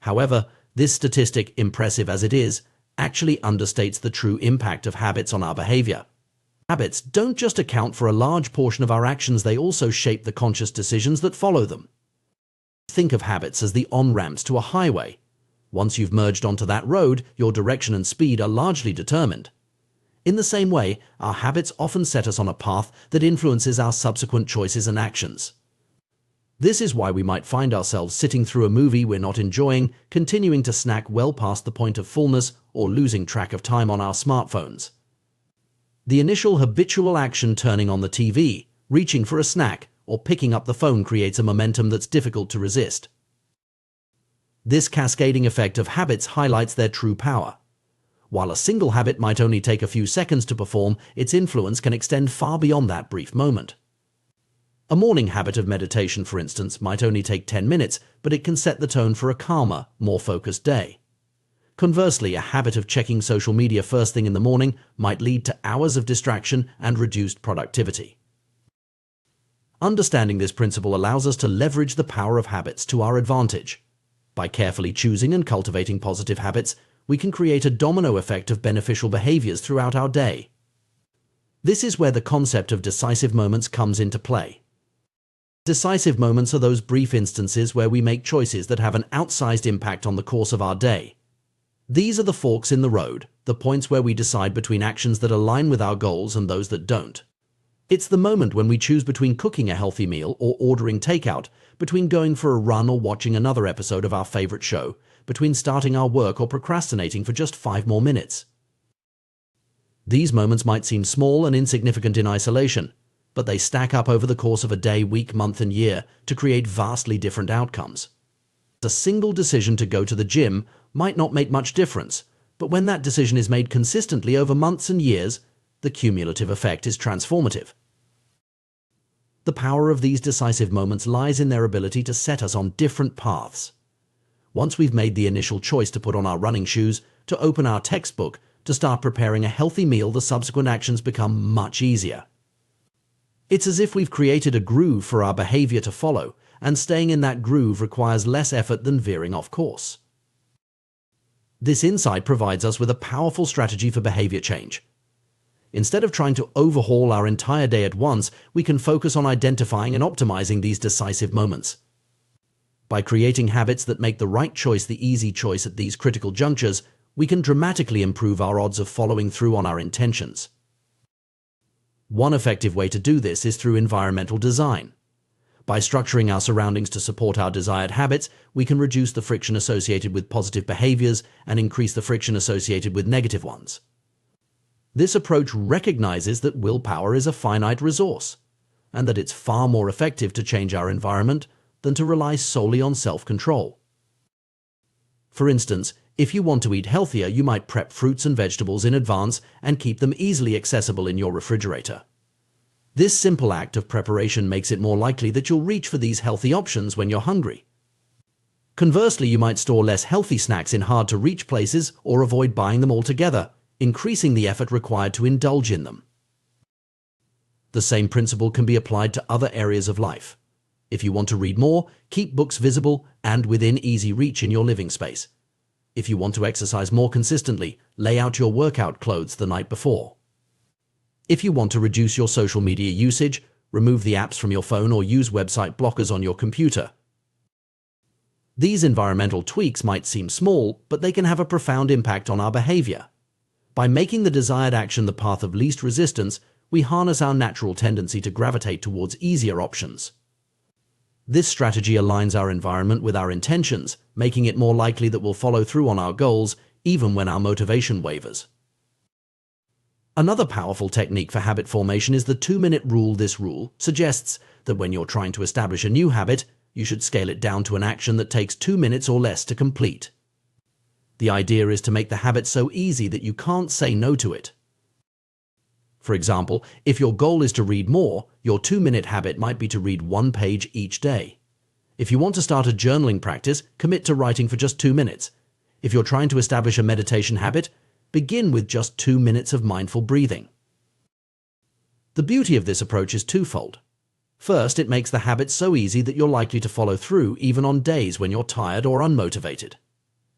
However, this statistic, impressive as it is, actually understates the true impact of habits on our behavior. Habits don't just account for a large portion of our actions, they also shape the conscious decisions that follow them. Think of habits as the on-ramps to a highway. Once you've merged onto that road, your direction and speed are largely determined. In the same way, our habits often set us on a path that influences our subsequent choices and actions. This is why we might find ourselves sitting through a movie we're not enjoying, continuing to snack well past the point of fullness, or losing track of time on our smartphones. The initial habitual action, turning on the TV, reaching for a snack, or picking up the phone, creates a momentum that's difficult to resist. This cascading effect of habits highlights their true power. While a single habit might only take a few seconds to perform, its influence can extend far beyond that brief moment. A morning habit of meditation, for instance, might only take 10 minutes, but it can set the tone for a calmer, more focused day. Conversely, a habit of checking social media first thing in the morning might lead to hours of distraction and reduced productivity. Understanding this principle allows us to leverage the power of habits to our advantage. By carefully choosing and cultivating positive habits, we can create a domino effect of beneficial behaviors throughout our day. This is where the concept of decisive moments comes into play. Decisive moments are those brief instances where we make choices that have an outsized impact on the course of our day. These are the forks in the road, the points where we decide between actions that align with our goals and those that don't. It's the moment when we choose between cooking a healthy meal or ordering takeout, between going for a run or watching another episode of our favorite show, between starting our work or procrastinating for just 5 more minutes. These moments might seem small and insignificant in isolation, but they stack up over the course of a day, week, month, and year to create vastly different outcomes. A single decision to go to the gym might not make much difference, but when that decision is made consistently over months and years, the cumulative effect is transformative. The power of these decisive moments lies in their ability to set us on different paths. Once we've made the initial choice to put on our running shoes, to open our textbook, to start preparing a healthy meal, the subsequent actions become much easier. It's as if we've created a groove for our behavior to follow, and staying in that groove requires less effort than veering off course. This insight provides us with a powerful strategy for behavior change. Instead of trying to overhaul our entire day at once, we can focus on identifying and optimizing these decisive moments. By creating habits that make the right choice the easy choice at these critical junctures, we can dramatically improve our odds of following through on our intentions. One effective way to do this is through environmental design. By structuring our surroundings to support our desired habits, we can reduce the friction associated with positive behaviors and increase the friction associated with negative ones. This approach recognizes that willpower is a finite resource, and that it's far more effective to change our environment than to rely solely on self-control. For instance, if you want to eat healthier, you might prep fruits and vegetables in advance and keep them easily accessible in your refrigerator. This simple act of preparation makes it more likely that you'll reach for these healthy options when you're hungry. Conversely, you might store less healthy snacks in hard-to-reach places or avoid buying them altogether, increasing the effort required to indulge in them. The same principle can be applied to other areas of life. If you want to read more, keep books visible and within easy reach in your living space. If you want to exercise more consistently, lay out your workout clothes the night before. If you want to reduce your social media usage, remove the apps from your phone or use website blockers on your computer. These environmental tweaks might seem small, but they can have a profound impact on our behavior. By making the desired action the path of least resistance, we harness our natural tendency to gravitate towards easier options. This strategy aligns our environment with our intentions, making it more likely that we'll follow through on our goals, even when our motivation wavers. Another powerful technique for habit formation is the 2-minute rule. This rule suggests that when you're trying to establish a new habit, you should scale it down to an action that takes 2 minutes or less to complete. The idea is to make the habit so easy that you can't say no to it. For example, if your goal is to read more, your 2-minute habit might be to read 1 page each day. If you want to start a journaling practice, commit to writing for just 2 minutes. If you're trying to establish a meditation habit, begin with just 2 minutes of mindful breathing. The beauty of this approach is twofold. First, it makes the habit so easy that you're likely to follow through even on days when you're tired or unmotivated.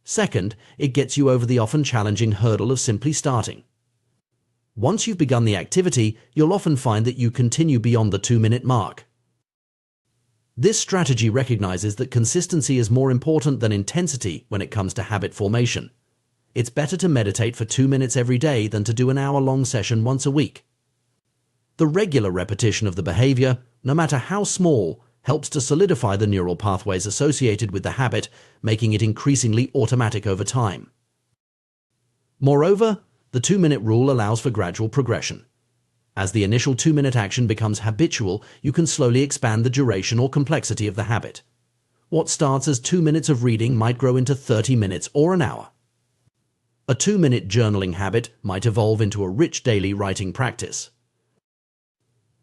Second, it gets you over the often challenging hurdle of simply starting. Once you've begun the activity, you'll often find that you continue beyond the 2-minute mark. This strategy recognizes that consistency is more important than intensity when it comes to habit formation. It's better to meditate for 2 minutes every day than to do an hour-long session once a week. The regular repetition of the behavior, no matter how small, helps to solidify the neural pathways associated with the habit, making it increasingly automatic over time. Moreover, the 2-minute rule allows for gradual progression. As the initial 2-minute action becomes habitual, you can slowly expand the duration or complexity of the habit. What starts as 2 minutes of reading might grow into 30 minutes or an hour. A 2-minute journaling habit might evolve into a rich daily writing practice.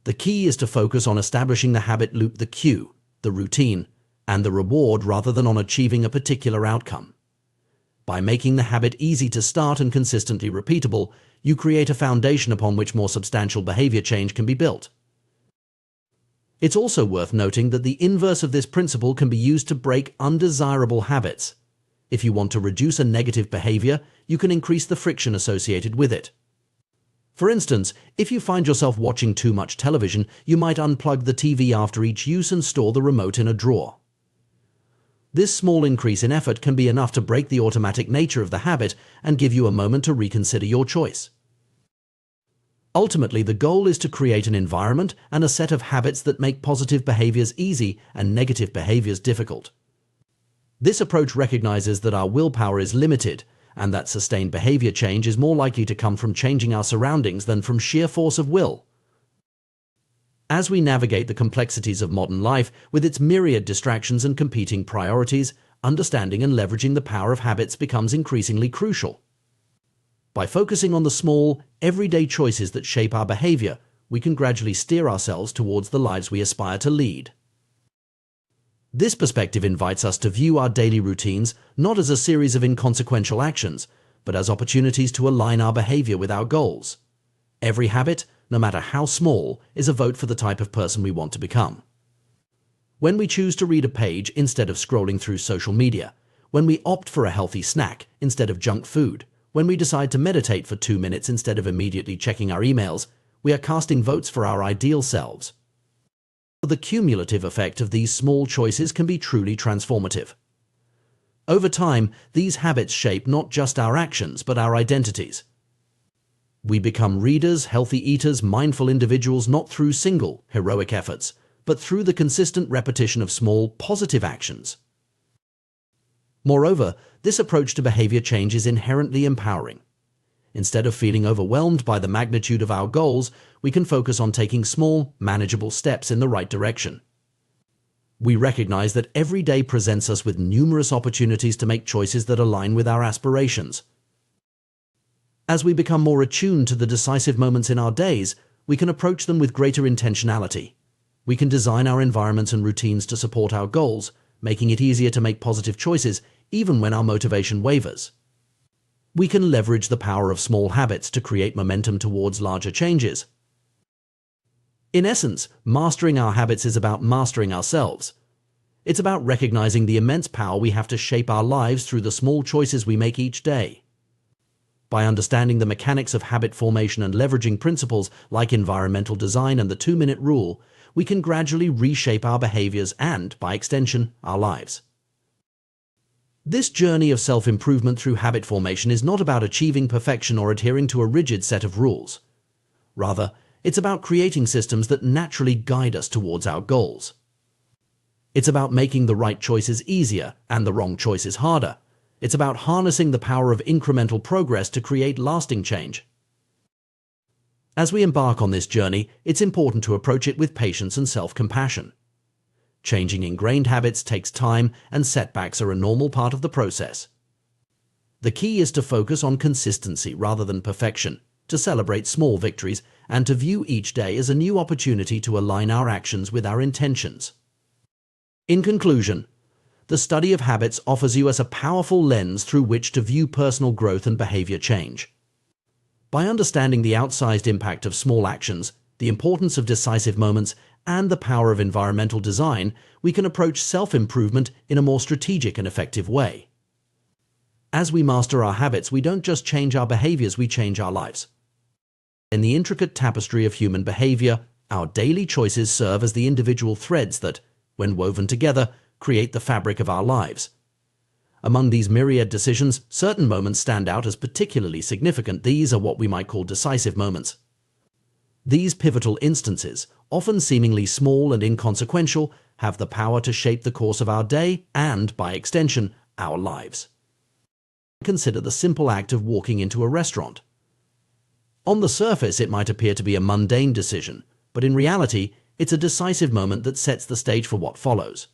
The key is to focus on establishing the habit loop, the cue, the routine, and the reward rather than on achieving a particular outcome. By making the habit easy to start and consistently repeatable, you create a foundation upon which more substantial behavior change can be built. It's also worth noting that the inverse of this principle can be used to break undesirable habits. If you want to reduce a negative behavior, you can increase the friction associated with it. For instance, if you find yourself watching too much television, you might unplug the TV after each use and store the remote in a drawer. This small increase in effort can be enough to break the automatic nature of the habit and give you a moment to reconsider your choice. Ultimately, the goal is to create an environment and a set of habits that make positive behaviors easy and negative behaviors difficult. This approach recognizes that our willpower is limited and that sustained behavior change is more likely to come from changing our surroundings than from sheer force of will. As we navigate the complexities of modern life with its myriad distractions and competing priorities, understanding and leveraging the power of habits becomes increasingly crucial. By focusing on the small, everyday choices that shape our behavior, we can gradually steer ourselves towards the lives we aspire to lead. This perspective invites us to view our daily routines not as a series of inconsequential actions, but as opportunities to align our behavior with our goals. Every habit, no matter how small, is a vote for the type of person we want to become. When we choose to read a page instead of scrolling through social media, when we opt for a healthy snack instead of junk food, when we decide to meditate for 2 minutes instead of immediately checking our emails, we are casting votes for our ideal selves. The cumulative effect of these small choices can be truly transformative. Over time, these habits shape not just our actions, but our identities. We become readers, healthy eaters, mindful individuals not through single, heroic efforts, but through the consistent repetition of small, positive actions. Moreover, this approach to behavior change is inherently empowering. Instead of feeling overwhelmed by the magnitude of our goals, we can focus on taking small, manageable steps in the right direction. We recognize that every day presents us with numerous opportunities to make choices that align with our aspirations. As we become more attuned to the decisive moments in our days, we can approach them with greater intentionality. We can design our environments and routines to support our goals, making it easier to make positive choices even when our motivation wavers. We can leverage the power of small habits to create momentum towards larger changes. In essence, mastering our habits is about mastering ourselves. It's about recognizing the immense power we have to shape our lives through the small choices we make each day. By understanding the mechanics of habit formation and leveraging principles like environmental design and the 2-minute rule, we can gradually reshape our behaviors and, by extension, our lives. This journey of self-improvement through habit formation is not about achieving perfection or adhering to a rigid set of rules. Rather, it's about creating systems that naturally guide us towards our goals. It's about making the right choices easier and the wrong choices harder. It's about harnessing the power of incremental progress to create lasting change. As we embark on this journey, it's important to approach it with patience and self-compassion. Changing ingrained habits takes time, and setbacks are a normal part of the process. The key is to focus on consistency rather than perfection, to celebrate small victories, and to view each day as a new opportunity to align our actions with our intentions. In conclusion, the study of habits offers you as a powerful lens through which to view personal growth and behavior change. By understanding the outsized impact of small actions, the importance of decisive moments, and the power of environmental design, we can approach self-improvement in a more strategic and effective way. As we master our habits, we don't just change our behaviors, we change our lives. In the intricate tapestry of human behavior, our daily choices serve as the individual threads that, when woven together, create the fabric of our lives. Among these myriad decisions, certain moments stand out as particularly significant. These are what we might call decisive moments. These pivotal instances, often seemingly small and inconsequential, have the power to shape the course of our day and, by extension, our lives. Consider the simple act of walking into a restaurant. On the surface, it might appear to be a mundane decision, but in reality, it's a decisive moment that sets the stage for what follows.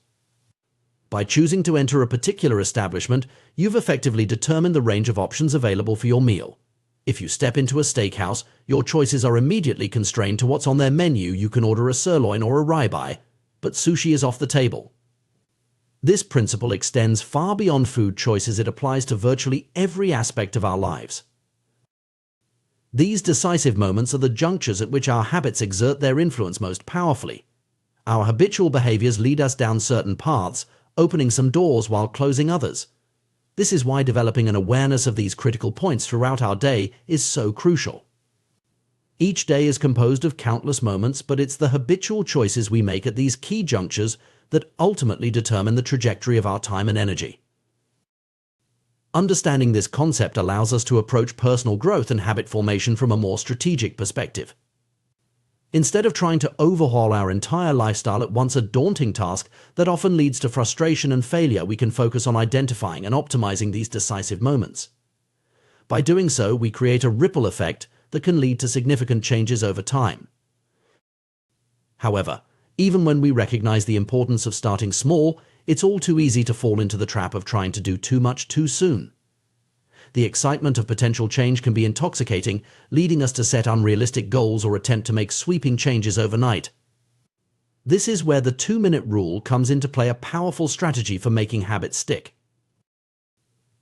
By choosing to enter a particular establishment, you've effectively determined the range of options available for your meal. If you step into a steakhouse, your choices are immediately constrained to what's on their menu. You can order a sirloin or a ribeye, but sushi is off the table. This principle extends far beyond food choices. It applies to virtually every aspect of our lives. These decisive moments are the junctures at which our habits exert their influence most powerfully. Our habitual behaviors lead us down certain paths, opening some doors while closing others. This is why developing an awareness of these critical points throughout our day is so crucial. Each day is composed of countless moments, but it's the habitual choices we make at these key junctures that ultimately determine the trajectory of our time and energy. Understanding this concept allows us to approach personal growth and habit formation from a more strategic perspective. Instead of trying to overhaul our entire lifestyle at once, a daunting task that often leads to frustration and failure, we can focus on identifying and optimizing these decisive moments. By doing so, we create a ripple effect that can lead to significant changes over time. However, even when we recognize the importance of starting small, it's all too easy to fall into the trap of trying to do too much too soon. The excitement of potential change can be intoxicating, leading us to set unrealistic goals or attempt to make sweeping changes overnight. This is where the 2-minute rule comes into play, a powerful strategy for making habits stick.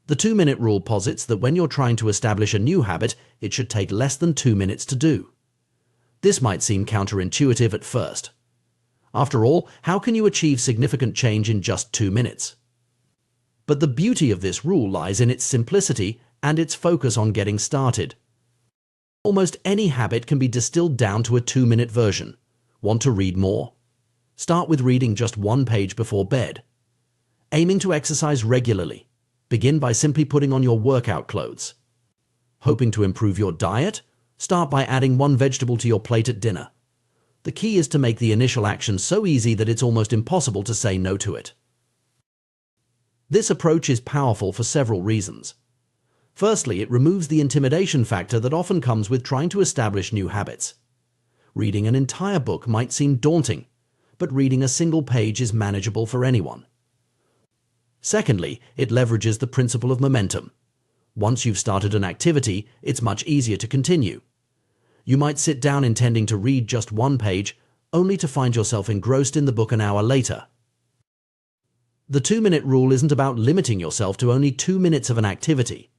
The 2-minute rule posits that when you're trying to establish a new habit, it should take less than 2 minutes to do. This might seem counterintuitive at first. After all, how can you achieve significant change in just 2 minutes? But the beauty of this rule lies in its simplicity and its focus on getting started. Almost any habit can be distilled down to a 2-minute version. Want to read more? Start with reading just 1 page before bed. Aiming to exercise regularly? Begin by simply putting on your workout clothes. Hoping to improve your diet? Start by adding 1 vegetable to your plate at dinner. The key is to make the initial action so easy that it's almost impossible to say no to it. This approach is powerful for several reasons. Firstly, it removes the intimidation factor that often comes with trying to establish new habits. Reading an entire book might seem daunting, but reading a single page is manageable for anyone. Secondly, it leverages the principle of momentum. Once you've started an activity, it's much easier to continue. You might sit down intending to read just 1 page, only to find yourself engrossed in the book an hour later. The 2-minute rule isn't about limiting yourself to only 2 minutes of an activity.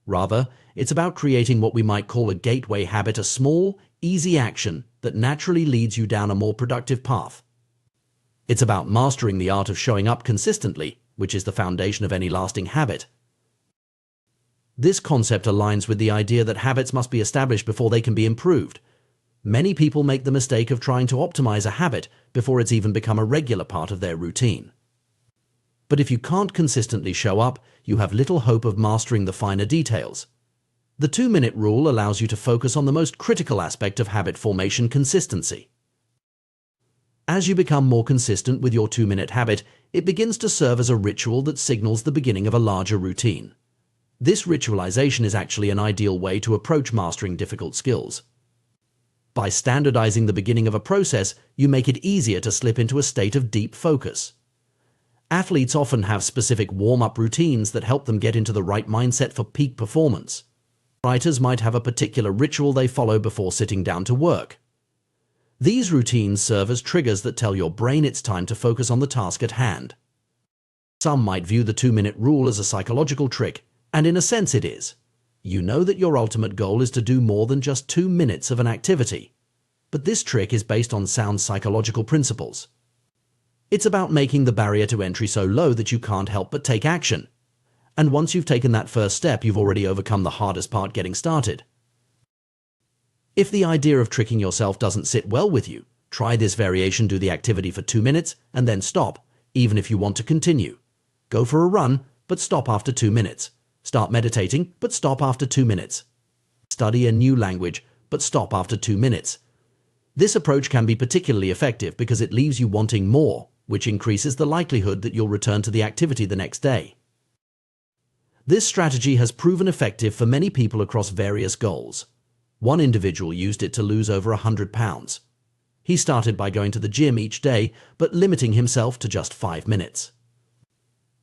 Rather, it's about creating what we might call a gateway habit, a small, easy action that naturally leads you down a more productive path. It's about mastering the art of showing up consistently, which is the foundation of any lasting habit. This concept aligns with the idea that habits must be established before they can be improved. Many people make the mistake of trying to optimize a habit before it's even become a regular part of their routine. But if you can't consistently show up, you have little hope of mastering the finer details. The 2-minute rule allows you to focus on the most critical aspect of habit formation: consistency. As you become more consistent with your 2-minute habit, it begins to serve as a ritual that signals the beginning of a larger routine. This ritualization is actually an ideal way to approach mastering difficult skills. By standardizing the beginning of a process, you make it easier to slip into a state of deep focus. Athletes often have specific warm-up routines that help them get into the right mindset for peak performance. Writers might have a particular ritual they follow before sitting down to work. These routines serve as triggers that tell your brain it's time to focus on the task at hand. Some might view the 2-minute rule as a psychological trick, and in a sense it is. You know that your ultimate goal is to do more than just 2 minutes of an activity. But this trick is based on sound psychological principles. It's about making the barrier to entry so low that you can't help but take action. And once you've taken that first step, you've already overcome the hardest part: getting started. If the idea of tricking yourself doesn't sit well with you, try this variation: do the activity for 2 minutes and then stop, even if you want to continue. Go for a run, but stop after 2 minutes. Start meditating, but stop after 2 minutes. Study a new language, but stop after 2 minutes. This approach can be particularly effective because it leaves you wanting more, which increases the likelihood that you'll return to the activity the next day. This strategy has proven effective for many people across various goals. One individual used it to lose over 100 pounds. He started by going to the gym each day, but limiting himself to just 5 minutes.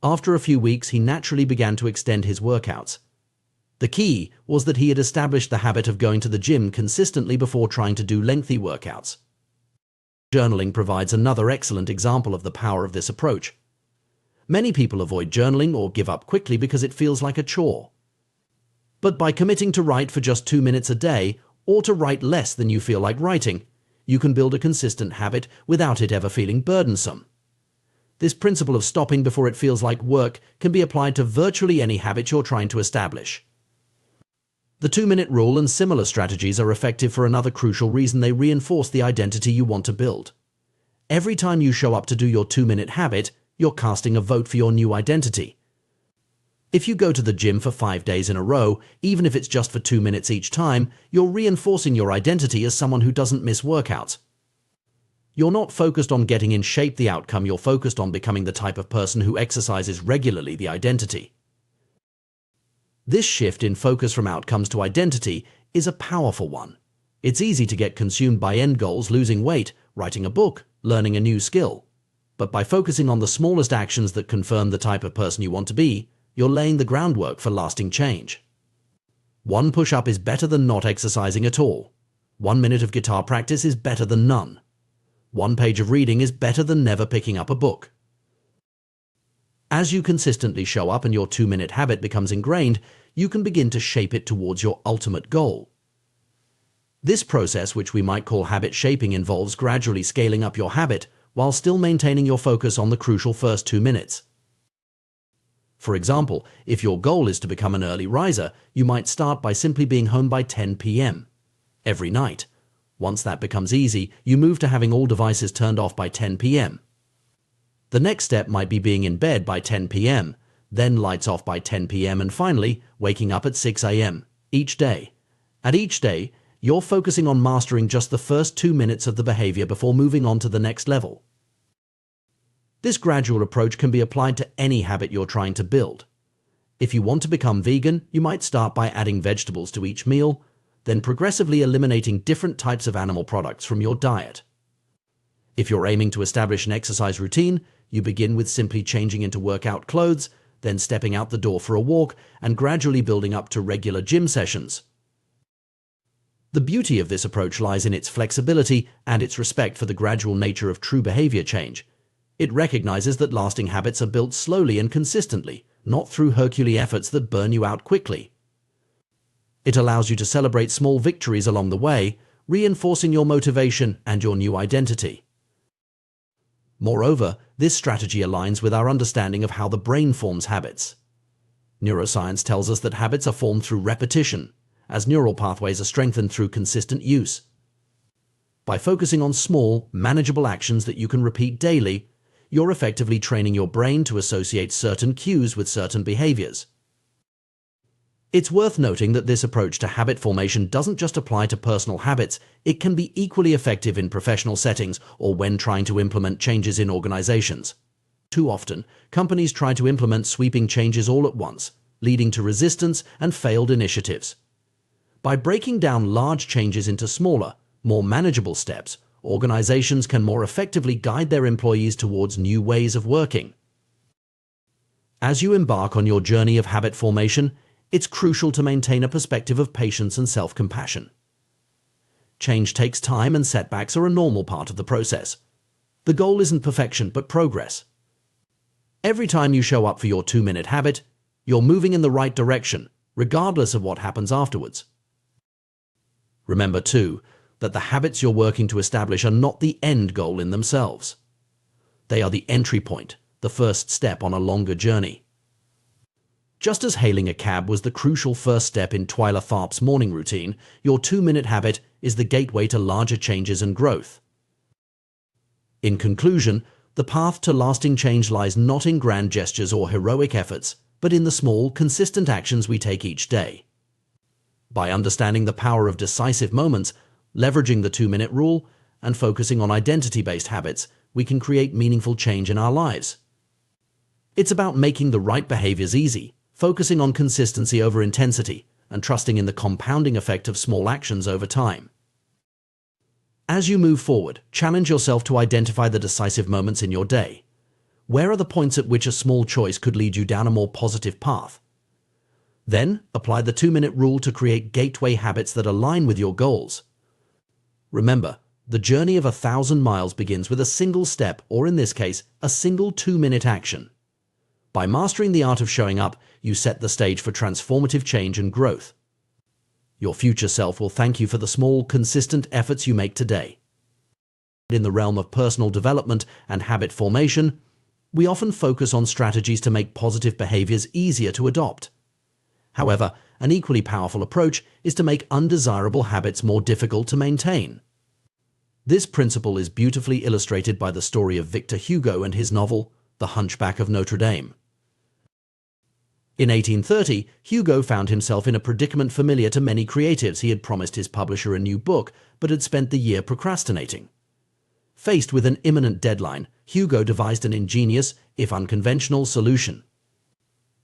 After a few weeks, he naturally began to extend his workouts. The key was that he had established the habit of going to the gym consistently before trying to do lengthy workouts. Journaling provides another excellent example of the power of this approach. Many people avoid journaling or give up quickly because it feels like a chore. But by committing to write for just 2 minutes a day, or to write less than you feel like writing, you can build a consistent habit without it ever feeling burdensome. This principle of stopping before it feels like work can be applied to virtually any habit you're trying to establish. The 2-minute rule and similar strategies are effective for another crucial reason: they reinforce the identity you want to build. Every time you show up to do your 2-minute habit, you're casting a vote for your new identity. If you go to the gym for 5 days in a row, even if it's just for 2 minutes each time, you're reinforcing your identity as someone who doesn't miss workouts. You're not focused on getting in shape, the outcome. You're focused on becoming the type of person who exercises regularly, the identity. This shift in focus from outcomes to identity is a powerful one. It's easy to get consumed by end goals: losing weight, writing a book, learning a new skill. But by focusing on the smallest actions that confirm the type of person you want to be, you're laying the groundwork for lasting change. 1 push-up is better than not exercising at all. 1 minute of guitar practice is better than none. 1 page of reading is better than never picking up a book. As you consistently show up and your 2-minute habit becomes ingrained, you can begin to shape it towards your ultimate goal. This process, which we might call habit shaping, involves gradually scaling up your habit while still maintaining your focus on the crucial first 2 minutes. For example, if your goal is to become an early riser, you might start by simply being home by 10 p.m. every night. Once that becomes easy, you move to having all devices turned off by 10 p.m. The next step might be being in bed by 10 p.m., then lights off by 10 p.m., and finally waking up at 6 a.m. each day. At each day, you're focusing on mastering just the first 2 minutes of the behavior before moving on to the next level. This gradual approach can be applied to any habit you're trying to build. If you want to become vegan, you might start by adding vegetables to each meal, then progressively eliminating different types of animal products from your diet. If you're aiming to establish an exercise routine, you begin with simply changing into workout clothes, then stepping out the door for a walk, and gradually building up to regular gym sessions. The beauty of this approach lies in its flexibility and its respect for the gradual nature of true behavior change. It recognizes that lasting habits are built slowly and consistently, not through Herculean efforts that burn you out quickly. It allows you to celebrate small victories along the way, reinforcing your motivation and your new identity. Moreover, this strategy aligns with our understanding of how the brain forms habits. Neuroscience tells us that habits are formed through repetition, as neural pathways are strengthened through consistent use. By focusing on small, manageable actions that you can repeat daily, you're effectively training your brain to associate certain cues with certain behaviors. It's worth noting that this approach to habit formation doesn't just apply to personal habits, it can be equally effective in professional settings or when trying to implement changes in organizations. Too often, companies try to implement sweeping changes all at once, leading to resistance and failed initiatives. By breaking down large changes into smaller, more manageable steps, organizations can more effectively guide their employees towards new ways of working. As you embark on your journey of habit formation, it's crucial to maintain a perspective of patience and self-compassion. Change takes time and setbacks are a normal part of the process. The goal isn't perfection, but progress. Every time you show up for your 2-minute habit, you're moving in the right direction, regardless of what happens afterwards. Remember, too, that the habits you're working to establish are not the end goal in themselves. They are the entry point, the first step on a longer journey. Just as hailing a cab was the crucial first step in Twyla Tharp's morning routine, your 2-minute habit is the gateway to larger changes and growth. In conclusion, the path to lasting change lies not in grand gestures or heroic efforts, but in the small, consistent actions we take each day. By understanding the power of decisive moments, leveraging the 2-minute rule, and focusing on identity-based habits, we can create meaningful change in our lives. It's about making the right behaviors easy, focusing on consistency over intensity, and trusting in the compounding effect of small actions over time. As you move forward, challenge yourself to identify the decisive moments in your day. Where are the points at which a small choice could lead you down a more positive path? Then, apply the 2-minute rule to create gateway habits that align with your goals. Remember, the journey of 1,000 miles begins with a single step, or in this case, a single 2-minute action. By mastering the art of showing up, you set the stage for transformative change and growth. Your future self will thank you for the small, consistent efforts you make today. In the realm of personal development and habit formation, we often focus on strategies to make positive behaviors easier to adopt. However, an equally powerful approach is to make undesirable habits more difficult to maintain. This principle is beautifully illustrated by the story of Victor Hugo and his novel, The Hunchback of Notre Dame. In 1830, Hugo found himself in a predicament familiar to many creatives. He had promised his publisher a new book, but had spent the year procrastinating. Faced with an imminent deadline, Hugo devised an ingenious, if unconventional, solution.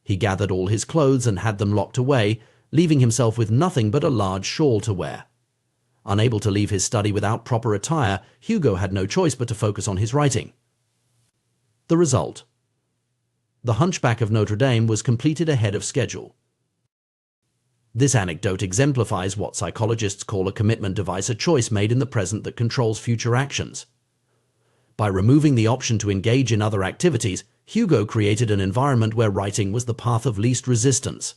He gathered all his clothes and had them locked away, leaving himself with nothing but a large shawl to wear. Unable to leave his study without proper attire, Hugo had no choice but to focus on his writing. The result: The Hunchback of Notre Dame was completed ahead of schedule. This anecdote exemplifies what psychologists call a commitment device, a choice made in the present that controls future actions. By removing the option to engage in other activities, Hugo created an environment where writing was the path of least resistance.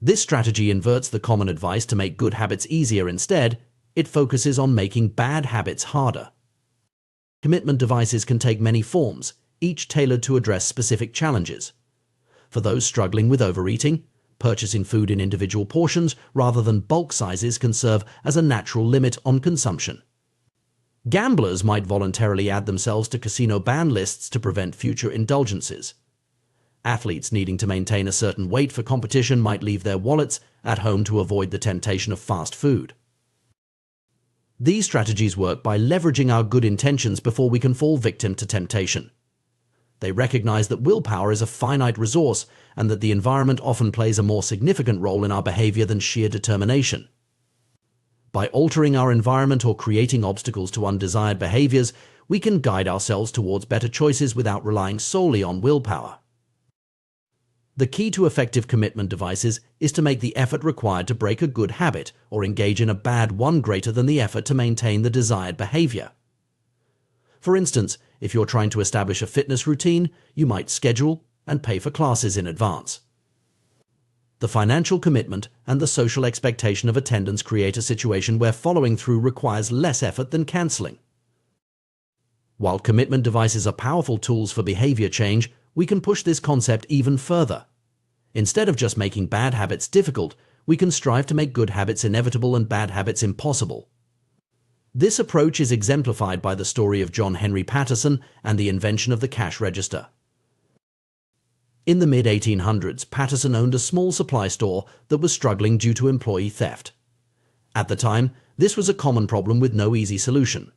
This strategy inverts the common advice to make good habits easier. Instead, it focuses on making bad habits harder. Commitment devices can take many forms, each tailored to address specific challenges. For those struggling with overeating, purchasing food in individual portions rather than bulk sizes can serve as a natural limit on consumption. Gamblers might voluntarily add themselves to casino ban lists to prevent future indulgences. Athletes needing to maintain a certain weight for competition might leave their wallets at home to avoid the temptation of fast food. These strategies work by leveraging our good intentions before we can fall victim to temptation. They recognize that willpower is a finite resource and that the environment often plays a more significant role in our behavior than sheer determination. By altering our environment or creating obstacles to undesired behaviors, we can guide ourselves towards better choices without relying solely on willpower. The key to effective commitment devices is to make the effort required to break a good habit or engage in a bad one greater than the effort to maintain the desired behavior. For instance, if you're trying to establish a fitness routine, you might schedule and pay for classes in advance. The financial commitment and the social expectation of attendance create a situation where following through requires less effort than cancelling. While commitment devices are powerful tools for behavior change, we can push this concept even further. Instead of just making bad habits difficult, we can strive to make good habits inevitable and bad habits impossible. This approach is exemplified by the story of John Henry Patterson and the invention of the cash register. In the mid-1800s, Patterson owned a small supply store that was struggling due to employee theft. At the time, this was a common problem with no easy solution.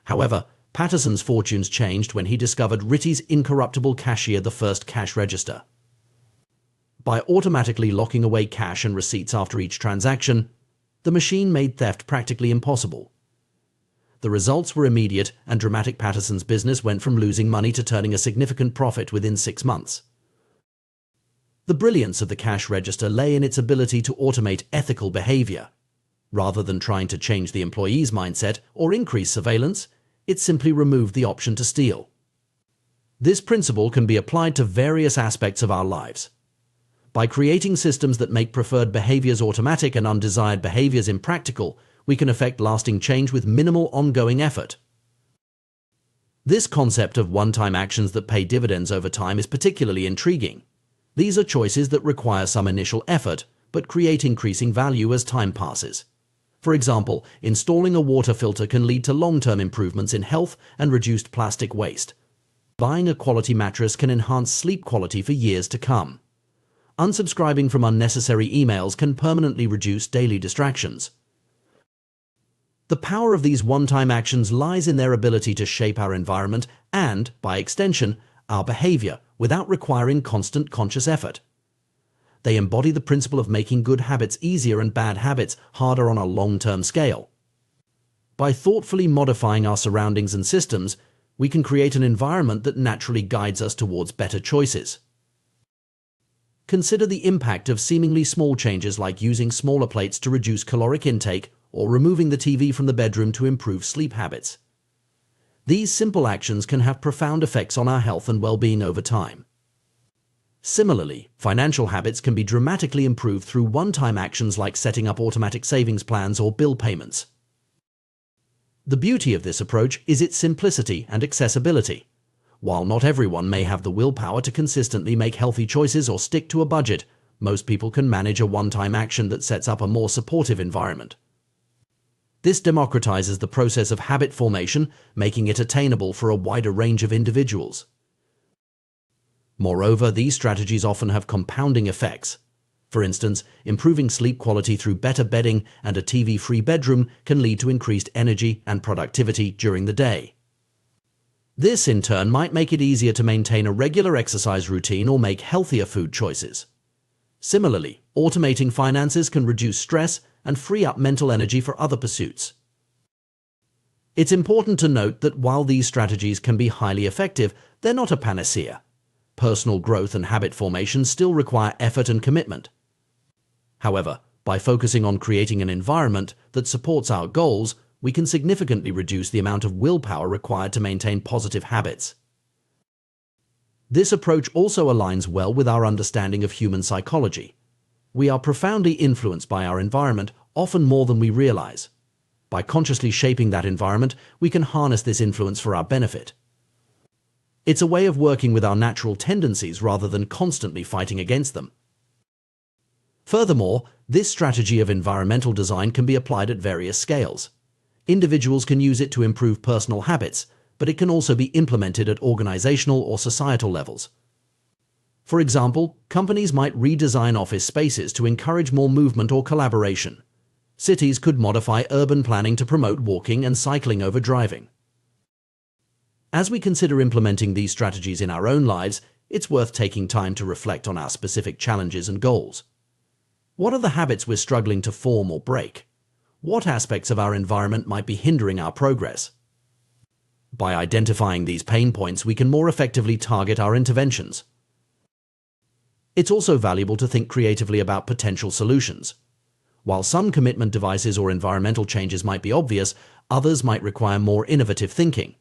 However, Patterson's fortunes changed when he discovered Ritty's incorruptible cashier, the first cash register. By automatically locking away cash and receipts after each transaction, the machine made theft practically impossible. The results were immediate, and dramatic. Patterson's business went from losing money to turning a significant profit within 6 months. The brilliance of the cash register lay in its ability to automate ethical behavior. Rather than trying to change the employee's mindset or increase surveillance, it simply removed the option to steal. This principle can be applied to various aspects of our lives. By creating systems that make preferred behaviors automatic and undesired behaviors impractical, we can effect lasting change with minimal ongoing effort. This concept of one-time actions that pay dividends over time is particularly intriguing. These are choices that require some initial effort, but create increasing value as time passes. For example, installing a water filter can lead to long-term improvements in health and reduced plastic waste. Buying a quality mattress can enhance sleep quality for years to come. Unsubscribing from unnecessary emails can permanently reduce daily distractions. The power of these one-time actions lies in their ability to shape our environment and, by extension, our behavior without requiring constant conscious effort. They embody the principle of making good habits easier and bad habits harder on a long-term scale. By thoughtfully modifying our surroundings and systems, we can create an environment that naturally guides us towards better choices. Consider the impact of seemingly small changes like using smaller plates to reduce caloric intake or removing the TV from the bedroom to improve sleep habits. These simple actions can have profound effects on our health and well-being over time. Similarly, financial habits can be dramatically improved through one-time actions like setting up automatic savings plans or bill payments. The beauty of this approach is its simplicity and accessibility. While not everyone may have the willpower to consistently make healthy choices or stick to a budget, most people can manage a one-time action that sets up a more supportive environment. This democratizes the process of habit formation, making it attainable for a wider range of individuals. Moreover, these strategies often have compounding effects. For instance, improving sleep quality through better bedding and a TV-free bedroom can lead to increased energy and productivity during the day. This, in turn, might make it easier to maintain a regular exercise routine or make healthier food choices. Similarly, automating finances can reduce stress and free up mental energy for other pursuits. It's important to note that while these strategies can be highly effective, they're not a panacea. Personal growth and habit formation still require effort and commitment. However, by focusing on creating an environment that supports our goals, we can significantly reduce the amount of willpower required to maintain positive habits. This approach also aligns well with our understanding of human psychology. We are profoundly influenced by our environment, often more than we realize. By consciously shaping that environment, we can harness this influence for our benefit. It's a way of working with our natural tendencies rather than constantly fighting against them. Furthermore, this strategy of environmental design can be applied at various scales. Individuals can use it to improve personal habits, but it can also be implemented at organizational or societal levels. For example, companies might redesign office spaces to encourage more movement or collaboration. Cities could modify urban planning to promote walking and cycling over driving. As we consider implementing these strategies in our own lives, it's worth taking time to reflect on our specific challenges and goals. What are the habits we're struggling to form or break? What aspects of our environment might be hindering our progress? By identifying these pain points, we can more effectively target our interventions. It's also valuable to think creatively about potential solutions. While some commitment devices or environmental changes might be obvious, others might require more innovative thinking.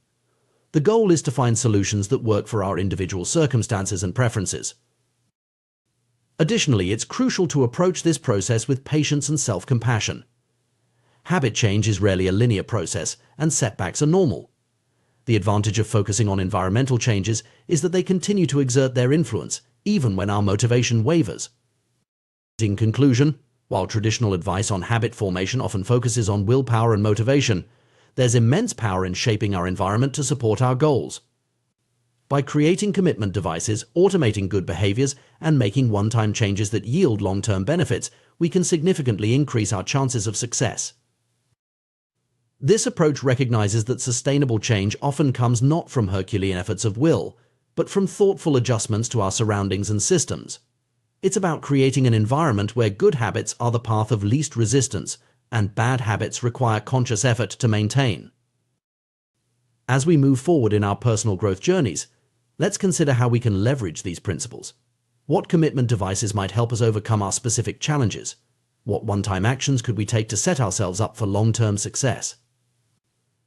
The goal is to find solutions that work for our individual circumstances and preferences. Additionally, it's crucial to approach this process with patience and self-compassion. Habit change is rarely a linear process, and setbacks are normal. The advantage of focusing on environmental changes is that they continue to exert their influence, even when our motivation wavers. In conclusion, while traditional advice on habit formation often focuses on willpower and motivation, there's immense power in shaping our environment to support our goals. By creating commitment devices, automating good behaviors, and making one-time changes that yield long-term benefits, we can significantly increase our chances of success. This approach recognizes that sustainable change often comes not from Herculean efforts of will, but from thoughtful adjustments to our surroundings and systems. It's about creating an environment where good habits are the path of least resistance and bad habits require conscious effort to maintain. As we move forward in our personal growth journeys, let's consider how we can leverage these principles. What commitment devices might help us overcome our specific challenges? What one-time actions could we take to set ourselves up for long-term success?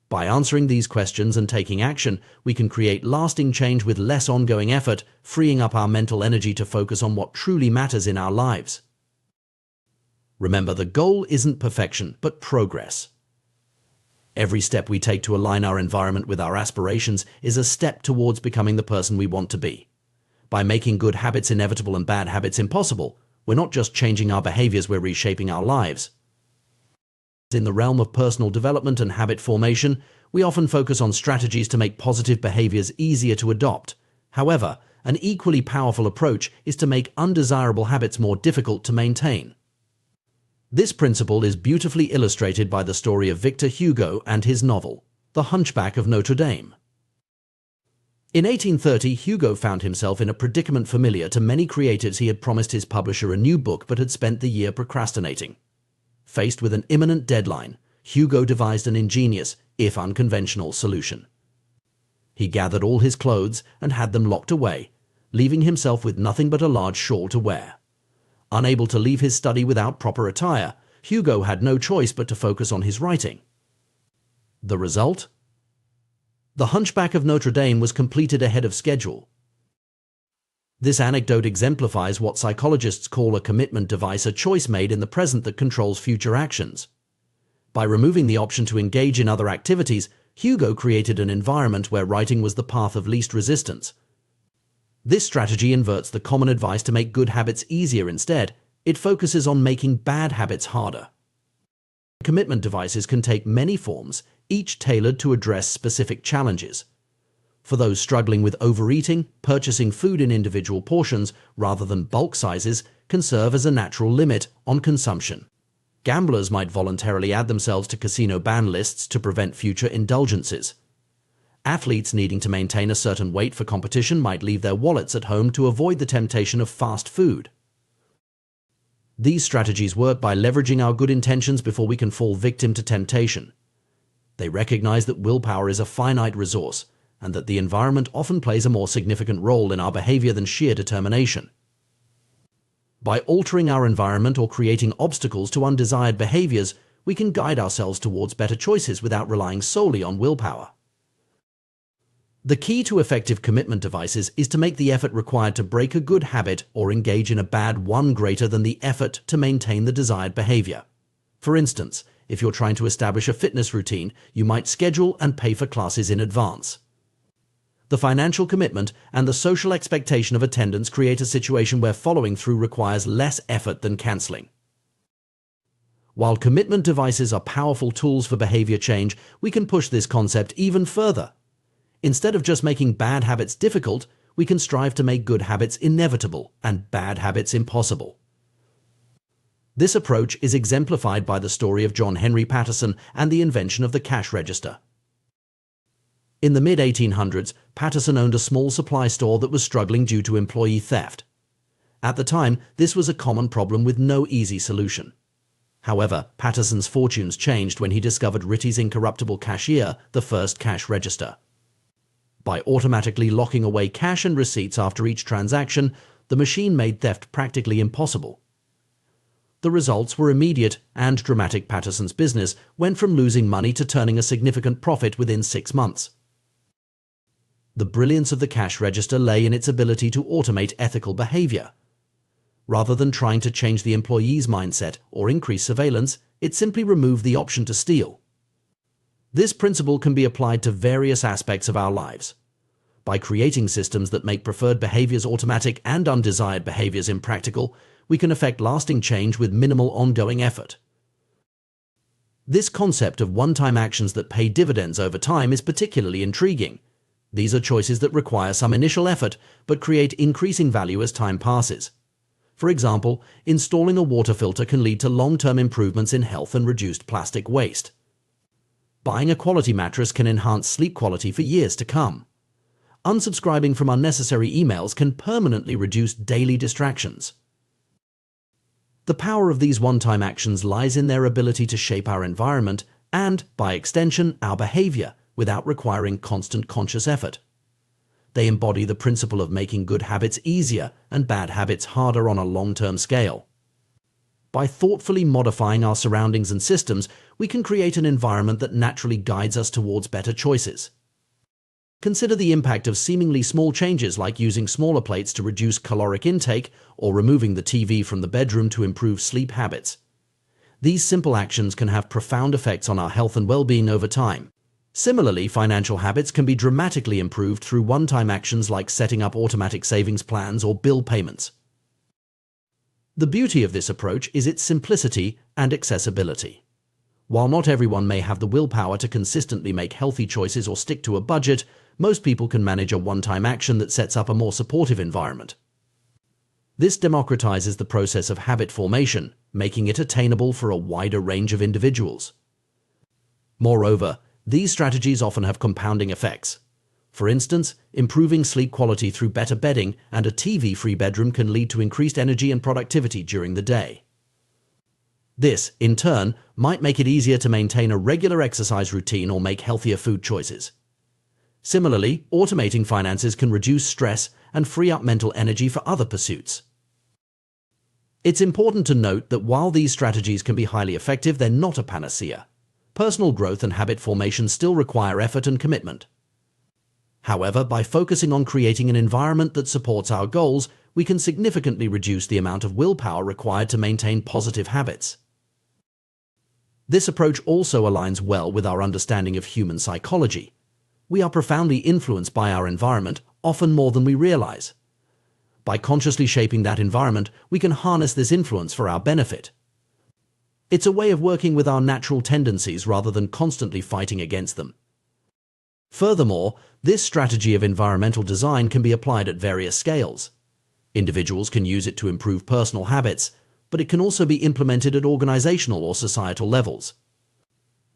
By answering these questions and taking action, we can create lasting change with less ongoing effort, freeing up our mental energy to focus on what truly matters in our lives. Remember, the goal isn't perfection, but progress. Every step we take to align our environment with our aspirations is a step towards becoming the person we want to be. By making good habits inevitable and bad habits impossible, we're not just changing our behaviors, we're reshaping our lives. In the realm of personal development and habit formation, we often focus on strategies to make positive behaviors easier to adopt. However, an equally powerful approach is to make undesirable habits more difficult to maintain. This principle is beautifully illustrated by the story of Victor Hugo and his novel, The Hunchback of Notre Dame. In 1830, Hugo found himself in a predicament familiar to many creatives. He had promised his publisher a new book but had spent the year procrastinating. Faced with an imminent deadline, Hugo devised an ingenious, if unconventional, solution. He gathered all his clothes and had them locked away, leaving himself with nothing but a large shawl to wear. Unable to leave his study without proper attire, Hugo had no choice but to focus on his writing. The result? The Hunchback of Notre Dame was completed ahead of schedule. This anecdote exemplifies what psychologists call a commitment device, a choice made in the present that controls future actions. By removing the option to engage in other activities, Hugo created an environment where writing was the path of least resistance. This strategy inverts the common advice to make good habits easier. Instead, it focuses on making bad habits harder. Commitment devices can take many forms, each tailored to address specific challenges. For those struggling with overeating, purchasing food in individual portions rather than bulk sizes can serve as a natural limit on consumption. Gamblers might voluntarily add themselves to casino ban lists to prevent future indulgences. Athletes needing to maintain a certain weight for competition might leave their wallets at home to avoid the temptation of fast food. These strategies work by leveraging our good intentions before we can fall victim to temptation. They recognize that willpower is a finite resource, and that the environment often plays a more significant role in our behavior than sheer determination. By altering our environment or creating obstacles to undesired behaviors, we can guide ourselves towards better choices without relying solely on willpower. The key to effective commitment devices is to make the effort required to break a good habit or engage in a bad one greater than the effort to maintain the desired behavior. For instance, if you're trying to establish a fitness routine, you might schedule and pay for classes in advance. The financial commitment and the social expectation of attendance create a situation where following through requires less effort than canceling. While commitment devices are powerful tools for behavior change, we can push this concept even further. Instead of just making bad habits difficult, we can strive to make good habits inevitable and bad habits impossible. This approach is exemplified by the story of John Henry Patterson and the invention of the cash register. In the mid-1800s, Patterson owned a small supply store that was struggling due to employee theft. At the time, this was a common problem with no easy solution. However, Patterson's fortunes changed when he discovered Ritty's incorruptible cashier, the first cash register. By automatically locking away cash and receipts after each transaction, the machine made theft practically impossible. The results were immediate and dramatic. Patterson's business went from losing money to turning a significant profit within 6 months. The brilliance of the cash register lay in its ability to automate ethical behavior. Rather than trying to change the employee's mindset or increase surveillance, it simply removed the option to steal. This principle can be applied to various aspects of our lives. By creating systems that make preferred behaviors automatic and undesired behaviors impractical, we can effect lasting change with minimal ongoing effort. This concept of one-time actions that pay dividends over time is particularly intriguing. These are choices that require some initial effort but create increasing value as time passes. For example, installing a water filter can lead to long-term improvements in health and reduced plastic waste. Buying a quality mattress can enhance sleep quality for years to come. Unsubscribing from unnecessary emails can permanently reduce daily distractions. The power of these one-time actions lies in their ability to shape our environment and, by extension, our behavior without requiring constant conscious effort. They embody the principle of making good habits easier and bad habits harder on a long-term scale. By thoughtfully modifying our surroundings and systems, we can create an environment that naturally guides us towards better choices. Consider the impact of seemingly small changes like using smaller plates to reduce caloric intake or removing the TV from the bedroom to improve sleep habits. These simple actions can have profound effects on our health and well-being over time. Similarly, financial habits can be dramatically improved through one-time actions like setting up automatic savings plans or bill payments. The beauty of this approach is its simplicity and accessibility. While not everyone may have the willpower to consistently make healthy choices or stick to a budget, most people can manage a one-time action that sets up a more supportive environment. This democratizes the process of habit formation, making it attainable for a wider range of individuals. Moreover, these strategies often have compounding effects. For instance, improving sleep quality through better bedding and a TV-free bedroom can lead to increased energy and productivity during the day. This, in turn, might make it easier to maintain a regular exercise routine or make healthier food choices. Similarly, automating finances can reduce stress and free up mental energy for other pursuits. It's important to note that while these strategies can be highly effective, they're not a panacea. Personal growth and habit formation still require effort and commitment. However, by focusing on creating an environment that supports our goals, we can significantly reduce the amount of willpower required to maintain positive habits. This approach also aligns well with our understanding of human psychology. We are profoundly influenced by our environment, often more than we realize. By consciously shaping that environment, we can harness this influence for our benefit. It's a way of working with our natural tendencies rather than constantly fighting against them. Furthermore, this strategy of environmental design can be applied at various scales. Individuals can use it to improve personal habits, but it can also be implemented at organizational or societal levels.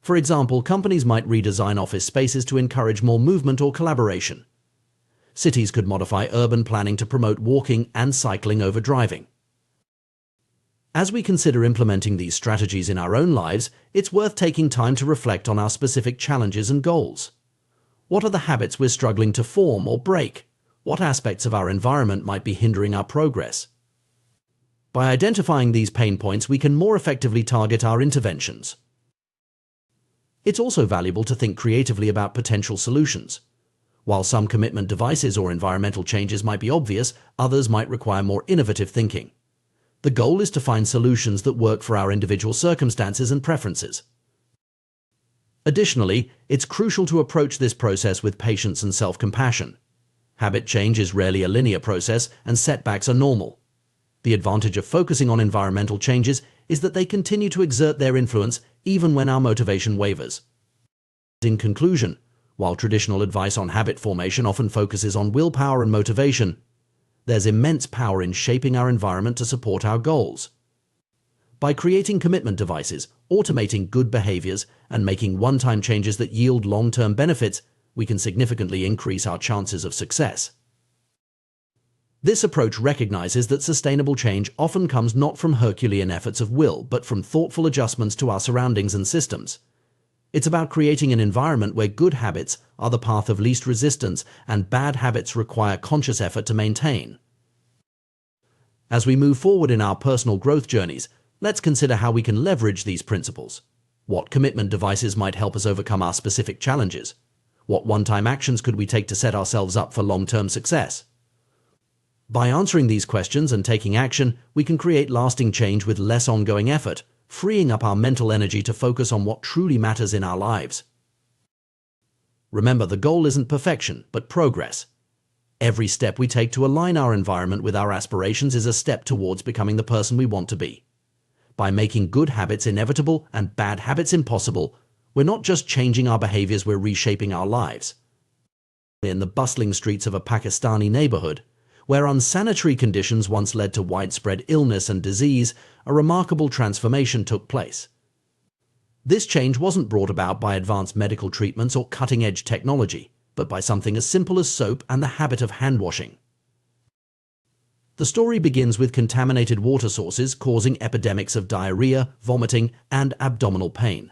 For example, companies might redesign office spaces to encourage more movement or collaboration. Cities could modify urban planning to promote walking and cycling over driving. As we consider implementing these strategies in our own lives, it's worth taking time to reflect on our specific challenges and goals. What are the habits we're struggling to form or break? What aspects of our environment might be hindering our progress? By identifying these pain points, we can more effectively target our interventions. It's also valuable to think creatively about potential solutions. While some commitment devices or environmental changes might be obvious, others might require more innovative thinking. The goal is to find solutions that work for our individual circumstances and preferences. Additionally, it's crucial to approach this process with patience and self-compassion. Habit change is rarely a linear process, and setbacks are normal. The advantage of focusing on environmental changes is that they continue to exert their influence even when our motivation wavers. In conclusion, while traditional advice on habit formation often focuses on willpower and motivation, there's immense power in shaping our environment to support our goals. By creating commitment devices, automating good behaviors, and making one-time changes that yield long-term benefits, we can significantly increase our chances of success. This approach recognizes that sustainable change often comes not from Herculean efforts of will, but from thoughtful adjustments to our surroundings and systems. It's about creating an environment where good habits are the path of least resistance and bad habits require conscious effort to maintain. As we move forward in our personal growth journeys, let's consider how we can leverage these principles. What commitment devices might help us overcome our specific challenges? What one-time actions could we take to set ourselves up for long-term success? By answering these questions and taking action, we can create lasting change with less ongoing effort, freeing up our mental energy to focus on what truly matters in our lives. Remember, the goal isn't perfection, but progress. Every step we take to align our environment with our aspirations is a step towards becoming the person we want to be. By making good habits inevitable and bad habits impossible, we're not just changing our behaviors, we're reshaping our lives. In the bustling streets of a Pakistani neighborhood, where unsanitary conditions once led to widespread illness and disease, a remarkable transformation took place. This change wasn't brought about by advanced medical treatments or cutting-edge technology, but by something as simple as soap and the habit of hand-washing. The story begins with contaminated water sources causing epidemics of diarrhea, vomiting, and abdominal pain.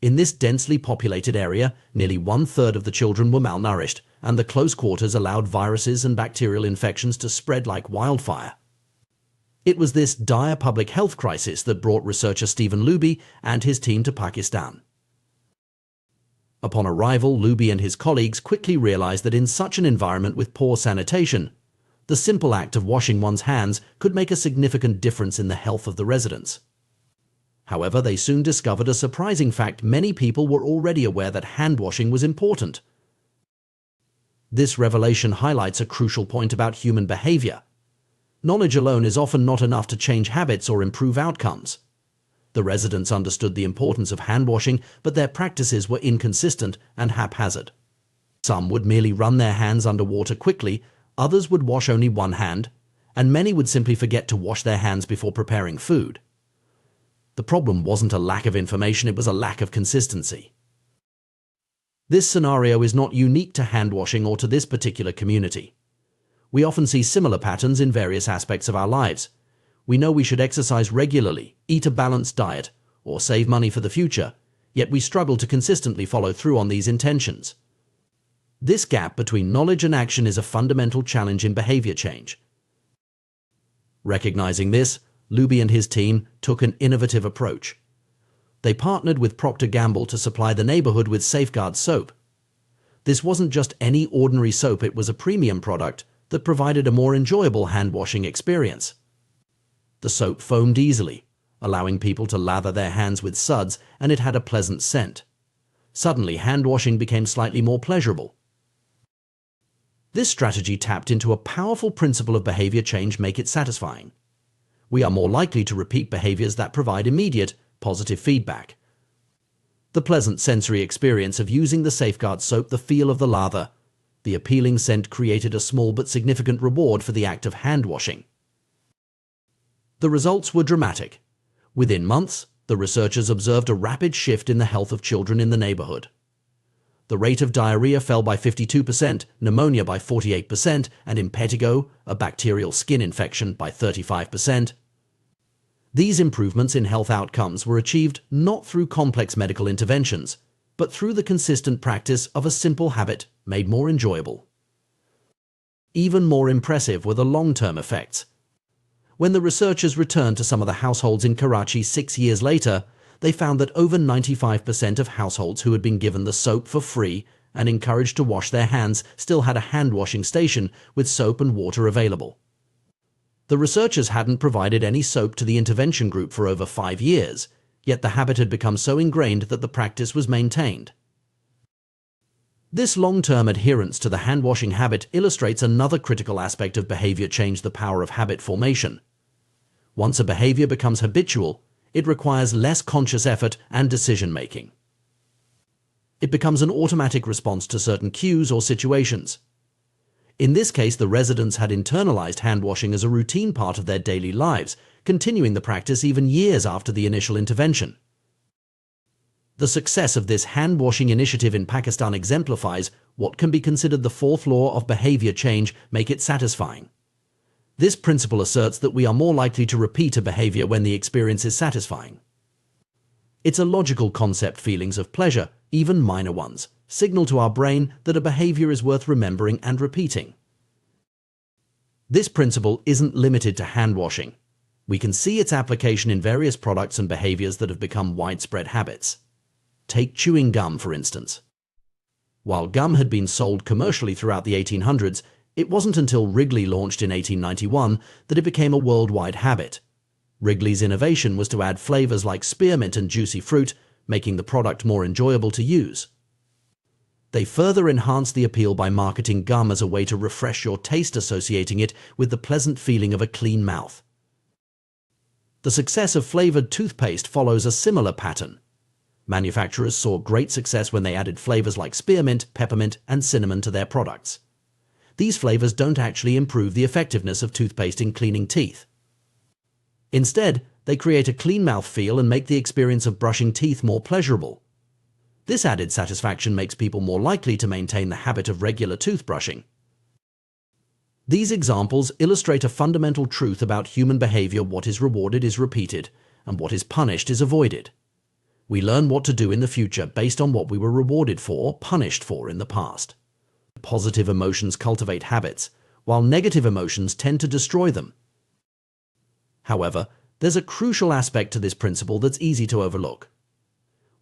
In this densely populated area, nearly 1/3 of the children were malnourished, and the close quarters allowed viruses and bacterial infections to spread like wildfire. It was this dire public health crisis that brought researcher Stephen Luby and his team to Pakistan. Upon arrival, Luby and his colleagues quickly realized that in such an environment with poor sanitation, the simple act of washing one's hands could make a significant difference in the health of the residents. However, they soon discovered a surprising fact: many people were already aware that hand washing was important. This revelation highlights a crucial point about human behavior. Knowledge alone is often not enough to change habits or improve outcomes. The residents understood the importance of hand washing, but their practices were inconsistent and haphazard. Some would merely run their hands under water quickly, others would wash only one hand, and many would simply forget to wash their hands before preparing food. The problem wasn't a lack of information, it was a lack of consistency. This scenario is not unique to hand washing or to this particular community. We often see similar patterns in various aspects of our lives. We know we should exercise regularly, eat a balanced diet, or save money for the future, yet we struggle to consistently follow through on these intentions. This gap between knowledge and action is a fundamental challenge in behavior change. Recognizing this, Luby and his team took an innovative approach. They partnered with Procter & Gamble to supply the neighborhood with Safeguard soap. This wasn't just any ordinary soap, it was a premium product that provided a more enjoyable hand-washing experience. The soap foamed easily, allowing people to lather their hands with suds, and it had a pleasant scent. Suddenly, hand-washing became slightly more pleasurable. This strategy tapped into a powerful principle of behavior change: make it satisfying. We are more likely to repeat behaviors that provide immediate, positive feedback. The pleasant sensory experience of using the Safeguard soap, the feel of the lather, the appealing scent created a small but significant reward for the act of hand-washing. The results were dramatic. Within months, the researchers observed a rapid shift in the health of children in the neighborhood. The rate of diarrhea fell by 52%, pneumonia by 48%, and impetigo, a bacterial skin infection, by 35%. These improvements in health outcomes were achieved not through complex medical interventions, but through the consistent practice of a simple habit made more enjoyable. Even more impressive were the long-term effects. When the researchers returned to some of the households in Karachi 6 years later, they found that over 95% of households who had been given the soap for free and encouraged to wash their hands still had a hand-washing station with soap and water available. The researchers hadn't provided any soap to the intervention group for over 5 years, yet the habit had become so ingrained that the practice was maintained. This long-term adherence to the hand-washing habit illustrates another critical aspect of behavior change: the power of habit formation. Once a behavior becomes habitual, it requires less conscious effort and decision-making. It becomes an automatic response to certain cues or situations. In this case, the residents had internalized hand-washing as a routine part of their daily lives, continuing the practice even years after the initial intervention. The success of this hand-washing initiative in Pakistan exemplifies what can be considered the fourth law of behavior change: make it satisfying. This principle asserts that we are more likely to repeat a behavior when the experience is satisfying. It's a logical concept: feelings of pleasure, even minor ones, signal to our brain that a behavior is worth remembering and repeating. This principle isn't limited to hand-washing. We can see its application in various products and behaviors that have become widespread habits. Take chewing gum, for instance. While gum had been sold commercially throughout the 1800s, It wasn't until Wrigley launched in 1891 that it became a worldwide habit. Wrigley's innovation was to add flavors like spearmint and juicy fruit, making the product more enjoyable to use. They further enhanced the appeal by marketing gum as a way to refresh your taste, associating it with the pleasant feeling of a clean mouth. The success of flavored toothpaste follows a similar pattern. Manufacturers saw great success when they added flavors like spearmint, peppermint, and cinnamon to their products. These flavors don't actually improve the effectiveness of toothpaste in cleaning teeth. Instead, they create a clean mouth feel and make the experience of brushing teeth more pleasurable. This added satisfaction makes people more likely to maintain the habit of regular toothbrushing. These examples illustrate a fundamental truth about human behavior: what is rewarded is repeated, and what is punished is avoided. We learn what to do in the future based on what we were rewarded for or punished for in the past. Positive emotions cultivate habits, while negative emotions tend to destroy them. However, there's a crucial aspect to this principle that's easy to overlook.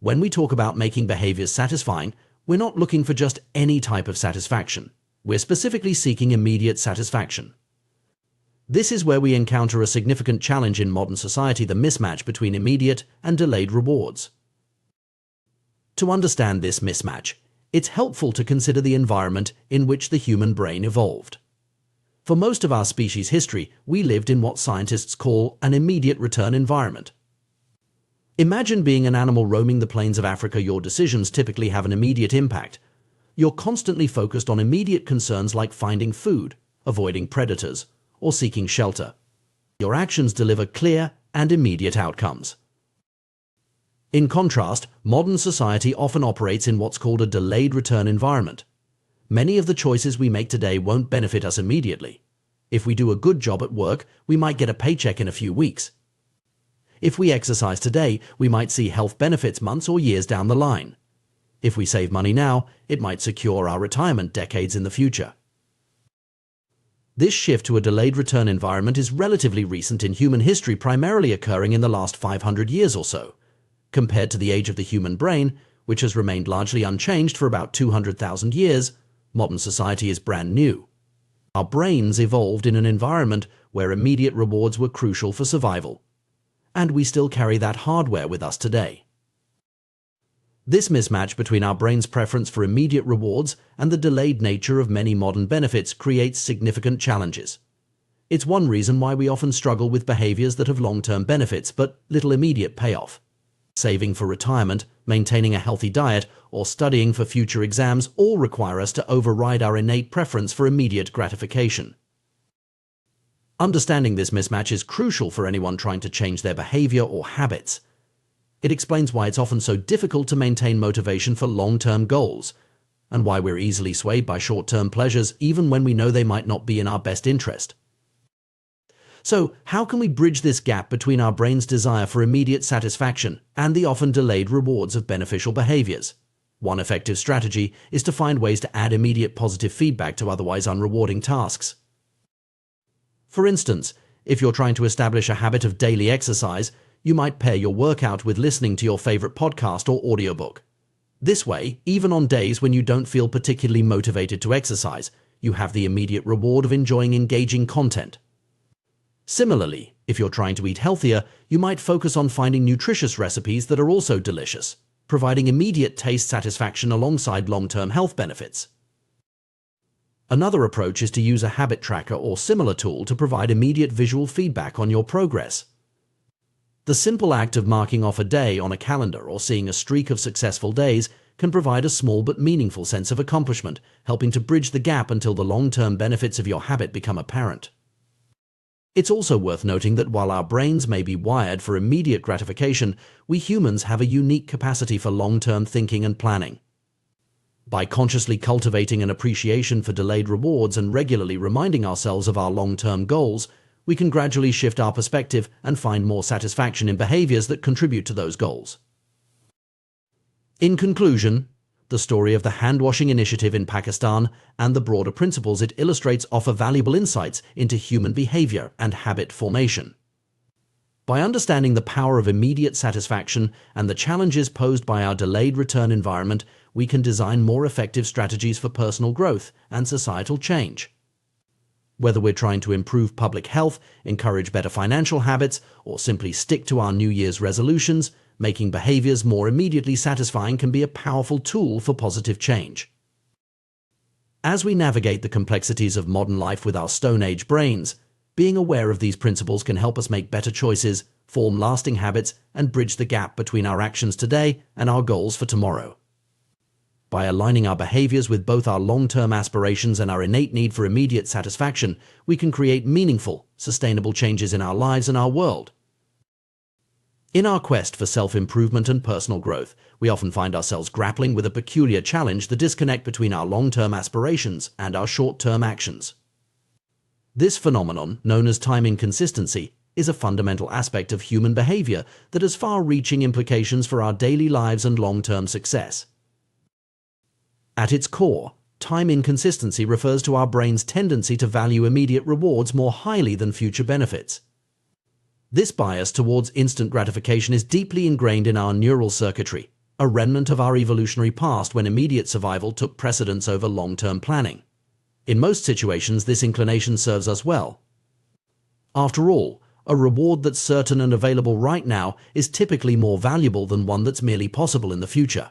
When we talk about making behaviors satisfying, we're not looking for just any type of satisfaction. We're specifically seeking immediate satisfaction. This is where we encounter a significant challenge in modern society: the mismatch between immediate and delayed rewards. To understand this mismatch, it's helpful to consider the environment in which the human brain evolved. For most of our species' history, we lived in what scientists call an immediate return environment. Imagine being an animal roaming the plains of Africa. Your decisions typically have an immediate impact. You're constantly focused on immediate concerns like finding food, avoiding predators, or seeking shelter. Your actions deliver clear and immediate outcomes. In contrast, modern society often operates in what's called a delayed return environment. Many of the choices we make today won't benefit us immediately. If we do a good job at work, we might get a paycheck in a few weeks. If we exercise today, we might see health benefits months or years down the line. If we save money now, it might secure our retirement decades in the future. This shift to a delayed return environment is relatively recent in human history, primarily occurring in the last 500 years or so. Compared to the age of the human brain, which has remained largely unchanged for about 200,000 years, modern society is brand new. Our brains evolved in an environment where immediate rewards were crucial for survival. And we still carry that hardware with us today. This mismatch between our brain's preference for immediate rewards and the delayed nature of many modern benefits creates significant challenges. It's one reason why we often struggle with behaviors that have long-term benefits but little immediate payoff. Saving for retirement, maintaining a healthy diet, or studying for future exams all require us to override our innate preference for immediate gratification. Understanding this mismatch is crucial for anyone trying to change their behavior or habits. It explains why it's often so difficult to maintain motivation for long-term goals, and why we're easily swayed by short-term pleasures even when we know they might not be in our best interest. So, how can we bridge this gap between our brain's desire for immediate satisfaction and the often delayed rewards of beneficial behaviors? One effective strategy is to find ways to add immediate positive feedback to otherwise unrewarding tasks. For instance, if you're trying to establish a habit of daily exercise, you might pair your workout with listening to your favorite podcast or audiobook. This way, even on days when you don't feel particularly motivated to exercise, you have the immediate reward of enjoying engaging content. Similarly, if you're trying to eat healthier, you might focus on finding nutritious recipes that are also delicious, providing immediate taste satisfaction alongside long-term health benefits. Another approach is to use a habit tracker or similar tool to provide immediate visual feedback on your progress. The simple act of marking off a day on a calendar or seeing a streak of successful days can provide a small but meaningful sense of accomplishment, helping to bridge the gap until the long-term benefits of your habit become apparent. It's also worth noting that while our brains may be wired for immediate gratification, we humans have a unique capacity for long-term thinking and planning. By consciously cultivating an appreciation for delayed rewards and regularly reminding ourselves of our long-term goals, we can gradually shift our perspective and find more satisfaction in behaviors that contribute to those goals. In conclusion, the story of the hand-washing initiative in Pakistan and the broader principles it illustrates offer valuable insights into human behavior and habit formation. By understanding the power of immediate satisfaction and the challenges posed by our delayed return environment, we can design more effective strategies for personal growth and societal change. Whether we're trying to improve public health, encourage better financial habits, or simply stick to our New Year's resolutions, making behaviors more immediately satisfying can be a powerful tool for positive change. As we navigate the complexities of modern life with our Stone Age brains, being aware of these principles can help us make better choices, form lasting habits, and bridge the gap between our actions today and our goals for tomorrow. By aligning our behaviors with both our long-term aspirations and our innate need for immediate satisfaction, we can create meaningful, sustainable changes in our lives and our world. In our quest for self-improvement and personal growth, we often find ourselves grappling with a peculiar challenge: the disconnect between our long-term aspirations and our short-term actions. This phenomenon, known as time inconsistency, is a fundamental aspect of human behavior that has far-reaching implications for our daily lives and long-term success. At its core, time inconsistency refers to our brain's tendency to value immediate rewards more highly than future benefits. This bias towards instant gratification is deeply ingrained in our neural circuitry, a remnant of our evolutionary past when immediate survival took precedence over long-term planning. In most situations, this inclination serves us well. After all, a reward that's certain and available right now is typically more valuable than one that's merely possible in the future.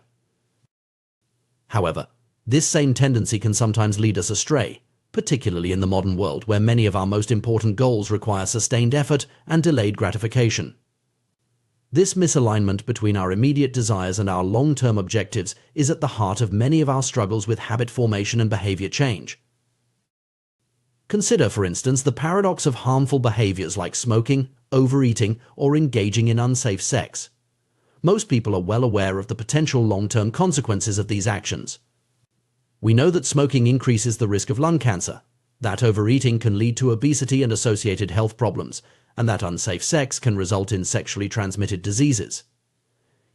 However, this same tendency can sometimes lead us astray, particularly in the modern world where many of our most important goals require sustained effort and delayed gratification. This misalignment between our immediate desires and our long-term objectives is at the heart of many of our struggles with habit formation and behavior change. Consider, for instance, the paradox of harmful behaviors like smoking, overeating, or engaging in unsafe sex. Most people are well aware of the potential long-term consequences of these actions. We know that smoking increases the risk of lung cancer, that overeating can lead to obesity and associated health problems, and that unsafe sex can result in sexually transmitted diseases.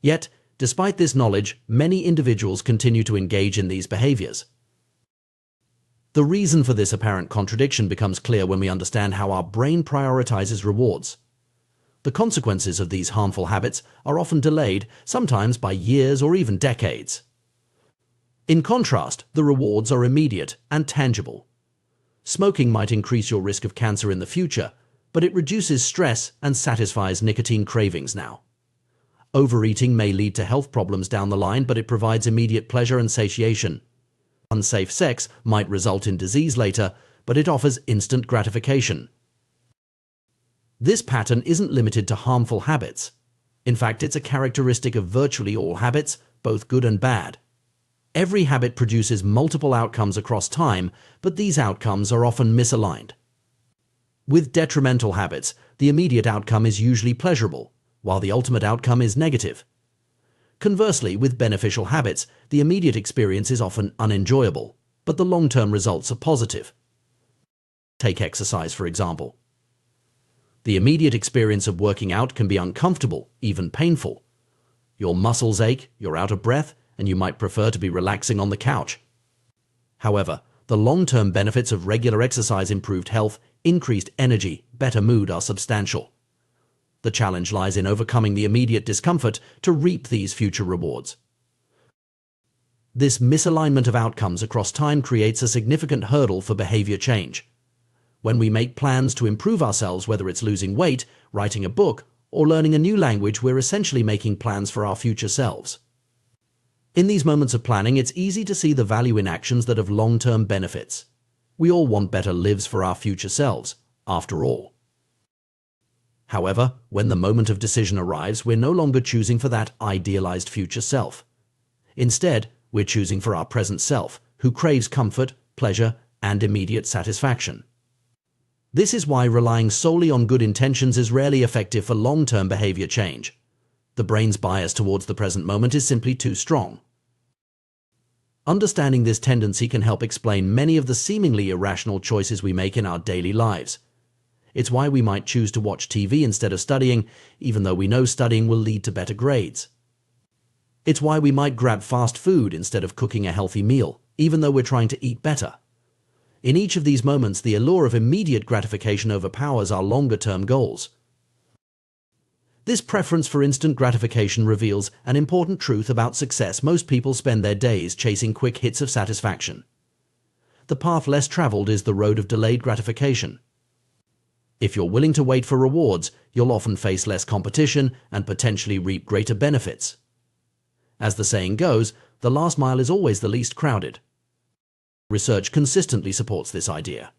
Yet, despite this knowledge, many individuals continue to engage in these behaviors. The reason for this apparent contradiction becomes clear when we understand how our brain prioritizes rewards. The consequences of these harmful habits are often delayed, sometimes by years or even decades. In contrast, the rewards are immediate and tangible. Smoking might increase your risk of cancer in the future, but it reduces stress and satisfies nicotine cravings now. Overeating may lead to health problems down the line, but it provides immediate pleasure and satiation. Unsafe sex might result in disease later, but it offers instant gratification. This pattern isn't limited to harmful habits. In fact, it's a characteristic of virtually all habits, both good and bad. Every habit produces multiple outcomes across time, but these outcomes are often misaligned. With detrimental habits, the immediate outcome is usually pleasurable, while the ultimate outcome is negative. Conversely, with beneficial habits, the immediate experience is often unenjoyable, but the long-term results are positive. Take exercise, for example. The immediate experience of working out can be uncomfortable, even painful. Your muscles ache, you're out of breath, and you might prefer to be relaxing on the couch. However, the long-term benefits of regular exercise, improved health, increased energy, better mood are substantial. The challenge lies in overcoming the immediate discomfort to reap these future rewards. This misalignment of outcomes across time creates a significant hurdle for behavior change. When we make plans to improve ourselves, whether it's losing weight, writing a book, or learning a new language, we're essentially making plans for our future selves. In these moments of planning, it's easy to see the value in actions that have long-term benefits. We all want better lives for our future selves, after all. However, when the moment of decision arrives, we're no longer choosing for that idealized future self. Instead, we're choosing for our present self, who craves comfort, pleasure, and immediate satisfaction. This is why relying solely on good intentions is rarely effective for long-term behavior change. The brain's bias towards the present moment is simply too strong. Understanding this tendency can help explain many of the seemingly irrational choices we make in our daily lives. It's why we might choose to watch TV instead of studying, even though we know studying will lead to better grades. It's why we might grab fast food instead of cooking a healthy meal, even though we're trying to eat better. In each of these moments, the allure of immediate gratification overpowers our longer-term goals. This preference for instant gratification reveals an important truth about success. Most people spend their days chasing quick hits of satisfaction. the path less traveled is the road of delayed gratification. If you're willing to wait for rewards, you'll often face less competition and potentially reap greater benefits. As the saying goes, the last mile is always the least crowded. Research consistently supports this idea.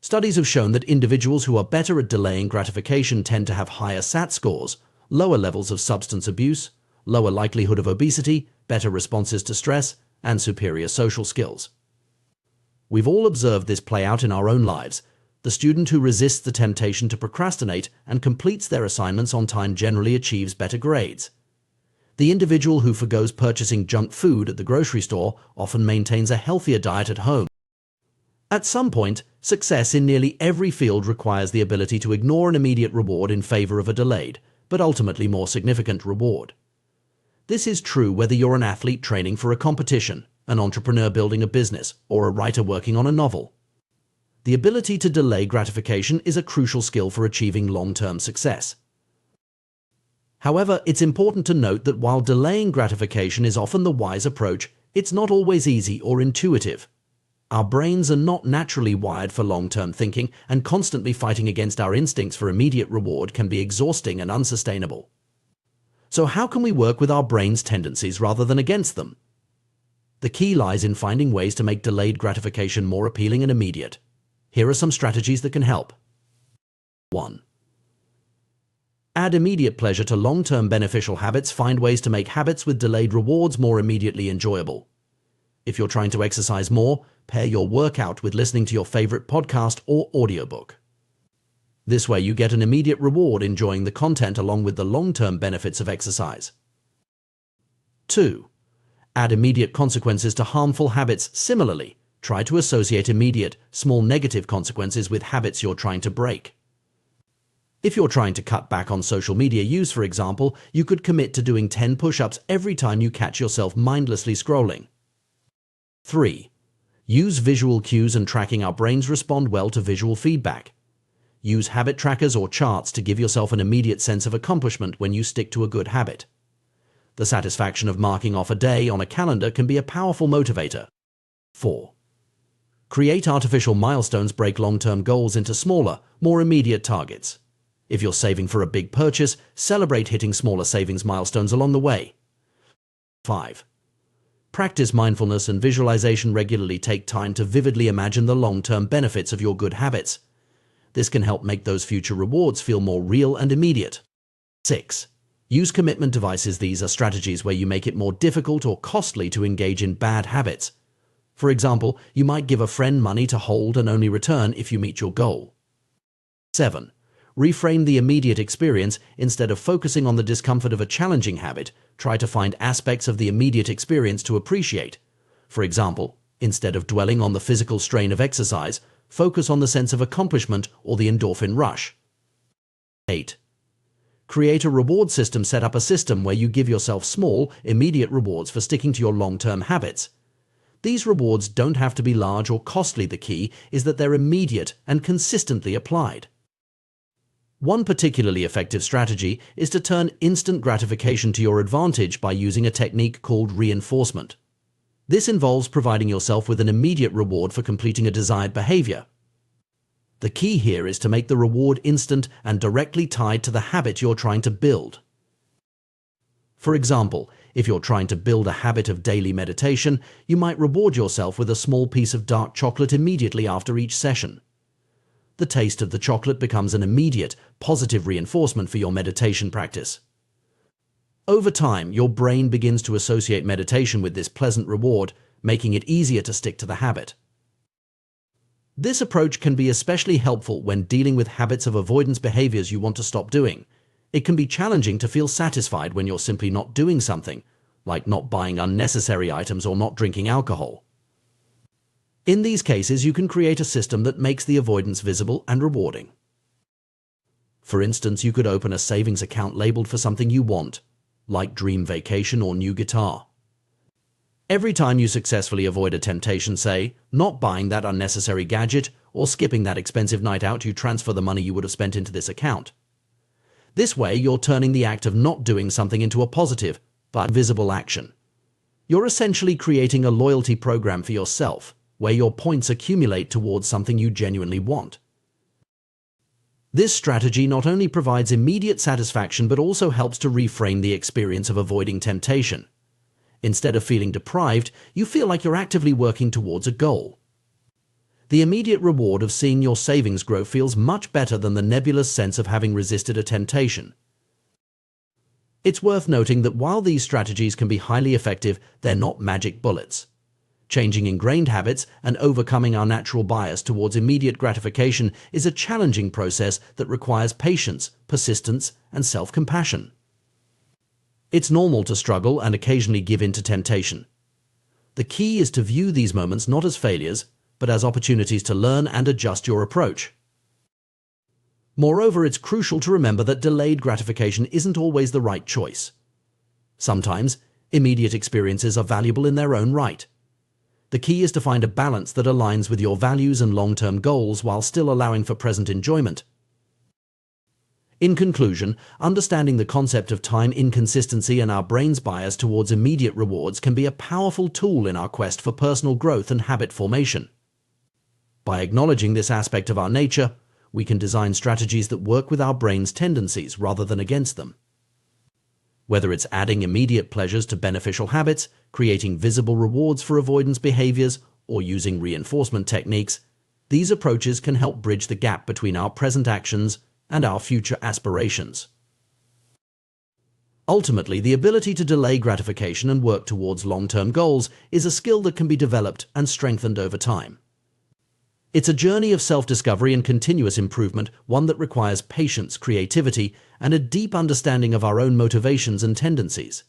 Studies have shown that individuals who are better at delaying gratification tend to have higher SAT scores, lower levels of substance abuse, lower likelihood of obesity, better responses to stress, and superior social skills. We've all observed this play out in our own lives. The student who resists the temptation to procrastinate and completes their assignments on time generally achieves better grades. The individual who forgoes purchasing junk food at the grocery store often maintains a healthier diet at home. At some point, success in nearly every field requires the ability to ignore an immediate reward in favor of a delayed, but ultimately more significant reward. This is true whether you're an athlete training for a competition, an entrepreneur building a business, or a writer working on a novel. The ability to delay gratification is a crucial skill for achieving long-term success. However, it's important to note that while delaying gratification is often the wise approach, it's not always easy or intuitive. Our brains are not naturally wired for long-term thinking, and constantly fighting against our instincts for immediate reward can be exhausting and unsustainable. So how can we work with our brain's tendencies rather than against them? The key lies in finding ways to make delayed gratification more appealing and immediate. Here are some strategies that can help. 1. Add immediate pleasure to long-term beneficial habits. Find ways to make habits with delayed rewards more immediately enjoyable. If you're trying to exercise more, pair your workout with listening to your favorite podcast or audiobook. This way you get an immediate reward enjoying the content along with the long-term benefits of exercise. 2. Add immediate consequences to harmful habits. Similarly, try to associate immediate, small negative consequences with habits you're trying to break. If you're trying to cut back on social media use, for example, you could commit to doing 10 push-ups every time you catch yourself mindlessly scrolling. 3. Use visual cues and tracking. Our brains respond well to visual feedback. Use habit trackers or charts to give yourself an immediate sense of accomplishment when you stick to a good habit. The satisfaction of marking off a day on a calendar can be a powerful motivator. 4. Create artificial milestones. Break long-term goals into smaller, more immediate targets. If you're saving for a big purchase, celebrate hitting smaller savings milestones along the way. 5. Practice mindfulness and visualization regularly. Take time to vividly imagine the long-term benefits of your good habits. This can help make those future rewards feel more real and immediate. 6. Use commitment devices. These are strategies where you make it more difficult or costly to engage in bad habits. For example, you might give a friend money to hold and only return if you meet your goal. 7. Reframe the immediate experience. Instead of focusing on the discomfort of a challenging habit, try to find aspects of the immediate experience to appreciate. For example, instead of dwelling on the physical strain of exercise, focus on the sense of accomplishment or the endorphin rush. 8. Create a reward system. Set up a system where you give yourself small, immediate rewards for sticking to your long-term habits. These rewards don't have to be large or costly. The key is that they're immediate and consistently applied. One particularly effective strategy is to turn instant gratification to your advantage by using a technique called reinforcement. This involves providing yourself with an immediate reward for completing a desired behavior. The key here is to make the reward instant and directly tied to the habit you're trying to build. For example, if you're trying to build a habit of daily meditation, you might reward yourself with a small piece of dark chocolate immediately after each session. The taste of the chocolate becomes an immediate, positive reinforcement for your meditation practice. Over time, your brain begins to associate meditation with this pleasant reward, making it easier to stick to the habit. This approach can be especially helpful when dealing with habits of avoidance behaviors you want to stop doing. It can be challenging to feel satisfied when you're simply not doing something, like not buying unnecessary items or not drinking alcohol. In these cases, you can create a system that makes the avoidance visible and rewarding. For instance, you could open a savings account labeled for something you want, like dream vacation or new guitar. Every time you successfully avoid a temptation, say, not buying that unnecessary gadget or skipping that expensive night out, you transfer the money you would have spent into this account. This way, you're turning the act of not doing something into a positive, but visible action. You're essentially creating a loyalty program for yourself. where your points accumulate towards something you genuinely want. This strategy not only provides immediate satisfaction but also helps to reframe the experience of avoiding temptation. Instead of feeling deprived, you feel like you're actively working towards a goal. The immediate reward of seeing your savings grow feels much better than the nebulous sense of having resisted a temptation. It's worth noting that while these strategies can be highly effective, they're not magic bullets. Changing ingrained habits and overcoming our natural bias towards immediate gratification is a challenging process that requires patience, persistence, and self-compassion. It's normal to struggle and occasionally give in to temptation. The key is to view these moments not as failures, but as opportunities to learn and adjust your approach. Moreover, it's crucial to remember that delayed gratification isn't always the right choice. Sometimes, immediate experiences are valuable in their own right. The key is to find a balance that aligns with your values and long-term goals while still allowing for present enjoyment. In conclusion, understanding the concept of time inconsistency and our brain's bias towards immediate rewards can be a powerful tool in our quest for personal growth and habit formation. By acknowledging this aspect of our nature, we can design strategies that work with our brain's tendencies rather than against them. Whether it's adding immediate pleasures to beneficial habits, creating visible rewards for avoidance behaviors, or using reinforcement techniques, these approaches can help bridge the gap between our present actions and our future aspirations. Ultimately, the ability to delay gratification and work towards long-term goals is a skill that can be developed and strengthened over time. It's a journey of self-discovery and continuous improvement, one that requires patience, creativity, and a deep understanding of our own motivations and tendencies.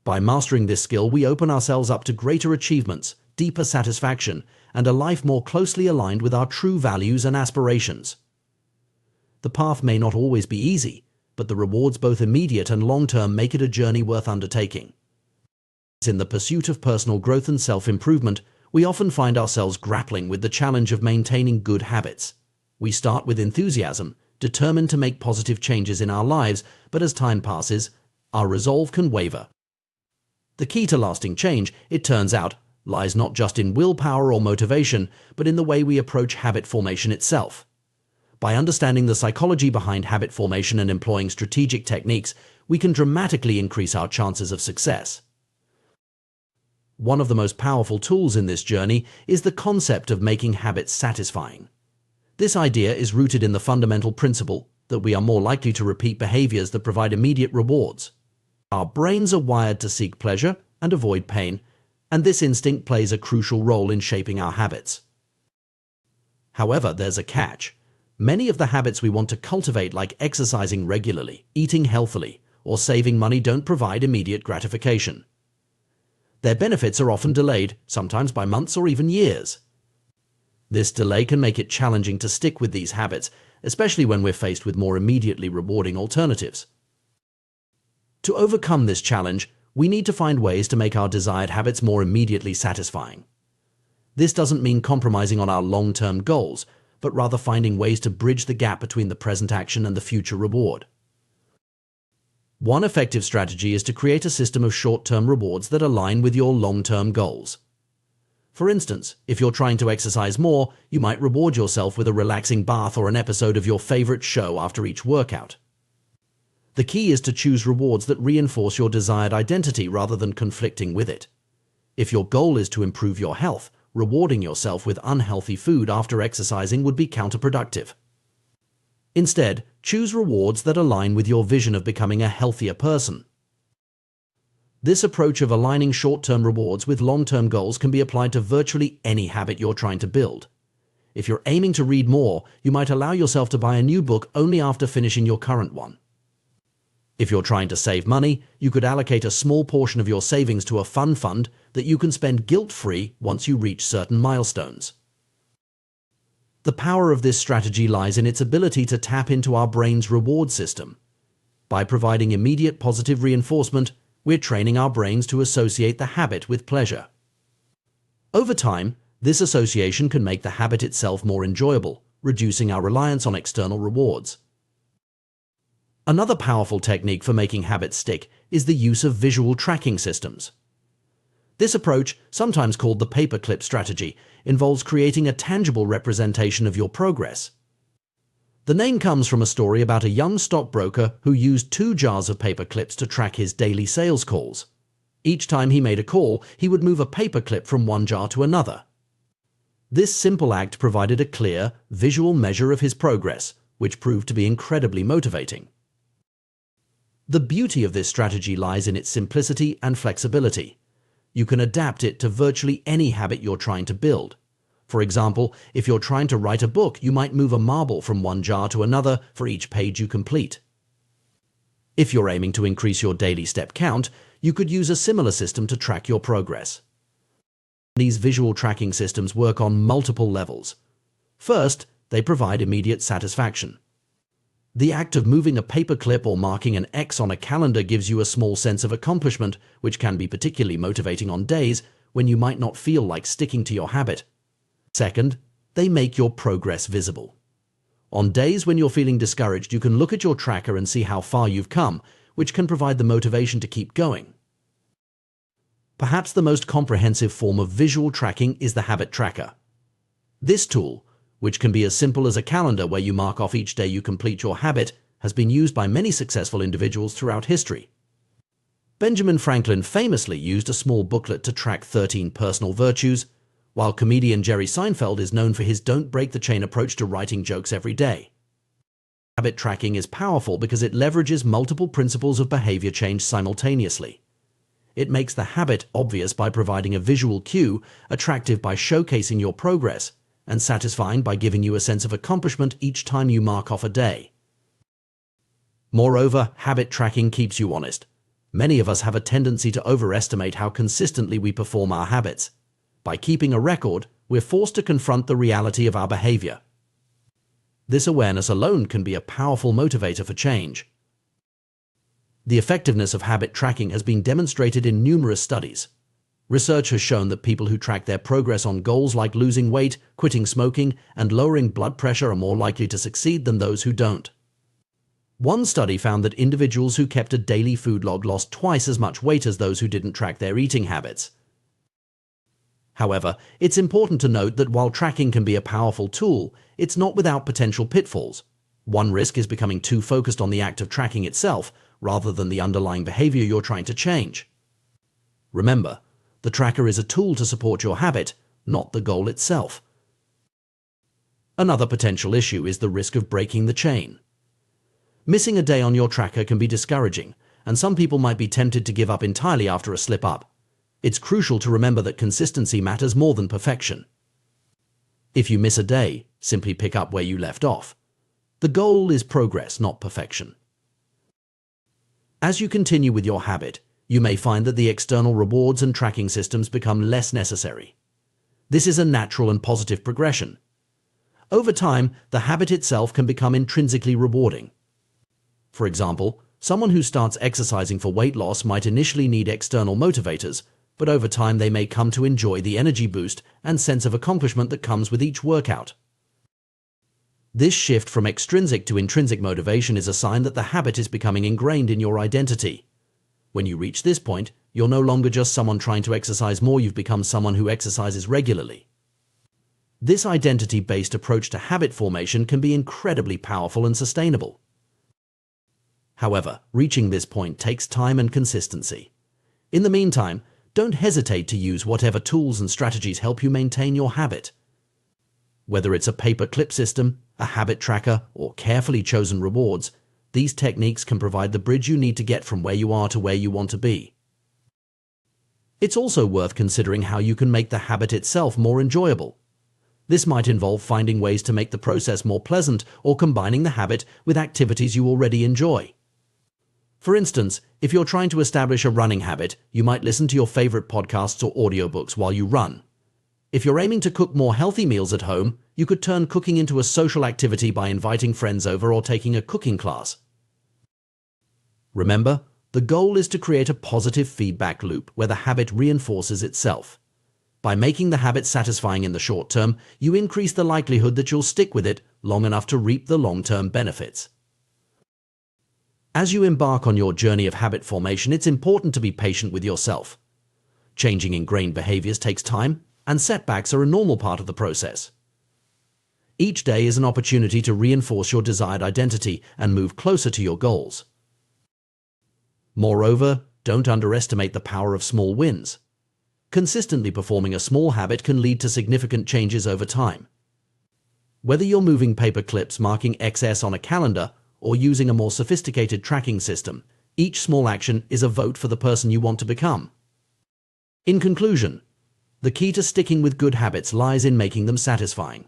By mastering this skill, we open ourselves up to greater achievements, deeper satisfaction, and a life more closely aligned with our true values and aspirations. The path may not always be easy, but the rewards, both immediate and long-term, make it a journey worth undertaking. In the pursuit of personal growth and self-improvement, we often find ourselves grappling with the challenge of maintaining good habits. We start with enthusiasm, determined to make positive changes in our lives, but as time passes, our resolve can waver. The key to lasting change, it turns out, lies not just in willpower or motivation, but in the way we approach habit formation itself. By understanding the psychology behind habit formation and employing strategic techniques, we can dramatically increase our chances of success. One of the most powerful tools in this journey is the concept of making habits satisfying. This idea is rooted in the fundamental principle that we are more likely to repeat behaviors that provide immediate rewards. Our brains are wired to seek pleasure and avoid pain, and this instinct plays a crucial role in shaping our habits. However, there's a catch. Many of the habits we want to cultivate, like exercising regularly, eating healthily, or saving money, don't provide immediate gratification. Their benefits are often delayed, sometimes by months or even years. This delay can make it challenging to stick with these habits, especially when we're faced with more immediately rewarding alternatives. To overcome this challenge, we need to find ways to make our desired habits more immediately satisfying. This doesn't mean compromising on our long-term goals, but rather finding ways to bridge the gap between the present action and the future reward. One effective strategy is to create a system of short-term rewards that align with your long-term goals. For instance, if you're trying to exercise more, you might reward yourself with a relaxing bath or an episode of your favorite show after each workout. The key is to choose rewards that reinforce your desired identity rather than conflicting with it. If your goal is to improve your health, rewarding yourself with unhealthy food after exercising would be counterproductive. Instead, choose rewards that align with your vision of becoming a healthier person. This approach of aligning short-term rewards with long-term goals can be applied to virtually any habit you're trying to build. If you're aiming to read more, you might allow yourself to buy a new book only after finishing your current one. If you're trying to save money, you could allocate a small portion of your savings to a fun fund that you can spend guilt-free once you reach certain milestones. The power of this strategy lies in its ability to tap into our brain's reward system. By providing immediate positive reinforcement, we're training our brains to associate the habit with pleasure. Over time, this association can make the habit itself more enjoyable, reducing our reliance on external rewards. Another powerful technique for making habits stick is the use of visual tracking systems. This approach, sometimes called the paperclip strategy, involves creating a tangible representation of your progress. The name comes from a story about a young stockbroker who used 2 jars of paperclips to track his daily sales calls. Each time he made a call, he would move a paperclip from one jar to another. This simple act provided a clear, visual measure of his progress, which proved to be incredibly motivating. The beauty of this strategy lies in its simplicity and flexibility. You can adapt it to virtually any habit you're trying to build. For example, if you're trying to write a book, you might move a marble from one jar to another for each page you complete. If you're aiming to increase your daily step count, you could use a similar system to track your progress. These visual tracking systems work on multiple levels. First, they provide immediate satisfaction. The act of moving a paperclip or marking an X on a calendar gives you a small sense of accomplishment, which can be particularly motivating on days when you might not feel like sticking to your habit. Second, they make your progress visible. On days when you're feeling discouraged, you can look at your tracker and see how far you've come, which can provide the motivation to keep going. Perhaps the most comprehensive form of visual tracking is the habit tracker. This tool, which can be as simple as a calendar where you mark off each day you complete your habit, has been used by many successful individuals throughout history. Benjamin Franklin famously used a small booklet to track 13 personal virtues, while comedian Jerry Seinfeld is known for his don't break the chain approach to writing jokes every day. Habit tracking is powerful because it leverages multiple principles of behavior change simultaneously. It makes the habit obvious by providing a visual cue, attractive by showcasing your progress, and satisfying by giving you a sense of accomplishment each time you mark off a day. Moreover, habit tracking keeps you honest. Many of us have a tendency to overestimate how consistently we perform our habits. By keeping a record, we're forced to confront the reality of our behavior. This awareness alone can be a powerful motivator for change. The effectiveness of habit tracking has been demonstrated in numerous studies. Research has shown that people who track their progress on goals like losing weight, quitting smoking, and lowering blood pressure are more likely to succeed than those who don't. One study found that individuals who kept a daily food log lost twice as much weight as those who didn't track their eating habits. However, it's important to note that while tracking can be a powerful tool, it's not without potential pitfalls. One risk is becoming too focused on the act of tracking itself, rather than the underlying behavior you're trying to change. Remember, the tracker is a tool to support your habit, not the goal itself. Another potential issue is the risk of breaking the chain. Missing a day on your tracker can be discouraging, and some people might be tempted to give up entirely after a slip-up. It's crucial to remember that consistency matters more than perfection. If you miss a day, simply pick up where you left off. The goal is progress, not perfection. As you continue with your habit, you may find that the external rewards and tracking systems become less necessary. This is a natural and positive progression. Over time, the habit itself can become intrinsically rewarding. For example, someone who starts exercising for weight loss might initially need external motivators, but over time they may come to enjoy the energy boost and sense of accomplishment that comes with each workout. This shift from extrinsic to intrinsic motivation is a sign that the habit is becoming ingrained in your identity. When you reach this point, you're no longer just someone trying to exercise more, you've become someone who exercises regularly. This identity-based approach to habit formation can be incredibly powerful and sustainable. However, reaching this point takes time and consistency. In the meantime, don't hesitate to use whatever tools and strategies help you maintain your habit. Whether it's a paper-clip system, a habit tracker, or carefully chosen rewards, these techniques can provide the bridge you need to get from where you are to where you want to be. It's also worth considering how you can make the habit itself more enjoyable. This might involve finding ways to make the process more pleasant or combining the habit with activities you already enjoy. For instance, if you're trying to establish a running habit, you might listen to your favorite podcasts or audiobooks while you run. If you're aiming to cook more healthy meals at home, you could turn cooking into a social activity by inviting friends over or taking a cooking class. Remember, the goal is to create a positive feedback loop where the habit reinforces itself. By making the habit satisfying in the short term, you increase the likelihood that you'll stick with it long enough to reap the long-term benefits. As you embark on your journey of habit formation, it's important to be patient with yourself. Changing ingrained behaviors takes time, and setbacks are a normal part of the process. Each day is an opportunity to reinforce your desired identity and move closer to your goals. Moreover, don't underestimate the power of small wins. Consistently performing a small habit can lead to significant changes over time. Whether you're moving paper clips marking XS on a calendar or using a more sophisticated tracking system, each small action is a vote for the person you want to become. In conclusion, the key to sticking with good habits lies in making them satisfying.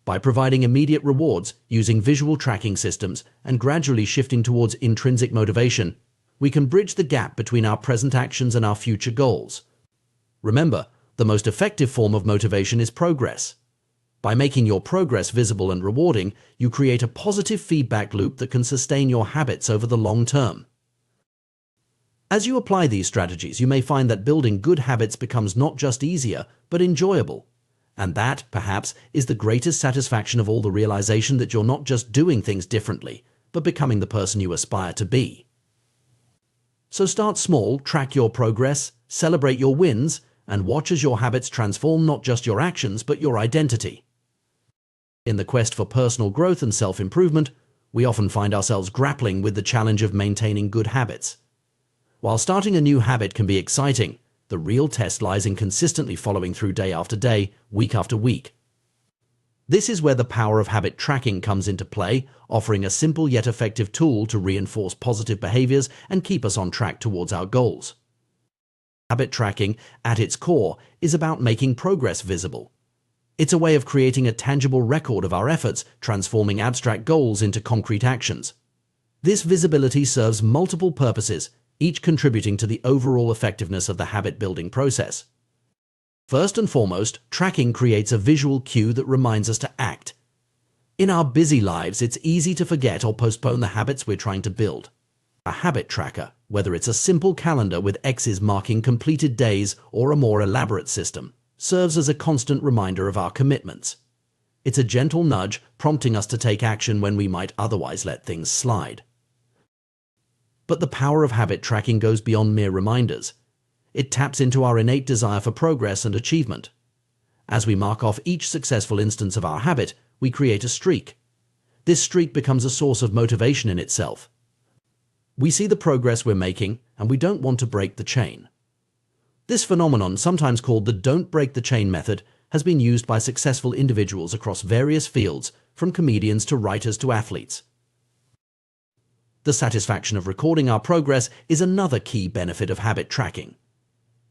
By providing immediate rewards, using visual tracking systems, and gradually shifting towards intrinsic motivation, we can bridge the gap between our present actions and our future goals. Remember, the most effective form of motivation is progress. By making your progress visible and rewarding, you create a positive feedback loop that can sustain your habits over the long term. As you apply these strategies, you may find that building good habits becomes not just easier, but enjoyable. And that, perhaps, is the greatest satisfaction of all, the realization that you're not just doing things differently, but becoming the person you aspire to be. So start small, track your progress, celebrate your wins, and watch as your habits transform not just your actions, but your identity. In the quest for personal growth and self-improvement, we often find ourselves grappling with the challenge of maintaining good habits. While starting a new habit can be exciting, the real test lies in consistently following through day after day, week after week. This is where the power of habit tracking comes into play, offering a simple yet effective tool to reinforce positive behaviors and keep us on track towards our goals. Habit tracking, at its core, is about making progress visible. It's a way of creating a tangible record of our efforts, transforming abstract goals into concrete actions. This visibility serves multiple purposes, each contributing to the overall effectiveness of the habit-building process. First and foremost, tracking creates a visual cue that reminds us to act. In our busy lives, it's easy to forget or postpone the habits we're trying to build. A habit tracker, whether it's a simple calendar with X's marking completed days or a more elaborate system, serves as a constant reminder of our commitments. It's a gentle nudge prompting us to take action when we might otherwise let things slide. But the power of habit tracking goes beyond mere reminders. It taps into our innate desire for progress and achievement. As we mark off each successful instance of our habit, we create a streak. This streak becomes a source of motivation in itself. We see the progress we're making, and we don't want to break the chain. This phenomenon, sometimes called the don't break the chain method, has been used by successful individuals across various fields, from comedians to writers to athletes. The satisfaction of recording our progress is another key benefit of habit tracking.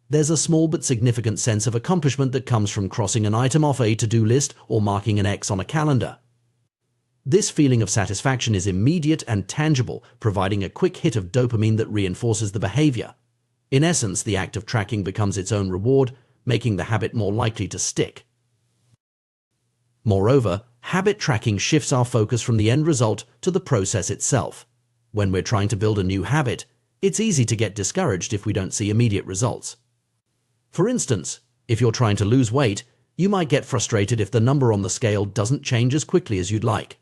There's a small but significant sense of accomplishment that comes from crossing an item off a to-do list or marking an X on a calendar. This feeling of satisfaction is immediate and tangible, providing a quick hit of dopamine that reinforces the behavior. In essence, the act of tracking becomes its own reward, making the habit more likely to stick. Moreover, habit tracking shifts our focus from the end result to the process itself. When we're trying to build a new habit, it's easy to get discouraged if we don't see immediate results. For instance, if you're trying to lose weight, you might get frustrated if the number on the scale doesn't change as quickly as you'd like.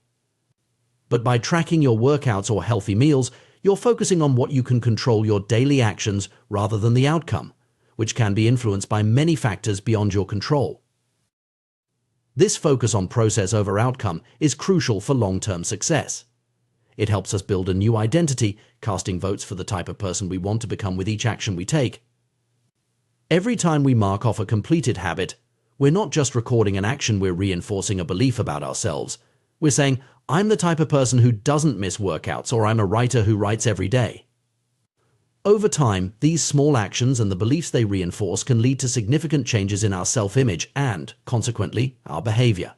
But by tracking your workouts or healthy meals, you're focusing on what you can control, your daily actions, rather than the outcome, which can be influenced by many factors beyond your control. This focus on process over outcome is crucial for long-term success. It helps us build a new identity, casting votes for the type of person we want to become with each action we take. Every time we mark off a completed habit, we're not just recording an action, we're reinforcing a belief about ourselves. We're saying, I'm the type of person who doesn't miss workouts, or I'm a writer who writes every day. Over time, these small actions and the beliefs they reinforce can lead to significant changes in our self-image and, consequently, our behavior.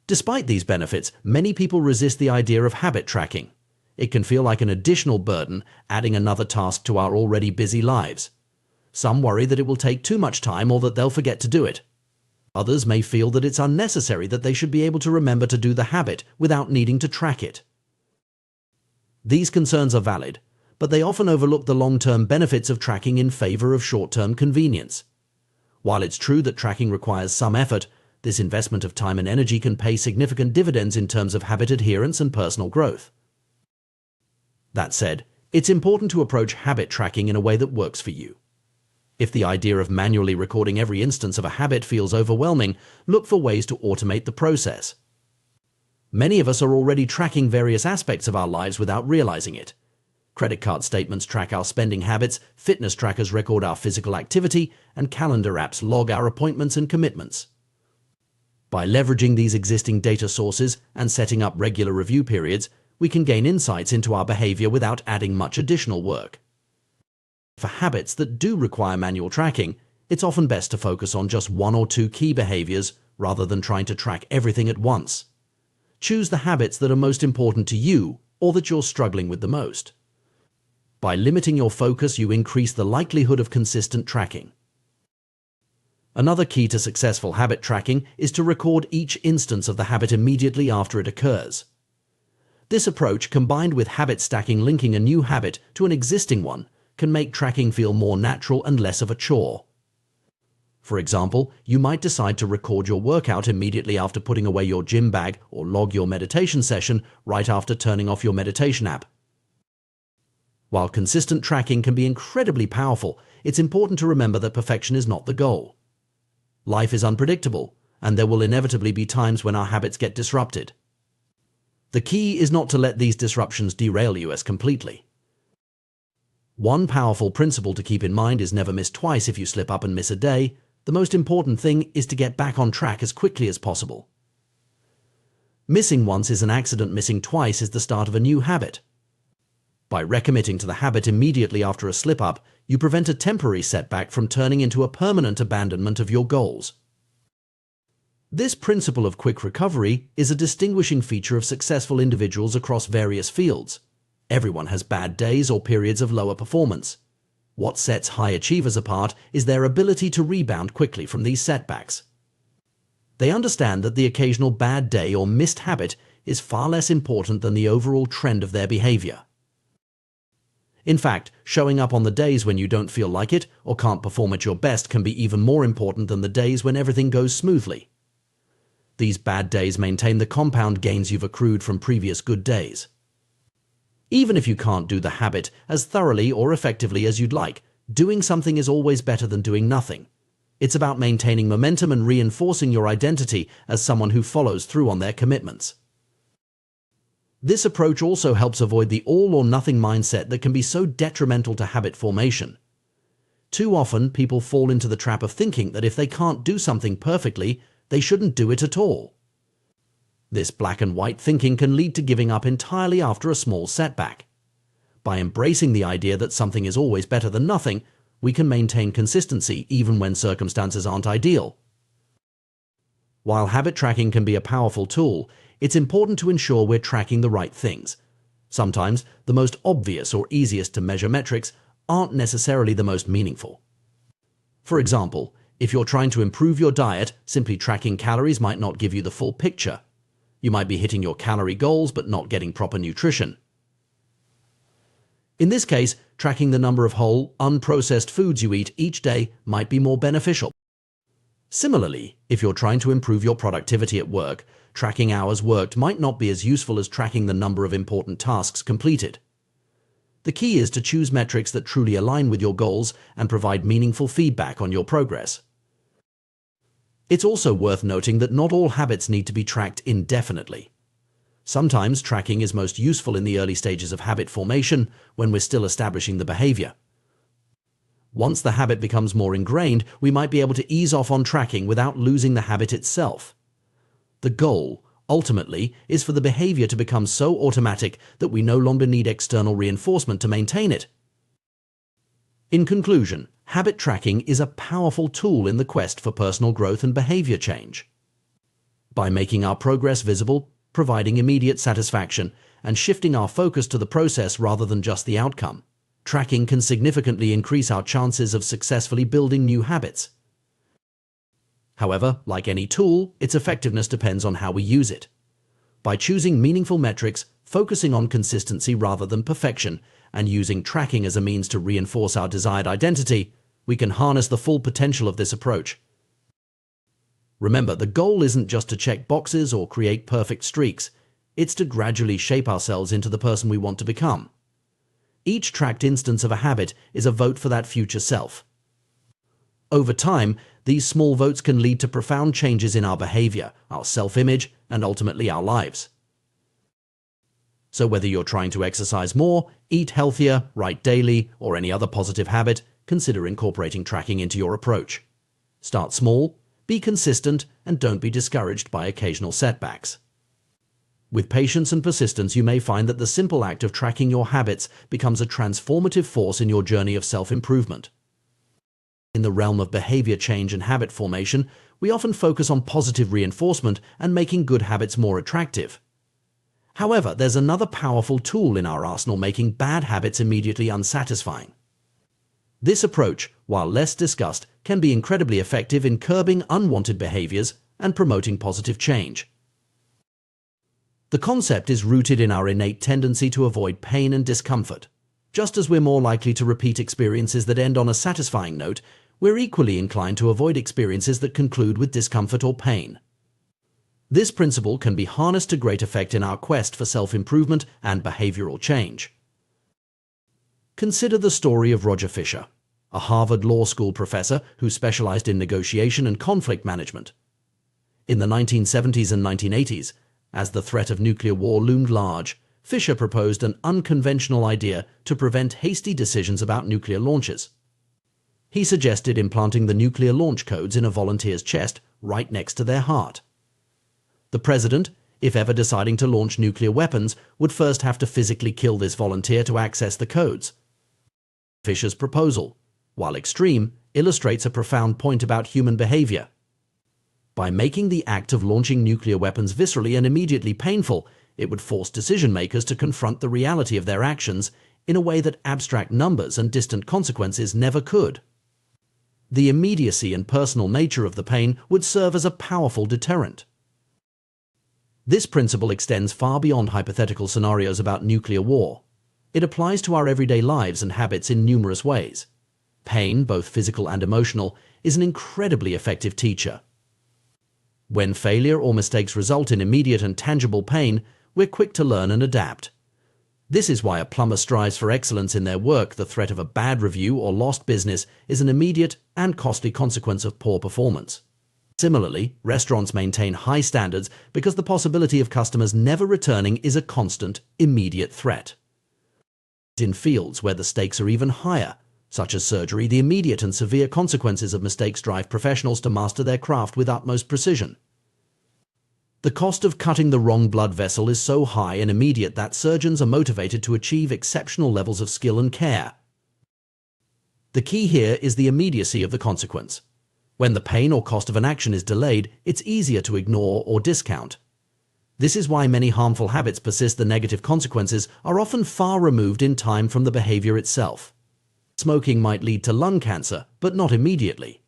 Despite these benefits, many people resist the idea of habit tracking. It can feel like an additional burden, adding another task to our already busy lives. Some worry that it will take too much time or that they'll forget to do it. Others may feel that it's unnecessary, that they should be able to remember to do the habit without needing to track it. These concerns are valid, but they often overlook the long-term benefits of tracking in favor of short-term convenience. While it's true that tracking requires some effort, this investment of time and energy can pay significant dividends in terms of habit adherence and personal growth. That said, it's important to approach habit tracking in a way that works for you. If the idea of manually recording every instance of a habit feels overwhelming, look for ways to automate the process. Many of us are already tracking various aspects of our lives without realizing it. Credit card statements track our spending habits, fitness trackers record our physical activity, and calendar apps log our appointments and commitments. By leveraging these existing data sources and setting up regular review periods, we can gain insights into our behavior without adding much additional work. For habits that do require manual tracking, it's often best to focus on just one or two key behaviors rather than trying to track everything at once. Choose the habits that are most important to you or that you're struggling with the most. By limiting your focus, you increase the likelihood of consistent tracking. Another key to successful habit tracking is to record each instance of the habit immediately after it occurs. This approach, combined with habit stacking linking a new habit to an existing one, can make tracking feel more natural and less of a chore. For example, you might decide to record your workout immediately after putting away your gym bag or log your meditation session right after turning off your meditation app. While consistent tracking can be incredibly powerful, it's important to remember that perfection is not the goal. Life is unpredictable, and there will inevitably be times when our habits get disrupted. The key is not to let these disruptions derail you completely. One powerful principle to keep in mind is never miss twice. If you slip up and miss a day, the most important thing is to get back on track as quickly as possible. Missing once is an accident, missing twice is the start of a new habit. By recommitting to the habit immediately after a slip-up, you prevent a temporary setback from turning into a permanent abandonment of your goals. This principle of quick recovery is a distinguishing feature of successful individuals across various fields. Everyone has bad days or periods of lower performance. What sets high achievers apart is their ability to rebound quickly from these setbacks. They understand that the occasional bad day or missed habit is far less important than the overall trend of their behavior. In fact, showing up on the days when you don't feel like it or can't perform at your best can be even more important than the days when everything goes smoothly. These bad days maintain the compound gains you've accrued from previous good days. Even if you can't do the habit as thoroughly or effectively as you'd like, doing something is always better than doing nothing. It's about maintaining momentum and reinforcing your identity as someone who follows through on their commitments. This approach also helps avoid the all-or-nothing mindset that can be so detrimental to habit formation. Too often, people fall into the trap of thinking that if they can't do something perfectly, they shouldn't do it at all. This black and white thinking can lead to giving up entirely after a small setback. By embracing the idea that something is always better than nothing, we can maintain consistency even when circumstances aren't ideal. While habit tracking can be a powerful tool, it's important to ensure we're tracking the right things. Sometimes, the most obvious or easiest to measure metrics aren't necessarily the most meaningful. For example, if you're trying to improve your diet, simply tracking calories might not give you the full picture. You might be hitting your calorie goals but not getting proper nutrition. In this case, tracking the number of whole, unprocessed foods you eat each day might be more beneficial. Similarly, if you're trying to improve your productivity at work, tracking hours worked might not be as useful as tracking the number of important tasks completed. The key is to choose metrics that truly align with your goals and provide meaningful feedback on your progress. It's also worth noting that not all habits need to be tracked indefinitely. Sometimes tracking is most useful in the early stages of habit formation when we're still establishing the behavior. Once the habit becomes more ingrained, we might be able to ease off on tracking without losing the habit itself. The goal, ultimately, is for the behavior to become so automatic that we no longer need external reinforcement to maintain it. In conclusion, habit tracking is a powerful tool in the quest for personal growth and behavior change. By making our progress visible, providing immediate satisfaction, and shifting our focus to the process rather than just the outcome, tracking can significantly increase our chances of successfully building new habits. However, like any tool, its effectiveness depends on how we use it. By choosing meaningful metrics, focusing on consistency rather than perfection, and using tracking as a means to reinforce our desired identity, we can harness the full potential of this approach. Remember, the goal isn't just to check boxes or create perfect streaks. It's to gradually shape ourselves into the person we want to become. Each tracked instance of a habit is a vote for that future self. Over time, these small votes can lead to profound changes in our behavior, our self-image, and ultimately our lives. So whether you're trying to exercise more, eat healthier, write daily, or any other positive habit, consider incorporating tracking into your approach. Start small, be consistent, and don't be discouraged by occasional setbacks. With patience and persistence, you may find that the simple act of tracking your habits becomes a transformative force in your journey of self-improvement. In the realm of behavior change and habit formation, we often focus on positive reinforcement and making good habits more attractive. However, there's another powerful tool in our arsenal making bad habits immediately unsatisfying. This approach, while less discussed, can be incredibly effective in curbing unwanted behaviors and promoting positive change. The concept is rooted in our innate tendency to avoid pain and discomfort. Just as we're more likely to repeat experiences that end on a satisfying note, we're equally inclined to avoid experiences that conclude with discomfort or pain. This principle can be harnessed to great effect in our quest for self-improvement and behavioral change. Consider the story of Roger Fisher, a Harvard Law School professor who specialized in negotiation and conflict management. In the 1970s and 1980s, as the threat of nuclear war loomed large, Fisher proposed an unconventional idea to prevent hasty decisions about nuclear launches. He suggested implanting the nuclear launch codes in a volunteer's chest right next to their heart. The president, if ever deciding to launch nuclear weapons, would first have to physically kill this volunteer to access the codes. Fisher's proposal, while extreme, illustrates a profound point about human behavior. By making the act of launching nuclear weapons viscerally and immediately painful, it would force decision-makers to confront the reality of their actions in a way that abstract numbers and distant consequences never could. The immediacy and personal nature of the pain would serve as a powerful deterrent. This principle extends far beyond hypothetical scenarios about nuclear war. It applies to our everyday lives and habits in numerous ways. Pain, both physical and emotional, is an incredibly effective teacher. When failure or mistakes result in immediate and tangible pain, we're quick to learn and adapt. This is why a plumber strives for excellence in their work. The threat of a bad review or lost business is an immediate and costly consequence of poor performance. Similarly, restaurants maintain high standards because the possibility of customers never returning is a constant, immediate threat. In fields where the stakes are even higher, such as surgery, the immediate and severe consequences of mistakes drive professionals to master their craft with utmost precision. The cost of cutting the wrong blood vessel is so high and immediate that surgeons are motivated to achieve exceptional levels of skill and care. The key here is the immediacy of the consequence. When the pain or cost of an action is delayed, it's easier to ignore or discount. This is why many harmful habits persist. The negative consequences are often far removed in time from the behavior itself. Smoking might lead to lung cancer, but not immediately.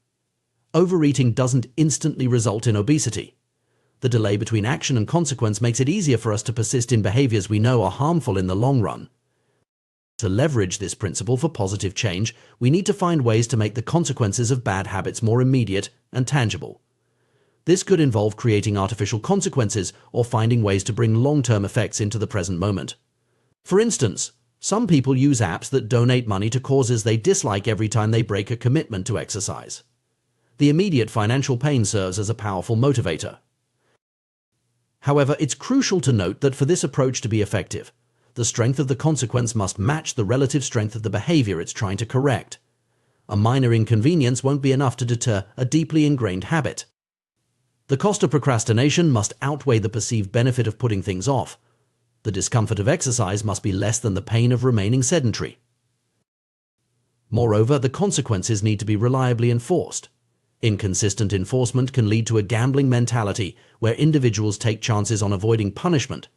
Overeating doesn't instantly result in obesity. The delay between action and consequence makes it easier for us to persist in behaviors we know are harmful in the long run. To leverage this principle for positive change, we need to find ways to make the consequences of bad habits more immediate and tangible. This could involve creating artificial consequences or finding ways to bring long-term effects into the present moment. For instance, some people use apps that donate money to causes they dislike every time they break a commitment to exercise. The immediate financial pain serves as a powerful motivator. However, it's crucial to note that for this approach to be effective, the strength of the consequence must match the relative strength of the behavior it's trying to correct. A minor inconvenience won't be enough to deter a deeply ingrained habit. The cost of procrastination must outweigh the perceived benefit of putting things off. The discomfort of exercise must be less than the pain of remaining sedentary. Moreover, the consequences need to be reliably enforced. Inconsistent enforcement can lead to a gambling mentality where individuals take chances on avoiding punishment.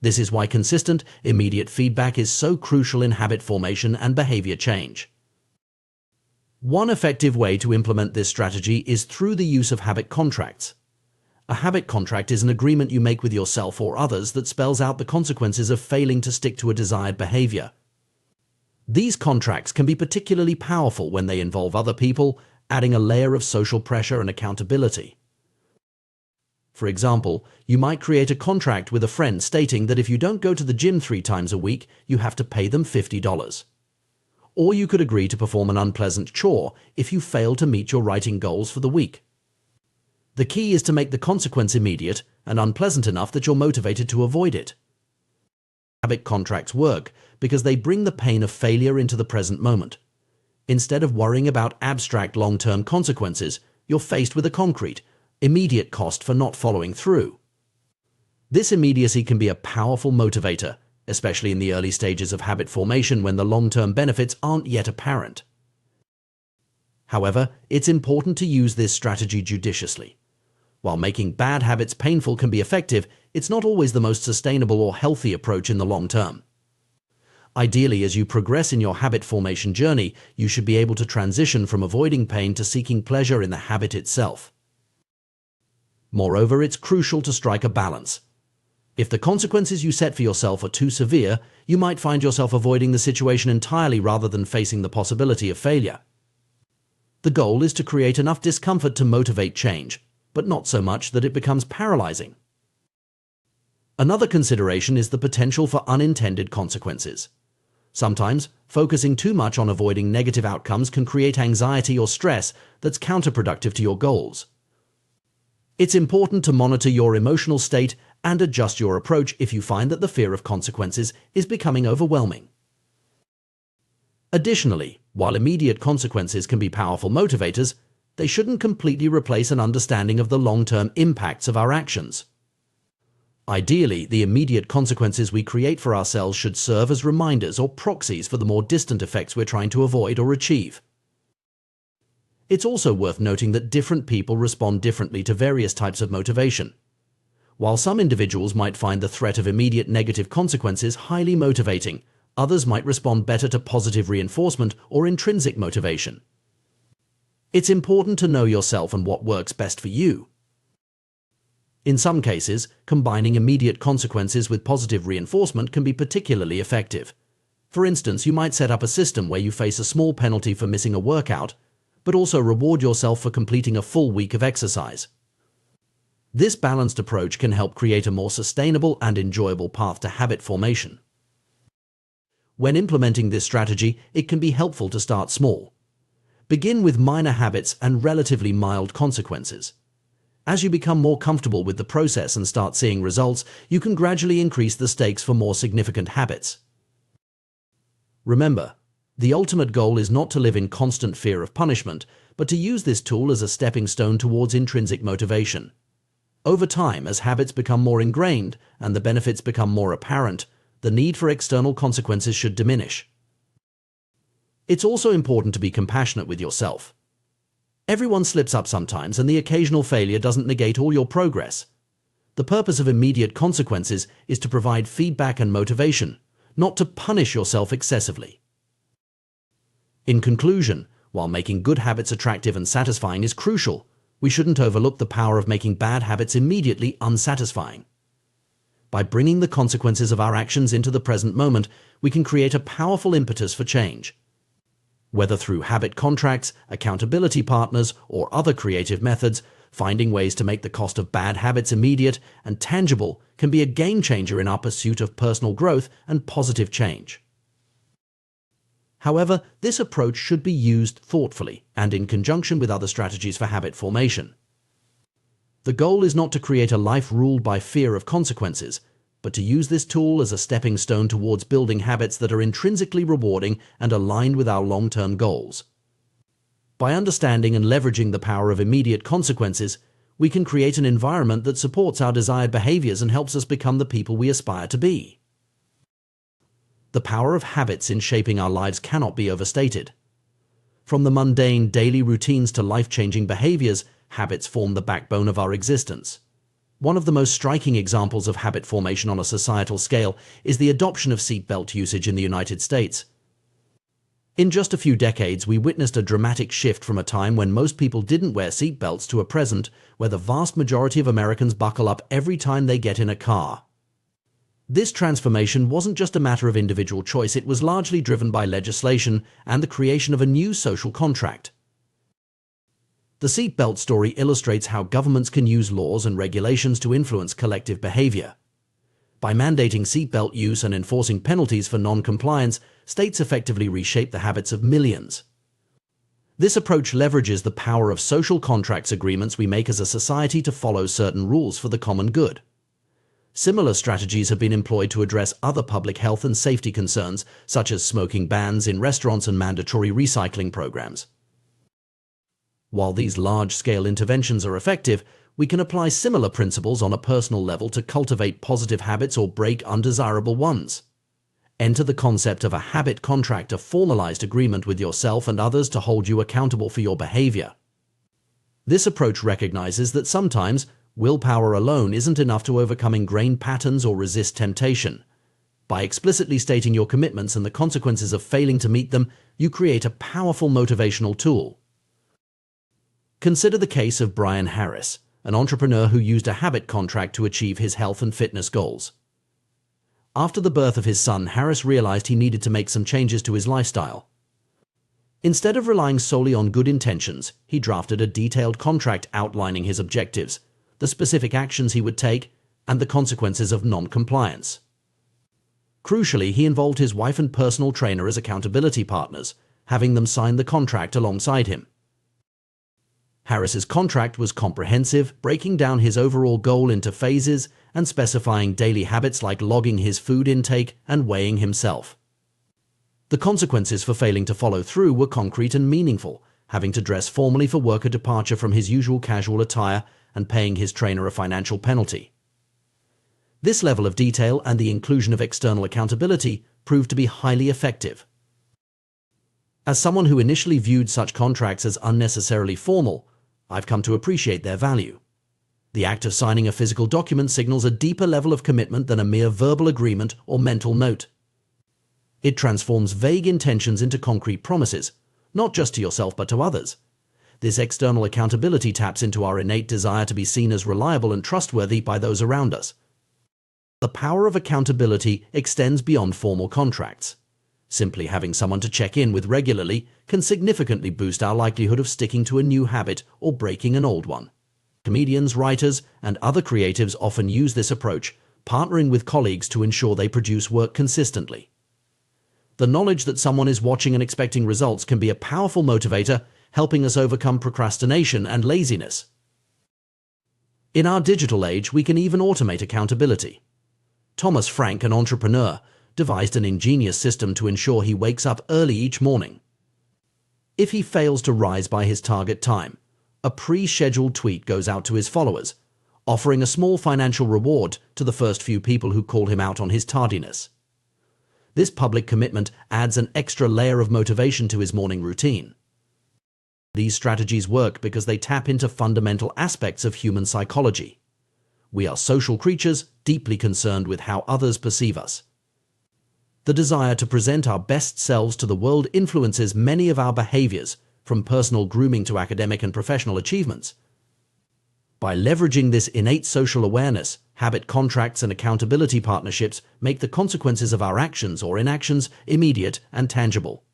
This is why consistent, immediate feedback is so crucial in habit formation and behavior change. One effective way to implement this strategy is through the use of habit contracts. A habit contract is an agreement you make with yourself or others that spells out the consequences of failing to stick to a desired behavior. These contracts can be particularly powerful when they involve other people, adding a layer of social pressure and accountability. For example, you might create a contract with a friend stating that if you don't go to the gym 3 times a week, you have to pay them $50. or you could agree to perform an unpleasant chore if you fail to meet your writing goals for the week. The key is to make the consequence immediate and unpleasant enough that you're motivated to avoid it. Habit contracts work because they bring the pain of failure into the present moment. Instead of worrying about abstract long-term consequences, you're faced with a concrete, immediate cost for not following through. This immediacy can be a powerful motivator, especially in the early stages of habit formation when the long-term benefits aren't yet apparent. However, it's important to use this strategy judiciously. While making bad habits painful can be effective, it's not always the most sustainable or healthy approach in the long term. Ideally, as you progress in your habit formation journey, you should be able to transition from avoiding pain to seeking pleasure in the habit itself. Moreover, it's crucial to strike a balance. If the consequences you set for yourself are too severe, you might find yourself avoiding the situation entirely rather than facing the possibility of failure. The goal is to create enough discomfort to motivate change, but not so much that it becomes paralyzing. Another consideration is the potential for unintended consequences. Sometimes, focusing too much on avoiding negative outcomes can create anxiety or stress that's counterproductive to your goals. It's important to monitor your emotional state and adjust your approach if you find that the fear of consequences is becoming overwhelming. Additionally, while immediate consequences can be powerful motivators, they shouldn't completely replace an understanding of the long-term impacts of our actions. Ideally, the immediate consequences we create for ourselves should serve as reminders or proxies for the more distant effects we're trying to avoid or achieve. It's also worth noting that different people respond differently to various types of motivation. While some individuals might find the threat of immediate negative consequences highly motivating, others might respond better to positive reinforcement or intrinsic motivation. It's important to know yourself and what works best for you. In some cases, combining immediate consequences with positive reinforcement can be particularly effective. For instance, you might set up a system where you face a small penalty for missing a workout, but also reward yourself for completing a full week of exercise. This balanced approach can help create a more sustainable and enjoyable path to habit formation. When implementing this strategy, it can be helpful to start small. Begin with minor habits and relatively mild consequences. As you become more comfortable with the process and start seeing results, you can gradually increase the stakes for more significant habits. Remember, the ultimate goal is not to live in constant fear of punishment, but to use this tool as a stepping stone towards intrinsic motivation. Over time, as habits become more ingrained and the benefits become more apparent, the need for external consequences should diminish. It's also important to be compassionate with yourself. Everyone slips up sometimes, and the occasional failure doesn't negate all your progress. The purpose of immediate consequences is to provide feedback and motivation, not to punish yourself excessively. In conclusion, while making good habits attractive and satisfying is crucial, we shouldn't overlook the power of making bad habits immediately unsatisfying. By bringing the consequences of our actions into the present moment, we can create a powerful impetus for change. Whether through habit contracts, accountability partners, or other creative methods, finding ways to make the cost of bad habits immediate and tangible can be a game changer in our pursuit of personal growth and positive change. However, this approach should be used thoughtfully and in conjunction with other strategies for habit formation. The goal is not to create a life ruled by fear of consequences, but to use this tool as a stepping stone towards building habits that are intrinsically rewarding and aligned with our long-term goals. By understanding and leveraging the power of immediate consequences, we can create an environment that supports our desired behaviors and helps us become the people we aspire to be. The power of habits in shaping our lives cannot be overstated. From the mundane daily routines to life-changing behaviors, habits form the backbone of our existence. One of the most striking examples of habit formation on a societal scale is the adoption of seatbelt usage in the United States. In just a few decades, we witnessed a dramatic shift from a time when most people didn't wear seatbelts to a present where the vast majority of Americans buckle up every time they get in a car. This transformation wasn't just a matter of individual choice, it was largely driven by legislation and the creation of a new social contract. The seatbelt story illustrates how governments can use laws and regulations to influence collective behavior. By mandating seatbelt use and enforcing penalties for non-compliance, states effectively reshape the habits of millions. This approach leverages the power of social contracts agreements we make as a society to follow certain rules for the common good. Similar strategies have been employed to address other public health and safety concerns, such as smoking bans in restaurants and mandatory recycling programs. While these large-scale interventions are effective, we can apply similar principles on a personal level to cultivate positive habits or break undesirable ones. Enter the concept of a habit contract, a formalized agreement with yourself and others to hold you accountable for your behavior. This approach recognizes that sometimes willpower alone isn't enough to overcome ingrained patterns or resist temptation. By explicitly stating your commitments and the consequences of failing to meet them, you create a powerful motivational tool. Consider the case of Brian Harris, an entrepreneur who used a habit contract to achieve his health and fitness goals. After the birth of his son, Harris realized he needed to make some changes to his lifestyle. Instead of relying solely on good intentions, he drafted a detailed contract outlining his objectives, the specific actions he would take, and the consequences of non-compliance. Crucially, he involved his wife and personal trainer as accountability partners, having them sign the contract alongside him. Harris's contract was comprehensive, breaking down his overall goal into phases and specifying daily habits like logging his food intake and weighing himself. The consequences for failing to follow through were concrete and meaningful, having to dress formally for work, a departure from his usual casual attire, and paying his trainer a financial penalty. This level of detail and the inclusion of external accountability proved to be highly effective. As someone who initially viewed such contracts as unnecessarily formal, I've come to appreciate their value. The act of signing a physical document signals a deeper level of commitment than a mere verbal agreement or mental note. It transforms vague intentions into concrete promises, not just to yourself but to others. This external accountability taps into our innate desire to be seen as reliable and trustworthy by those around us. The power of accountability extends beyond formal contracts. Simply having someone to check in with regularly can significantly boost our likelihood of sticking to a new habit or breaking an old one. Comedians, writers, and other creatives often use this approach, partnering with colleagues to ensure they produce work consistently. The knowledge that someone is watching and expecting results can be a powerful motivator, helping us overcome procrastination and laziness. In our digital age, we can even automate accountability. Thomas Frank, an entrepreneur, devised an ingenious system to ensure he wakes up early each morning. If he fails to rise by his target time, a pre-scheduled tweet goes out to his followers, offering a small financial reward to the first few people who call him out on his tardiness. This public commitment adds an extra layer of motivation to his morning routine. These strategies work because they tap into fundamental aspects of human psychology. We are social creatures, deeply concerned with how others perceive us. The desire to present our best selves to the world influences many of our behaviors, from personal grooming to academic and professional achievements. By leveraging this innate social awareness, habit contracts and accountability partnerships make the consequences of our actions or inactions immediate and tangible.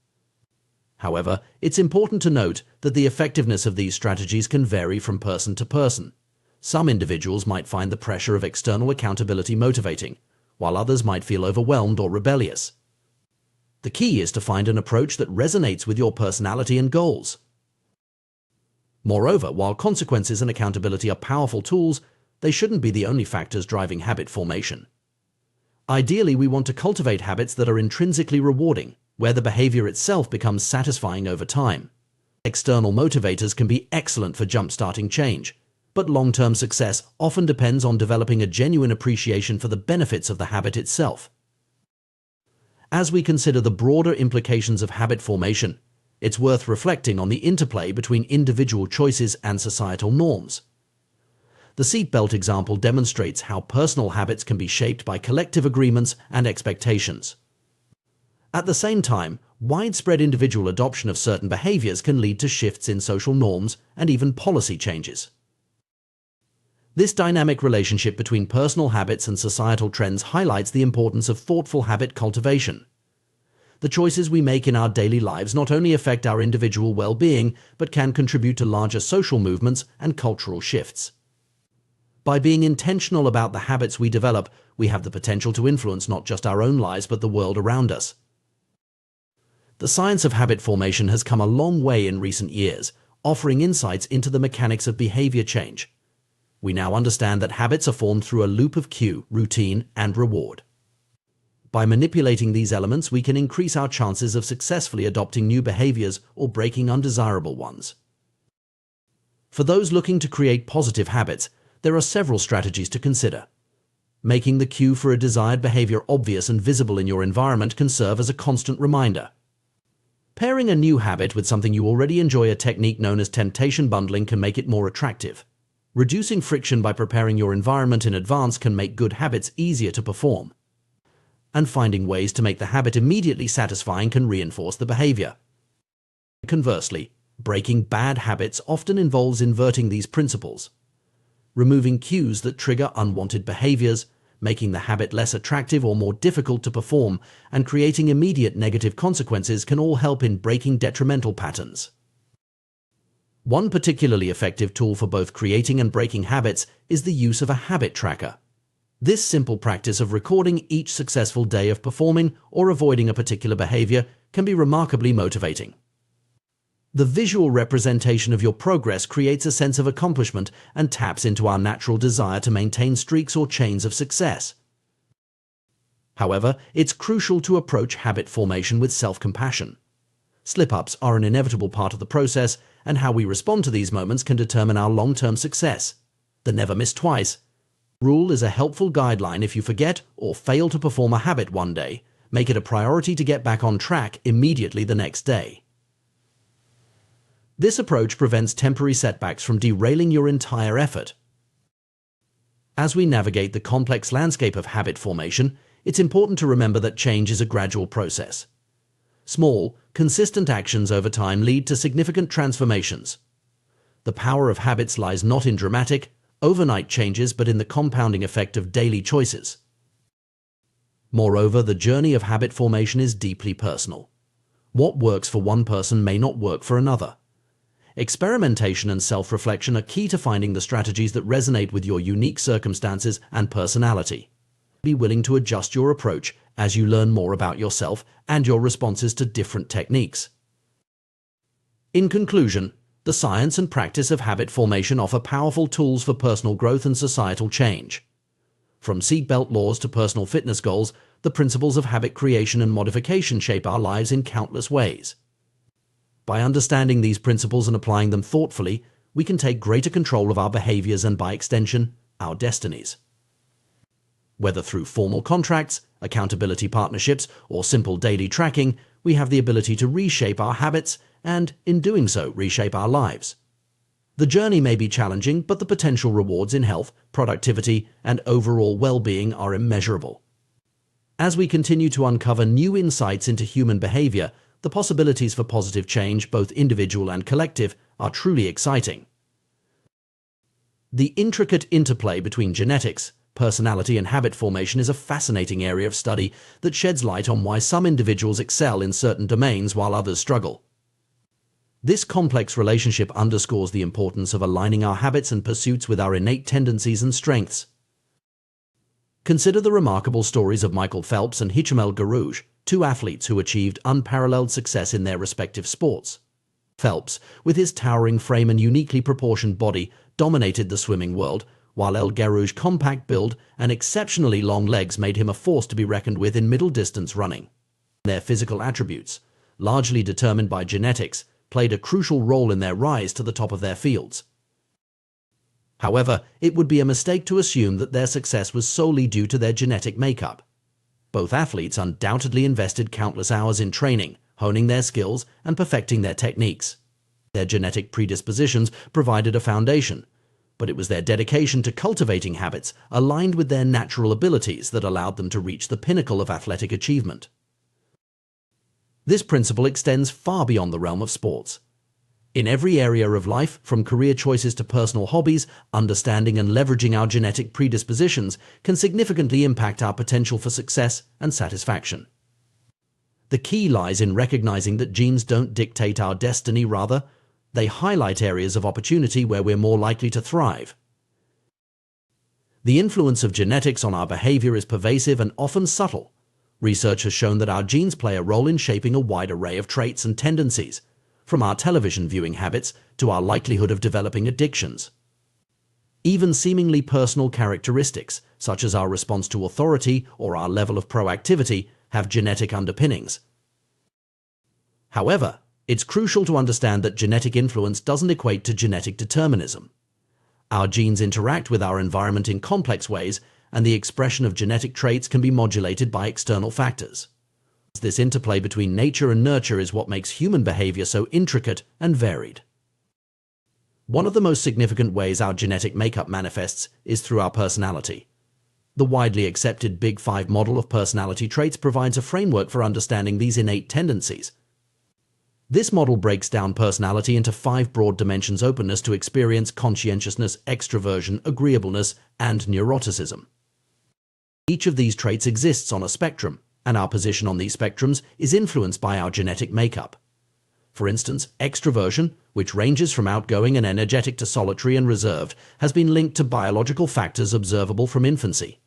However, it's important to note that the effectiveness of these strategies can vary from person to person. Some individuals might find the pressure of external accountability motivating, while others might feel overwhelmed or rebellious. The key is to find an approach that resonates with your personality and goals. Moreover, while consequences and accountability are powerful tools, they shouldn't be the only factors driving habit formation. Ideally, we want to cultivate habits that are intrinsically rewarding, where the behavior itself becomes satisfying over time. External motivators can be excellent for jump-starting change, but long-term success often depends on developing a genuine appreciation for the benefits of the habit itself. As we consider the broader implications of habit formation, it's worth reflecting on the interplay between individual choices and societal norms. The seatbelt example demonstrates how personal habits can be shaped by collective agreements and expectations. At the same time, widespread individual adoption of certain behaviors can lead to shifts in social norms and even policy changes. This dynamic relationship between personal habits and societal trends highlights the importance of thoughtful habit cultivation. The choices we make in our daily lives not only affect our individual well-being, but can contribute to larger social movements and cultural shifts. By being intentional about the habits we develop, we have the potential to influence not just our own lives but the world around us. The science of habit formation has come a long way in recent years, offering insights into the mechanics of behavior change. We now understand that habits are formed through a loop of cue, routine, and reward. By manipulating these elements, we can increase our chances of successfully adopting new behaviors or breaking undesirable ones. For those looking to create positive habits, there are several strategies to consider. Making the cue for a desired behavior obvious and visible in your environment can serve as a constant reminder. Pairing a new habit with something you already enjoy, a technique known as temptation bundling, can make it more attractive. Reducing friction by preparing your environment in advance can make good habits easier to perform. And finding ways to make the habit immediately satisfying can reinforce the behavior. Conversely, breaking bad habits often involves inverting these principles. Removing cues that trigger unwanted behaviors, making the habit less attractive or more difficult to perform, and creating immediate negative consequences can all help in breaking detrimental patterns. One particularly effective tool for both creating and breaking habits is the use of a habit tracker. This simple practice of recording each successful day of performing or avoiding a particular behavior can be remarkably motivating. The visual representation of your progress creates a sense of accomplishment and taps into our natural desire to maintain streaks or chains of success. However, it's crucial to approach habit formation with self-compassion. Slip-ups are an inevitable part of the process, and how we respond to these moments can determine our long-term success. The never miss twice rule is a helpful guideline. If you forget or fail to perform a habit one day, make it a priority to get back on track immediately the next day. This approach prevents temporary setbacks from derailing your entire effort. As we navigate the complex landscape of habit formation, it's important to remember that change is a gradual process. Small, consistent actions over time lead to significant transformations. The power of habits lies not in dramatic, overnight changes but in the compounding effect of daily choices. Moreover, the journey of habit formation is deeply personal. What works for one person may not work for another. Experimentation and self-reflection are key to finding the strategies that resonate with your unique circumstances and personality. Be willing to adjust your approach as you learn more about yourself and your responses to different techniques. In conclusion, the science and practice of habit formation offer powerful tools for personal growth and societal change. From seatbelt laws to personal fitness goals, the principles of habit creation and modification shape our lives in countless ways. By understanding these principles and applying them thoughtfully, we can take greater control of our behaviors and, by extension, our destinies. Whether through formal contracts, accountability partnerships, or simple daily tracking, we have the ability to reshape our habits and, in doing so, reshape our lives. The journey may be challenging, but the potential rewards in health, productivity, and overall well-being are immeasurable. As we continue to uncover new insights into human behavior, the possibilities for positive change, both individual and collective, are truly exciting. The intricate interplay between genetics, personality, and habit formation is a fascinating area of study that sheds light on why some individuals excel in certain domains while others struggle. This complex relationship underscores the importance of aligning our habits and pursuits with our innate tendencies and strengths. Consider the remarkable stories of Michael Phelps and Hicham Garouge, two athletes who achieved unparalleled success in their respective sports. Phelps, with his towering frame and uniquely proportioned body, dominated the swimming world, while El Garouge's compact build and exceptionally long legs made him a force to be reckoned with in middle-distance running. Their physical attributes, largely determined by genetics, played a crucial role in their rise to the top of their fields. However, it would be a mistake to assume that their success was solely due to their genetic makeup. Both athletes undoubtedly invested countless hours in training, honing their skills, and perfecting their techniques. Their genetic predispositions provided a foundation, but it was their dedication to cultivating habits aligned with their natural abilities that allowed them to reach the pinnacle of athletic achievement. This principle extends far beyond the realm of sports. In every area of life, from career choices to personal hobbies, understanding and leveraging our genetic predispositions can significantly impact our potential for success and satisfaction. The key lies in recognizing that genes don't dictate our destiny, rather, they highlight areas of opportunity where we're more likely to thrive. The influence of genetics on our behavior is pervasive and often subtle. Research has shown that our genes play a role in shaping a wide array of traits and tendencies, from our television viewing habits to our likelihood of developing addictions. Even seemingly personal characteristics, such as our response to authority or our level of proactivity, have genetic underpinnings. However, it's crucial to understand that genetic influence doesn't equate to genetic determinism. Our genes interact with our environment in complex ways, and the expression of genetic traits can be modulated by external factors. This interplay between nature and nurture is what makes human behavior so intricate and varied. One of the most significant ways our genetic makeup manifests is through our personality. The widely accepted Big Five model of personality traits provides a framework for understanding these innate tendencies. This model breaks down personality into 5 broad dimensions: openness to experience, conscientiousness, extroversion, agreeableness, and neuroticism. Each of these traits exists on a spectrum, and our position on these spectrums is influenced by our genetic makeup. For instance, extroversion, which ranges from outgoing and energetic to solitary and reserved, has been linked to biological factors observable from infancy.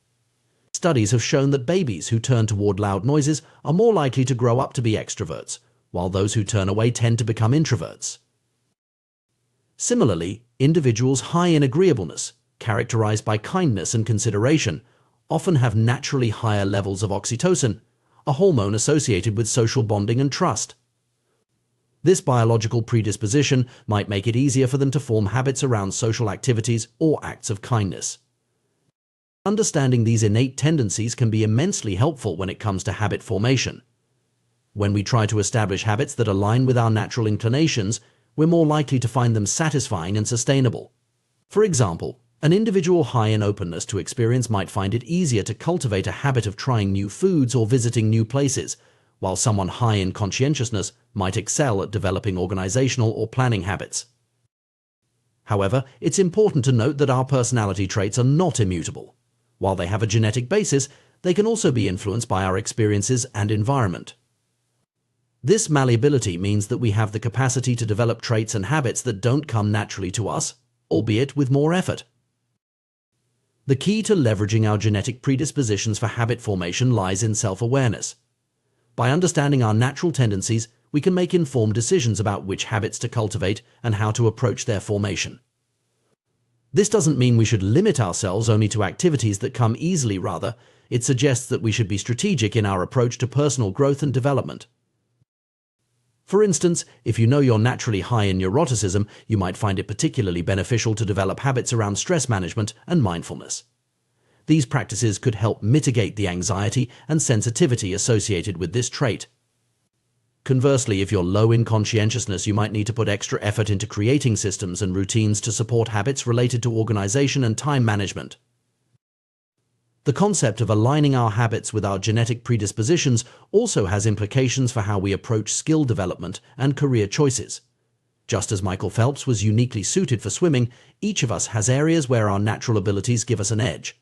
Studies have shown that babies who turn toward loud noises are more likely to grow up to be extroverts, while those who turn away tend to become introverts. Similarly, individuals high in agreeableness, characterized by kindness and consideration, often have naturally higher levels of oxytocin, a hormone associated with social bonding and trust. This biological predisposition might make it easier for them to form habits around social activities or acts of kindness. Understanding these innate tendencies can be immensely helpful when it comes to habit formation. When we try to establish habits that align with our natural inclinations, we're more likely to find them satisfying and sustainable. For example, an individual high in openness to experience might find it easier to cultivate a habit of trying new foods or visiting new places, while someone high in conscientiousness might excel at developing organizational or planning habits. However, it's important to note that our personality traits are not immutable. While they have a genetic basis, they can also be influenced by our experiences and environment. This malleability means that we have the capacity to develop traits and habits that don't come naturally to us, albeit with more effort. The key to leveraging our genetic predispositions for habit formation lies in self-awareness. By understanding our natural tendencies, we can make informed decisions about which habits to cultivate and how to approach their formation. This doesn't mean we should limit ourselves only to activities that come easily. Rather, it suggests that we should be strategic in our approach to personal growth and development. For instance, if you know you're naturally high in neuroticism, you might find it particularly beneficial to develop habits around stress management and mindfulness. These practices could help mitigate the anxiety and sensitivity associated with this trait. Conversely, if you're low in conscientiousness, you might need to put extra effort into creating systems and routines to support habits related to organization and time management. The concept of aligning our habits with our genetic predispositions also has implications for how we approach skill development and career choices. Just as Michael Phelps was uniquely suited for swimming, each of us has areas where our natural abilities give us an edge.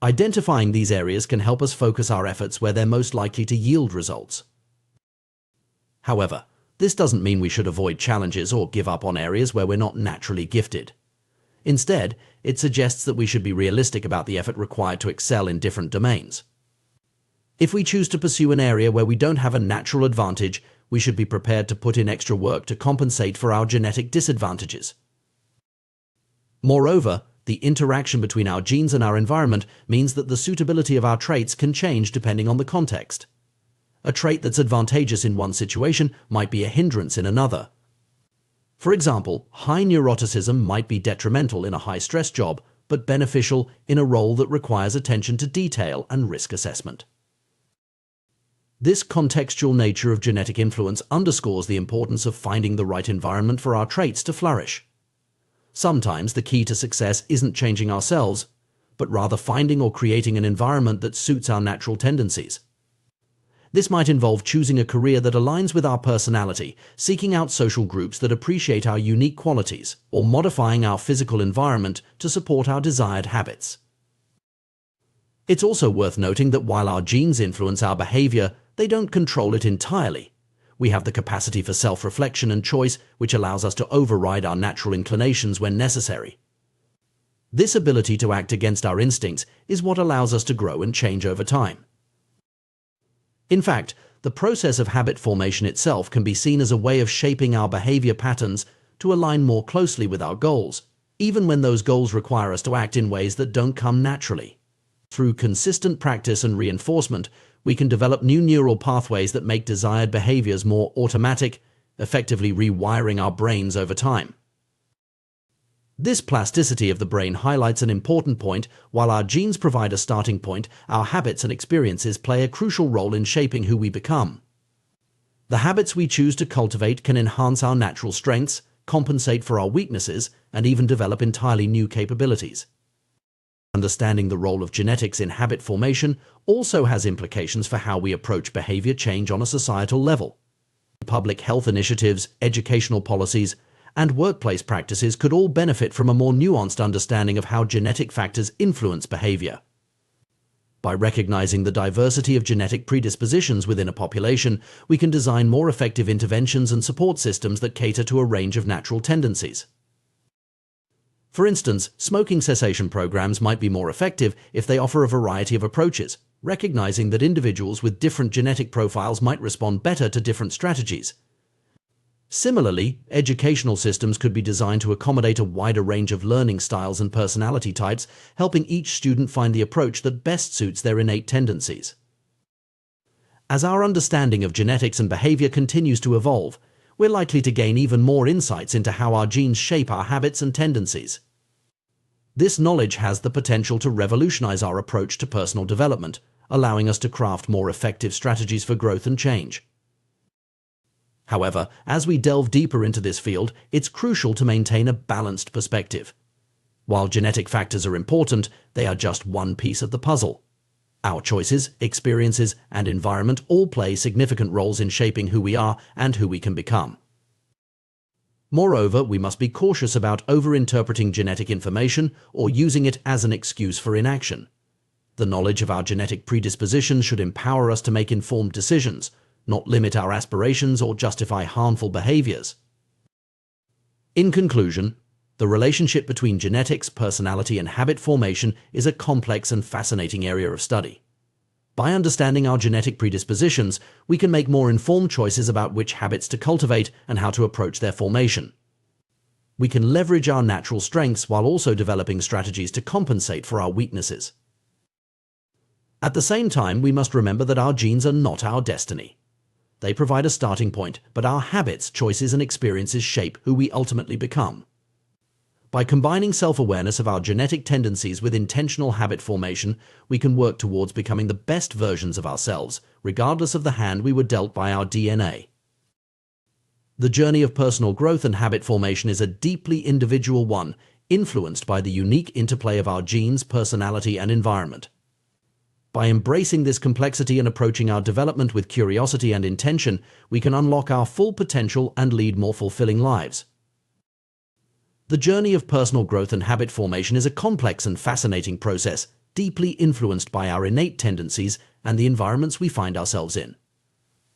Identifying these areas can help us focus our efforts where they're most likely to yield results. However, this doesn't mean we should avoid challenges or give up on areas where we're not naturally gifted. Instead, it suggests that we should be realistic about the effort required to excel in different domains. If we choose to pursue an area where we don't have a natural advantage, we should be prepared to put in extra work to compensate for our genetic disadvantages. Moreover, the interaction between our genes and our environment means that the suitability of our traits can change depending on the context. A trait that's advantageous in one situation might be a hindrance in another. For example, high neuroticism might be detrimental in a high-stress job, but beneficial in a role that requires attention to detail and risk assessment. This contextual nature of genetic influence underscores the importance of finding the right environment for our traits to flourish. Sometimes the key to success isn't changing ourselves, but rather finding or creating an environment that suits our natural tendencies. This might involve choosing a career that aligns with our personality, seeking out social groups that appreciate our unique qualities, or modifying our physical environment to support our desired habits. It's also worth noting that while our genes influence our behavior, they don't control it entirely. We have the capacity for self-reflection and choice, which allows us to override our natural inclinations when necessary. This ability to act against our instincts is what allows us to grow and change over time. In fact, the process of habit formation itself can be seen as a way of shaping our behavior patterns to align more closely with our goals, even when those goals require us to act in ways that don't come naturally. Through consistent practice and reinforcement, we can develop new neural pathways that make desired behaviors more automatic, effectively rewiring our brains over time. This plasticity of the brain highlights an important point. While our genes provide a starting point, our habits and experiences play a crucial role in shaping who we become. The habits we choose to cultivate can enhance our natural strengths, compensate for our weaknesses, and even develop entirely new capabilities. Understanding the role of genetics in habit formation also has implications for how we approach behavior change on a societal level. Public health initiatives, educational policies, and workplace practices could all benefit from a more nuanced understanding of how genetic factors influence behavior. By recognizing the diversity of genetic predispositions within a population, we can design more effective interventions and support systems that cater to a range of natural tendencies. For instance, smoking cessation programs might be more effective if they offer a variety of approaches, recognizing that individuals with different genetic profiles might respond better to different strategies. Similarly, educational systems could be designed to accommodate a wider range of learning styles and personality types, helping each student find the approach that best suits their innate tendencies. As our understanding of genetics and behavior continues to evolve, we're likely to gain even more insights into how our genes shape our habits and tendencies. This knowledge has the potential to revolutionize our approach to personal development, allowing us to craft more effective strategies for growth and change. However, as we delve deeper into this field, it's crucial to maintain a balanced perspective. While genetic factors are important, they are just one piece of the puzzle. Our choices, experiences, and environment all play significant roles in shaping who we are and who we can become. Moreover, we must be cautious about overinterpreting genetic information or using it as an excuse for inaction. The knowledge of our genetic predispositions should empower us to make informed decisions, not limit our aspirations or justify harmful behaviors. In conclusion, the relationship between genetics, personality, and habit formation is a complex and fascinating area of study. By understanding our genetic predispositions, we can make more informed choices about which habits to cultivate and how to approach their formation. We can leverage our natural strengths while also developing strategies to compensate for our weaknesses. At the same time, we must remember that our genes are not our destiny. They provide a starting point, but our habits, choices, and experiences shape who we ultimately become. By combining self-awareness of our genetic tendencies with intentional habit formation, we can work towards becoming the best versions of ourselves, regardless of the hand we were dealt by our DNA. The journey of personal growth and habit formation is a deeply individual one, influenced by the unique interplay of our genes, personality, and environment. By embracing this complexity and approaching our development with curiosity and intention, we can unlock our full potential and lead more fulfilling lives. The journey of personal growth and habit formation is a complex and fascinating process, deeply influenced by our innate tendencies and the environments we find ourselves in.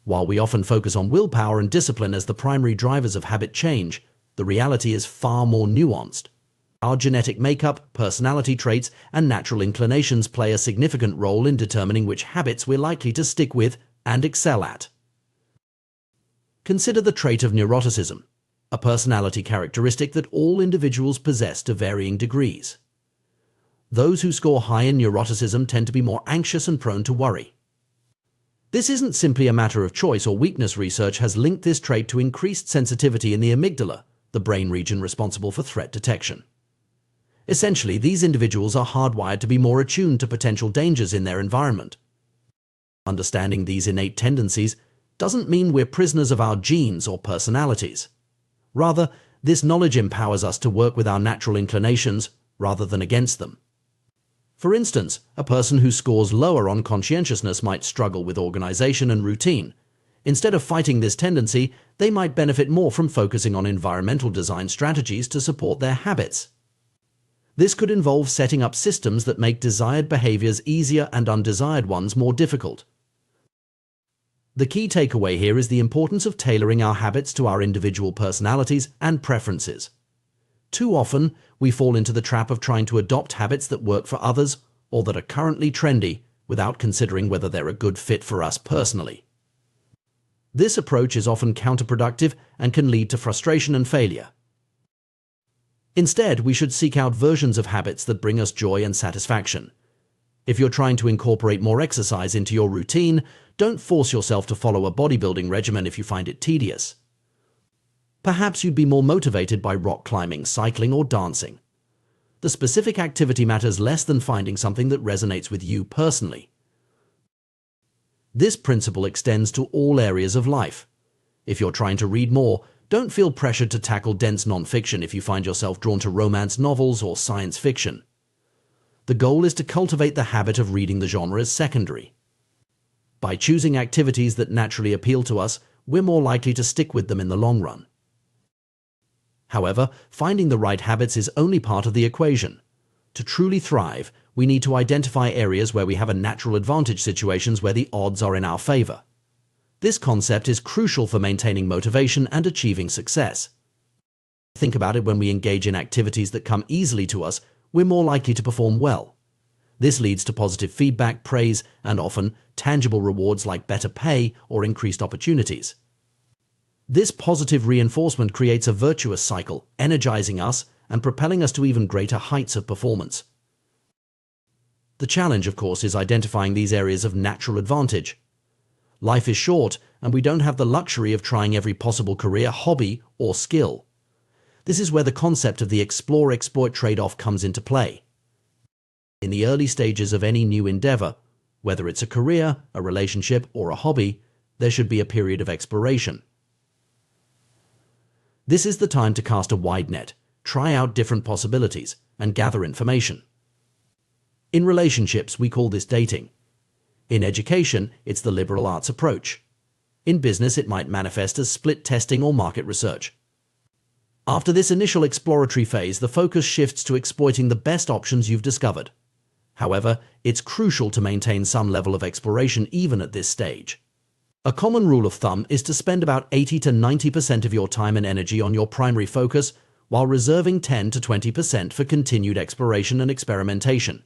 While we often focus on willpower and discipline as the primary drivers of habit change, the reality is far more nuanced. Our genetic makeup, personality traits, and natural inclinations play a significant role in determining which habits we're likely to stick with and excel at. Consider the trait of neuroticism, a personality characteristic that all individuals possess to varying degrees. Those who score high in neuroticism tend to be more anxious and prone to worry. This isn't simply a matter of choice or weakness. Research has linked this trait to increased sensitivity in the amygdala, the brain region responsible for threat detection. Essentially, these individuals are hardwired to be more attuned to potential dangers in their environment. Understanding these innate tendencies doesn't mean we're prisoners of our genes or personalities. Rather, this knowledge empowers us to work with our natural inclinations rather than against them. For instance, a person who scores lower on conscientiousness might struggle with organization and routine. Instead of fighting this tendency, they might benefit more from focusing on environmental design strategies to support their habits. This could involve setting up systems that make desired behaviors easier and undesired ones more difficult. The key takeaway here is the importance of tailoring our habits to our individual personalities and preferences. Too often, we fall into the trap of trying to adopt habits that work for others or that are currently trendy without considering whether they're a good fit for us personally. This approach is often counterproductive and can lead to frustration and failure. Instead, we should seek out versions of habits that bring us joy and satisfaction. If you're trying to incorporate more exercise into your routine, don't force yourself to follow a bodybuilding regimen if you find it tedious. Perhaps you'd be more motivated by rock climbing, cycling, or dancing. The specific activity matters less than finding something that resonates with you personally. This principle extends to all areas of life. If you're trying to read more, don't feel pressured to tackle dense nonfiction if you find yourself drawn to romance novels or science fiction. The goal is to cultivate the habit of reading the genre as secondary. By choosing activities that naturally appeal to us, we're more likely to stick with them in the long run. However, finding the right habits is only part of the equation. To truly thrive, we need to identify areas where we have a natural advantage, situations where the odds are in our favor. This concept is crucial for maintaining motivation and achieving success. Think about it: when we engage in activities that come easily to us, we're more likely to perform well. This leads to positive feedback, praise, and often tangible rewards like better pay or increased opportunities. This positive reinforcement creates a virtuous cycle, energizing us and propelling us to even greater heights of performance. The challenge, of course, is identifying these areas of natural advantage. Life is short, and we don't have the luxury of trying every possible career, hobby, or skill. This is where the concept of the explore-exploit trade-off comes into play. In the early stages of any new endeavor, whether it's a career, a relationship, or a hobby, there should be a period of exploration. This is the time to cast a wide net, try out different possibilities, and gather information. In relationships, we call this dating. In education, it's the liberal arts approach. In business, it might manifest as split testing or market research. After this initial exploratory phase, the focus shifts to exploiting the best options you've discovered. However, it's crucial to maintain some level of exploration even at this stage. A common rule of thumb is to spend about 80 to 90% of your time and energy on your primary focus, while reserving 10 to 20% for continued exploration and experimentation.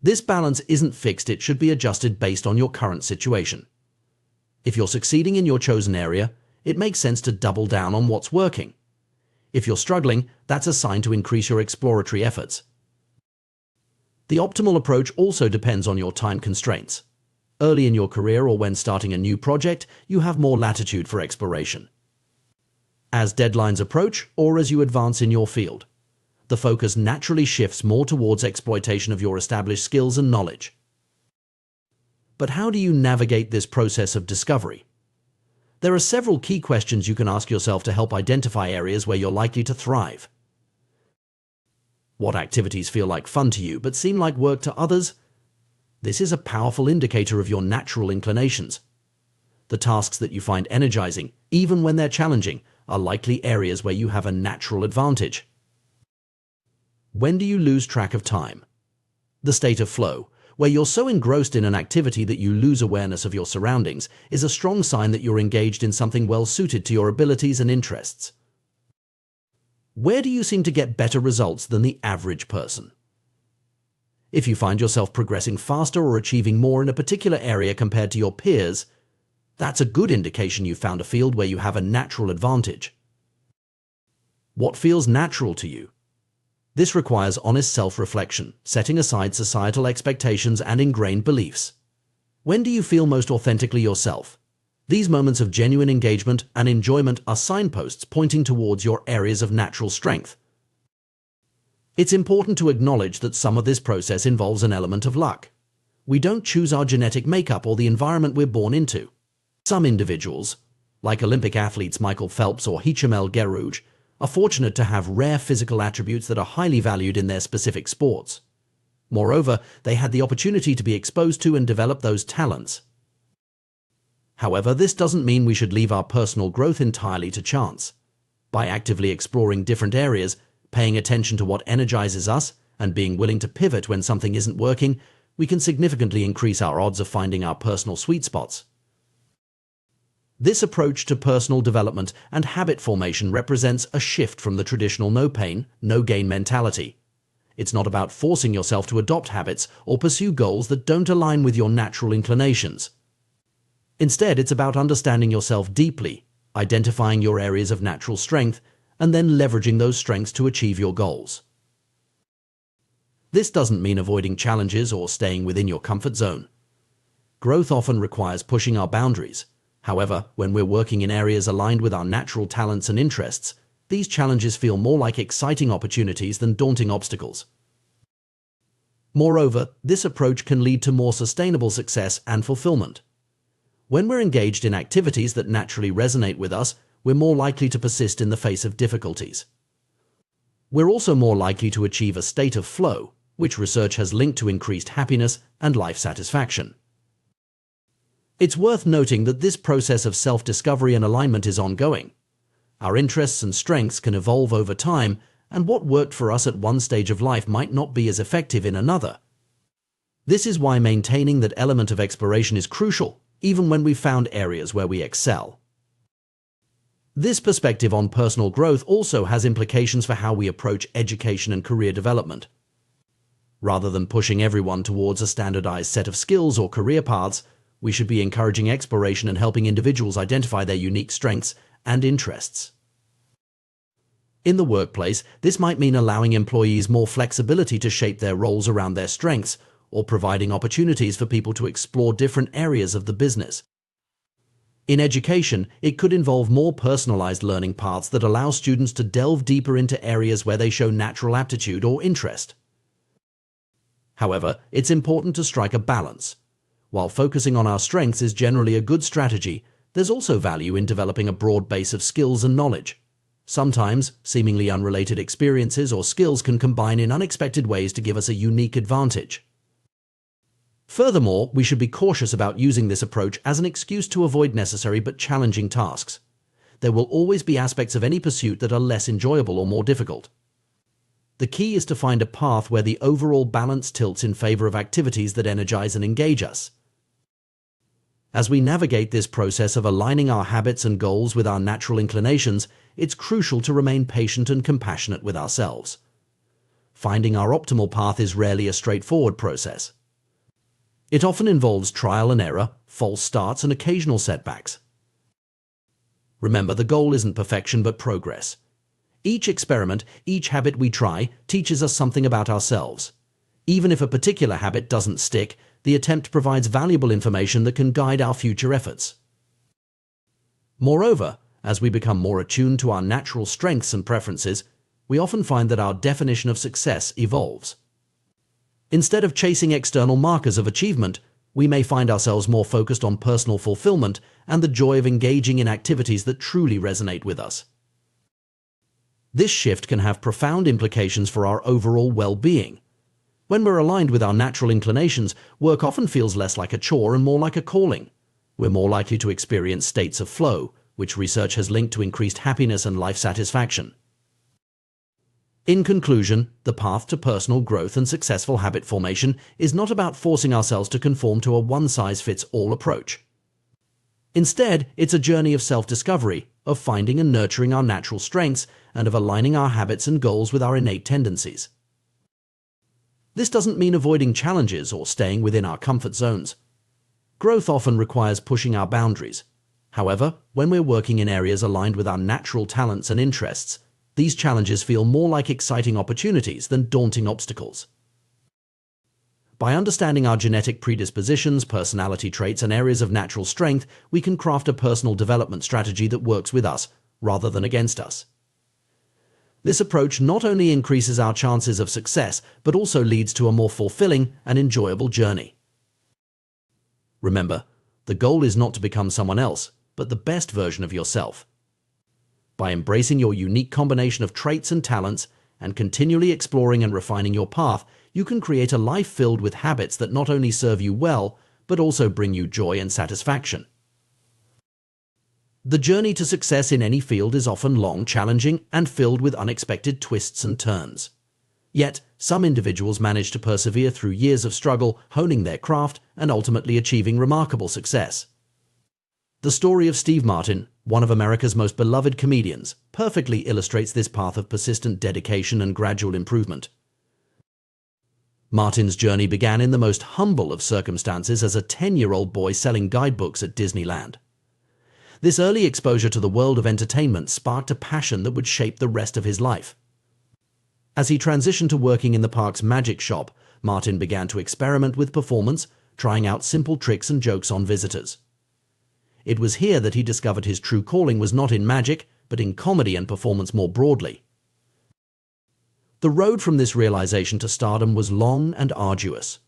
This balance isn't fixed, it should be adjusted based on your current situation. If you're succeeding in your chosen area, it makes sense to double down on what's working. If you're struggling, that's a sign to increase your exploratory efforts. The optimal approach also depends on your time constraints. Early in your career or when starting a new project, you have more latitude for exploration. As deadlines approach or as you advance in your field, the focus naturally shifts more towards exploitation of your established skills and knowledge. But how do you navigate this process of discovery? There are several key questions you can ask yourself to help identify areas where you're likely to thrive. What activities feel like fun to you but seem like work to others? This is a powerful indicator of your natural inclinations. The tasks that you find energizing, even when they're challenging, are likely areas where you have a natural advantage. When do you lose track of time? The state of flow, where you're so engrossed in an activity that you lose awareness of your surroundings, is a strong sign that you're engaged in something well suited to your abilities and interests. Where do you seem to get better results than the average person? If you find yourself progressing faster or achieving more in a particular area compared to your peers, that's a good indication you found a field where you have a natural advantage. What feels natural to you? This requires honest self-reflection, setting aside societal expectations and ingrained beliefs. When do you feel most authentically yourself? These moments of genuine engagement and enjoyment are signposts pointing towards your areas of natural strength. It's important to acknowledge that some of this process involves an element of luck. We don't choose our genetic makeup or the environment we're born into. Some individuals, like Olympic athletes Michael Phelps or Hicham Gerouge, are fortunate to have rare physical attributes that are highly valued in their specific sports. Moreover, they had the opportunity to be exposed to and develop those talents. However, this doesn't mean we should leave our personal growth entirely to chance. By actively exploring different areas, paying attention to what energizes us, and being willing to pivot when something isn't working, we can significantly increase our odds of finding our personal sweet spots. This approach to personal development and habit formation represents a shift from the traditional no pain, no gain mentality. It's not about forcing yourself to adopt habits or pursue goals that don't align with your natural inclinations. Instead, it's about understanding yourself deeply, identifying your areas of natural strength, and then leveraging those strengths to achieve your goals. This doesn't mean avoiding challenges or staying within your comfort zone. Growth often requires pushing our boundaries. However, when we're working in areas aligned with our natural talents and interests, these challenges feel more like exciting opportunities than daunting obstacles. Moreover, this approach can lead to more sustainable success and fulfillment. When we're engaged in activities that naturally resonate with us, we're more likely to persist in the face of difficulties. We're also more likely to achieve a state of flow, which research has linked to increased happiness and life satisfaction. It's worth noting that this process of self-discovery and alignment is ongoing. Our interests and strengths can evolve over time, and what worked for us at one stage of life might not be as effective in another. This is why maintaining that element of exploration is crucial, even when we've found areas where we excel. This perspective on personal growth also has implications for how we approach education and career development. Rather than pushing everyone towards a standardized set of skills or career paths, we should be encouraging exploration and helping individuals identify their unique strengths and interests. In the workplace, this might mean allowing employees more flexibility to shape their roles around their strengths, or providing opportunities for people to explore different areas of the business. In education, it could involve more personalized learning paths that allow students to delve deeper into areas where they show natural aptitude or interest. However, it's important to strike a balance. While focusing on our strengths is generally a good strategy, there's also value in developing a broad base of skills and knowledge. Sometimes, seemingly unrelated experiences or skills can combine in unexpected ways to give us a unique advantage. Furthermore, we should be cautious about using this approach as an excuse to avoid necessary but challenging tasks. There will always be aspects of any pursuit that are less enjoyable or more difficult. The key is to find a path where the overall balance tilts in favor of activities that energize and engage us. As we navigate this process of aligning our habits and goals with our natural inclinations, it's crucial to remain patient and compassionate with ourselves. Finding our optimal path is rarely a straightforward process. It often involves trial and error, false starts, and occasional setbacks. Remember, the goal isn't perfection but progress. Each experiment, each habit we try, teaches us something about ourselves. Even if a particular habit doesn't stick, the attempt provides valuable information that can guide our future efforts. Moreover, as we become more attuned to our natural strengths and preferences, we often find that our definition of success evolves. Instead of chasing external markers of achievement, we may find ourselves more focused on personal fulfillment and the joy of engaging in activities that truly resonate with us. This shift can have profound implications for our overall well-being. When we're aligned with our natural inclinations, work often feels less like a chore and more like a calling. We're more likely to experience states of flow, which research has linked to increased happiness and life satisfaction. In conclusion, the path to personal growth and successful habit formation is not about forcing ourselves to conform to a one-size-fits-all approach. Instead, it's a journey of self-discovery, of finding and nurturing our natural strengths, and of aligning our habits and goals with our innate tendencies. This doesn't mean avoiding challenges or staying within our comfort zones. Growth often requires pushing our boundaries. However, when we're working in areas aligned with our natural talents and interests, these challenges feel more like exciting opportunities than daunting obstacles. By understanding our genetic predispositions, personality traits, and areas of natural strength, we can craft a personal development strategy that works with us rather than against us. This approach not only increases our chances of success, but also leads to a more fulfilling and enjoyable journey. Remember, the goal is not to become someone else, but the best version of yourself. By embracing your unique combination of traits and talents and continually exploring and refining your path, you can create a life filled with habits that not only serve you well, but also bring you joy and satisfaction. The journey to success in any field is often long, challenging, and filled with unexpected twists and turns. Yet, some individuals manage to persevere through years of struggle, honing their craft, and ultimately achieving remarkable success. The story of Steve Martin, one of America's most beloved comedians, perfectly illustrates this path of persistent dedication and gradual improvement. Martin's journey began in the most humble of circumstances as a 10-year-old boy selling guidebooks at Disneyland. This early exposure to the world of entertainment sparked a passion that would shape the rest of his life. As he transitioned to working in the park's magic shop, Martin began to experiment with performance, trying out simple tricks and jokes on visitors. It was here that he discovered his true calling was not in magic, but in comedy and performance more broadly. The road from this realization to stardom was long and arduous.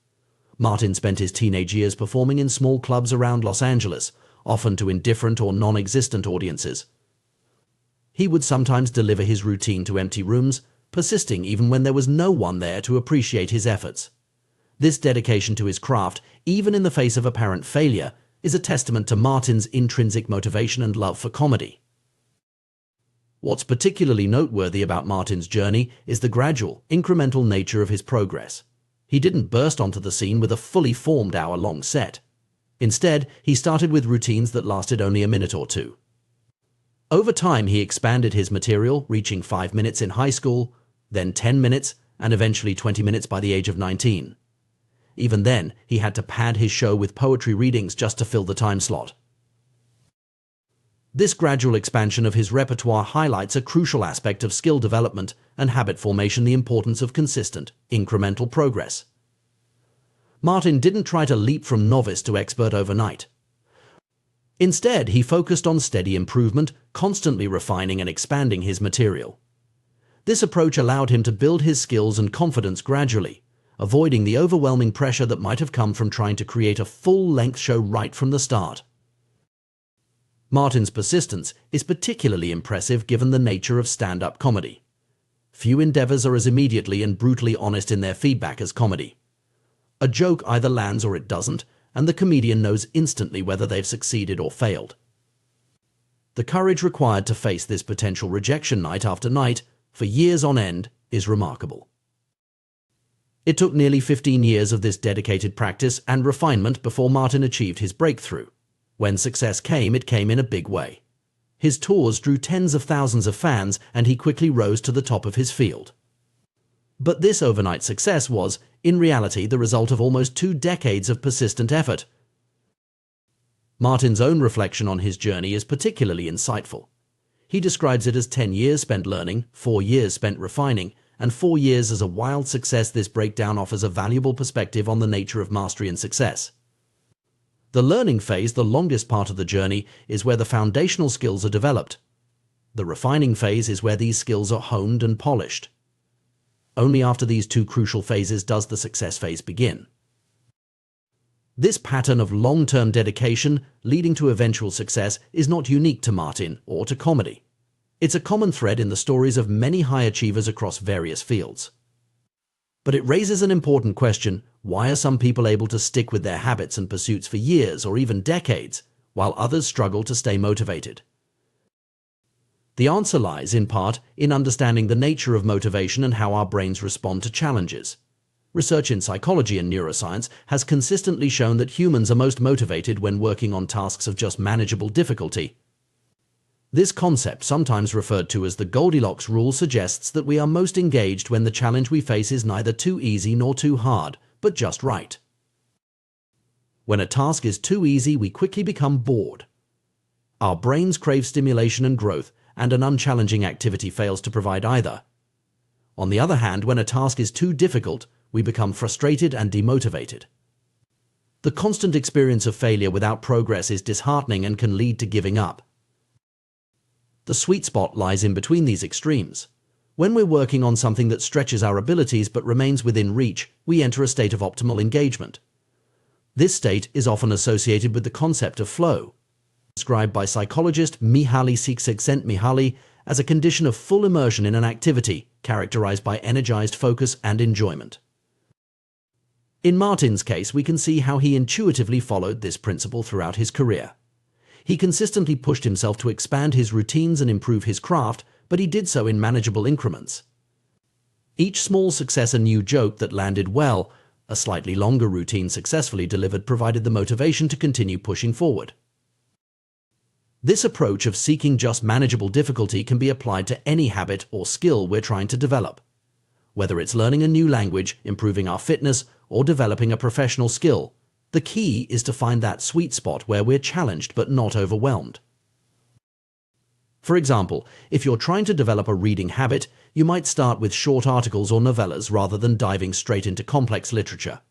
Martin spent his teenage years performing in small clubs around Los Angeles, often to indifferent or non-existent audiences. He would sometimes deliver his routine to empty rooms, persisting even when there was no one there to appreciate his efforts. This dedication to his craft, even in the face of apparent failure, is a testament to Martin's intrinsic motivation and love for comedy. What's particularly noteworthy about Martin's journey is the gradual, incremental nature of his progress. He didn't burst onto the scene with a fully formed hour-long set. Instead, he started with routines that lasted only a minute or two. Over time, he expanded his material, reaching 5 minutes in high school, then 10 minutes, and eventually 20 minutes by the age of 19. Even then, he had to pad his show with poetry readings just to fill the time slot. This gradual expansion of his repertoire highlights a crucial aspect of skill development and habit formation: the importance of consistent, incremental progress. Martin didn't try to leap from novice to expert overnight. Instead, he focused on steady improvement, constantly refining and expanding his material. This approach allowed him to build his skills and confidence gradually, avoiding the overwhelming pressure that might have come from trying to create a full-length show right from the start. Martin's persistence is particularly impressive given the nature of stand-up comedy. Few endeavors are as immediately and brutally honest in their feedback as comedy. A joke either lands or it doesn't, and the comedian knows instantly whether they've succeeded or failed. The courage required to face this potential rejection night after night, for years on end, is remarkable. It took nearly 15 years of this dedicated practice and refinement before Martin achieved his breakthrough. When success came, it came in a big way. His tours drew tens of thousands of fans, and he quickly rose to the top of his field. But this overnight success was, in reality, the result of almost 2 decades of persistent effort. Martin's own reflection on his journey is particularly insightful. He describes it as 10 years spent learning, 4 years spent refining, and 4 years as a wild success. This breakdown offers a valuable perspective on the nature of mastery and success. The learning phase, the longest part of the journey, is where the foundational skills are developed. The refining phase is where these skills are honed and polished. Only after these 2 crucial phases does the success phase begin. This pattern of long-term dedication leading to eventual success is not unique to Martin or to comedy. It's a common thread in the stories of many high achievers across various fields. But it raises an important question: why are some people able to stick with their habits and pursuits for years or even decades, while others struggle to stay motivated? The answer lies, in part, in understanding the nature of motivation and how our brains respond to challenges. Research in psychology and neuroscience has consistently shown that humans are most motivated when working on tasks of just manageable difficulty. This concept, sometimes referred to as the Goldilocks rule, suggests that we are most engaged when the challenge we face is neither too easy nor too hard, but just right. When a task is too easy, we quickly become bored. Our brains crave stimulation and growth, and an unchallenging activity fails to provide either. On the other hand, when a task is too difficult, we become frustrated and demotivated. The constant experience of failure without progress is disheartening and can lead to giving up. The sweet spot lies in between these extremes. When we're working on something that stretches our abilities but remains within reach, we enter a state of optimal engagement. This state is often associated with the concept of flow, described by psychologist Mihaly Csikszentmihalyi as a condition of full immersion in an activity characterized by energized focus and enjoyment. In Martin's case, we can see how he intuitively followed this principle throughout his career. He consistently pushed himself to expand his routines and improve his craft, but he did so in manageable increments. Each small success, a new joke that landed well, a slightly longer routine successfully delivered, provided the motivation to continue pushing forward. This approach of seeking just manageable difficulty can be applied to any habit or skill we're trying to develop. Whether it's learning a new language, improving our fitness, or developing a professional skill, the key is to find that sweet spot where we're challenged but not overwhelmed. For example, if you're trying to develop a reading habit, you might start with short articles or novellas rather than diving straight into complex literature.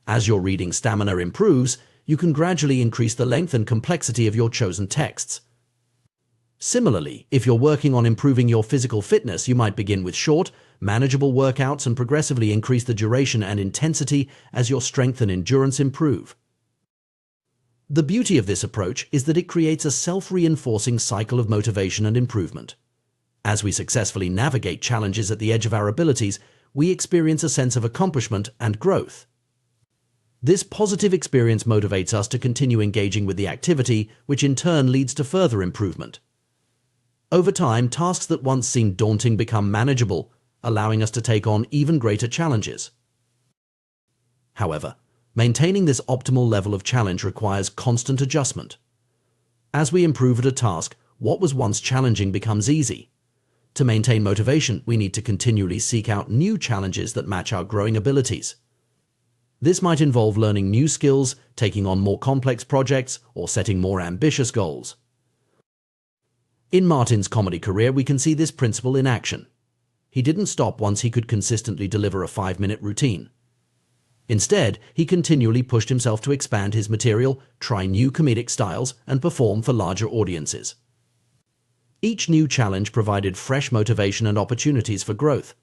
As your reading stamina improves, you can gradually increase the length and complexity of your chosen texts. Similarly, if you're working on improving your physical fitness, you might begin with short, manageable workouts and progressively increase the duration and intensity as your strength and endurance improve. The beauty of this approach is that it creates a self-reinforcing cycle of motivation and improvement. As we successfully navigate challenges at the edge of our abilities, we experience a sense of accomplishment and growth. This positive experience motivates us to continue engaging with the activity, which in turn leads to further improvement. Over time, tasks that once seemed daunting become manageable, allowing us to take on even greater challenges. However, maintaining this optimal level of challenge requires constant adjustment. As we improve at a task, what was once challenging becomes easy. To maintain motivation, we need to continually seek out new challenges that match our growing abilities. This might involve learning new skills, taking on more complex projects, or setting more ambitious goals. In Martin's comedy career, we can see this principle in action. He didn't stop once he could consistently deliver a 5-minute routine. Instead, he continually pushed himself to expand his material, try new comedic styles, and perform for larger audiences. Each new challenge provided fresh motivation and opportunities for growth.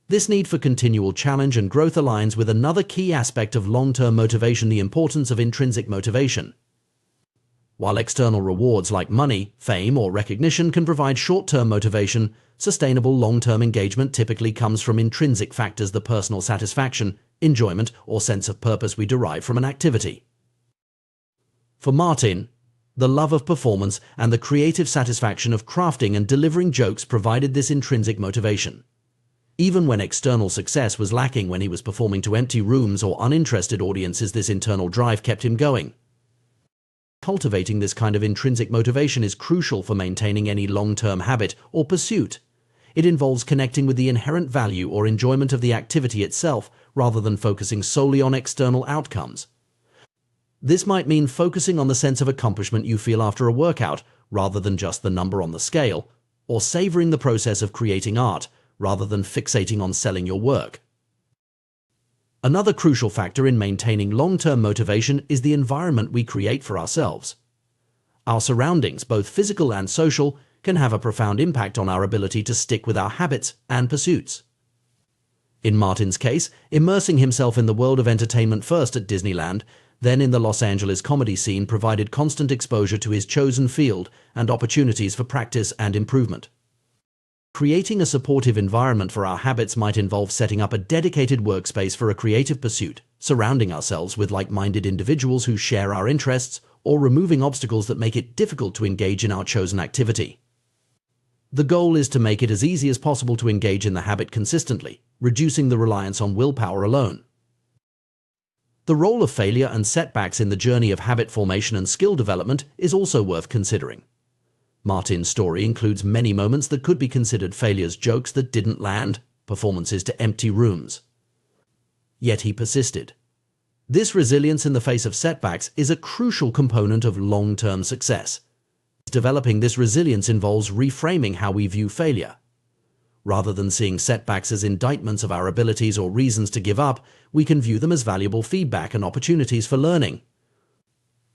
This need for continual challenge and growth aligns with another key aspect of long-term motivation: the importance of intrinsic motivation. While external rewards like money, fame, or recognition can provide short-term motivation, sustainable long-term engagement typically comes from intrinsic factors: the personal satisfaction, enjoyment, or sense of purpose we derive from an activity. For Martin, the love of performance and the creative satisfaction of crafting and delivering jokes provided this intrinsic motivation. Even when external success was lacking, when he was performing to empty rooms or uninterested audiences, this internal drive kept him going. Cultivating this kind of intrinsic motivation is crucial for maintaining any long-term habit or pursuit. It involves connecting with the inherent value or enjoyment of the activity itself rather than focusing solely on external outcomes. This might mean focusing on the sense of accomplishment you feel after a workout rather than just the number on the scale, or savoring the process of creating art rather than fixating on selling your work. Another crucial factor in maintaining long-term motivation is the environment we create for ourselves. Our surroundings, both physical and social, can have a profound impact on our ability to stick with our habits and pursuits. In Martin's case, immersing himself in the world of entertainment, first at Disneyland, then in the Los Angeles comedy scene, provided constant exposure to his chosen field and opportunities for practice and improvement. Creating a supportive environment for our habits might involve setting up a dedicated workspace for a creative pursuit, surrounding ourselves with like-minded individuals who share our interests, or removing obstacles that make it difficult to engage in our chosen activity. The goal is to make it as easy as possible to engage in the habit consistently, reducing the reliance on willpower alone. The role of failure and setbacks in the journey of habit formation and skill development is also worth considering. Martin's story includes many moments that could be considered failures: jokes that didn't land, performances to empty rooms. Yet he persisted. This resilience in the face of setbacks is a crucial component of long-term success. Developing this resilience involves reframing how we view failure. Rather than seeing setbacks as indictments of our abilities or reasons to give up, we can view them as valuable feedback and opportunities for learning.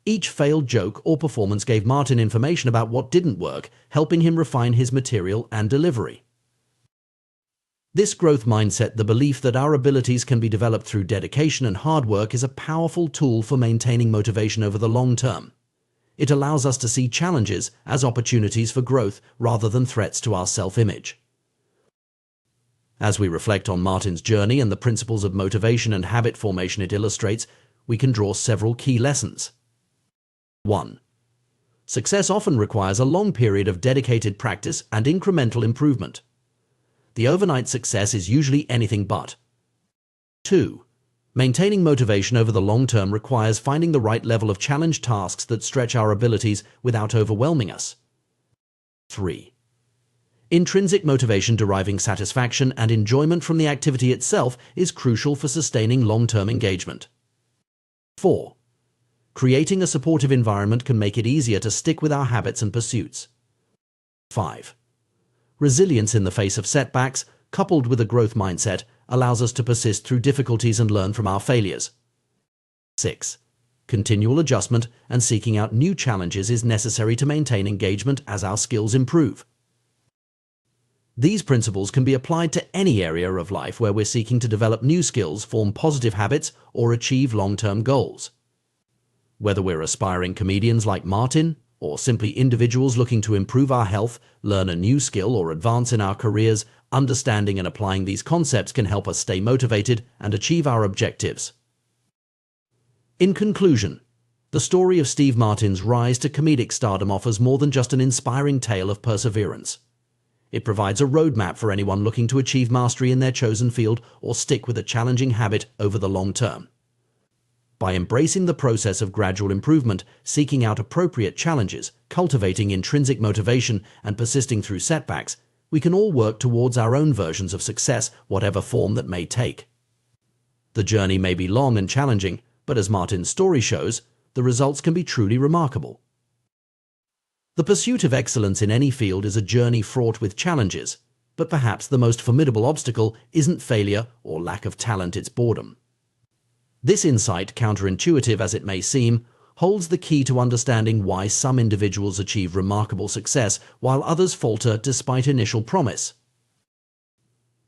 Each failed joke or performance gave Martin information about what didn't work, helping him refine his material and delivery. This growth mindset, the belief that our abilities can be developed through dedication and hard work, is a powerful tool for maintaining motivation over the long term. It allows us to see challenges as opportunities for growth rather than threats to our self-image. As we reflect on Martin's journey and the principles of motivation and habit formation it illustrates, we can draw several key lessons. 1. Success often requires a long period of dedicated practice and incremental improvement. The overnight success is usually anything but. 2. Maintaining motivation over the long term requires finding the right level of challenge tasks that stretch our abilities without overwhelming us. 3. Intrinsic motivation deriving satisfaction and enjoyment from the activity itself is crucial for sustaining long-term engagement. 4. Creating a supportive environment can make it easier to stick with our habits and pursuits. 5. Resilience in the face of setbacks, coupled with a growth mindset, allows us to persist through difficulties and learn from our failures. 6. Continual adjustment and seeking out new challenges is necessary to maintain engagement as our skills improve. These principles can be applied to any area of life where we're seeking to develop new skills, form positive habits, or achieve long-term goals. Whether we're aspiring comedians like Martin, or simply individuals looking to improve our health, learn a new skill, or advance in our careers, understanding and applying these concepts can help us stay motivated and achieve our objectives. In conclusion, the story of Steve Martin's rise to comedic stardom offers more than just an inspiring tale of perseverance. It provides a roadmap for anyone looking to achieve mastery in their chosen field or stick with a challenging habit over the long term. By embracing the process of gradual improvement, seeking out appropriate challenges, cultivating intrinsic motivation, and persisting through setbacks, we can all work towards our own versions of success, whatever form that may take. The journey may be long and challenging, but as Martin's story shows, the results can be truly remarkable. The pursuit of excellence in any field is a journey fraught with challenges, but perhaps the most formidable obstacle isn't failure or lack of talent, it's boredom. This insight, counterintuitive as it may seem, holds the key to understanding why some individuals achieve remarkable success while others falter despite initial promise.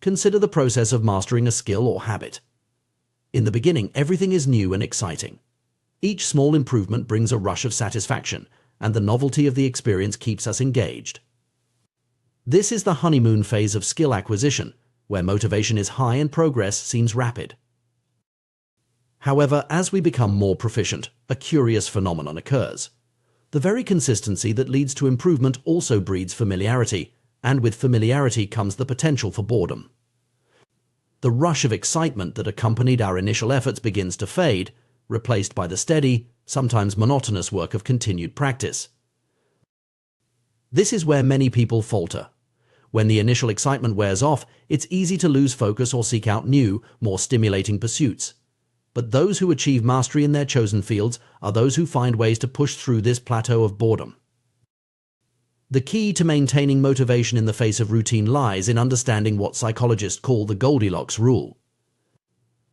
Consider the process of mastering a skill or habit. In the beginning, everything is new and exciting. Each small improvement brings a rush of satisfaction, and the novelty of the experience keeps us engaged. This is the honeymoon phase of skill acquisition, where motivation is high and progress seems rapid. However, as we become more proficient, a curious phenomenon occurs. The very consistency that leads to improvement also breeds familiarity, and with familiarity comes the potential for boredom. The rush of excitement that accompanied our initial efforts begins to fade, replaced by the steady, sometimes monotonous work of continued practice. This is where many people falter. When the initial excitement wears off, it's easy to lose focus or seek out new, more stimulating pursuits. But those who achieve mastery in their chosen fields are those who find ways to push through this plateau of boredom. The key to maintaining motivation in the face of routine lies in understanding what psychologists call the Goldilocks rule.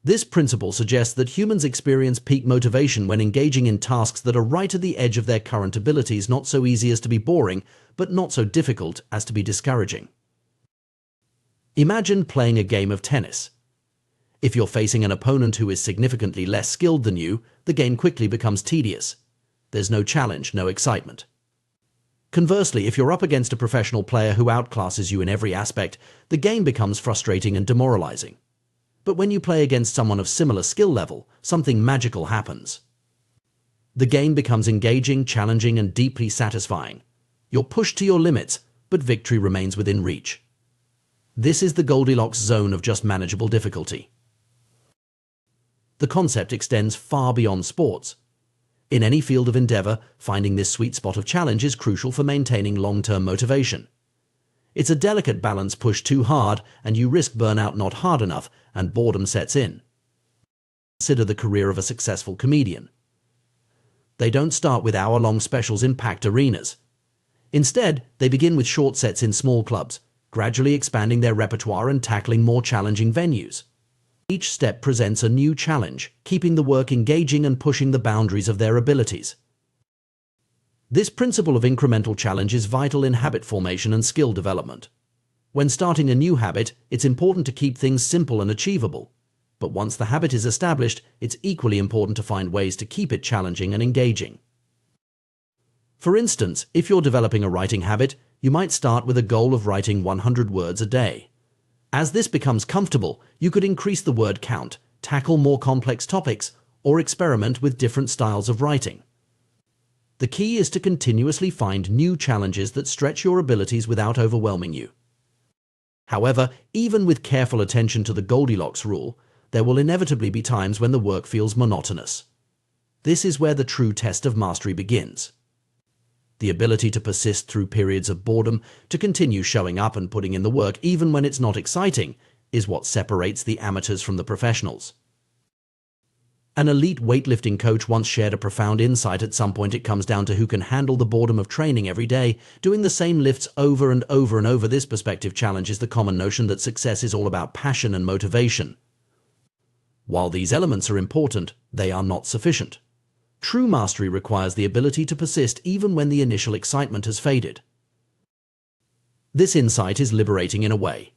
This principle suggests that humans experience peak motivation when engaging in tasks that are right at the edge of their current abilities, not so easy as to be boring, but not so difficult as to be discouraging. Imagine playing a game of tennis. If you're facing an opponent who is significantly less skilled than you, the game quickly becomes tedious. There's no challenge, no excitement. Conversely, if you're up against a professional player who outclasses you in every aspect, the game becomes frustrating and demoralizing. But when you play against someone of similar skill level, something magical happens. The game becomes engaging, challenging, and deeply satisfying. You're pushed to your limits, but victory remains within reach. This is the Goldilocks zone of just manageable difficulty. The concept extends far beyond sports. In any field of endeavor, finding this sweet spot of challenge is crucial for maintaining long-term motivation. It's a delicate balance pushed too hard, and you risk burnout not hard enough, and boredom sets in. Consider the career of a successful comedian. They don't start with hour-long specials in packed arenas. Instead, they begin with short sets in small clubs, gradually expanding their repertoire and tackling more challenging venues. Each step presents a new challenge, keeping the work engaging and pushing the boundaries of their abilities. This principle of incremental challenge is vital in habit formation and skill development. When starting a new habit, it's important to keep things simple and achievable. But once the habit is established, it's equally important to find ways to keep it challenging and engaging. For instance, if you're developing a writing habit, you might start with a goal of writing 100 words a day. As this becomes comfortable, you could increase the word count, tackle more complex topics, or experiment with different styles of writing. The key is to continuously find new challenges that stretch your abilities without overwhelming you. However, even with careful attention to the Goldilocks rule, there will inevitably be times when the work feels monotonous. This is where the true test of mastery begins. The ability to persist through periods of boredom, to continue showing up and putting in the work even when it's not exciting, is what separates the amateurs from the professionals. An elite weightlifting coach once shared a profound insight: at some point it comes down to who can handle the boredom of training every day, doing the same lifts over and over and over. This perspective challenges the common notion that success is all about passion and motivation. While these elements are important, they are not sufficient. True mastery requires the ability to persist even when the initial excitement has faded. This insight is liberating in a way.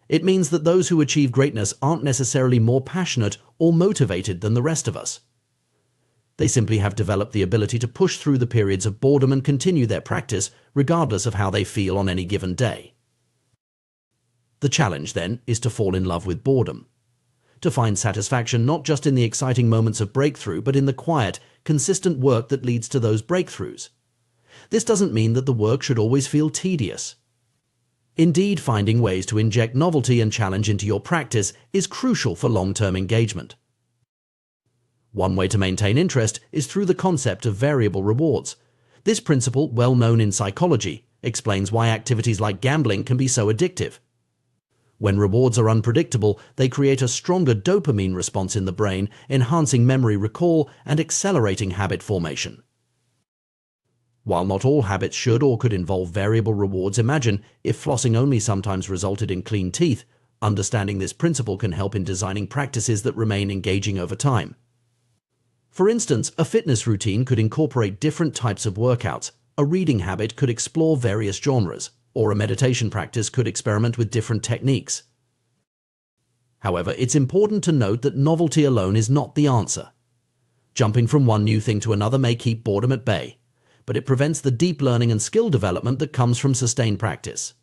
It means that those who achieve greatness aren't necessarily more passionate or motivated than the rest of us. They simply have developed the ability to push through the periods of boredom and continue their practice regardless of how they feel on any given day. The challenge, then, is to fall in love with boredom. To find satisfaction not just in the exciting moments of breakthrough, but in the quiet, consistent work that leads to those breakthroughs. This doesn't mean that the work should always feel tedious. Indeed, finding ways to inject novelty and challenge into your practice is crucial for long-term engagement. One way to maintain interest is through the concept of variable rewards. This principle, well known in psychology, explains why activities like gambling can be so addictive. When rewards are unpredictable, they create a stronger dopamine response in the brain, enhancing memory recall and accelerating habit formation. While not all habits should or could involve variable rewards, imagine if flossing only sometimes resulted in clean teeth. Understanding this principle can help in designing practices that remain engaging over time. For instance, a fitness routine could incorporate different types of workouts, a reading habit could explore various genres, or a meditation practice could experiment with different techniques. However, it's important to note that novelty alone is not the answer. Jumping from one new thing to another may keep boredom at bay, but it prevents the deep learning and skill development that comes from sustained practice.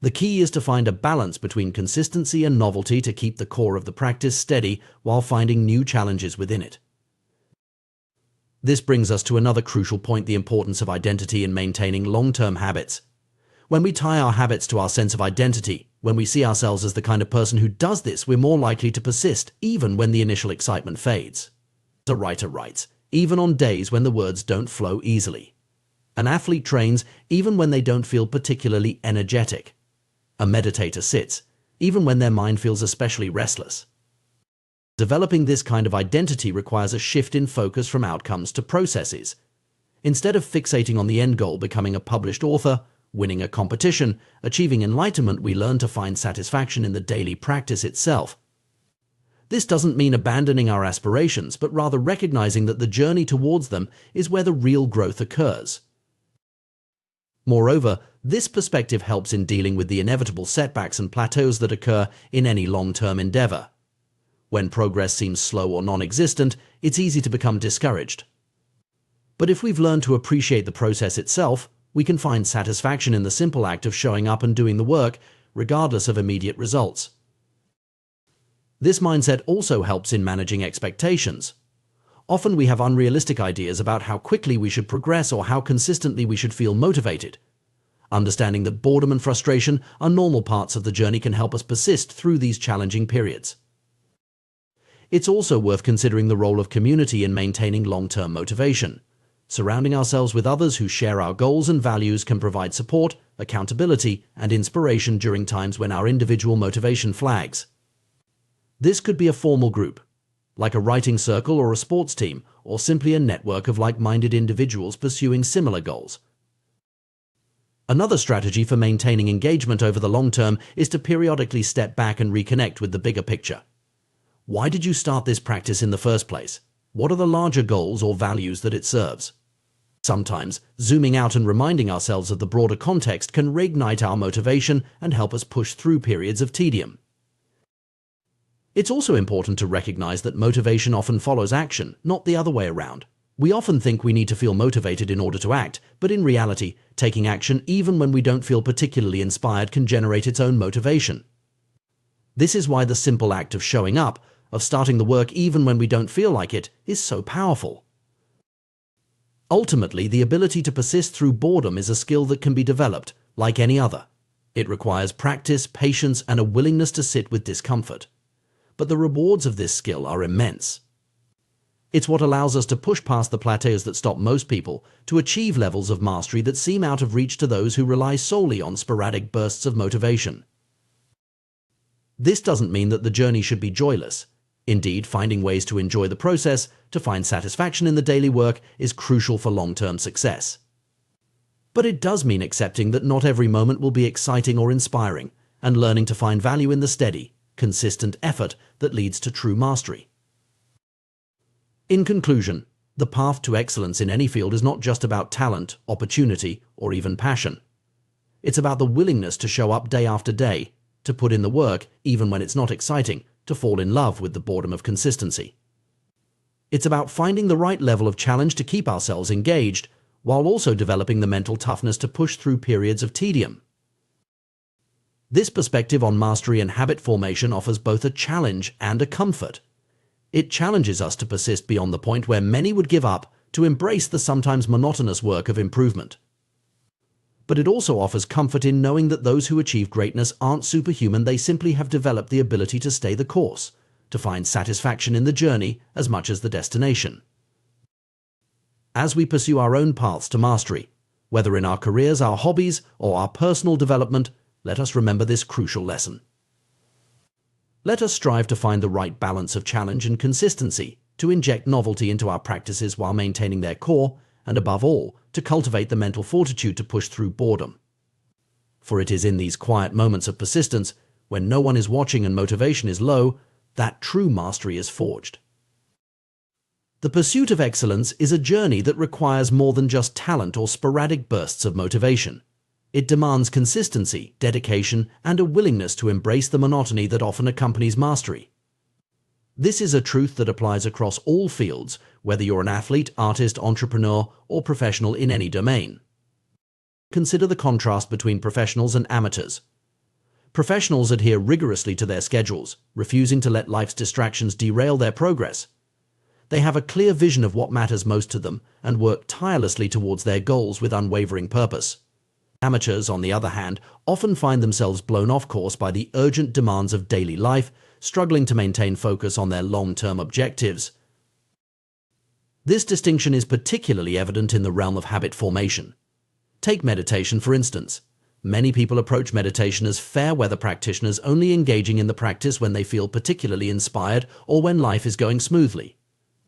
The key is to find a balance between consistency and novelty to keep the core of the practice steady while finding new challenges within it. This brings us to another crucial point: the importance of identity in maintaining long-term habits. When we tie our habits to our sense of identity, when we see ourselves as the kind of person who does this, we're more likely to persist even when the initial excitement fades. A writer writes, even on days when the words don't flow easily. An athlete trains even when they don't feel particularly energetic. A meditator sits even when their mind feels especially restless. Developing this kind of identity requires a shift in focus from outcomes to processes. Instead of fixating on the end goal, becoming a published author, winning a competition, achieving enlightenment, we learn to find satisfaction in the daily practice itself. This doesn't mean abandoning our aspirations, but rather recognizing that the journey towards them is where the real growth occurs. Moreover, this perspective helps in dealing with the inevitable setbacks and plateaus that occur in any long-term endeavor. When progress seems slow or non-existent, it's easy to become discouraged. But if we've learned to appreciate the process itself, we can find satisfaction in the simple act of showing up and doing the work, regardless of immediate results. This mindset also helps in managing expectations. Often we have unrealistic ideas about how quickly we should progress or how consistently we should feel motivated. Understanding that boredom and frustration are normal parts of the journey can help us persist through these challenging periods. It's also worth considering the role of community in maintaining long-term motivation. Surrounding ourselves with others who share our goals and values can provide support, accountability, and inspiration during times when our individual motivation flags. This could be a formal group, like a writing circle or a sports team, or simply a network of like-minded individuals pursuing similar goals. Another strategy for maintaining engagement over the long term is to periodically step back and reconnect with the bigger picture. Why did you start this practice in the first place? What are the larger goals or values that it serves? Sometimes, zooming out and reminding ourselves of the broader context can reignite our motivation and help us push through periods of tedium. It's also important to recognize that motivation often follows action, not the other way around. We often think we need to feel motivated in order to act, but in reality, taking action even when we don't feel particularly inspired can generate its own motivation. This is why the simple act of showing up, of starting the work even when we don't feel like it, is so powerful. Ultimately, the ability to persist through boredom is a skill that can be developed, like any other. It requires practice, patience, and a willingness to sit with discomfort. but the rewards of this skill are immense. It's what allows us to push past the plateaus that stop most people to achieve levels of mastery that seem out of reach to those who rely solely on sporadic bursts of motivation. This doesn't mean that the journey should be joyless. Indeed, finding ways to enjoy the process, to find satisfaction in the daily work, is crucial for long-term success. But it does mean accepting that not every moment will be exciting or inspiring, and learning to find value in the steady, consistent effort that leads to true mastery. In conclusion, the path to excellence in any field is not just about talent, opportunity, or even passion. It's about the willingness to show up day after day, to put in the work even when it's not exciting, to fall in love with the boredom of consistency. It's about finding the right level of challenge to keep ourselves engaged, while also developing the mental toughness to push through periods of tedium. This perspective on mastery and habit formation offers both a challenge and a comfort. It challenges us to persist beyond the point where many would give up, to embrace the sometimes monotonous work of improvement. But it also offers comfort in knowing that those who achieve greatness aren't superhuman, they simply have developed the ability to stay the course, to find satisfaction in the journey as much as the destination. As we pursue our own paths to mastery, whether in our careers, our hobbies, or our personal development, let us remember this crucial lesson. Let us strive to find the right balance of challenge and consistency, to inject novelty into our practices while maintaining their core, and above all, to cultivate the mental fortitude to push through boredom. For it is in these quiet moments of persistence, when no one is watching and motivation is low, that true mastery is forged. The pursuit of excellence is a journey that requires more than just talent or sporadic bursts of motivation. It demands consistency, dedication, and a willingness to embrace the monotony that often accompanies mastery. This is a truth that applies across all fields, whether you're an athlete, artist, entrepreneur, or professional in any domain. Consider the contrast between professionals and amateurs. Professionals adhere rigorously to their schedules, refusing to let life's distractions derail their progress. They have a clear vision of what matters most to them and work tirelessly towards their goals with unwavering purpose. Amateurs, on the other hand, often find themselves blown off course by the urgent demands of daily life, struggling to maintain focus on their long-term objectives. This distinction is particularly evident in the realm of habit formation. Take meditation, for instance. Many people approach meditation as fair-weather practitioners, only engaging in the practice when they feel particularly inspired or when life is going smoothly.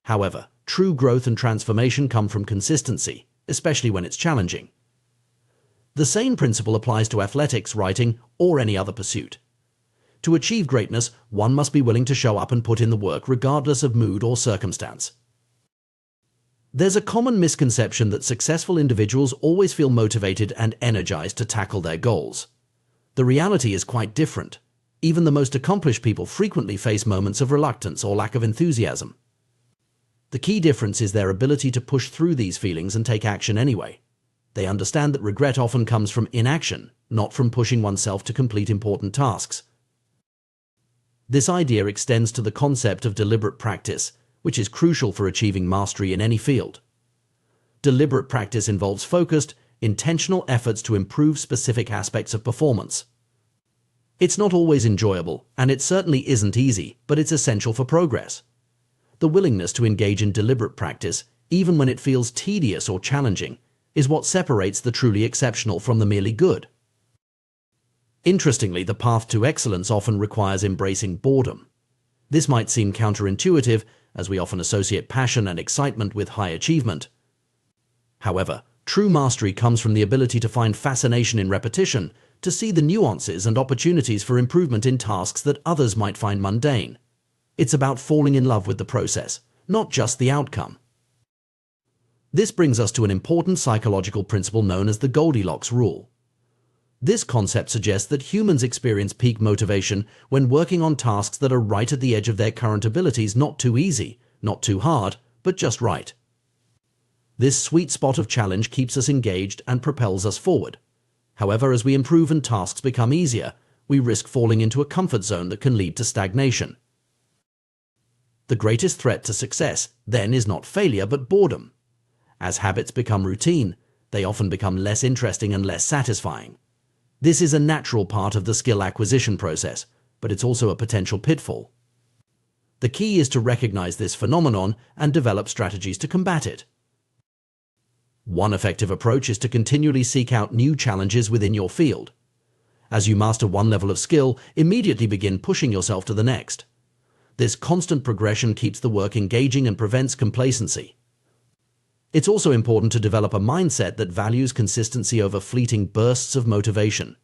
However, true growth and transformation come from consistency, especially when it's challenging. The same principle applies to athletics, writing, or any other pursuit. To achieve greatness, one must be willing to show up and put in the work regardless of mood or circumstance. There's a common misconception that successful individuals always feel motivated and energized to tackle their goals. The reality is quite different. Even the most accomplished people frequently face moments of reluctance or lack of enthusiasm. The key difference is their ability to push through these feelings and take action anyway. They understand that regret often comes from inaction, not from pushing oneself to complete important tasks. This idea extends to the concept of deliberate practice, which is crucial for achieving mastery in any field. Deliberate practice involves focused, intentional efforts to improve specific aspects of performance. It's not always enjoyable, and it certainly isn't easy, but it's essential for progress. The willingness to engage in deliberate practice, even when it feels tedious or challenging, is what separates the truly exceptional from the merely good. Interestingly, the path to excellence often requires embracing boredom. This might seem counterintuitive, as we often associate passion and excitement with high achievement. However, true mastery comes from the ability to find fascination in repetition, to see the nuances and opportunities for improvement in tasks that others might find mundane. It's about falling in love with the process, not just the outcome. This brings us to an important psychological principle known as the Goldilocks rule. This concept suggests that humans experience peak motivation when working on tasks that are right at the edge of their current abilities, not too easy, not too hard, but just right. This sweet spot of challenge keeps us engaged and propels us forward. However, as we improve and tasks become easier, we risk falling into a comfort zone that can lead to stagnation. The greatest threat to success, then, is not failure but boredom. As habits become routine, they often become less interesting and less satisfying. This is a natural part of the skill acquisition process, but it's also a potential pitfall. The key is to recognize this phenomenon and develop strategies to combat it. One effective approach is to continually seek out new challenges within your field. As you master one level of skill, immediately begin pushing yourself to the next. This constant progression keeps the work engaging and prevents complacency. It's also important to develop a mindset that values consistency over fleeting bursts of motivation.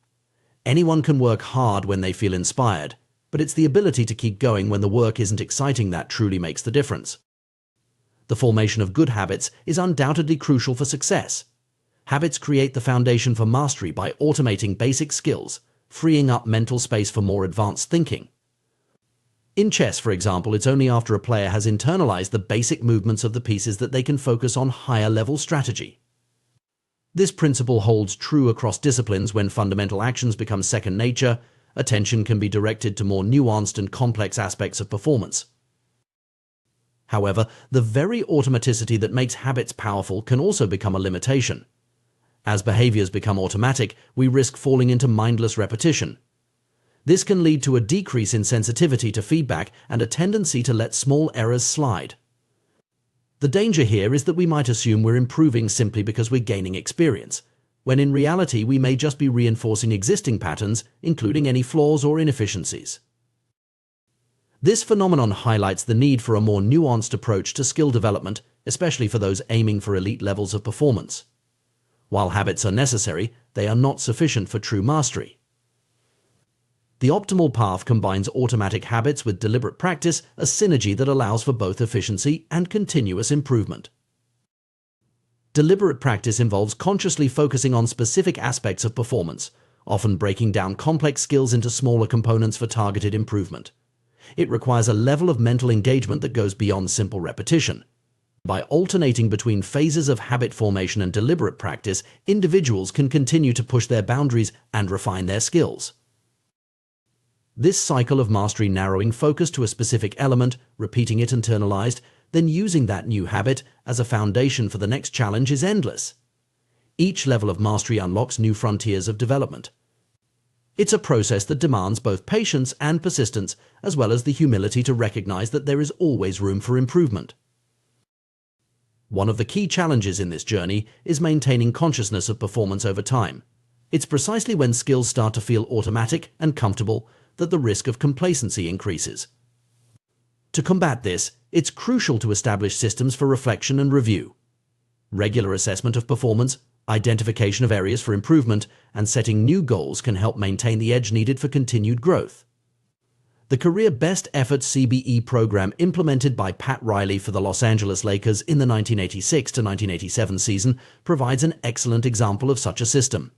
Anyone can work hard when they feel inspired, but it's the ability to keep going when the work isn't exciting that truly makes the difference. The formation of good habits is undoubtedly crucial for success. Habits create the foundation for mastery by automating basic skills, freeing up mental space for more advanced thinking. In chess, for example, it's only after a player has internalized the basic movements of the pieces that they can focus on higher-level strategy. This principle holds true across disciplines. When fundamental actions become second nature, attention can be directed to more nuanced and complex aspects of performance. However, the very automaticity that makes habits powerful can also become a limitation. As behaviors become automatic, we risk falling into mindless repetition. This can lead to a decrease in sensitivity to feedback and a tendency to let small errors slide. The danger here is that we might assume we're improving simply because we're gaining experience, when in reality we may just be reinforcing existing patterns, including any flaws or inefficiencies. This phenomenon highlights the need for a more nuanced approach to skill development, especially for those aiming for elite levels of performance. While habits are necessary, they are not sufficient for true mastery. The optimal path combines automatic habits with deliberate practice, a synergy that allows for both efficiency and continuous improvement. Deliberate practice involves consciously focusing on specific aspects of performance, often breaking down complex skills into smaller components for targeted improvement. It requires a level of mental engagement that goes beyond simple repetition. By alternating between phases of habit formation and deliberate practice, individuals can continue to push their boundaries and refine their skills. This cycle of mastery, narrowing focus to a specific element, repeating it internalized, then using that new habit as a foundation for the next challenge, is endless. Each level of mastery unlocks new frontiers of development. It's a process that demands both patience and persistence, as well as the humility to recognize that there is always room for improvement. One of the key challenges in this journey is maintaining consciousness of performance over time. It's precisely when skills start to feel automatic and comfortable that the risk of complacency increases. To combat this, it's crucial to establish systems for reflection and review. Regular assessment of performance, identification of areas for improvement, and setting new goals can help maintain the edge needed for continued growth. The Career Best Efforts CBE program implemented by Pat Riley for the Los Angeles Lakers in the 1986 to 1987 season provides an excellent example of such a system.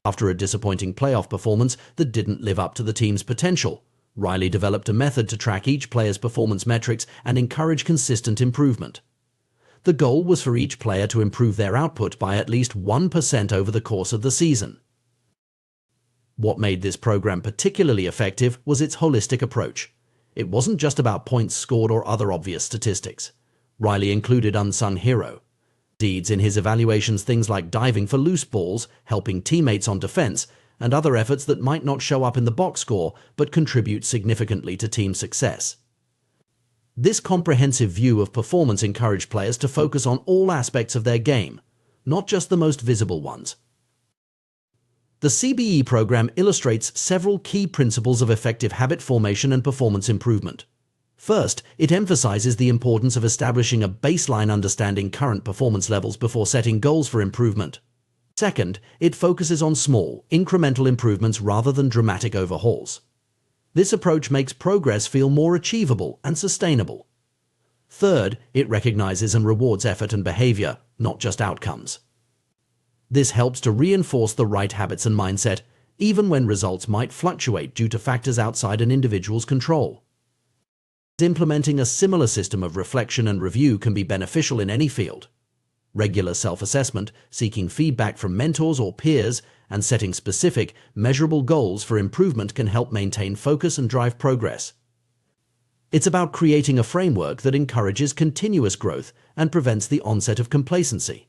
After a disappointing playoff performance that didn't live up to the team's potential, Riley developed a method to track each player's performance metrics and encourage consistent improvement. The goal was for each player to improve their output by at least 1% over the course of the season. What made this program particularly effective was its holistic approach. It wasn't just about points scored or other obvious statistics. Riley included unsung hero deeds in his evaluations, things like diving for loose balls, helping teammates on defense, and other efforts that might not show up in the box score but contribute significantly to team success. This comprehensive view of performance encouraged players to focus on all aspects of their game, not just the most visible ones. The CBE program illustrates several key principles of effective habit formation and performance improvement. First, it emphasizes the importance of establishing a baseline understanding current performance levels before setting goals for improvement. Second, it focuses on small, incremental improvements rather than dramatic overhauls. This approach makes progress feel more achievable and sustainable. Third, it recognizes and rewards effort and behavior, not just outcomes. This helps to reinforce the right habits and mindset, even when results might fluctuate due to factors outside an individual's control. Implementing a similar system of reflection and review can be beneficial in any field. Regular self-assessment, seeking feedback from mentors or peers, and setting specific, measurable goals for improvement can help maintain focus and drive progress. It's about creating a framework that encourages continuous growth and prevents the onset of complacency.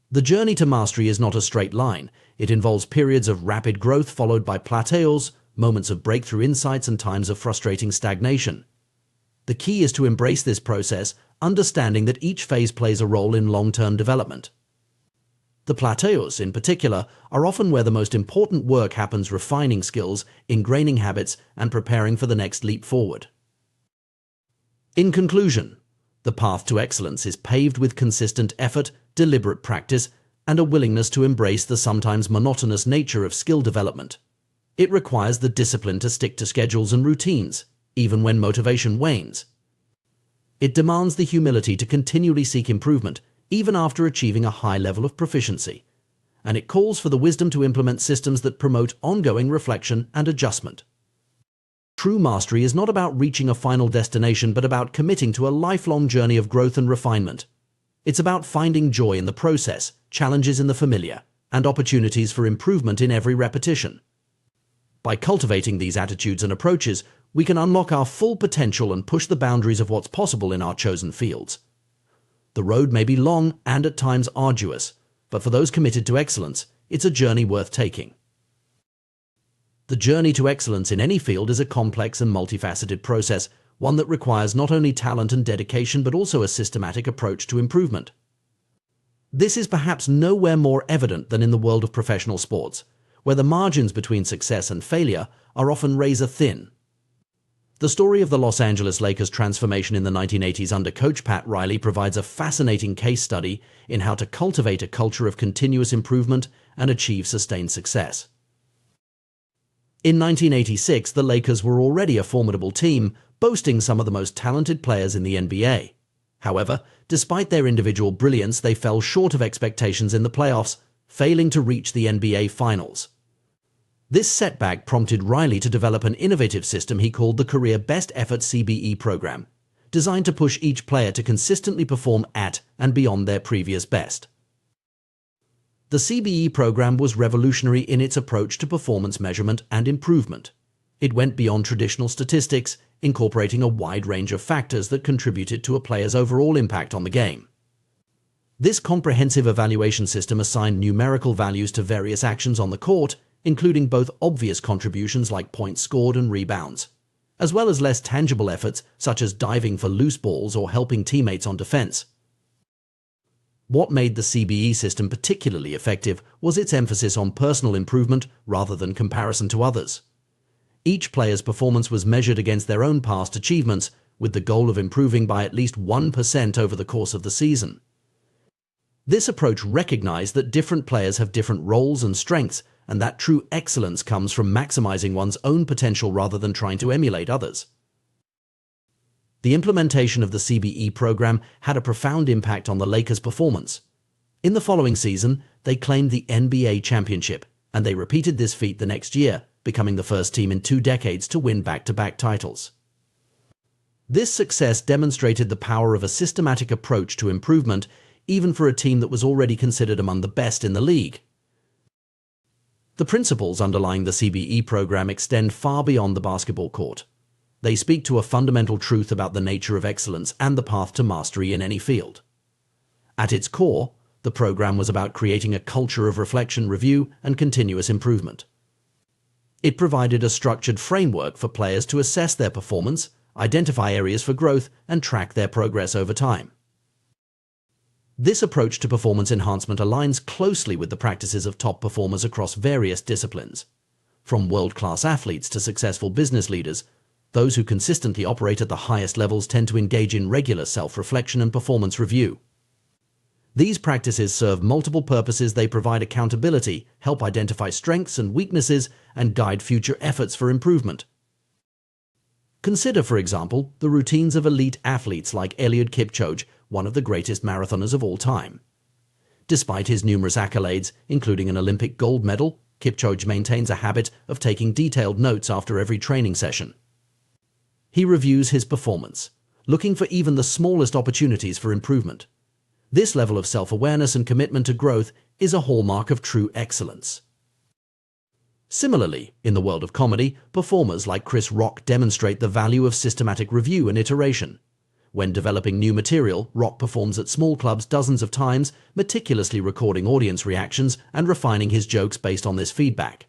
The journey to mastery is not a straight line. It involves periods of rapid growth followed by plateaus, moments of breakthrough insights, and times of frustrating stagnation. The key is to embrace this process, understanding that each phase plays a role in long-term development. The plateaus, in particular, are often where the most important work happens, refining skills, ingraining habits, and preparing for the next leap forward. In conclusion, the path to excellence is paved with consistent effort, deliberate practice, and a willingness to embrace the sometimes monotonous nature of skill development. It requires the discipline to stick to schedules and routines, even when motivation wanes. It demands the humility to continually seek improvement, even after achieving a high level of proficiency. And it calls for the wisdom to implement systems that promote ongoing reflection and adjustment. True mastery is not about reaching a final destination, but about committing to a lifelong journey of growth and refinement. It's about finding joy in the process, challenges in the familiar, and opportunities for improvement in every repetition. By cultivating these attitudes and approaches, we can unlock our full potential and push the boundaries of what's possible in our chosen fields. The road may be long and at times arduous, but for those committed to excellence, it's a journey worth taking. The journey to excellence in any field is a complex and multifaceted process, one that requires not only talent and dedication but also a systematic approach to improvement. This is perhaps nowhere more evident than in the world of professional sports, where the margins between success and failure are often razor thin. The story of the Los Angeles Lakers' transformation in the 1980s under coach Pat Riley provides a fascinating case study in how to cultivate a culture of continuous improvement and achieve sustained success. In 1986, the Lakers were already a formidable team, boasting some of the most talented players in the NBA. However, despite their individual brilliance, they fell short of expectations in the playoffs, failing to reach the NBA Finals. This setback prompted Riley to develop an innovative system he called the Career Best Effort CBE program, designed to push each player to consistently perform at and beyond their previous best. The CBE program was revolutionary in its approach to performance measurement and improvement. It went beyond traditional statistics, incorporating a wide range of factors that contributed to a player's overall impact on the game. This comprehensive evaluation system assigned numerical values to various actions on the court, including both obvious contributions like points scored and rebounds, as well as less tangible efforts such as diving for loose balls or helping teammates on defense. What made the CBE system particularly effective was its emphasis on personal improvement rather than comparison to others. Each player's performance was measured against their own past achievements, with the goal of improving by at least 1% over the course of the season. This approach recognized that different players have different roles and strengths, and that true excellence comes from maximizing one's own potential rather than trying to emulate others. The implementation of the CBE program had a profound impact on the Lakers' performance. In the following season, they claimed the NBA championship, and they repeated this feat the next year, becoming the first team in 2 decades to win back-to-back titles. This success demonstrated the power of a systematic approach to improvement, even for a team that was already considered among the best in the league. The principles underlying the CBE program extend far beyond the basketball court. They speak to a fundamental truth about the nature of excellence and the path to mastery in any field. At its core, the program was about creating a culture of reflection, review, and continuous improvement. It provided a structured framework for players to assess their performance, identify areas for growth, and track their progress over time. This approach to performance enhancement aligns closely with the practices of top performers across various disciplines. From world-class athletes to successful business leaders, those who consistently operate at the highest levels tend to engage in regular self-reflection and performance review. These practices serve multiple purposes. They provide accountability, help identify strengths and weaknesses, and guide future efforts for improvement. Consider, for example, the routines of elite athletes like Eliud Kipchoge, one of the greatest marathoners of all time. Despite his numerous accolades, including an Olympic gold medal, Kipchoge maintains a habit of taking detailed notes after every training session. He reviews his performance, looking for even the smallest opportunities for improvement. This level of self-awareness and commitment to growth is a hallmark of true excellence. Similarly, in the world of comedy, performers like Chris Rock demonstrate the value of systematic review and iteration. When developing new material, Rock performs at small clubs dozens of times, meticulously recording audience reactions and refining his jokes based on this feedback.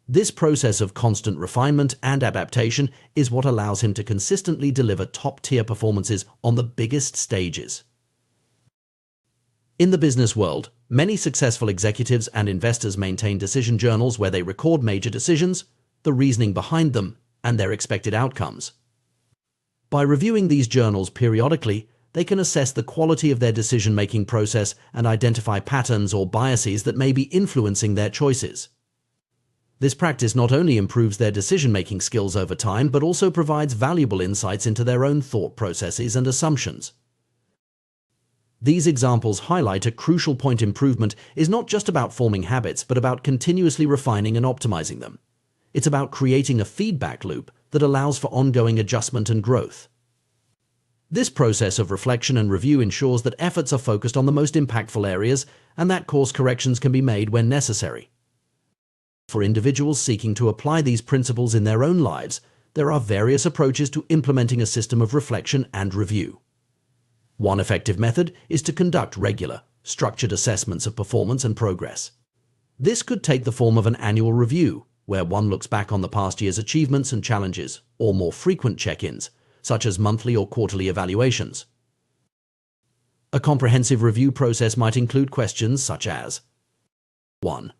This process of constant refinement and adaptation is what allows him to consistently deliver top-tier performances on the biggest stages. In the business world, many successful executives and investors maintain decision journals where they record major decisions, the reasoning behind them, and their expected outcomes. By reviewing these journals periodically, they can assess the quality of their decision-making process and identify patterns or biases that may be influencing their choices. This practice not only improves their decision-making skills over time, but also provides valuable insights into their own thought processes and assumptions. These examples highlight a crucial point: improvement is not just about forming habits, but about continuously refining and optimizing them. It's about creating a feedback loop that allows for ongoing adjustment and growth. This process of reflection and review ensures that efforts are focused on the most impactful areas and that course corrections can be made when necessary. For individuals seeking to apply these principles in their own lives, there are various approaches to implementing a system of reflection and review. One effective method is to conduct regular, structured assessments of performance and progress. This could take the form of an annual review, where one looks back on the past year's achievements and challenges, or more frequent check-ins, such as monthly or quarterly evaluations. A comprehensive review process might include questions such as: 1.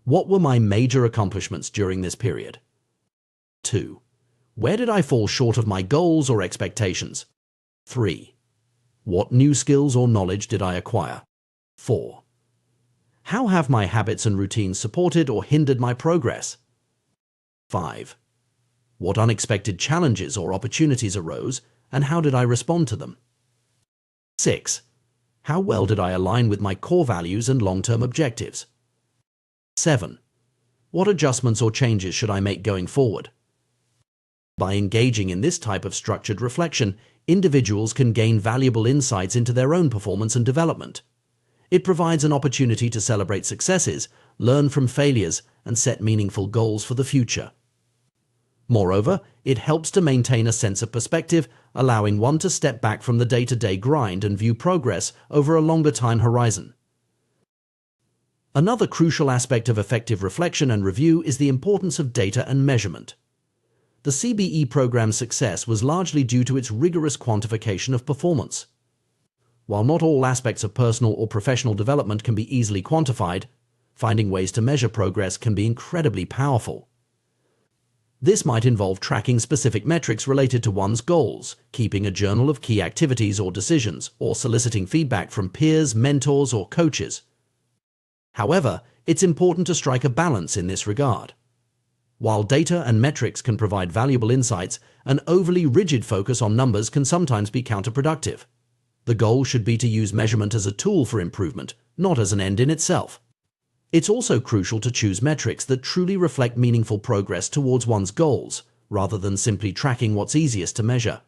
What were my major accomplishments during this period? 2. Where did I fall short of my goals or expectations? 3. What new skills or knowledge did I acquire? 4. How have my habits and routines supported or hindered my progress? 5. What unexpected challenges or opportunities arose, and how did I respond to them? 6. How well did I align with my core values and long-term objectives? 7. What adjustments or changes should I make going forward? By engaging in this type of structured reflection, individuals can gain valuable insights into their own performance and development. It provides an opportunity to celebrate successes, learn from failures, and set meaningful goals for the future. Moreover, it helps to maintain a sense of perspective, allowing one to step back from the day-to-day grind and view progress over a longer time horizon. Another crucial aspect of effective reflection and review is the importance of data and measurement. The CBE program's success was largely due to its rigorous quantification of performance. While not all aspects of personal or professional development can be easily quantified, finding ways to measure progress can be incredibly powerful. This might involve tracking specific metrics related to one's goals, keeping a journal of key activities or decisions, or soliciting feedback from peers, mentors, or coaches. However, it's important to strike a balance in this regard. While data and metrics can provide valuable insights, an overly rigid focus on numbers can sometimes be counterproductive. The goal should be to use measurement as a tool for improvement, not as an end in itself. It's also crucial to choose metrics that truly reflect meaningful progress towards one's goals, rather than simply tracking what's easiest to measure.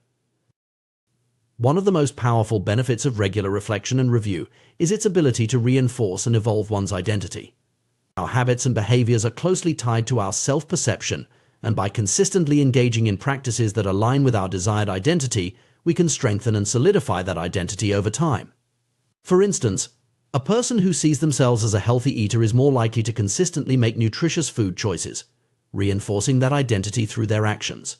One of the most powerful benefits of regular reflection and review is its ability to reinforce and evolve one's identity. Our habits and behaviors are closely tied to our self-perception, and by consistently engaging in practices that align with our desired identity, we can strengthen and solidify that identity over time. For instance, a person who sees themselves as a healthy eater is more likely to consistently make nutritious food choices, reinforcing that identity through their actions.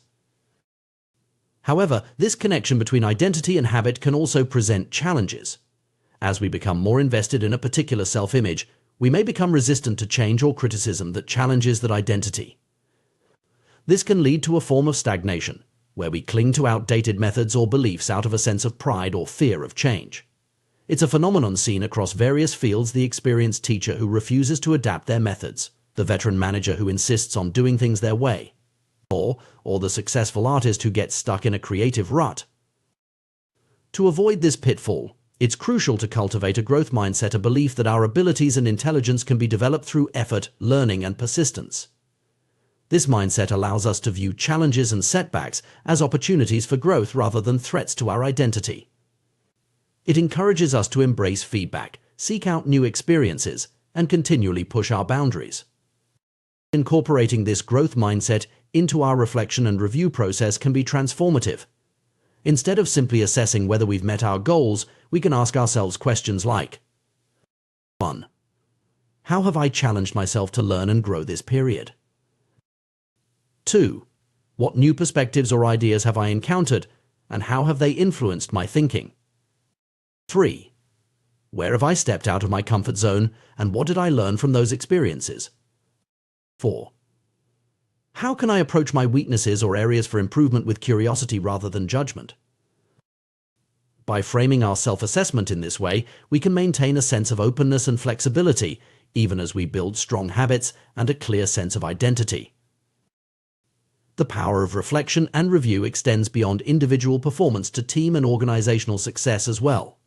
However, this connection between identity and habit can also present challenges. As we become more invested in a particular self-image, we may become resistant to change or criticism that challenges that identity. This can lead to a form of stagnation, where we cling to outdated methods or beliefs out of a sense of pride or fear of change. It's a phenomenon seen across various fields: the experienced teacher who refuses to adapt their methods, the veteran manager who insists on doing things their way, or the successful artist who gets stuck in a creative rut. To avoid this pitfall, it's crucial to cultivate a growth mindset, a belief that our abilities and intelligence can be developed through effort, learning, and persistence. This mindset allows us to view challenges and setbacks as opportunities for growth rather than threats to our identity. It encourages us to embrace feedback, seek out new experiences, and continually push our boundaries. Incorporating this growth mindset into our reflection and review process can be transformative. Instead of simply assessing whether we've met our goals, we can ask ourselves questions like: 1. How have I challenged myself to learn and grow this period? 2. What new perspectives or ideas have I encountered, and how have they influenced my thinking? 3. Where have I stepped out of my comfort zone, and what did I learn from those experiences? 4. How can I approach my weaknesses or areas for improvement with curiosity rather than judgment? By framing our self-assessment in this way, we can maintain a sense of openness and flexibility, even as we build strong habits and a clear sense of identity. The power of reflection and review extends beyond individual performance to team and organizational success as well.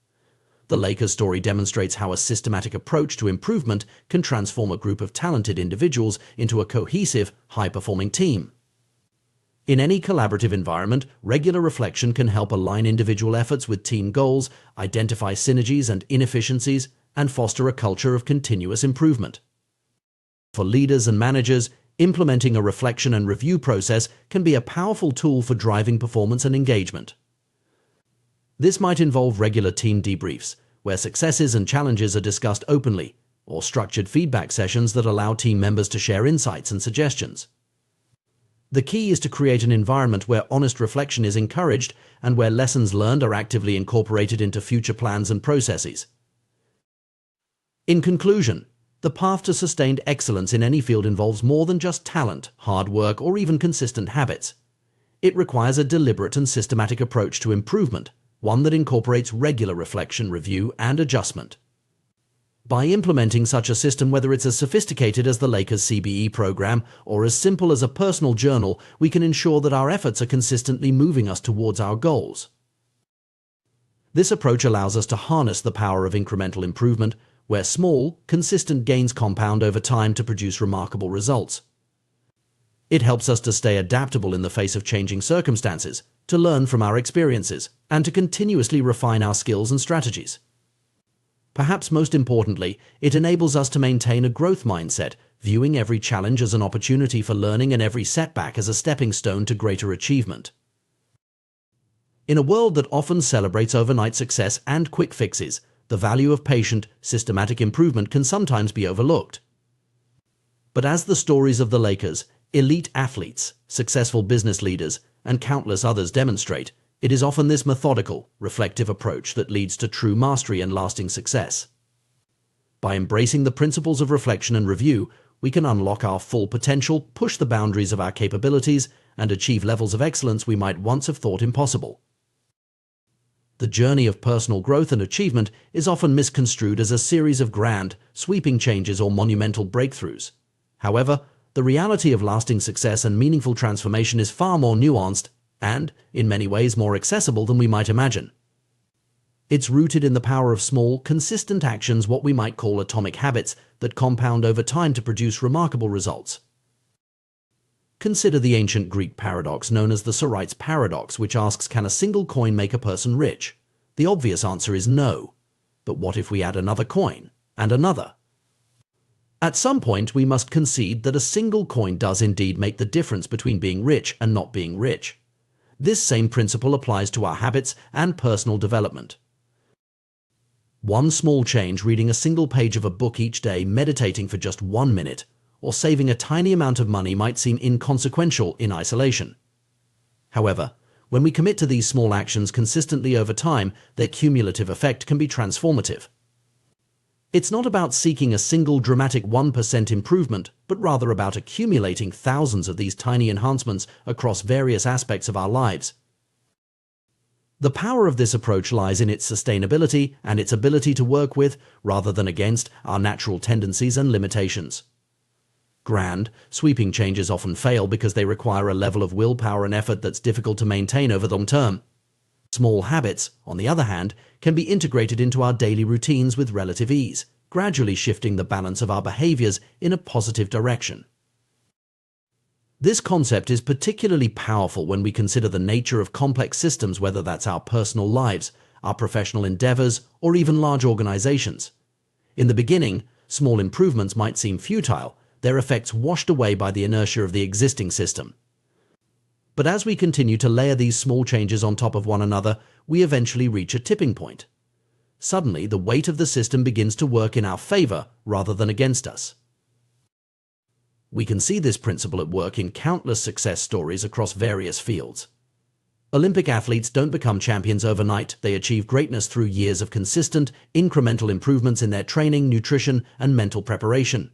The Lakers story demonstrates how a systematic approach to improvement can transform a group of talented individuals into a cohesive, high-performing team. In any collaborative environment, regular reflection can help align individual efforts with team goals, identify synergies and inefficiencies, and foster a culture of continuous improvement. For leaders and managers, implementing a reflection and review process can be a powerful tool for driving performance and engagement. This might involve regular team debriefs, where successes and challenges are discussed openly, or structured feedback sessions that allow team members to share insights and suggestions. The key is to create an environment where honest reflection is encouraged and where lessons learned are actively incorporated into future plans and processes. In conclusion, the path to sustained excellence in any field involves more than just talent, hard work, or even consistent habits. It requires a deliberate and systematic approach to improvement, one that incorporates regular reflection, review, and adjustment. By implementing such a system, whether it's as sophisticated as the Lakers CBE program or as simple as a personal journal, we can ensure that our efforts are consistently moving us towards our goals. This approach allows us to harness the power of incremental improvement, where small, consistent gains compound over time to produce remarkable results. It helps us to stay adaptable in the face of changing circumstances, to learn from our experiences, and to continuously refine our skills and strategies. Perhaps most importantly, it enables us to maintain a growth mindset, viewing every challenge as an opportunity for learning and every setback as a stepping stone to greater achievement. In a world that often celebrates overnight success and quick fixes, the value of patient, systematic improvement can sometimes be overlooked. But as the stories of the Lakers, elite athletes, successful business leaders, and countless others demonstrate, it is often this methodical, reflective approach that leads to true mastery and lasting success. By embracing the principles of reflection and review, we can unlock our full potential, push the boundaries of our capabilities, and achieve levels of excellence we might once have thought impossible. The journey of personal growth and achievement is often misconstrued as a series of grand, sweeping changes or monumental breakthroughs. However, the reality of lasting success and meaningful transformation is far more nuanced and, in many ways, more accessible than we might imagine. It's rooted in the power of small, consistent actions, what we might call atomic habits, that compound over time to produce remarkable results. Consider the ancient Greek paradox known as the Sorites paradox, which asks, can a single coin make a person rich? The obvious answer is no. But what if we add another coin, and another? At some point, we must concede that a single coin does indeed make the difference between being rich and not being rich. This same principle applies to our habits and personal development. One small change, reading a single page of a book each day, meditating for just 1 minute, or saving a tiny amount of money might seem inconsequential in isolation. However, when we commit to these small actions consistently over time, their cumulative effect can be transformative. It's not about seeking a single dramatic 1% improvement, but rather about accumulating thousands of these tiny enhancements across various aspects of our lives. The power of this approach lies in its sustainability and its ability to work with, rather than against, our natural tendencies and limitations. Grand, sweeping changes often fail because they require a level of willpower and effort that's difficult to maintain over the long term. Small habits, on the other hand, can be integrated into our daily routines with relative ease, gradually shifting the balance of our behaviors in a positive direction. This concept is particularly powerful when we consider the nature of complex systems, whether that's our personal lives, our professional endeavors, or even large organizations. In the beginning, small improvements might seem futile, their effects washed away by the inertia of the existing system. But as we continue to layer these small changes on top of one another, we eventually reach a tipping point. Suddenly, the weight of the system begins to work in our favor rather than against us. We can see this principle at work in countless success stories across various fields. Olympic athletes don't become champions overnight. They achieve greatness through years of consistent, incremental improvements in their training, nutrition, and mental preparation.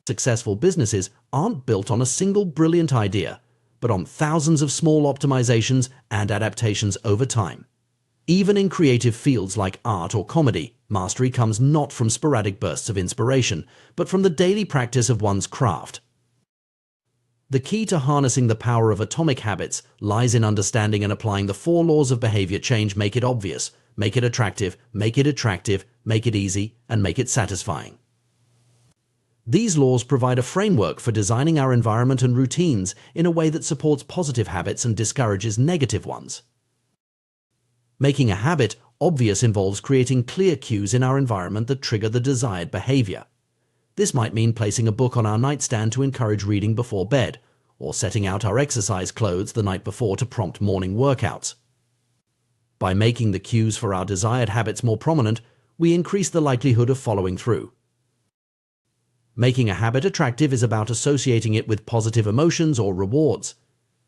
Successful businesses aren't built on a single brilliant idea, but on thousands of small optimizations and adaptations over time. Even in creative fields like art or comedy, mastery comes not from sporadic bursts of inspiration, but from the daily practice of one's craft. The key to harnessing the power of atomic habits lies in understanding and applying the 4 laws of behavior change. Make it obvious, make it attractive, make it easy, and make it satisfying. These laws provide a framework for designing our environment and routines in a way that supports positive habits and discourages negative ones. Making a habit obvious involves creating clear cues in our environment that trigger the desired behavior. This might mean placing a book on our nightstand to encourage reading before bed, or setting out our exercise clothes the night before to prompt morning workouts. By making the cues for our desired habits more prominent, we increase the likelihood of following through. Making a habit attractive is about associating it with positive emotions or rewards.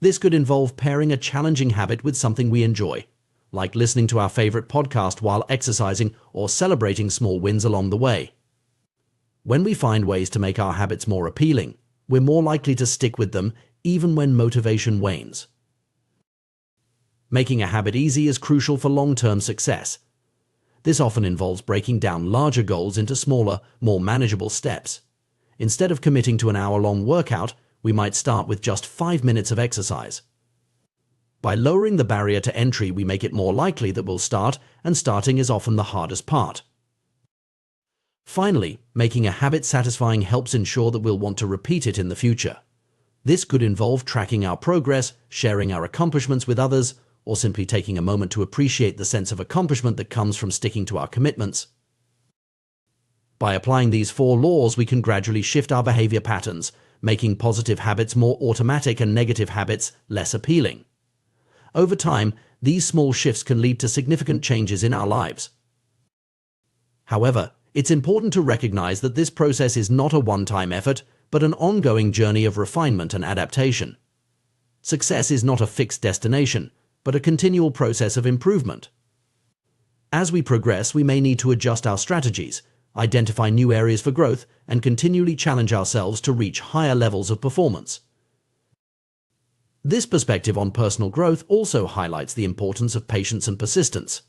This could involve pairing a challenging habit with something we enjoy, like listening to our favorite podcast while exercising or celebrating small wins along the way. When we find ways to make our habits more appealing, we're more likely to stick with them even when motivation wanes. Making a habit easy is crucial for long-term success. This often involves breaking down larger goals into smaller, more manageable steps. Instead of committing to an hour-long workout, we might start with just 5 minutes of exercise. By lowering the barrier to entry, we make it more likely that we'll start, and starting is often the hardest part. Finally, making a habit satisfying helps ensure that we'll want to repeat it in the future. This could involve tracking our progress, sharing our accomplishments with others, or simply taking a moment to appreciate the sense of accomplishment that comes from sticking to our commitments. By applying these 4 laws, we can gradually shift our behavior patterns, making positive habits more automatic and negative habits less appealing. Over time, these small shifts can lead to significant changes in our lives. However, it's important to recognize that this process is not a one-time effort, but an ongoing journey of refinement and adaptation. Success is not a fixed destination, but a continual process of improvement. As we progress, we may need to adjust our strategies, identify new areas for growth, and continually challenge ourselves to reach higher levels of performance. This perspective on personal growth also highlights the importance of patience and persistence.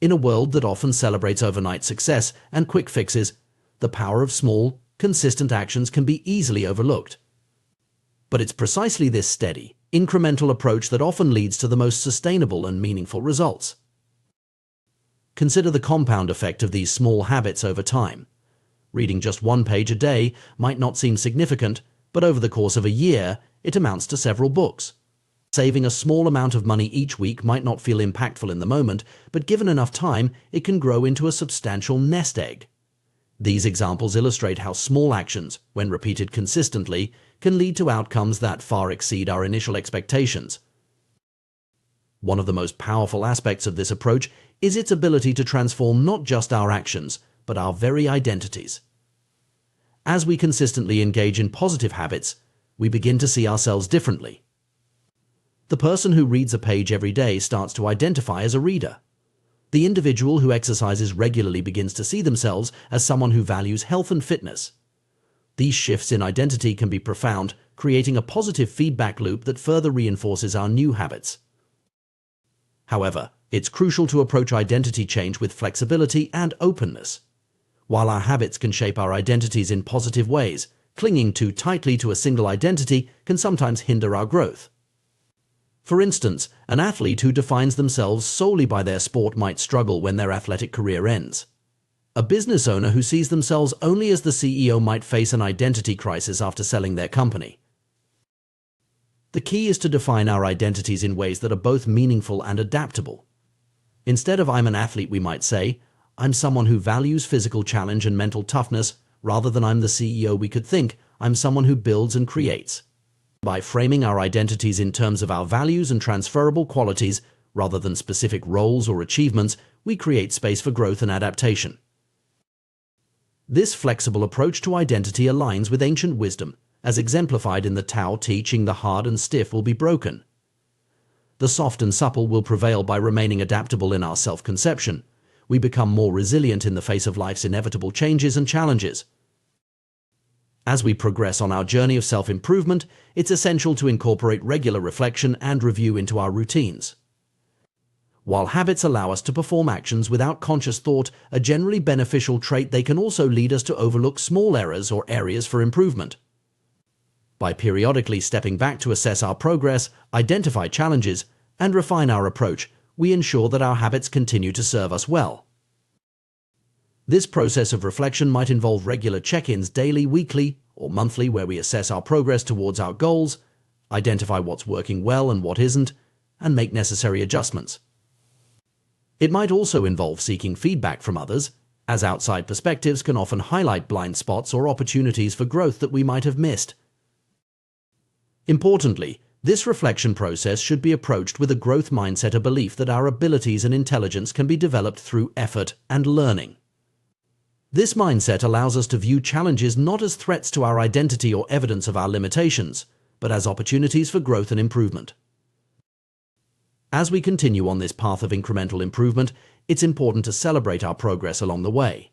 In a world that often celebrates overnight success and quick fixes, the power of small, consistent actions can be easily overlooked. But it's precisely this steady, incremental approach that often leads to the most sustainable and meaningful results. Consider the compound effect of these small habits over time. Reading just 1 page a day might not seem significant, but over the course of a year, it amounts to several books. Saving a small amount of money each week might not feel impactful in the moment, but given enough time, it can grow into a substantial nest egg. These examples illustrate how small actions, when repeated consistently, can lead to outcomes that far exceed our initial expectations. One of the most powerful aspects of this approach is its ability to transform not just our actions, but our very identities. As we consistently engage in positive habits, we begin to see ourselves differently. The person who reads a page every day starts to identify as a reader. The individual who exercises regularly begins to see themselves as someone who values health and fitness. These shifts in identity can be profound, creating a positive feedback loop that further reinforces our new habits. However, it's crucial to approach identity change with flexibility and openness. While our habits can shape our identities in positive ways, clinging too tightly to a single identity can sometimes hinder our growth. For instance, an athlete who defines themselves solely by their sport might struggle when their athletic career ends. A business owner who sees themselves only as the CEO might face an identity crisis after selling their company. The key is to define our identities in ways that are both meaningful and adaptable. Instead of "I'm an athlete," we might say, "I'm someone who values physical challenge and mental toughness," rather than "I'm the CEO," we could think, "I'm someone who builds and creates." By framing our identities in terms of our values and transferable qualities, rather than specific roles or achievements, we create space for growth and adaptation. This flexible approach to identity aligns with ancient wisdom, as exemplified in the Tao teaching the hard and stiff will be broken. The soft and supple will prevail by remaining adaptable in our self-conception. We become more resilient in the face of life's inevitable changes and challenges. As we progress on our journey of self-improvement, it's essential to incorporate regular reflection and review into our routines. While habits allow us to perform actions without conscious thought, a generally beneficial trait, they can also lead us to overlook small errors or areas for improvement. By periodically stepping back to assess our progress, identify challenges, and refine our approach, we ensure that our habits continue to serve us well. This process of reflection might involve regular check-ins daily, weekly, or monthly, where we assess our progress towards our goals, identify what's working well and what isn't, and make necessary adjustments. It might also involve seeking feedback from others, as outside perspectives can often highlight blind spots or opportunities for growth that we might have missed. Importantly, this reflection process should be approached with a growth mindset, a belief that our abilities and intelligence can be developed through effort and learning. This mindset allows us to view challenges not as threats to our identity or evidence of our limitations, but as opportunities for growth and improvement. As we continue on this path of incremental improvement, it's important to celebrate our progress along the way.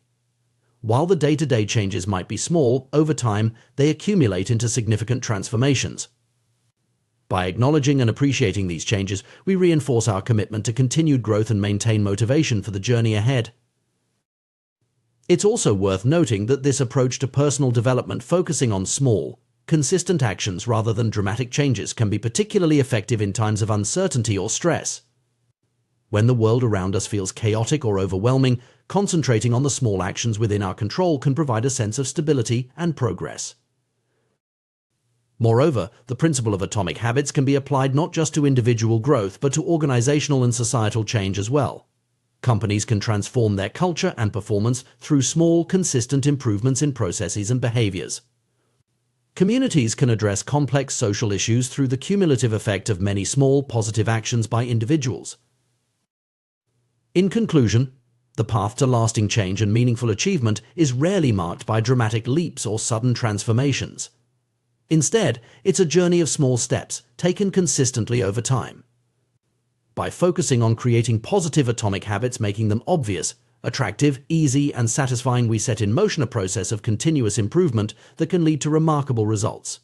While the day-to-day changes might be small, over time they accumulate into significant transformations. By acknowledging and appreciating these changes, we reinforce our commitment to continued growth and maintain motivation for the journey ahead. It's also worth noting that this approach to personal development, focusing on small, consistent actions rather than dramatic changes, can be particularly effective in times of uncertainty or stress. When the world around us feels chaotic or overwhelming, concentrating on the small actions within our control can provide a sense of stability and progress. Moreover, the principle of atomic habits can be applied not just to individual growth, but to organizational and societal change as well. Companies can transform their culture and performance through small, consistent improvements in processes and behaviors. Communities can address complex social issues through the cumulative effect of many small, positive actions by individuals. In conclusion, the path to lasting change and meaningful achievement is rarely marked by dramatic leaps or sudden transformations. Instead, it's a journey of small steps, taken consistently over time. By focusing on creating positive atomic habits, making them obvious, attractive, easy, and satisfying, we set in motion a process of continuous improvement that can lead to remarkable results.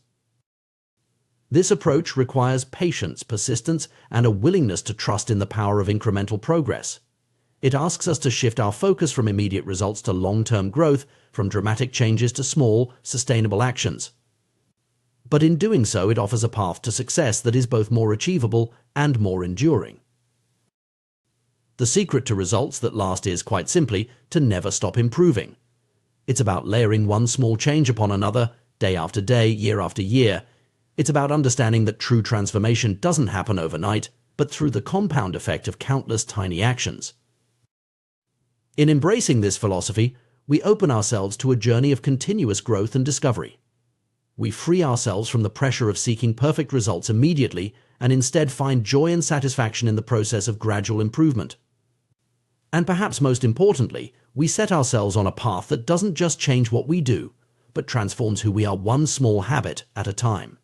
This approach requires patience, persistence, and a willingness to trust in the power of incremental progress. It asks us to shift our focus from immediate results to long-term growth, from dramatic changes to small, sustainable actions. But in doing so, it offers a path to success that is both more achievable and more enduring. The secret to results that last is, quite simply, to never stop improving. It's about layering one small change upon another, day after day, year after year. It's about understanding that true transformation doesn't happen overnight, but through the compound effect of countless tiny actions. In embracing this philosophy, we open ourselves to a journey of continuous growth and discovery. We free ourselves from the pressure of seeking perfect results immediately and instead find joy and satisfaction in the process of gradual improvement. And perhaps most importantly, we set ourselves on a path that doesn't just change what we do, but transforms who we are one small habit at a time.